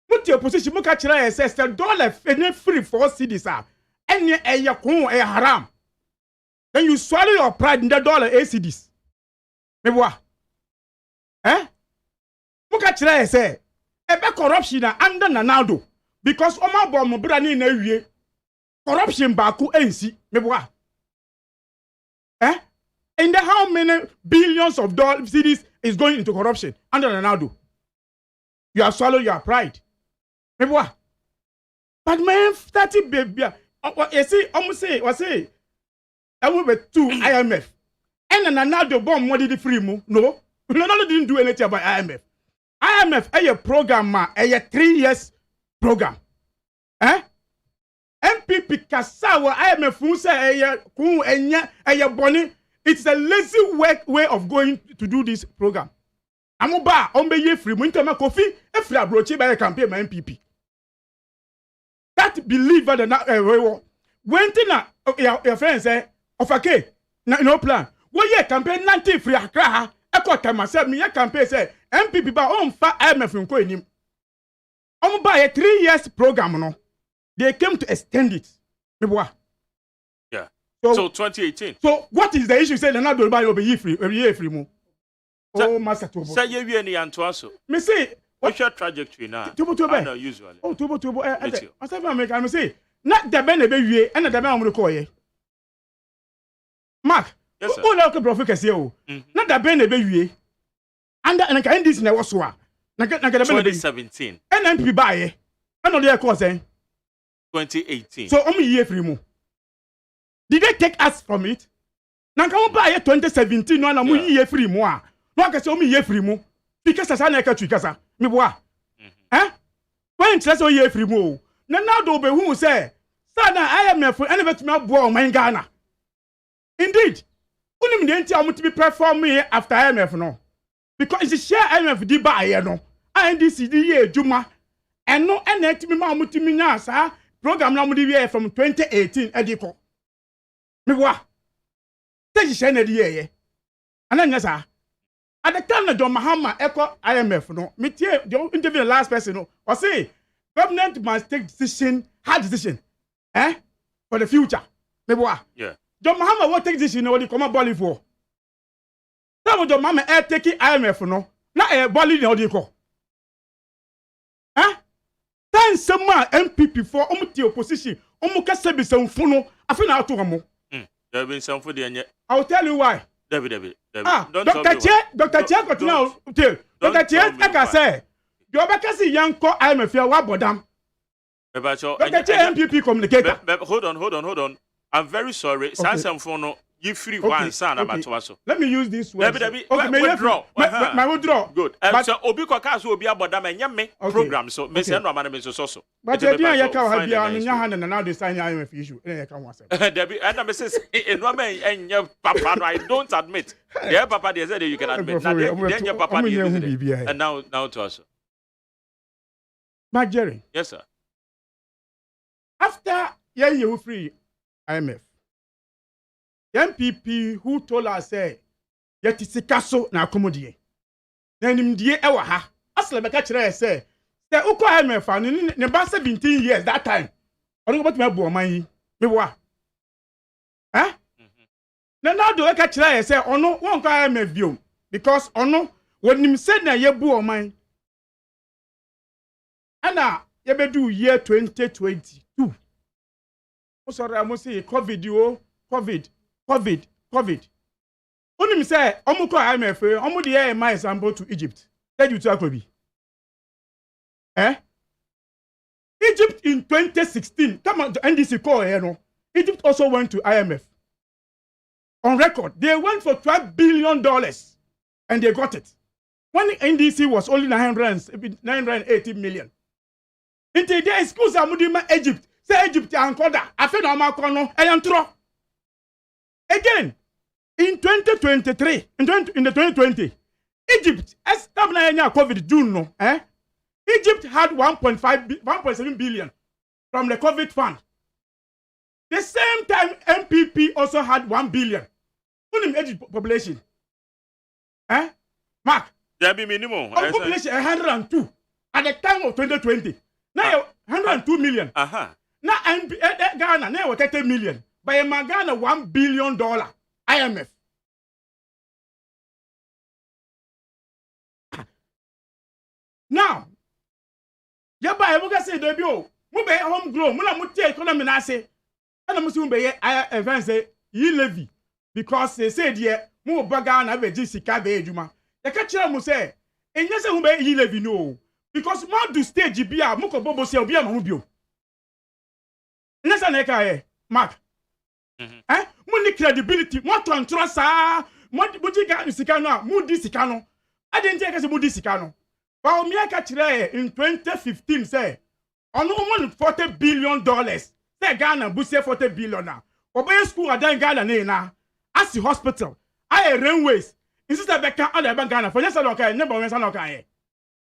muti opposition mo ka kira say dollar free for cedis any haram then you swallow your pride in the dollar cedis me boa mo ka kira say ebe corruption under Nanado because oma bo mo bra ni na wie corruption baku ensi me boa in the how many billions of dollars cedis is going into corruption under Nanado? You have swallowed your pride. Maybe what? But man, 30 baby. You see, almost say, I went with 2 IMF. And Nanado bomb what did the free move? No. Nanado didn't do anything about IMF. IMF a program, a 3 years program. MPP Kasawa IMF who say a bonnie. It's a lazy way of going to do this program. Amuba, ombe ye free, mwintama kofi, free abroche by a campaign my MPP. That believer that when tina your friends say, okay, no plan. Well, yeah, campaign 90 free akra, eko time say me campaign say MPP ba on fa IMF nko enim. Amuba a 3 years program no. They came to extend it. Meboa. So 2018. So what is the issue? Say Nanado buy obe free mo. Oh master Tobo. Say you be any antoaso. Me say what's your trajectory now? Tobo. I know usually. Oh Tobo. I say me say not the ben be wie and the ben am call ye. Mark. Yes sir. Oh na okay bro focus here o. Not the ben be wie. And can this na was so a. Na the ben 2017. NMP buy ye. And no dey call say 2018. So year free mo. Did they take us from it? Now come buy 2017 no na mu year free mo a. No ka say o year free mo. Because asa na ka twi kasa. Me boa. When interest o year free mo. Na do be hu say na IMF ene betumi abo o man Ghana. Indeed. Unim de ntia mo to be perform here after IMF no. Because it's share IMF di buy here no. INDC di ye adwuma. Eno ene etimi ma mo timi nya sa program na mo di we from 2018 ediko. Me wa. Say she na di ye. Ananya sa. At the time that John Mahama echo IMF no, me tie the interview the last person no. Or say government must take hard decision. For the future. Me wa. Yeah. John Mahama will take decision no, they come ball for. That John Mahama take IMF no. Na ball in the ko. Then some MPP for the opposition. Ka se be some funo. Afi na to mo. There been some for the I'll tell you why. David. Dr. Che continue. Dr. Che aka say. The obakasi yanko IMF ya wa bodam. Dr. Che MPP communicator. Hold on. I'm very sorry. Sansam for no you free one son about to. Let me use this word. Okay, withdraw. My withdraw. Good. So obi kwa kaso obi abodam enya me program so me say no amana me so. But the idea ya ka ha bia nya hand na now dey sign IMF issue. Ya ka one Debbie, and I say no me enya papa no I don't admit. Yeah papa they said you can admit. Now then your papa and now to us. Mark Jerry. Yes sir. After you free IMF. MPP who told us say yet is kaso na akomodie. Then him die e wa ha. Asle be ka kire say the uko IMF and ne ba 17 years that time. Onu go betuma bu oman yi. Me wa. Na do ka kire say onu won ko IMF bio because onu wonim say na ye bu oman. Ana ye be do year 2022. O sorry am say COVID. Only me say, omuko IMF, omu the my example to Egypt. Tell you to Akobi. Egypt in 2016, come on, the NDC call here, no. Egypt also went to IMF. On record, they went for $12 billion and they got it. When the NDC was only 980 million. Until they excuse Amudima Egypt. Say Egypt and Koda. I feel no makono and throw. Again, in 2023, in the 2020, Egypt, as COVID June, no, Egypt had 1.7 billion from the COVID fund. The same time, MPP also had 1 billion. Only Egypt population. Mark. There be minimum. Population 102 at the time of 2020. Now 102 million. Now Ghana now 30 million. By Ghana $1 billion IMF. Now, yaba I say debut. Mube homegrown. Muna muti economy na say. And I'm saying be events say levy because they said yeah. Mu baga na be sika be ejuma. Ya ka kire mu say enya se hu be levy no because more do stage bia mu ko bobo say obi ama hu bio. Nessa na ka e Mark. Mu ni credibility, mo control sa, mo buji ga sika no, mu di sika no. Ade ntia ka se mu di sika no. Ba o mi aka kire in 2015 say ono mo $40 billion. Say Ghana bu say $40 billion na. Oboye school adan Ghana na asi hospital. Aye railways. Insist beka all the Ghana for just okay, never when san okay.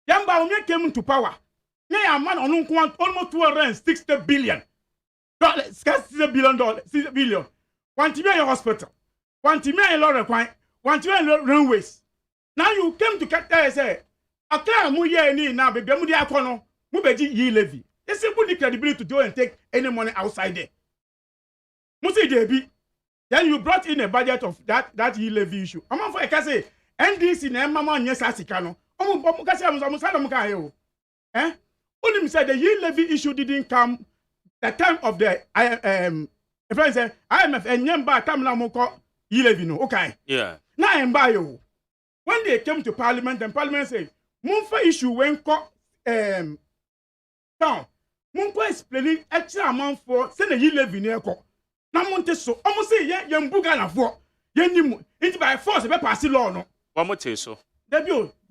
Yamba o mi came to power. Nya man ono nko almost $260 billion. $60 billion. $60 billion. Want to be in hospital. Want to be in law require. Want to be in railways. Now you came to Qatar say, "Akra mu ye ni na be mu di akono, mu beji yi levy." They say put the credibility to go and take any money outside there. Musi Debi. Then you brought in a budget of that yi levy issue. Among for I can say NDC na mama nyesa sika no. Omo ka say amu sada mu ka o. Only said the yi levy issue didn't come the time of the if I say IMF and Yamba time na mo ko yi levy no. Okay. Yeah. Na emba yo. When they came to parliament and parliament say Munfa issue when ko now Munfa explaining extra amount for send a yi levy ne ko. Na monte so almost say ye mbuga na for ye nim it by force be pass law no. One more so. They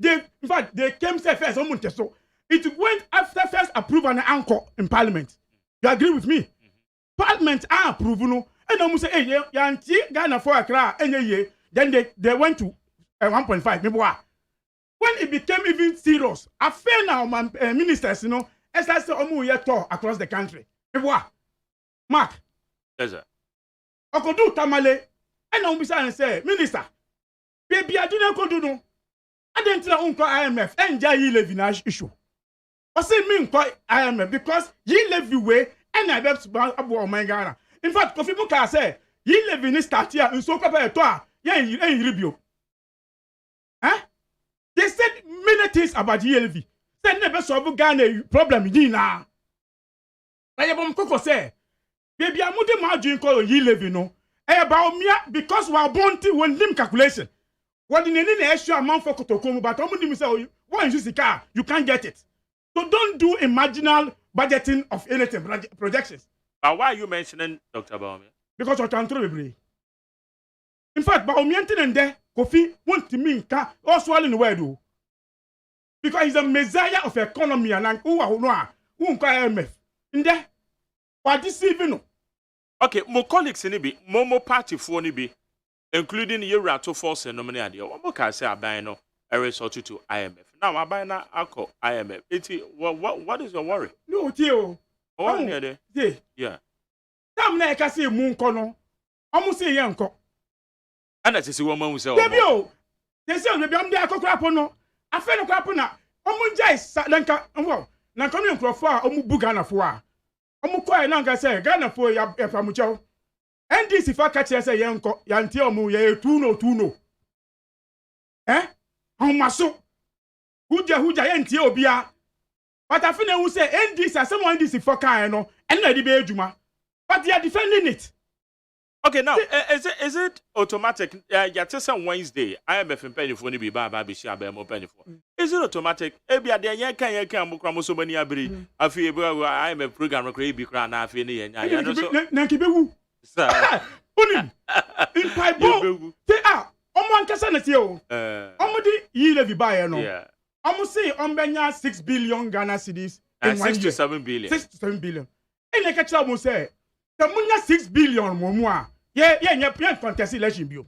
in fact they came say first monte so. It went after first approval and anchor in parliament. You agree with me? Parliament approve no and almost say hey yanti Ghana for Accra enye then they went to 1.5 maybe what when it became even serious affair now ministers you know as I say omu across the country maybe what Mark yes sir okodu tamale and omu say say minister baby aduna kodu no adentra unko IMF enja yi levy na issue o say me nko IMF because yi levy way and I bet abo my Ghana in fact Kofi Buka say yi levy ni start here nso papa eto a yen ribio. They said many things about ELV. Said never solve Ghana problem na. Na yebom koko say, baby amude margin call ELV no. About me because we are bounty when dim calculation. What in any extra amount for kotokomu but omudim say what is this car you can't get it. So don't do imaginal budgeting of anything projections. But why are you mentioning Dr. Baumia? Because of control. In fact, Baumia and there Kofi want to mean or swallow in the world. Because he's a messiah of economy and who IMF. In there, what this even? Okay, more colleagues in be more party for be, including your to force and nominee idea. What more can I say about no a resort to IMF? Now I buy now alcohol IMF. What is your worry? No, Theo. Oh, yeah. Tam na ka say mu nko almost say yanko. And that is a woman who said, Debio, they say, maybe I'm there. Crapono. I feel a crapona. Omunjai, Lanka, and now coming from far, Omubugana for. Omukwai, Nanga say, Ghana for ya Pamucho. And this if I catch us a yanko, Yantiomu, ye tuno. Homaso. Huja, Yantio Bia. But I feel who say, and this as someone this if for Kano, and Lady Bejuma. But they are defending it. Okay, now is it automatic? Yeah, just on Wednesday, IMF and penny for ni be baby share be more penny for. Is it automatic? Ebia de yan kan mo so mani abiri. Afi IMF program rekre bi kra na afi ni yan. Ya no so. Na kibewu. Sir. Unim. In Bible. Te omo ankasa na tie o. Omo di yi levy buy no. Yeah. Omo say ombenya 6 billion Ghana cedis in 1 year. 6 to 7 billion. 6 to 7 billion. Ene ka tell mo say, "The munya 6 billion mo a." Yeah, contest election bio.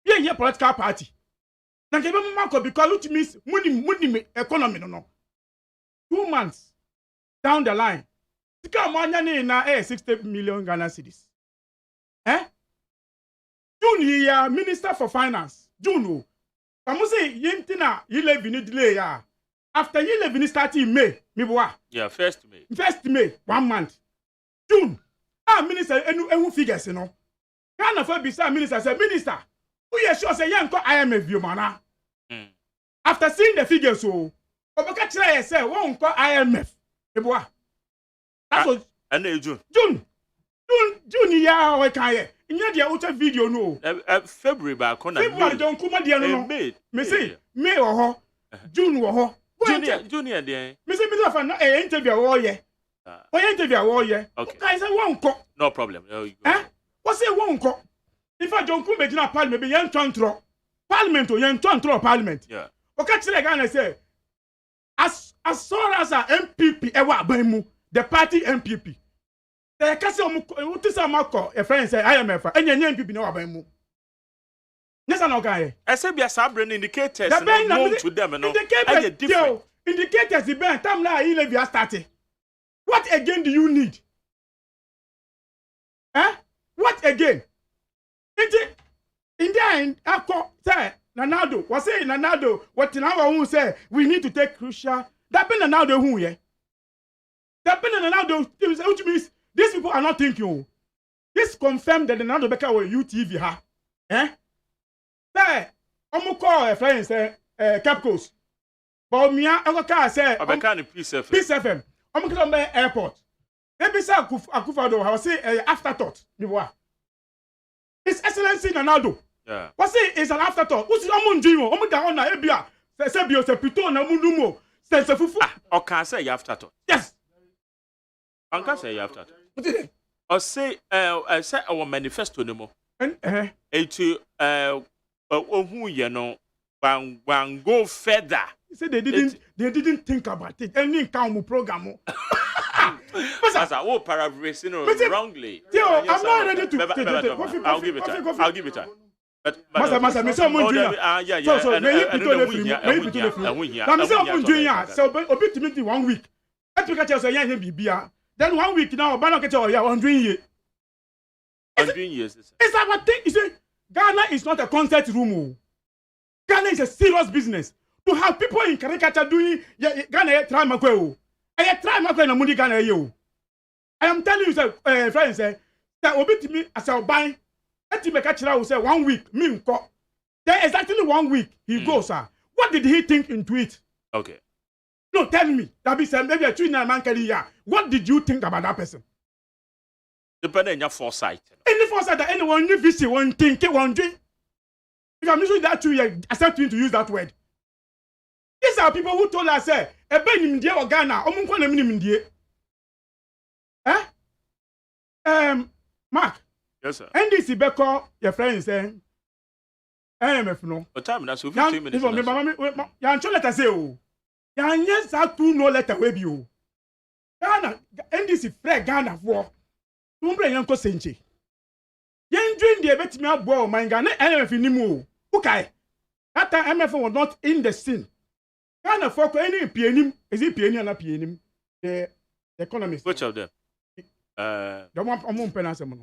Yeah, political party. Now, give them mark because it means money economy no. 2 months down the line, you come on na 60 million Ghana cedis. June year Minister for Finance, June I'm say yentina you live in delay ya. After you live in start in May, me boy. Yeah, 1st May. 1st May, 1 month. June. Minister enu figures no. Ghana for bisa minister say minister. Who you sure say yan ko IMF view mana. After seeing the figures so, obeka kire say won ko IMF. Me boy. That's what and June. June ya we kan ye. Nya dia ucha video no. February ba ko na. February don kuma dia no. Me say May wo ho. June wo ho. Junior there. Me say me fa na interview wo ye. Interview wo ye. Okay. Kai say won ko. No problem. There you go. What say won ko? If I don't come to parliament be yen twantro. Parliament o yen twantro parliament. Yeah. Okay, tell Ghana say as far as our MPP ewa abamu, the party MPP. The kase omo tisa mako a friend say IMF enye MPP na abamu. Nessa no guy. I say be a sabre indicators known to them no. Indicators the ben time na he levy started. What again do you need? What again? In the end, say Nanado, was saying Nanado, what in our own say we need to take crucial. That been Nanado who ye? That been Nanado, which means these people are not thinking. This confirmed that the Nanado Becker will UTV ha. Say, I'm call a friend say Capcos. But me, I can say Peace FM. Peace FM. I'm going to airport. Maybe say Akufado, I will say afterthought. His Excellency Nanado. Yeah. What say is an afterthought? What's the dream? Na ebia. Say bio se pito na mundumo. Say fufu. O can say you afterthought. Yes. I can say you afterthought. Or say say our manifesto no more. To who you know one go further. He said they didn't think about it. Any kind of program. As I will paraphrasing wrongly. I'm not ready to. I'll give it time. I'll give it time. Masa, me say I'm doing. So, me so obit 1 week. At we catch say yan bibia. Then 1 week now, Obama catch ya 100 years. 100 years. It's our thing. You see, Ghana is not a concert room. Ghana is a serious business. To have people in caricature doing Ghana try makwe. I try makwe na mundi Ghana you. I am telling you, sir, friends, that obit me as I buy. Eti me catch will say 1 week, me nko. Then exactly 1 week, he goes, sir. What did he think into it? Okay. No, tell me. That be said, maybe a 3-9 career. What did you think about that person? Depending on your foresight. Any foresight that anyone you visit, one think, one dream. If I'm using that 2 years, accept him to use that word. These are people who told us, say, a ben in India or Ghana, or Munkwana in India. Mark. Yes, sir. And this is because your friend saying, IMF no. What time that's 15 minutes. Yan cho letter say oh. Yan yes two no letter we bi oh. Ghana and this is Fred Ghana for. Tumbre yan ko senche. Yan dream the betimi abo man Ghana IMF ni mu. Okay. That time IMF was not in the scene. Ghana for any PNM, is it PNM na PNM? The economist. Which of them? The one among penasem.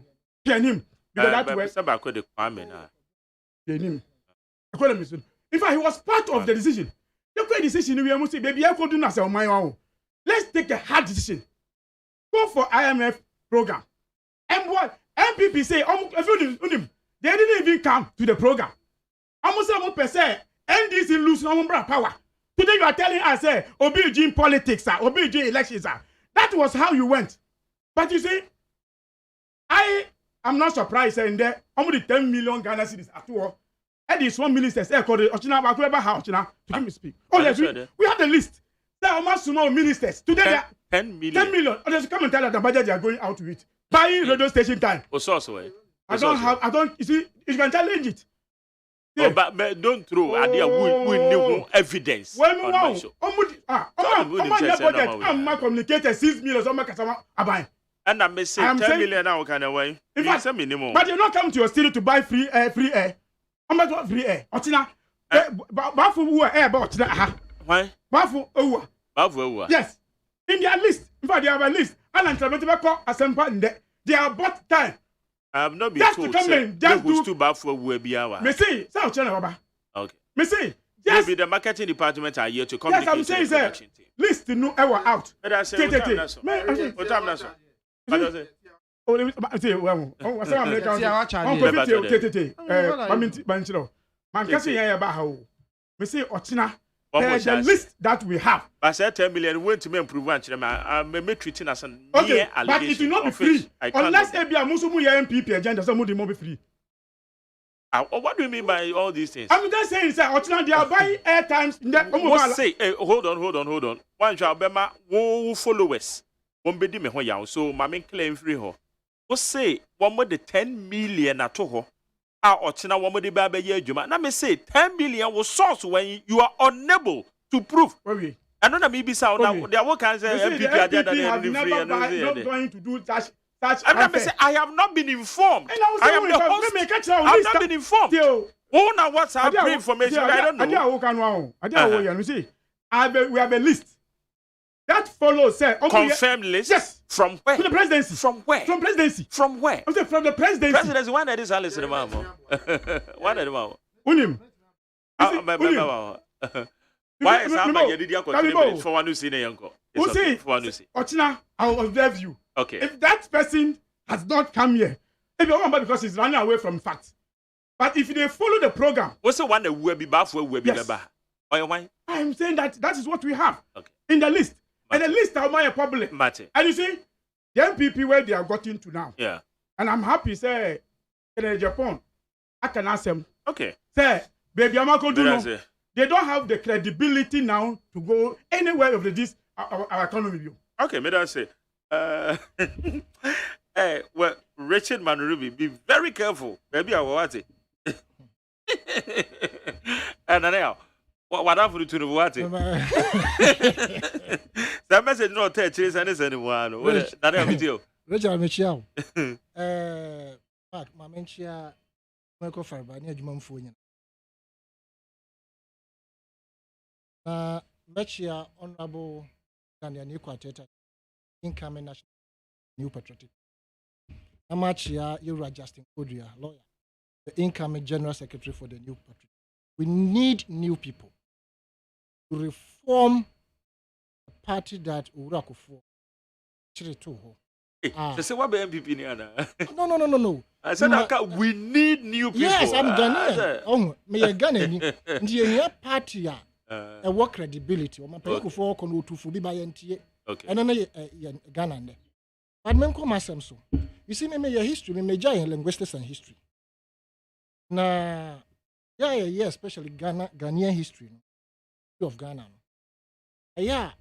PNM. Because that was about the Kwame now. PNM. Economist. In fact, he was part of the decision. The quick decision we must say, baby, I could do nothing on my own. Let's take a hard decision. Go for IMF program. And what MPP say, they didn't even come to the program. Almost 1%. NDC lose no power. Today you are telling us, say, obey politics, obey elections. That was how you went. But you see, I am not surprised in there. Only 10 million Ghana cedis at all. And this one minister say, to give me speak. Oh, yes, we have the list. There are almost no ministers. Today, 10 million. 10 million. Oh, there's come and tell that the budget they are going out to it. Buying radio station time. I don't, you see, you can challenge it. Yeah. Oh, but don't throw idea we need evidence. When we want, I'm communicated 6 million. And I may say 10 million now kind of way. In fact, but you not come to your studio to buy free air. I'm not free air. Otina, bafu who air about that. Why? Bafu. Yes. In their list, in fact, they have a list. And I'm trying to call a sample in there. They are bought time. I have not been told. Just to come in, just to bafu will be our. Me see, so China Baba. Okay. Me say, yes. Maybe the marketing department are here to communicate. Yes, I'm saying, sir. List no ever out. But I say, what time that's Oh, let me say, well, I say, I'm making man, can say, yeah, about how me say, Ochina, the list that we have. I said 10 million went to me improve one. I'm treating us an okay, but it will not be free unless Abia Musumu MPP agenda, some of them be free. What do you mean by all these things? I'm just saying, sir, Ochina, they are buying airtimes. Say, hold on. One job, Bema, who followers, won't be me ho so my claim free ho. What say, one more the 10 million at all. Ochina, one more the baby year, Juma. Now, me say 10 million was source when you are unable to prove. Okay. I don't know, maybe sound now. There are what kinds of MPP have never not going to do such. I have not been informed. I am the host. I have not been informed. Who now what's our information? I don't know. We have a list that follows. Confirmed list? Yes. From where? To the presidency. From where? From presidency. From where? I'm saying from the presidency. Presidency. One that is Alice in the Mamo. One at the Mamo. Unim. Why is that for one who see the uncle? For one who see. Ochina, I will observe you. Okay. If that person has not come here, maybe because he's running away from facts. But if they follow the program, what's the one that will be back for will be the bar? I'm saying that is what we have in the list. And the list are my public. And you see, the MPP where they are gotten to now. Yeah. And I'm happy, say, in Japan, I can ask them. Okay. Say, baby, I'm not going to know. They don't have the credibility now to go anywhere of this our economy view. Okay, may I say, well, Richard Manurubi, be very careful. Maybe I will watch it. And now, what happened to the water? That message not touch is anyone. That I video. Richard Michel. Mark, my mentia, Michael Farber, near Jumam Funya. Mechia Honorable Ghanaian Quartet, incoming national new patriotic. Amachia Yura Justin Kodria, lawyer, the incoming general secretary for the new patriotic. We need new people to reform a party that Uraku for. Say what MPP No. I said we need new people. Yes, I'm Ghanaian. Oh, me a Ghanaian. The party a work credibility. O mapeku for kono tufu bi ba yentie. Okay. And then Ghana ne. But men come asem so. You see me history, me giant linguistics and history. Na yeah, especially Ghanaian history of Ghana. Yeah,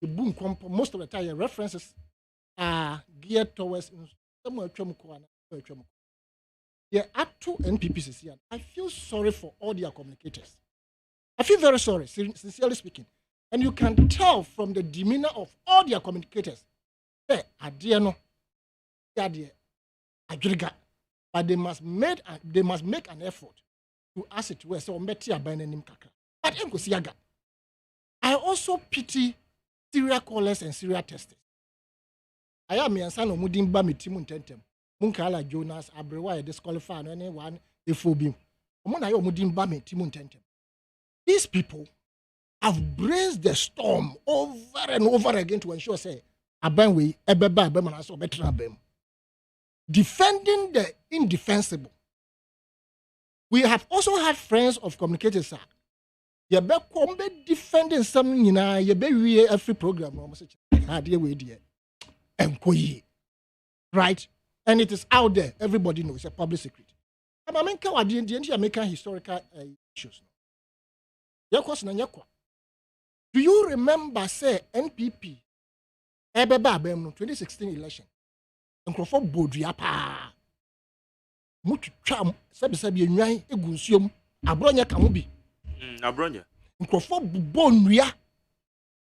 the boom most of the time references are geared towards somewhere there are two NPPs here. I feel sorry for all their communicators. I feel very sorry, sincerely speaking. And you can tell from the demeanor of all their communicators. Hey, Adiano, but they must make an effort to ask it where so Metia Bainanim Kaka. But I also pity serial callers and serial testers. I am a son of Mudimba Mitimun Tentem. Munkala Jonas, Abrewa, disqualified anyone, a phobia. Omona Mudimba Mitimun Tentem. These people have braced the storm over and over again to ensure, say, Abenwe, Ebeba, Bemanaso, Betrabem. Defending the indefensible. We have also had friends of communicators, sir. You be defending something, you be every program. Right? And it is out there. Everybody knows. It's a public secret. I mean, the American historical issues. Do you remember, say, NPP, 2016 election? And Crawford Bodriapa. Mutu cham, sabi nyai, egunsium, abronya kamubi. Abronya. And Crawford Bonria.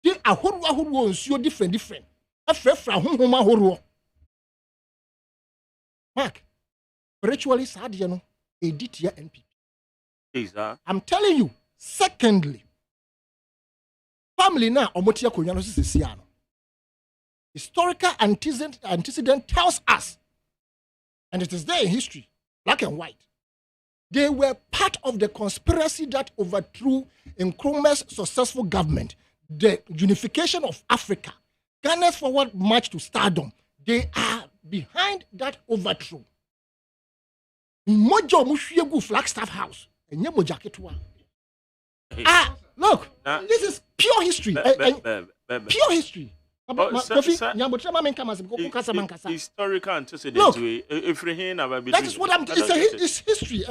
They are who nsuo different. Afrefra homa horo. Mark, spiritually sad, edit here NPP. I'm telling you. Secondly, family now omotia konyano sisiano. Historical antecedent tells us, and it is there in history, black and white, They were part of the conspiracy that overthrew Nkrumah's successful government, the unification of Africa, Ghana's forward march to stardom. They are behind that overthrow. Mojo Mushiegu Flagstaff House. Look, this is pure history. Pure history. Historical antecedent. Look, that is what it's history.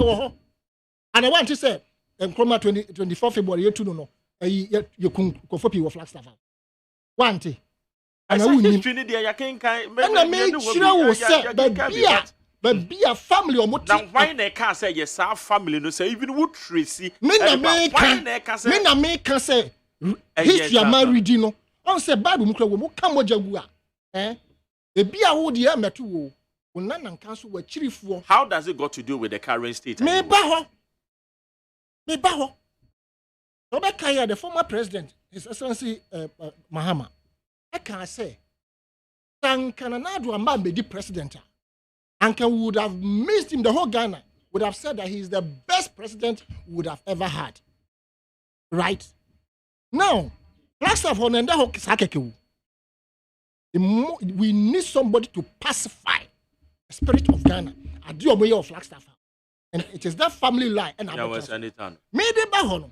And I want to say, Nkrumah 24 February, you know, you can go for people Flagstaff House. One thing. And I make but be a family or more. Now, why they can't say yes, our family no say even would tracy. Men can say history of married, you know. On say Bible mukra wo come jagua. E be a wo dia metu wo. Unan and council were chirifo. How does it got to do with the current state? Me baho. Robert Kaya, the former president, His Excellency Mahama. I can say, Tankananadu Amba be the president. And would have missed him, the whole Ghana would have said that he is the best president we would have ever had. Right? Now, we need somebody to pacify the spirit of Ghana. I do a of Flagstaff. And it is that family line. And I was anytime. Maybe Bahono.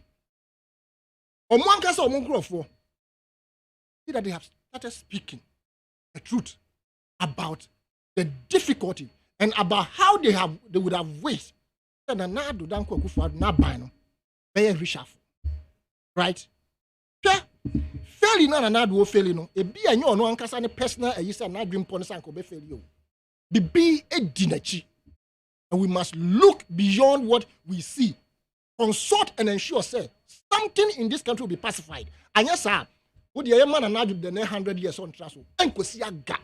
Or one case or one for that they have started speaking the truth about the difficulty and about how they would have wished that na do dan ko kufu na ban no be reshuffle, right? Failing na do failing no e bi anyo no ankasa ne personal ayisa na dream pon san ko be fail you be edinachi, and we must look beyond what we see, consult and ensure say something in this country will be pacified. And yes sir, would the man na do the 100 years on trust and ko see aga.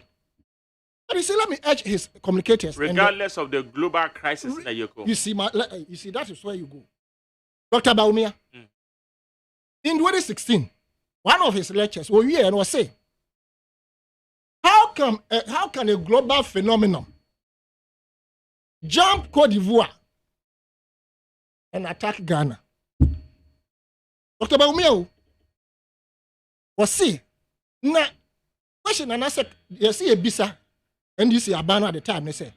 But you see, let me urge his communicators. Regardless of the global crisis that you go. You see, that is where you go. Dr. Baumia, in 2016, one of his lectures was say, how can a global phenomenon jump Cote d'Ivoire and attack Ghana? Dr. Baumia was say, na question and answer, you see a bisa. And you see Abano at the time, they say.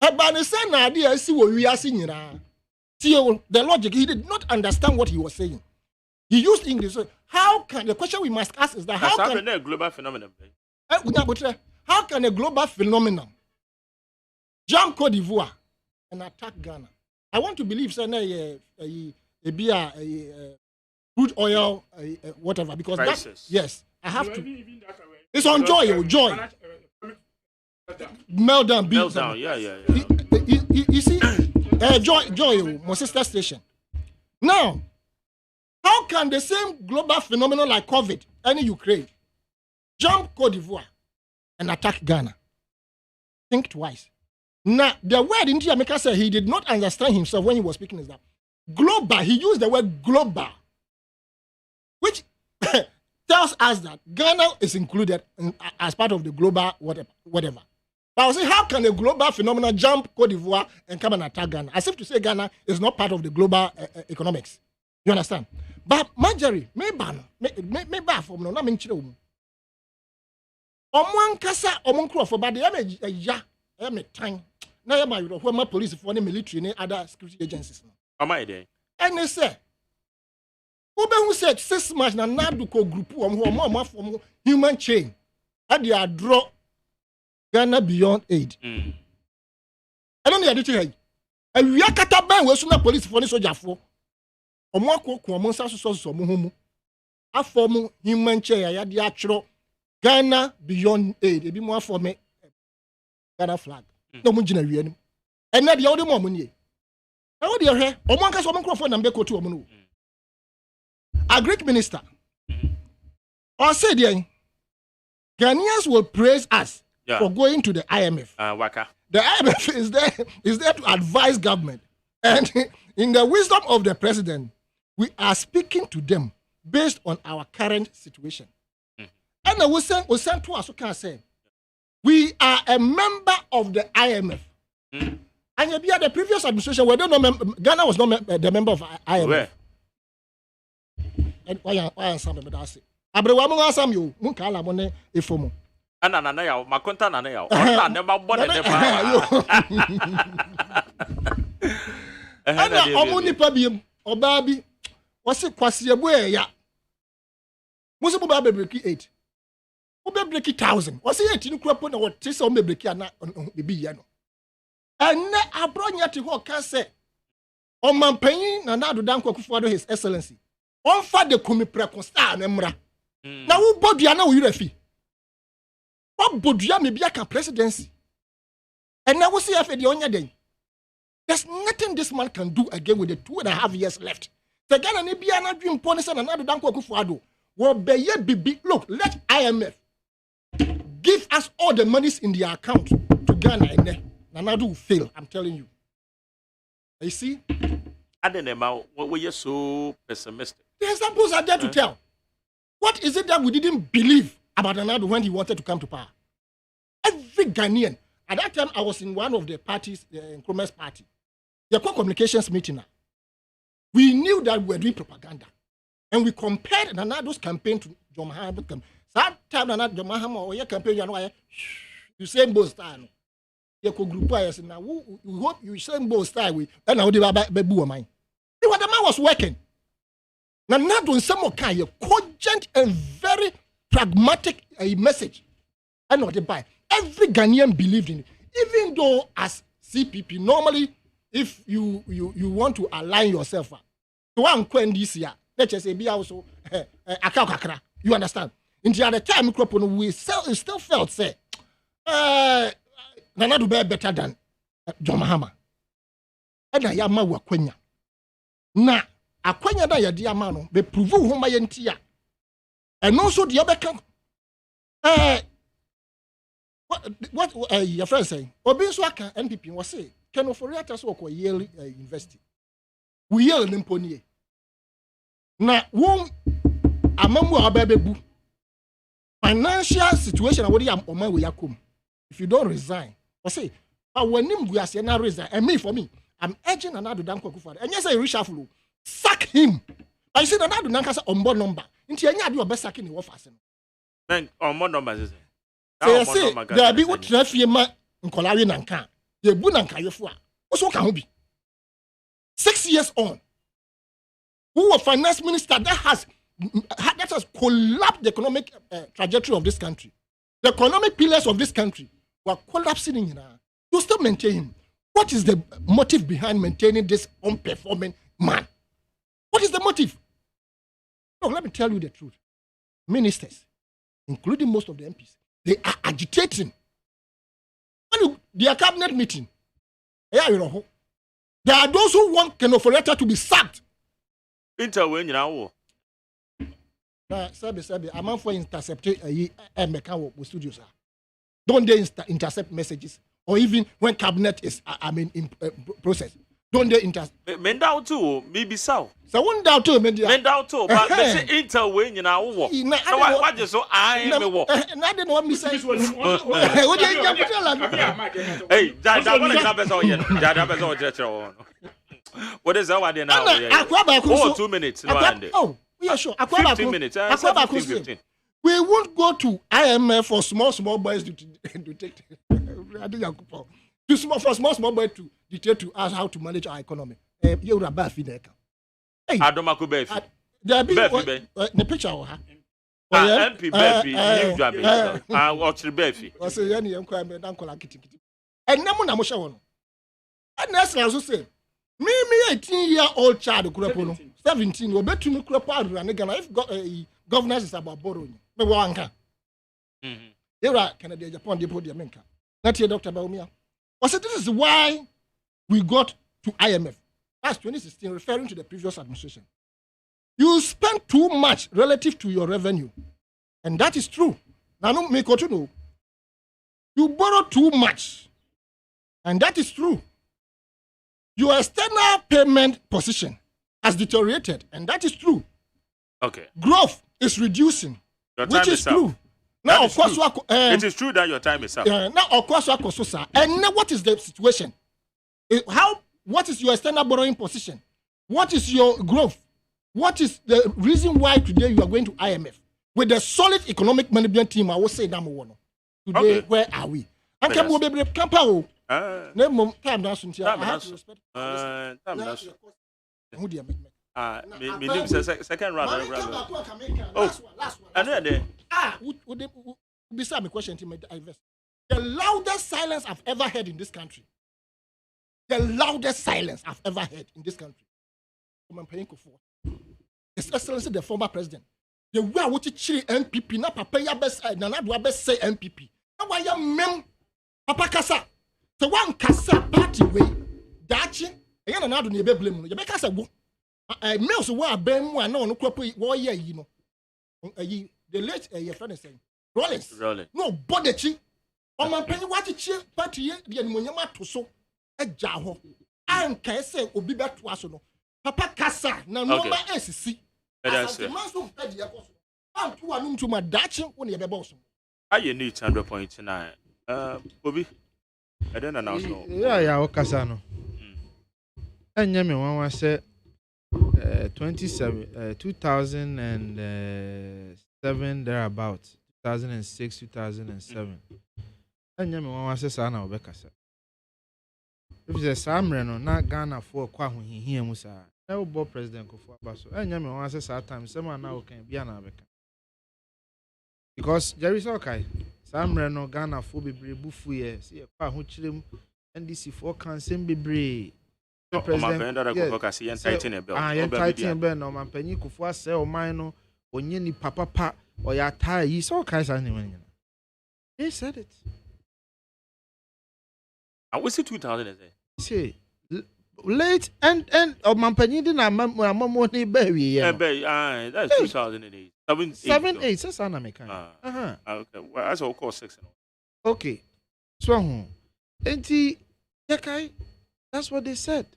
Abano said, "Na idea see what we are seeing now." See the logic. He did not understand what he was saying. He used English. So how can the question we must ask is that how can a global phenomenon? How can a global phenomenon jump Cote d'Ivoire and attack Ghana? I want to believe say a crude oil whatever because that, yes, I have to. It's on joy. Meltdown, yeah. You see, Joy, my sister station. Now, how can the same global phenomenon like COVID, any Ukraine, jump Cote d'Ivoire and attack Ghana? Think twice. Now, the word in Jamaica said he did not understand himself when he was speaking is that global. He used the word global, which tells us that Ghana is included as part of the global whatever. But I was saying, how can a global phenomenon jump Cote d'Ivoire and come and attack Ghana? As if to say Ghana is not part of the global economics. You understand? But Marjorie, maybe from no name children. Omwan kasa omunkro for but the ya time. Now my police for the military and other security agencies. Am I there? And they say, who said 6 months na nadu ko group more from human chain. And they are draw Ghana beyond aid. I don't know the thing. And we are kataban we suna police for the soldier for. Omo ko omo sa so mo homu. Aform human chain ya dia atro Ghana beyond aid. Ebi mo aform Ghana flag. No mo gina wi anim. And na dia odi mo ni. Na wo dia hwe omo anka so omo crofo na mbeko to omo no. A Greek minister or said Ghanaians will praise us for going to the IMF. The IMF is there to advise government. And in the wisdom of the president, we are speaking to them based on our current situation. And we send to us who can say, we are a member of the IMF. And you be at the previous administration where Ghana was not the member of IMF. Where? And why answer me that say? Abrewa mo answer me o. Mo kala mo ne efomo. Ana na ya, makonta na ya. Ona ne ba bo ne fa. Ana omo nipa bi oba bi wose kwase ebu ya. Mo se bo ba bebreki 8. Mo bebreki 1000. Wose 8 ni kura po na what say o bebreki ana bibi ya no. Ene abronya te ho ka se o mampanyin na na do dan kwakufu ado his excellency. On fa de komi preconsta na mra. Na wo bodua na wo yirafi. Wo bodua me bia ka presidency. And now we see if the onya den. There's nothing this man can do again with the 2.5 years left. The Ghana ni bia na dream policy na na do dan kwakufu ado. Wo be ye bibi. Look, let IMF give us all the monies in their account to Ghana and then Nanadu will fail. I'm telling you. You see? I don't know why you're so pessimistic. The examples are there to tell. What is it that we didn't believe about Nanadu when he wanted to come to power? Every Ghanaian. At that time, I was in one of the parties, the Nkrumah's party. The communications meeting. We knew that we were doing propaganda. And we compared Nanado's campaign to John Mahama's campaign. That time, John Mahama or your campaign, you say both style. You could group us now. We hope you say both style with, and now they were baby mine. The man was working. Nanado in some kind of cogent and very pragmatic message. I know they buy. Every Ghanaian believed in it. Even though as CPP, normally, if you want to align yourself to one coin this year, let's just say be also you understand? In the other time, we still felt say Nanadu be better than John Mahama. And I am wa kwenya. Na akwenya da yadi amano be prove ho ma yentia. And also the other can what your friend saying? Obi so aka NPP was say can oforiata so ko Yale University. We Yale nimponie. Na won amamu ababebu. Financial situation awori am oma we yakom. If you don't resign, I say, when we are saying resign, and me for me, I'm urging another Danko Kufar. And yes, I reshuffle, sack him. I said another Nankasa on board number. Into any idea of best sacking the office. Then on more numbers. So I say, there be what Traffiema in Kolari Nanka, the Bunanka Yefua. Also can be 6 years on. Who a finance minister that has collapsed the economic trajectory of this country. The economic pillars of this country were collapsing in you still maintain him. What is the motive behind maintaining this unperforming man? What is the motive? No, let me tell you the truth. Ministers, including most of the MPs, they are agitating. Their cabinet meeting, there are those who want Kenoforeta to be sacked. Interwin now. Sabi, I'm out for intercepting a studios. Don't they intercept messages? Or even when cabinet is, in process. Don't they intercept? Men down too, maybe so. So one down too, men down too, but they say interwin, you know. What is so I am a walk. And I didn't want me say. What do you Hey, that what is our idea now? Oh, 2 minutes. Oh, yeah, sure. 15 minutes. 15. We won't go to IMF for small boys to take. For small boys to dictate to us how to manage our economy. You are bad feed. Hey, Adomako Befi. The picture of her. MP Befi, you job. I watch the Befi. I say, any uncle, and Namuna Moshawan. And that's also say. Me 18-year-old child, 17, will bet to me if governance is about borrowing. Me wanka. There are Canada, Japan, the podium. Not here, Dr. Baumia. I said this is why we got to IMF. That's 2016, referring to the previous administration. You spend too much relative to your revenue. And that is true. Now, no, me continue. You borrow too much. And that is true. Your external payment position has deteriorated, and that is true. Okay. Growth is reducing, which is true. Now, of course, it is true that your time is up. Now, of course, and now what is the situation? What is your standard borrowing position? What is your growth? What is the reason why today you are going to IMF? With the solid economic management team, I will say number one. Today, where are we? And can we be campao? No, time down. I have to respect. Time down. Second round. Last one. Would beside me question to my divest. The loudest silence I've ever heard in this country. The loudest silence I've ever heard in this country. His Excellency, the former president. The way I want to cheer MPP, na papa ya best, na do best say MPP. Na why ya mem, papa kasa. So one kasa party way, dachi, and na do ni be blame no. You be kasa go. Mails wa ben mu na ono kropo wo ye yi no. The late your friend is saying, Rollins. No body chi. O man penny what chi party ye de animonyama to so. Eja ho. An ka say obi beto aso no. Papa kasa na no ma esisi. That's it. I need 100.9. Bobby, I don't announce no. Yeah, Okasano. And Yami one said 2007 thereabouts, 2006, 2007. And Yami one says Sana Obekasa. If it's a Samreno, not Ghana for Kwahu here, Musa. I will be president of Basso. And Yami one says at times, someone now can be an Abeka. Because Jerry Sokai, Samreno, Ghana for be buffy, see a Kwahu Chim, and this is for Kansim be brave. President, yes, tighten a bell, no man penny for sell mine or Yenny Papa or your tie, you saw Kaiser anyone. He said it. I was it 2000 say late and man penny didn't money baby. That's 2008. 7-8, says Anna Mekan. Okay, well, that's all cost 6. Okay, so, Auntie Yakai, that's what they said.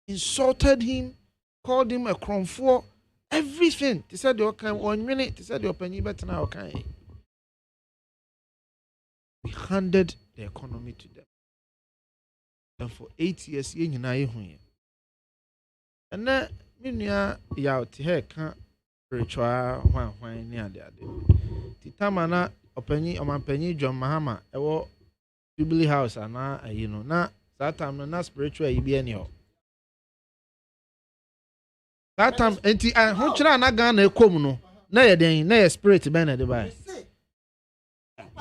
Insulted him, called him a cromfo, everything. They said you can 1 minute. They said you're penny better now. Okay, we handed the economy to them, and for 8 years, you know here. And then, Minya out here can't spiritual one near the other. Titamana openi or man penny John Mahama, a Jubilee House, and now you know now that time not spiritual. You be anyhow. That time, and who should I not gonna come no? Nay, then, nay, spirit Bennett.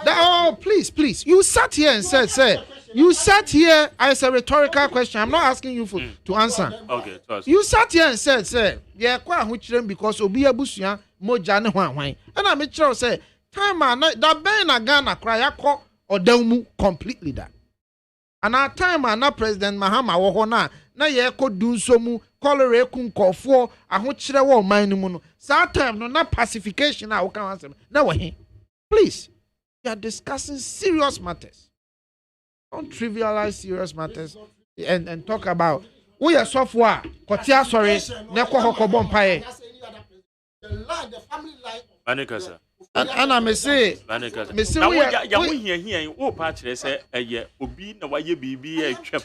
Oh, please. You sat here and said, sir, you sat here as a rhetorical question. I'm not asking you to answer. Okay, you sat here and said, sir, yeah, quite which because Obi Abusia, Mojane Wine. And I'm sure, say, time that Ben a Ghana cry, or Delmu completely that. And our time, na President Mahama Wahona, na ye ko do so mu, color kun for a huchre wo mine muno. Sa time no na pacification na can answer. Na wahi. Please, we are discussing serious matters. Don't trivialize serious matters and talk about we are software. Kotia sorry, neko hokobon pae. The family life. Manikasa. And I may say, now we here, oh, Patch, say, Obi, no, why you be a chap.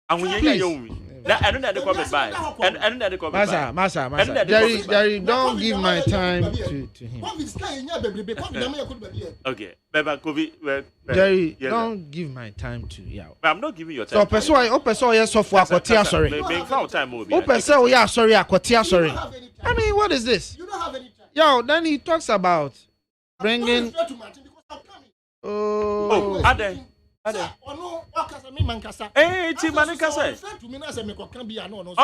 And we hear you. I don't know the comment by. And the comment. Massa, Jerry, don't give my time to him. Okay, Baba, Jerry, don't give my time to you. I'm not giving your time. So, person, yes, software, Kotia, sorry. Person, yeah, sorry, Kotia, sorry. I mean, what is this? You don't have any time. Yo, then he talks about bringing. Oh, Ade. Hey, Timanikasa.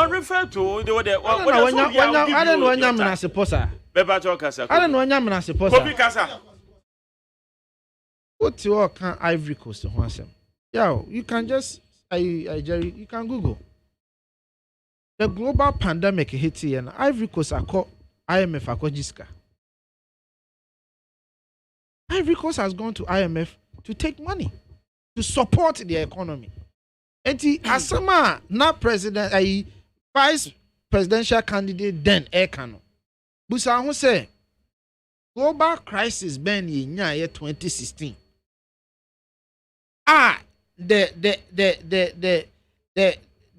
Refer to they were there. I don't know when I'm not supposed to. I don't know when I'm not supposed to. What to all can Ivory Coast to once? Yo, you can just, Jerry, you can Google. The global pandemic hit here, and Ivory Coast are called IMF Akojiska. Ivory Coast has gone to IMF to take money to support the economy. And the Asama, not president, vice presidential candidate then Ekano. Busa who say global crisis ben in year 2016. the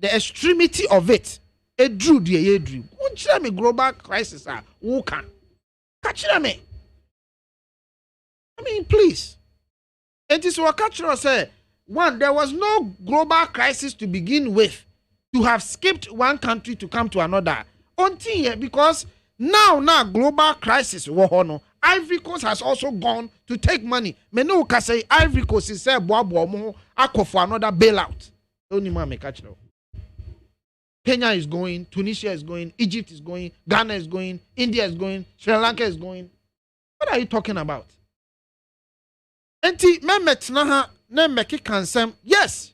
extremity of it. It drew the dream. Won't you me global crisis? Who can catch me? I mean, please. It is what Kachiro said. One, there was no global crisis to begin with. To have skipped one country to come to another. Until because now global crisis. Ivory Coast has also gone to take money. Menu can say Ivory Coast is say boy ako for another bailout. Only man make catch. Kenya is going, Tunisia is going, Egypt is going, Ghana is going, India is going, Sri Lanka is going. What are you talking about? Enti memet na na make cansem. Yes.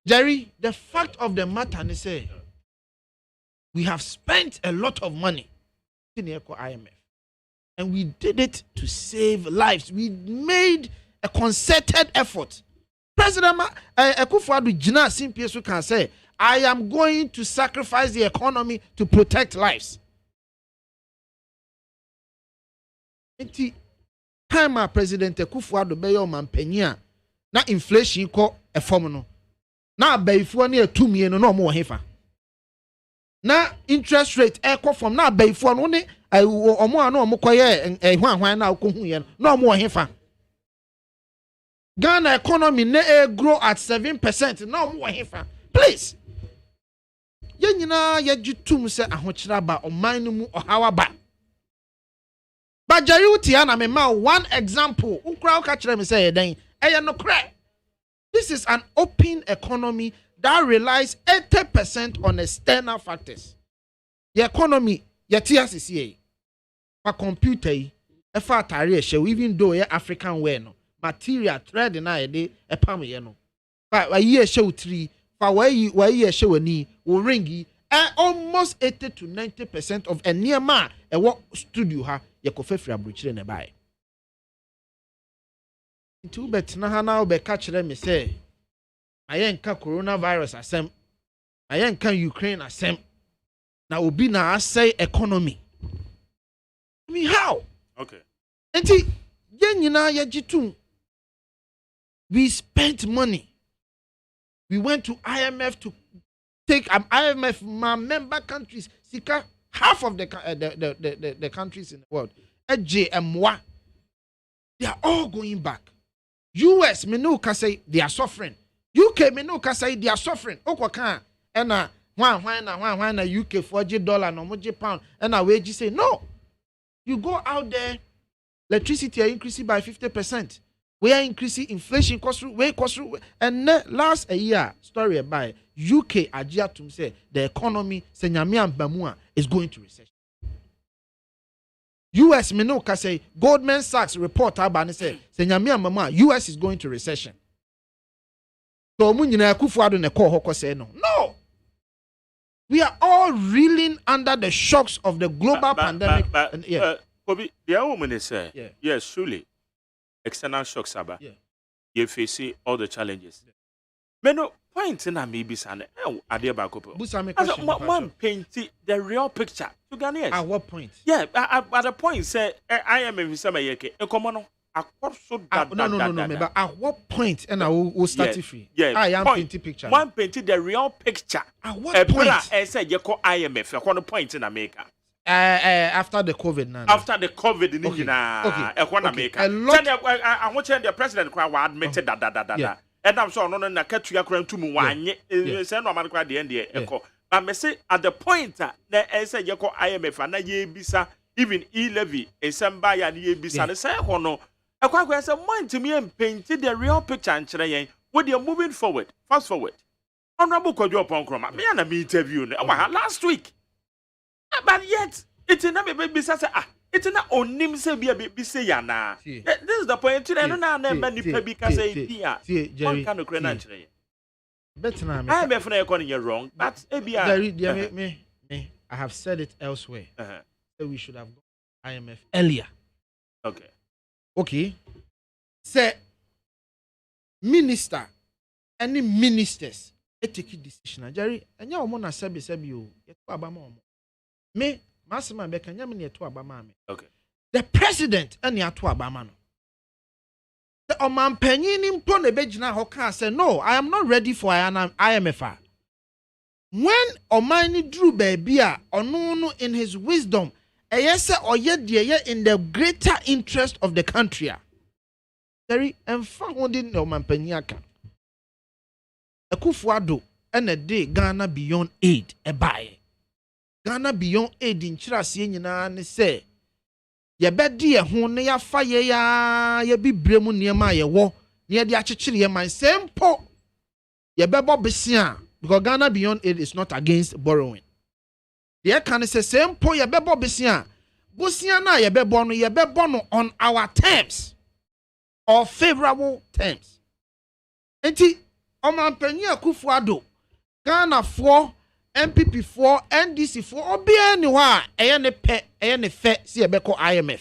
Jerry, the fact of the matter is say we have spent a lot of money in the IMF. And we did it to save lives. We made a concerted effort. President Akufo-Addo Jina Simpiesu can say, I am going to sacrifice the economy to protect lives. Enti time President Akufo-Addo beyo mampenya na inflation ko efom no. Na abayifuo na etumi no na omo hefa. Na interest rate eko from na abayifuo no ne omo ano omo koye hwan na okohu ye no omo hefa. Ghana economy na grow at 7% na omo hefa. Please. Ye nyina ye gitum se ahokyera ba oman no mu ohawa ba. But Jariuti ana me ma one example. Ukra uka kire me say eden. Eye no kre. This is an open economy that relies 80% on external factors. The economy yeti asisi for computer e fa atare e hye even though ye African wear no material thread na e de e pam ye no. Fa yi e hye utri fa wa yi e hye wani wo ringi almost 80 to 90% of eniema e wo studio ha ye ko fafiri abrochire ne bae. Itu bet na ha na obeka kire me say ayenka coronavirus asem ayenka Ukraine asem na obi na asay economy. I mean how? Okay. Enti ye nyina ye gitum. We spent money. We went to IMF to take IMF member countries sika half of the countries in the world. AGYEMAN. They are all going back. US menu can say they are suffering. UK menu can say they are suffering. Okwaka and one UK $40 no more pound and a wage say no. You go out there, electricity are increasing by 50%. We are increasing inflation cost through and last a year story about UK Ajiatum say the economy Senyamian Bamua is going to recession. US menu can say Goldman Sachs report about say Senyamian Bamua US is going to recession. So Munyina Akufo-Addo ne call hoko say no. No. We are all reeling under the shocks of the global pandemic. Kobe, the woman is say, yes, surely. External shocks, Saba. You face all the challenges. But no point in a maybe son. Adia Bakopo. One painted the real picture to Ghanaians. At what point? Yeah, at the point say I am in some yeke. A common. No. But at what point and I will start it free? Yeah, I am painting picture. One painted the real picture. At what point? I said you call IMF. You call point in America. After the COVID now. After the COVID in America. A lot. I want to the president admitted that. And I'm so no na katuya kran tumu wanye say no man kra de end eko. But me say at the point that I say you call IMF na ye bisa even e-levy esemba ya ye bisa ne say hono. Akwa say mind to me and paint the real picture and kire yen with you moving forward. Fast forward. Honorable Kojo Ponkroma me na me interview last week. But yet, it's in a baby say it's not on him say be a baby say yana. This is the point. I don't know many people can say here. One kind of credit. Better now. I am afraid you're wrong, but me. I have said it elsewhere. So we should have gone IMF earlier. Okay. Say minister, any ministers, take a decision. Jerry, and your mona sabi you. Me, Massima Bekanyam near to Abama. Okay. The president and near to Abama. The Oman mpo na begyina hɔ ka say no, I am not ready for IMF. When Omani drew baby ono in his wisdom, yes oyɛ in the greater interest of the country. Very founding Oman Penyaka. Akufo-Addo and a day Ghana Beyond Aid buy. Ghana Beyond Aid in Chirasie nyina ne say ye bedi ho ne ya fa ye ya ye bi bremu niema ye wo ne de akyekere ye man sempo ye bebo besia because Ghana Beyond Aid is not against borrowing. The can say sempo ye bebo besia bosia na ye bebo no on our terms or favorable terms. Enti Omanpanyi Akufo-Addo Ghana 4 MPP 4 NDC 4 obia ni wa eye ne fe si ebeko IMF.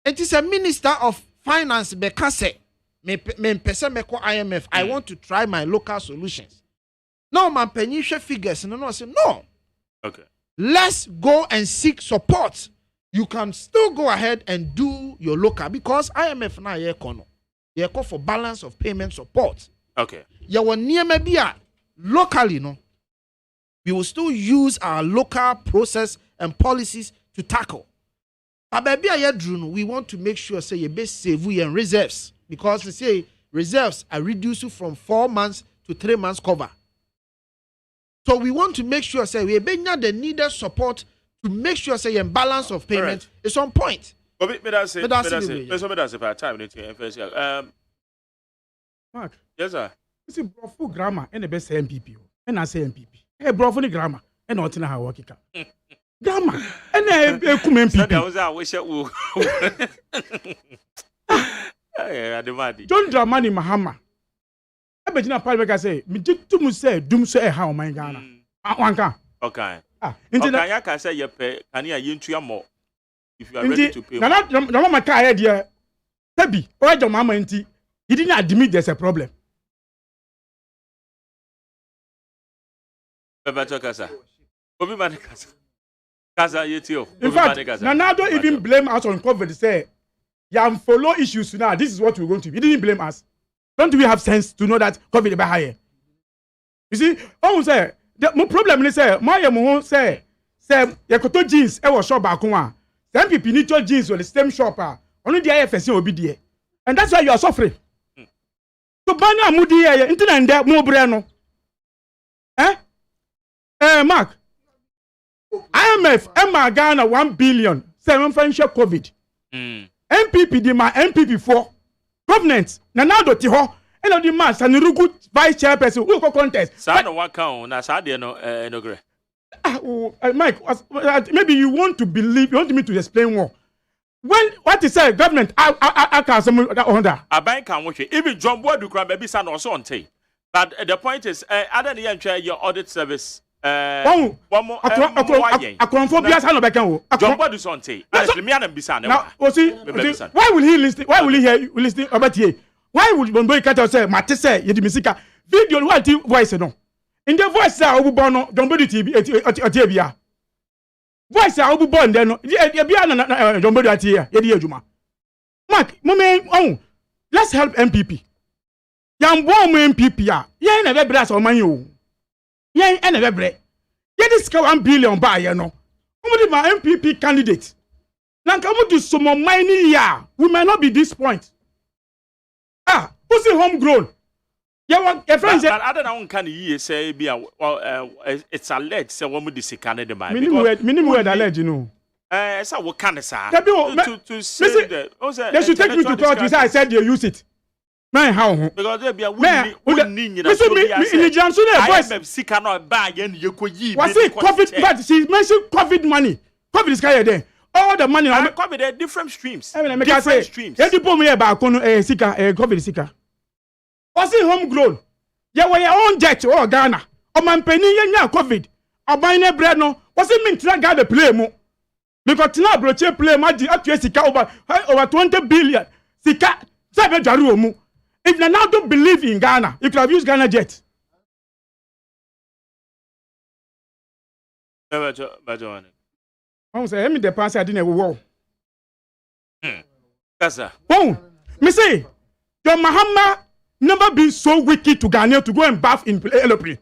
It is a minister of finance bekase me pese meko IMF. I want to try my local solutions. Now Omanpanyi hwe figures no say no. Okay. Let's go and seek support. You can still go ahead and do your local because IMF na ye kono. Ye call for balance of payment support. Okay. Ya won niema bia locally no. We will still use our local process and policies to tackle. But baby we want to make sure say you best save we and reserves because they say reserves are reduced from 4 months to 3 months cover. So we want to make sure say we bring the needed support to make sure say your balance of payment is on point. Mark. Yes, sir. You see, bro, grammar and the best MPP. And I say MPP. Hey, bro, for the grammar. And not in how work it. Grammar. And I come MPP. John Dramani Mahama. I bet you not probably say, me did to say, doom say how my Ghana. Wanka. Okay. I can say you pay, and you into your more. If you are ready to pay. Now, no, my car idea. Baby, why your mama and he didn't admit there's a problem. In fact, Nana don't even blame us on COVID. Say, yeah, follow issues now. This is what we're going to. He didn't blame us. Don't we have sense to know that COVID is higher? You see, I say the problem is say, my say, Yakoto jeans. I was shop back one. Some people need your jeans on the same shop. Only the IFSC will be there, and that's why you are suffering. So, Bana Mudi, internet, more brano. Mark, IMF, Emma Ghana 1 billion, 7 financial COVID. MPP, the ma MPP 4. Government, Nanado Tiho, and the mass and the good vice chairperson who go contest. Sana wakao na sadia no enogre. Mike, maybe you want to believe, you want me to explain more. When what is said, government, I can't some order. A bank can watch it. Even John Boy do crime, maybe son also on tape. But the point is, other than your audit service. One more. I confirm yes, I know back and John Boy do something. Now, why will he listen? Why will he hear you listen about here? Why would Bomboy Kato say, Matisse, you Misika? Video what voice no? In the voice, I will born John Body TV at voice, I will be born then. John Body at here, Juma. Mark, Moment, let's help MPP. Young woman MPP, yeah, never brass on my own. Yeah, and never break. Yeah, this 1 billion buy, you know. Only my MPP candidate. Now, come to some more money, yeah. We might not be this point. Who's the homegrown? Yeah, your friends. But I don't know, can you say, it's alleged, so one with the Canada man. Minimum word alleged, you know. So what can I say? To say that. They should take me to court to say I said you use it. Man, how? Because there be a winning in the Johnson voice. Sick cannot buy and you could give. Was it COVID? But she mentioned COVID money. COVID is carried there. All the money on COVID, there are different streams. Different streams. You put me about Sika, COVID Sika. Was it homegrown? You were your own jet or Ghana. Or man penny ya COVID. Or buying a bread no. Was it mean to get the play more? Because now broche play magic up to Sika over 20 billion. Sika, Sabe Jaruomu. If you now don't believe in Ghana, you could have used Ghana jet. I say, let me the pass I didn't war. Kasa. Oh, me say, John Mahama never been so wicked to Ghanaian to go and bath in aeroplane.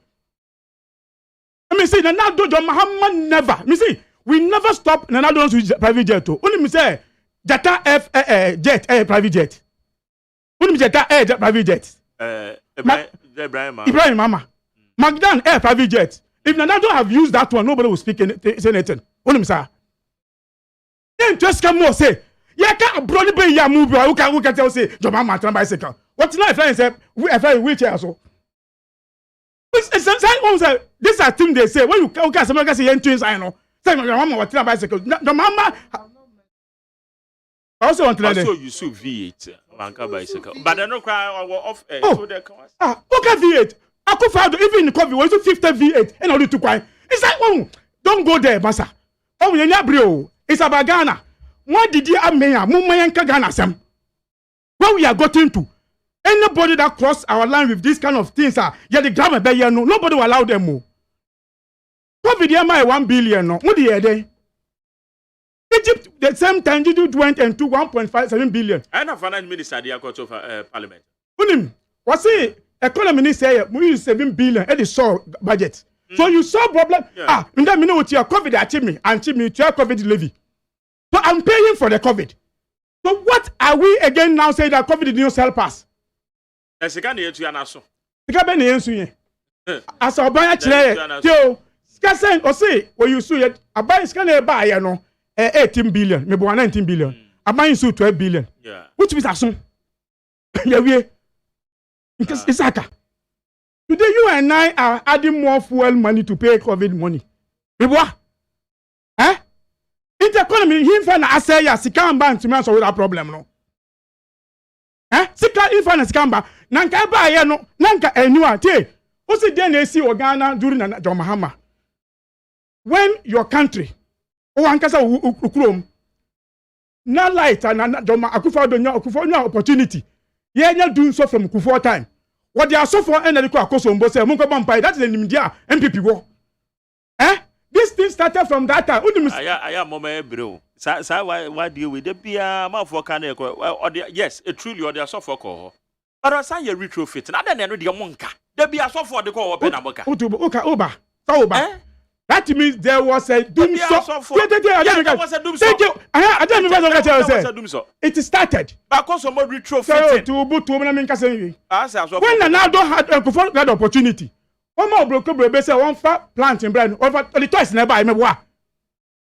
I mean, see, Nanado John Mahama never. Me see, we never stop Nanado with private jet. Only me say, Jata F jet private jet. Only me Jata Air private jet. Ibrahim Mama. Magdan Air private jet. If Nanado have used that one, nobody will speak anything. Say anything. Only me say. Then just come more say. Yeah, can't brother be ya move. Who can tell say John Mahama turn bicycle. What's not if I say we a wheelchair so. This are things they say when you okay somebody say yen twins I know. Say my mama was turn bicycle. The mama also want to also you sue V8 manka bicycle. But they no cry off so they come. Okay V8. I could find even in the coffee was 50 V8 and only to cry. It's like don't go there, massa. Oh, you know bro. It's about Ghana. What did you amaya? Mumayanka Ghana Sam. What we are getting to? Anybody that cross our line with this kind of things, yeah, the government, no, nobody will allow them more. COVID, yeah, 1 billion, no, what do you say? Egypt, the same time, you went and took 1.57 billion. I know finance minister, the court of parliament. What's it? Economy minister, we use 7 billion at the saw budget. So you saw problem. Yeah. In that minute, with your COVID, achieve me, to your COVID levy. So I'm paying for the COVID. So what are we again now saying that COVID didn't help us? As a Ghanaian to Yanaso. The Ghanaian answer ye. As a buyer today, Joe, Scassen or say, when you sue it, a buyer scanner buy, 18 billion, maybe 19 billion. A buying suit 12 billion. Yeah. Which is a sum. Yeah, we because it's Aka. Today, you and I are adding more fuel money to pay COVID money. Maybe what? Eh? In the economy, he find I say yes, he can't ban to me so without problem, no. Eh? Sika infinance kamba nanka ba ye no nanka enua te o se den na esi Ghana during na John Mahama when your country o ankasa ukrom na light na John Akufo-Addo nya opportunity ye nya do so from Akufo time what they are so for enemy ko akoso mbo say munko bompai that is the nimdia MPP wo eh this thing started from that time aya mama bro so why deal with the bia ma for can or yes it truly or they are so for call but I say you retrofit na then the monka the bia so for the call open amoka oba that means there was a doom so there was a doom so I don't remember it started because some retrofit to na minka say when now don't have that opportunity one more broke say one plant in brand over the toys never me wa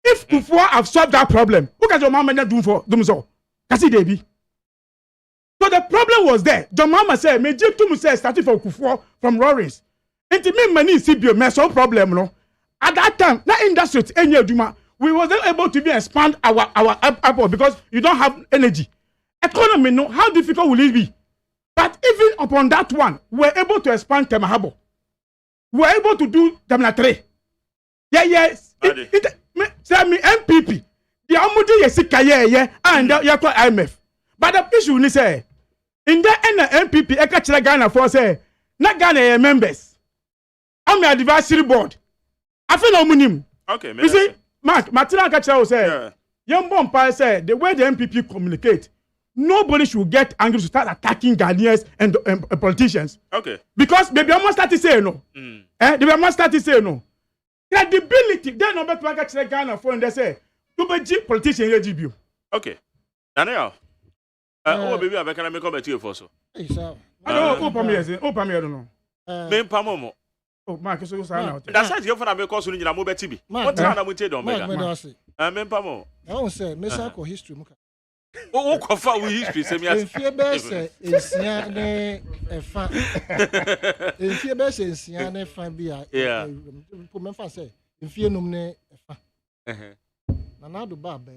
if Kufuor have solved that problem, who can your mama do for them so? Kasi Debi. So the problem was there. John Mama said, "Me jip to say starting from Kufuor from Lawrence." And to me, money is me so problem no. At that time, that industry any Juma, we wasn't able to even expand our airport because you don't have energy. Economy no, how difficult will it be? But even upon that one, we were able to expand Temahabo. We were able to do Terminal 3. Yeah, yes. Say me MPP. The amudi yesika ye and ya call IMF. But the issue ni say in the MPP e ka kire Ghana for say na Ghana members. I'm the advisory board. I feel no munim. Okay, you see, Mark, Martina ka kire say young bomb say the way the MPP communicate, nobody should get angry to start attacking Ghanaians and politicians. Okay. Because they almost start to say no. They almost start to say no. Credibility. They no better like actually Ghana for and they say, "You be politician you." Okay. Daniel. Oh baby, I can make comment to you for so. Hey sir. I don't open me as open me I don't know. Me pamomo. Oh, Mark, so now. That's why you for na make cause ni na mo beti bi. What na mo te don mega. Me pamo. I won't say me say ko history muka. Oh, kofa we history say me as. Enfie be say ensia ne efa. Enfie be say ensia ne fa bia. Yeah. Po me fa say enfie num ne efa. Na na do ba ba.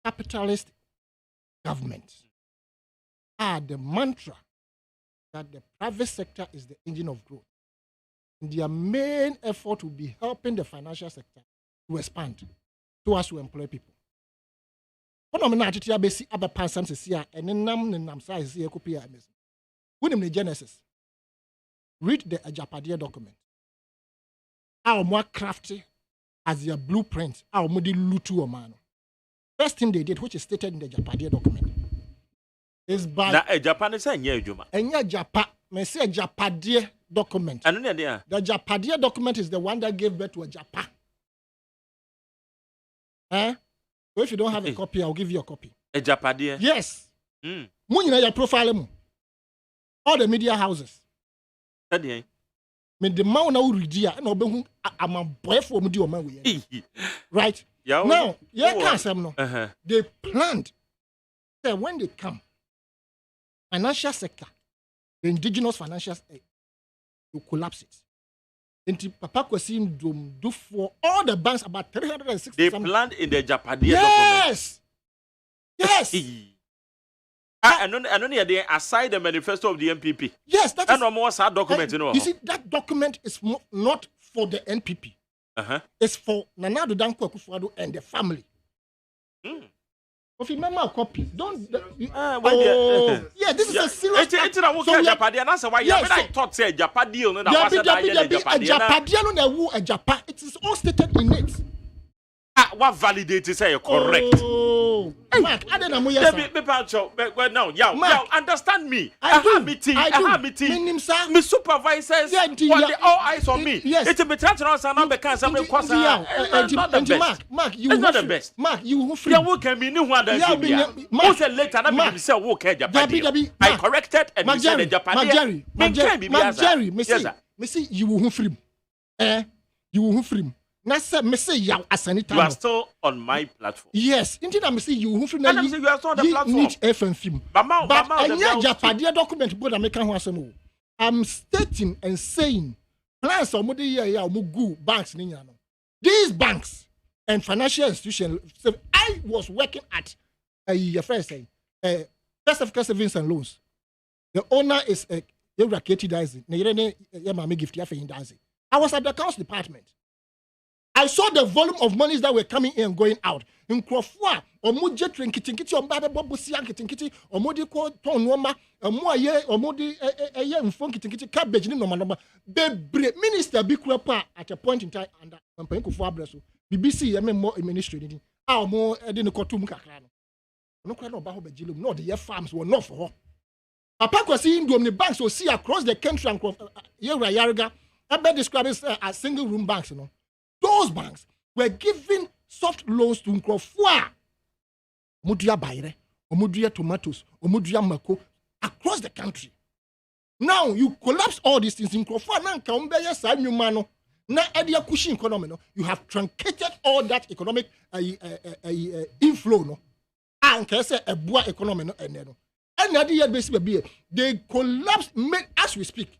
Capitalist government are the mantra that the private sector is the engine of growth. And their main effort will be helping the financial sector to expand so as to employ people. One of the basic other persons is here, and then nam size here copy. When in the Genesis, read the Ajapadia document. How more crafty as their blueprint, how more lutu or man. First thing they did, which is stated in the Ajapadia document, is by na Japan is enya adwuma. Enya Japan, me say Japadie document. Ano ne dia? The Japadie document is the one that gave birth to a Japan. So if you don't have a copy, I'll give you a copy. A Japadie? Yes. Munyina your profile mu. All the media houses. That me the man na uridi a na obehu amabofo mu di o man we. Right? Now, they planned that when they come, financial sector, the indigenous financial sector, to collapse it. Into Papa Kwasim do for all the banks about 360. They planned in the Japanese Yes. Yes. And only they aside the manifesto of the NPP. Yes, that is. And more sad document, you see, that document is not for the NPP. It's for Nana Addo Dankwa Akufo-Addo and the family. If you remember a copy, don't. Yeah, this is a serious. I thought say Japan deal. It is all stated in it. What validates say correct? Mark, I don't know. Now, understand me. I have meeting. My supervisors want the all eyes on me. Yes. It's a bit Mark, you not the best. Mark, you free. You can be new one that most later I say walk Japan. I corrected and you said Japan. Jerry, me see you will free. You will free. You are still on my platform. Yes, indeed. I'm saying you. You are still on the platform. But document. I'm stating and saying plans of banks. These banks and financial institutions. So I was working at First Africa Savings and Loans. The owner is a I was at the accounts department. I saw the volume of monies that were coming in and going out. In Krofua, or Mujet Kinkiti, or Baba Bobusian Kinkiti, or Modi Tonwama, or Moye, or Modi a young funky cabbage, no man. The minister Bikrapa at a point in time under Pampenko Fabreso, BBC, Ministry, our more Edin Kotum Kakrano. No crowd about Bejilum, no, the farms were not for her. Papa was seeing the banks will see across the country and Yarga. I bet describe it as single room banks, you know. Those banks were giving soft loans to Nkrofua, Omudia Bayre, Omudia Tomatoes, Omudia Mako across the country. Now you collapse all these things in Nkrofua. Now Kaumbeya Sanyumano, now Edia Kushi economy. You have truncated all that economic inflow. No, and can say a boa economy. No, and basically they collapsed as we speak.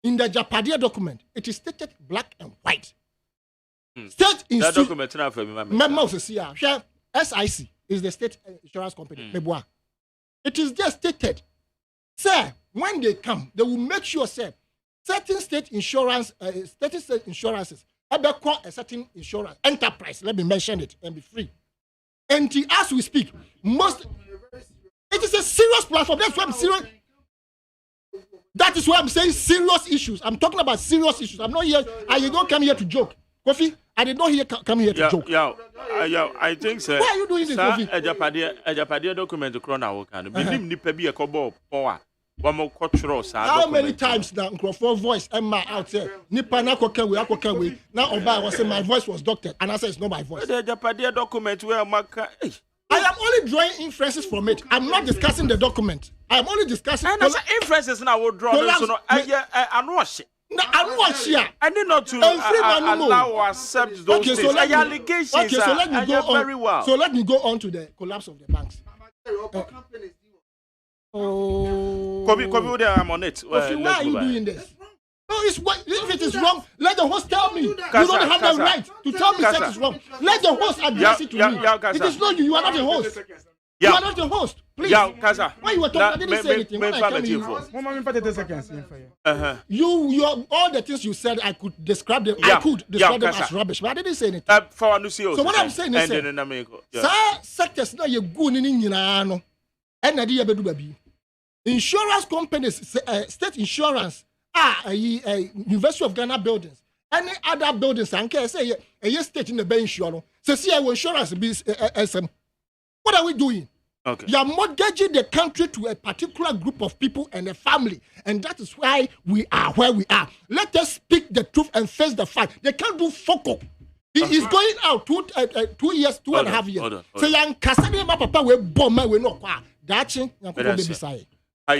In the Japadia document, it is stated black and white. State that document now for me. SIC is the state insurance company. It is just stated. Sir, when they come, they will make sure, sir, certain state insurances, a certain insurance enterprise, let me mention it, and be free. And as we speak, it is a serious platform. That's why I'm serious. That is why I'm saying serious issues. I'm talking about serious issues. I'm not here. I did not come here to joke. Kofi, I did not come here to joke. I think so. Why are you doing this, Kofi? A Japadia document to Krona Wokan. Believe me, Pebi a Kobo Power. How many times now, for voice, Emma out there? Nipana Kokewe. Now, Oba was saying my voice was doctored. And I said it's not my voice. The Japadia document where Maka. I am only drawing inferences from it. I'm not discussing the document. I am only discussing. And as inferences now will draw. I know shit. I'm not here. I need not to allow or accept those things. Allegations. Okay, so let me go on. Very well. So let me go on to the collapse of the banks. Kobe, I'm on it. Why are you doing this? No, if it is wrong, let the host tell me. You don't have the right to tell me that is wrong. Let the host address it to me. It is not you. You are not the host. You are not the host. Please. Why you were talking? I didn't say anything. When I came you all the things you said, I could describe them. I could describe them as rubbish, but I didn't say anything. So what I'm saying is, sectors now you go in and insurance companies, state insurance. University of Ghana buildings, any other buildings, and can say a state in the bench, so see our insurance be SM. What are we doing? Okay. You are mortgaging the country to a particular group of people and a family. And that is why we are where we are. Let us speak the truth and face the fact. They can't do FOCO. He is going out 2 years, two and a half years. So young Cassandra Papa will bomb my way no qua. That's it. I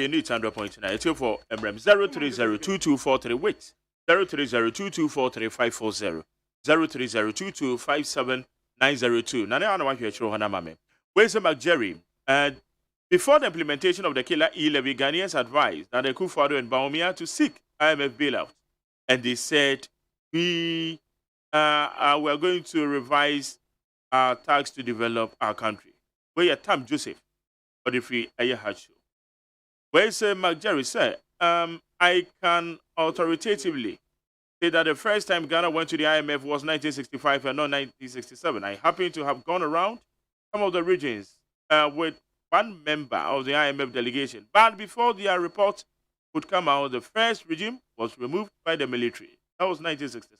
need 100.9. It's for Emrem 0302243. Wait. 03022435540. 030225790. Nana I want you to show Hanamame. Where's the McJerry? Before the implementation of the Killer E-Levy, Ghanaians advised that the Akufo-Addo and Bawumia to seek IMF bailout. And they said, we are going to revise our tax to develop our country. Where your Tam Joseph, or the free Hajj. Where is McJerry said, I can authoritatively say that the first time Ghana went to the IMF was 1965 and not 1967. I happen to have gone around some of the regions with one member of the IMF delegation. But before their report would come out, the first regime was removed by the military. That was 1967.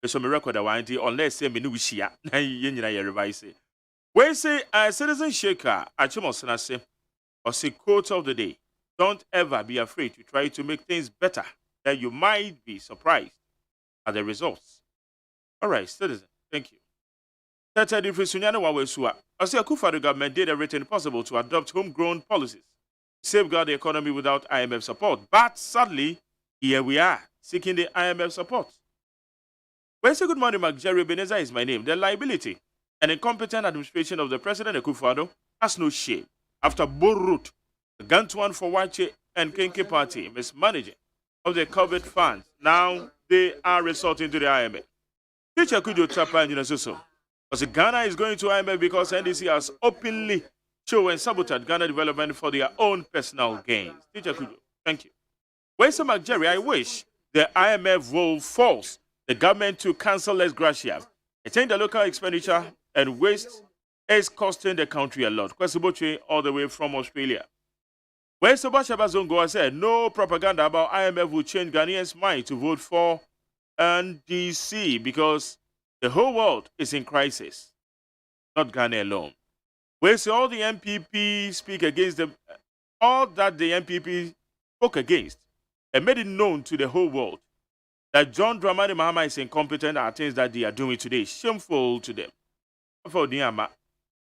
So my record unless say me no shia na yenyina revise. We say citizen shaker Achimosana say or say quote of the day. Don't ever be afraid to try to make things better. That you might be surprised at the results. All right, citizen. Thank you. That's a different Sunyana Wawesua. I say Akufo-Addo government did everything possible to adopt homegrown policies, safeguard the economy without IMF support. But sadly, here we are, seeking the IMF support. Well, say good morning, McJerry Beneza is my name. The liability and incompetent administration of the President Akufo-Addo has no shame. After Borut, the Gantuan for Wache and Kenke Party mismanaging of the COVID funds, now they are resorting to the IMF. Teacher Kujo Tapa and Yunasoso. Because Ghana is going to IMF because NDC has openly shown and sabotaged Ghana development for their own personal gains. Teacher Kujo, thank you. Where's McJerry? I wish the IMF will force the government to cancel ex gratia. I think the local expenditure and waste is costing the country a lot. Kwesiboche all the way from Australia. Where's Sobashaba Zongo said no propaganda about IMF will change Ghanaians' mind to vote for NDC because the whole world is in crisis, not Ghana alone. We see all the MPP speak against them, all that the MPP spoke against and made it known to the whole world that John Dramani Mahama is incompetent are things that they are doing today, shameful to them. For Diama,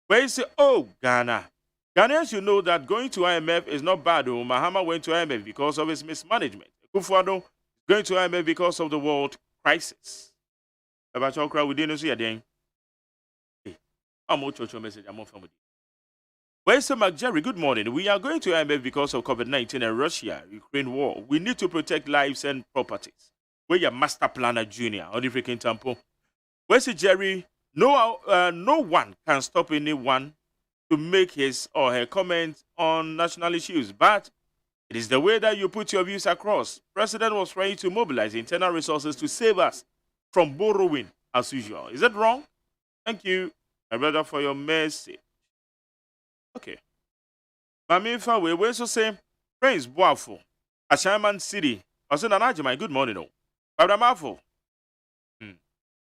where you say, oh, Ghana. Ghanaians, you know that going to IMF is not bad. Oh, Mahama went to IMF because of his mismanagement. Akufo-Addo is going to IMF because of the world crisis. About your crowd, we didn't see a thing. I'm more church message. I'm more family. Where's McJerry? Good morning. We are going to IMF because of COVID-19 and Russia-Ukraine war. We need to protect lives and properties. Where your master planner junior or the freaking temple. Where's Jerry? No one can stop anyone to make his or her comments on national issues, but it is the way that you put your views across. President was trying to mobilize internal resources to save us from borrowing as usual. Is that wrong? Thank you, my brother, for your message. Okay. Mami Ifa, we also say, Prince Boafo, AGYEMAN City. I said, AGYEMAN, good morning. Oh. Brother Mafo.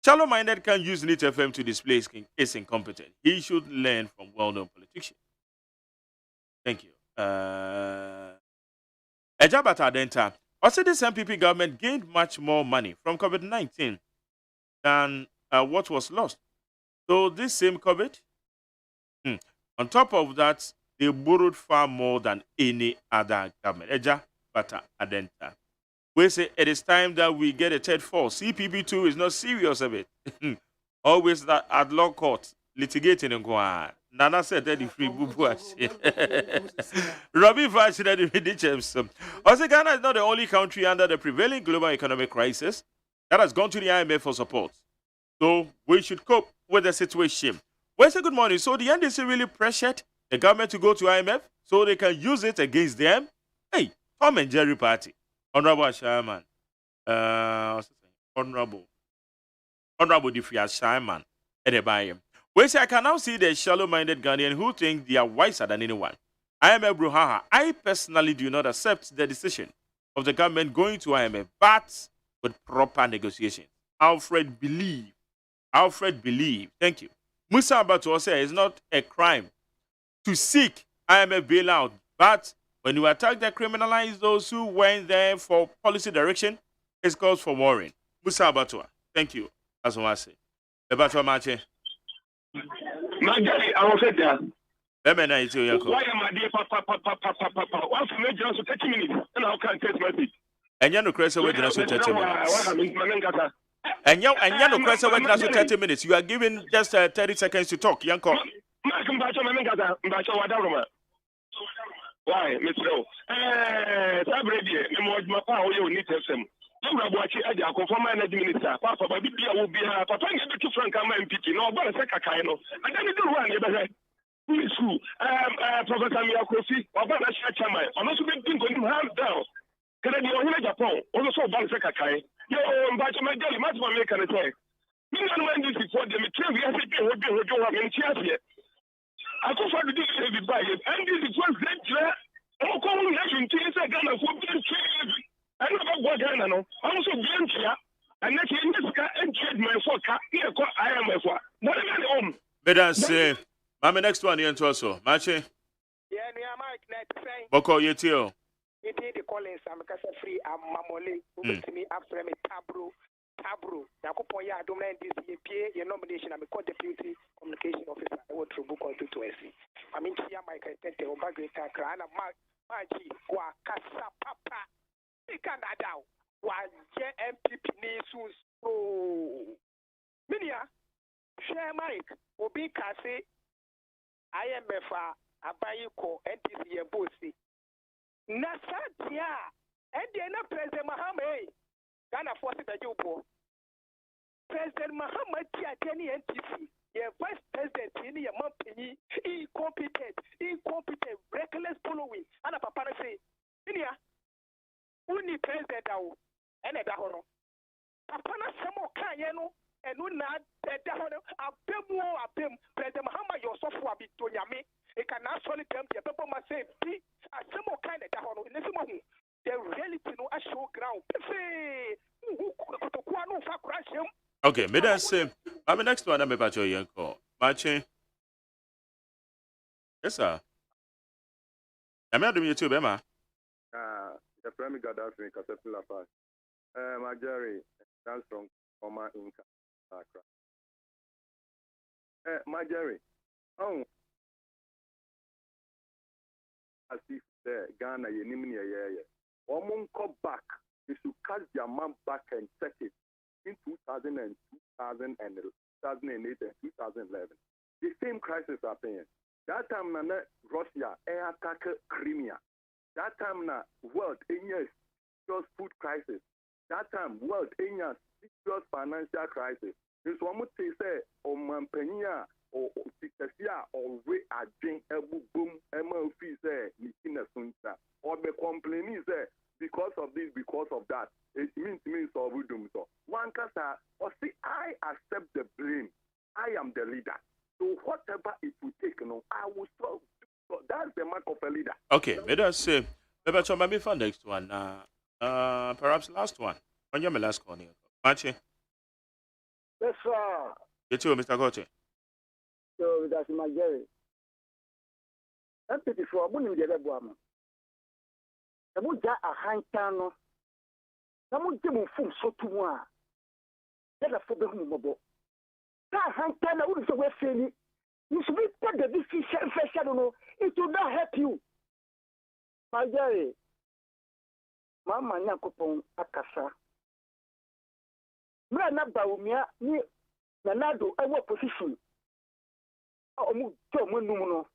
Shallow-minded can use NIT FM to display his incompetent. He should learn from well-known politicians. Thank you. Ejabata Denta. Also, this MPP government gained much more money from COVID-19 than what was lost. So this same COVID, on top of that, they borrowed far more than any other government. Ejabata Adenta. We say it is time that we get a third force. CPB2 is not serious of it. Always that at law court, litigating and go on. Nana said that the free boo. Robbie Vash said the James. Also, Ghana is not the only country under the prevailing global economic crisis that has gone to the IMF for support. So we should cope with the situation. Well, say good morning. So the NDC really pressured the government to go to IMF so they can use it against them. Hey, Tom and Jerry party. Honorable AGYEMAN, Honorable Diffia AGYEMAN, Edebayem. We say I can now see the shallow-minded Ghanaian who think they are wiser than anyone. IMF Bruhaha, I personally do not accept the decision of the government going to IMF, but with proper negotiation. Alfred believe. Thank you. Musa Abatu says it's not a crime to seek IMF bailout. But when you attack and criminalize those who went there for policy direction, it calls for worrying. Musa Abatua, thank you. That's what I say. Abatua Mache. Magari, I was at that. Why am I there? Papa. Once you make just 30 minutes, and I can take my seat. And you know, Chris, wait just 30 minutes. And you know, Chris, wait just 30 minutes. You are given just 30 seconds to talk, Yanko. Why, Mr. Sabredi, the more my power you need to them. You are watching at the conform minister. Papa, Baby will be a papa, you Frank MPP, no, but a second kind of. And then you do one, you school. Professor Miyakofi, or Bana Shachama, and also been going hands down. Can I be on Japan? Also, Bana Sekakai. Yo, but my daily match will make an attack. Me and when this before the material, we have to hold you up in chairs here. I go for the different by it, and this is one great chair. I'm calling you in Tina Ghana for being trained. I never go Ghana, no. I'm also being here, and that's in this car and trade my for car. Here, I am a for. What am I home? But I Mama, next one here also. Mache. Yeah, Mike, next thing. Boko Yetio. It is the Collins, I'm free, I'm Mamole, who to me after me Tabro. Yakupoya, Domain, this your nomination. I'm a co-deputy communication officer. I want to book on 220. I mean, here, Mike, I tell you, Bagata, Krana, Maji, Wakasa, Papa, Canada, Waje MPP News. Oh, Minia, share Mike, Obi Kase, IMF, Abayiko, NTC, Bosi. Nasatia, and then President Mohammed. Ghana force the Jupo. President Muhammad Tiateni NTC, your vice president in your company, incompetent, reckless following. And a papa say, Inia, only president and a dahono. Papa Samo Kayano, and not the dahono, a bim, President Muhammad, your software be to Yami. It can actually come to people must say, a Samo kind of dahono in this moment. The reality no a show ground. Okay, me that say. I'm next one. I'm about your yanko. Mache. Yes, sir. I'm not doing you too, Bema. The Premier Gaddafi, Caterpillar Pass. My Jerry, that's from Oma Inca. My Jerry. Oh. As if Ghana, you name me a year. Come back, they should catch their man back and check it in 2008 and 2011. The same crisis happened. That time, Russia air attack Crimea. That time, world in serious food crisis. That time, world in serious financial crisis. This one would say, Mampenia or Tikasia or we are doing a boom, MLP say, Nikina Sunta, or the complaining say, because of this, because of that, it means so we do so. One kasa, or see, I accept the blame. I am the leader. So whatever it will take, I will solve. So that's the mark of a leader. Okay, let us say, maybe for next one. Perhaps last one. On your last one here. Mache. Yes, sir. You too, Mr. Goche. So that's my Jerry. That's it for a woman. The Muja a Hankano. The Mujimu Fum so to one. Let us for the Humobo. That Hankana would be saying, you should be put the decision fresh. I don't know. It will not help you. My Jerry. Mama Nakopon Akasa. Mwana Baumia, ni Nanado, our position. Oh, Muno.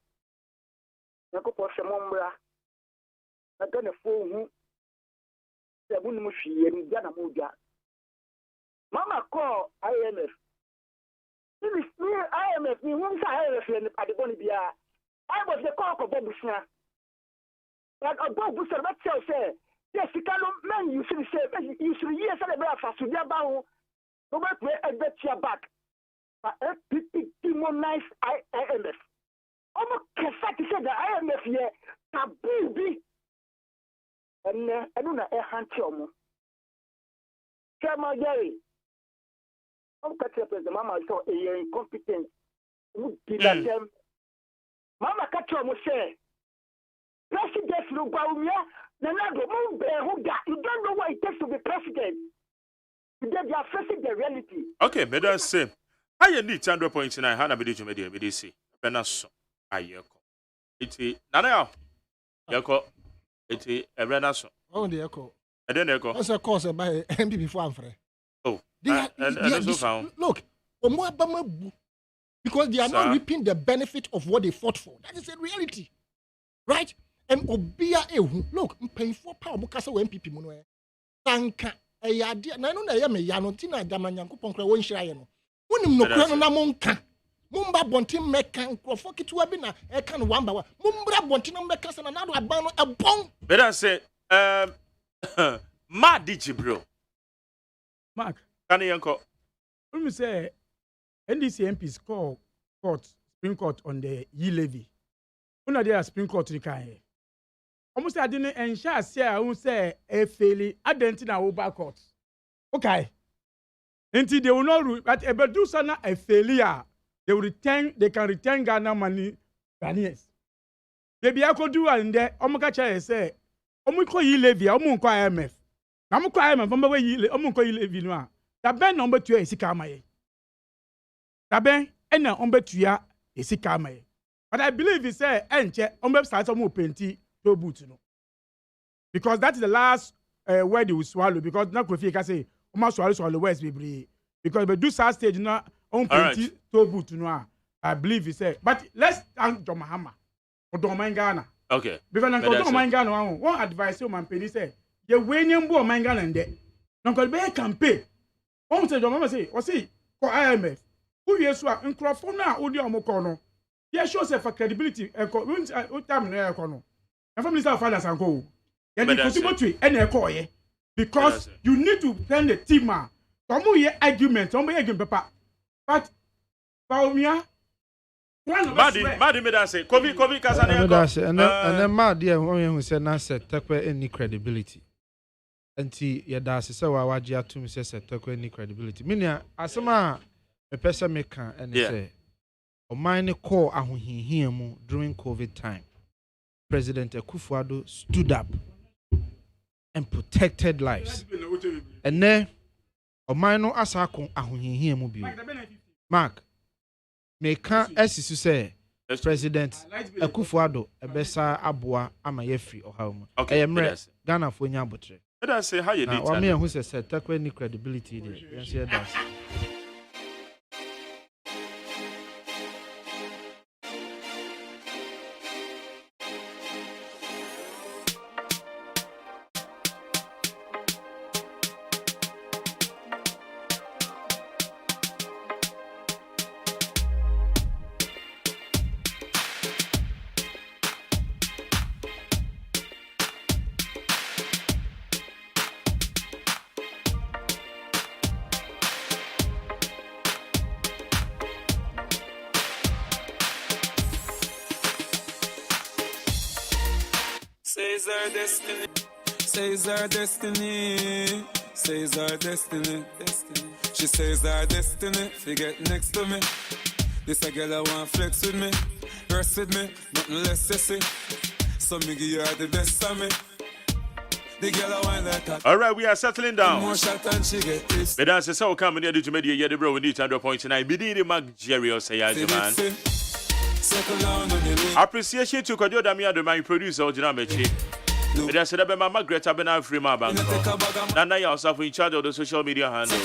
Nakopo Shamombra. I got a phone. The Munushi and Ghana Muja. Mama call IMF. This is IMF. Me once IMF at the Bonibia. I was the call of Bobusna. But a Bobusna, what shall say? Yes, you cannot man, you should say, you should hear something about Fasudia. No matter I bet your back. But FPP demonize IMF. Almost Kasaki said the IMF here, taboo. And I don't know a hand chum. Chairman Jerry. I'm catching up with the mama, so a incompetent. Would be like them. Mama Kato mo say, President Lubaumia, Nanado, you don't know what it takes to be president. They are facing the reality. Okay, me that say. I need 100.9 Hana Bidiju Media BDC. Benaso. Ayeko. Iti Nana. Yako. Iti Ebrenaso. Oh, the echo. And then echo. That's a course by MPP for Amfre. Oh. Look, because they are not reaping the benefit of what they fought for. That is a reality. Right? And Obia Ehu, look, paying for power Mukasa MPP Mono. Tanka. I did. I know I am a Yanotina Damanyanko Ponkra won't share. When no crown na monka. Mumba bontin mekan crofok it webina e kan one by one. Mumbra bontin mekan sana na do abano a bon. But I say Mark did bro. Mark. Can you uncle? When we say NDC MPs call Supreme Court on the levy. When are there Supreme Court in almost I didn't ensure say I won't say a fairly identity over court. Okay. Until they will not, but if they do something a failure, they can return Ghana money, Ghanaians. Maybe I could do and there, Omokacha say, Omuko yi levy, Omunko IMF. Namuko IMF, from the way you Omunko yi levy no. The ben number 2 is Sikamaye. The ben and number 2 is Sikamaye. But I believe he say, Enche, Ombe starts some plenty to boot no. Because that is the last word they will swallow. Because now Kofi can say, swallow West be because we do sad stage now on plenty to boot no. I believe he said. But let's thank John Mahama for Domain Ghana. Okay. Because Domain Ghana one advice you man penny say, you winning bo man Ghana and there. Uncle be campaign. One say John Mahama say, or see for IMF. Who yes wa microphone na odi omoko no. He shows for credibility and time na ekono. And from Minister of Finance and go. You need to any echo because you need to send the team man. Some argument, some paper. But Baumia, Madi made us say, Kovi Kasane, and then Mad, dear woman who said, not said, take any credibility. And T. Yadas is so Wajia to me says, take any credibility. Minia, as a man, a person maker, and say, or mine call Ahuhimu during COVID time. President Akufo-Addo stood up and protected lives. And then, o minor asako ahuhihi mu bio. Mark, me kan esisu say President Akufo-Addo ebesa aboa ama ye free ohaw mu. Emre Ghana fo nya abotre. Let us say how you did. Wa me who say takwa ni credibility there. Yes here that. Says our destiny. Says our destiny. Says our destiny. She says our destiny. Forget next to me. This a girl I want flex with me. Rest with me. Nothing less sissy. So me give you the best of me. The girl I want like that. All right, we are settling down. More shot and she get this. But as I say, come near the media, yeah, the bro, we need 100.9. Bidini Ministerial say AGYEMAN. Appreciation to Kodio Damia, the my producer, Original Mechi. But I said, I'm Margaret, I've been out free my bank. Nana yourself in charge of the social media handle.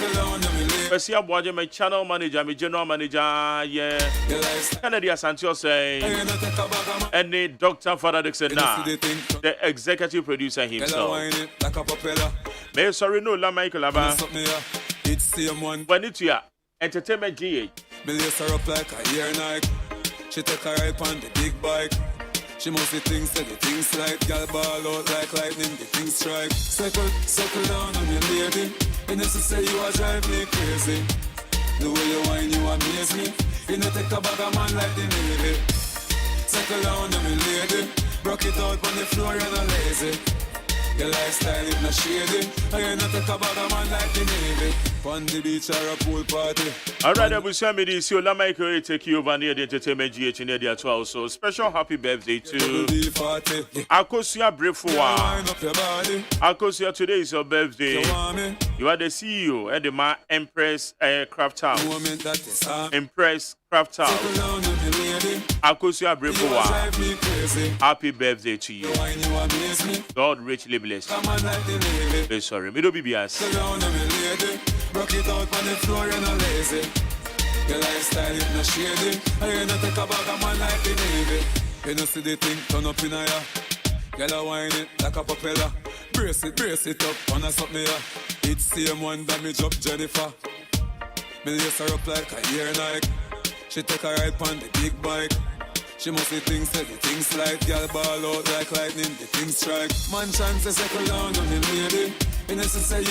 First, I'm watching my channel manager, my general manager, yeah. Kennedy Asantio say, and the Dr. Father Dixon now, the executive producer himself. May sorry, no, La Michael Lava. When it's your entertainment GA. She take her ride on the big bike. She must be things that the things like girl ball out like lightning, the things strike. Circle down on your lady. And if you say you are drive me crazy. The way you whine, you amaze me. You know take a bag of man like the Navy. Circle down on me lady. Broke it out on the floor, you're not lazy. Your lifestyle is not shady. I ain't not talk about a man like the Navy. On the beach or a pool party. Alright, Abusia Midi, see Ola Michael take you over near the entertainment GH in the 12. So special happy birthday to Akosia Brefoa. Akosia, today is your birthday. You are the CEO at the Ma Empress Craft House. Empress Craft House. Akosia Brefoa. Happy birthday to you. God richly bless you. Sorry, me do BBS. Rock it out on the floor, you're not lazy. Your lifestyle is not shady. I ain't not talk about a man like the Navy. You know see the thing turn up in a ya. Girl I whine it like a propeller. Brace it up, wanna stop me ya. It's same one damage up Jennifer. Me lace her up like a ear Nike. She take a ride on the big bike. She must see things, say the things like girl ball out like lightning, the things strike. Man chance to settle down on the lady. And as I say you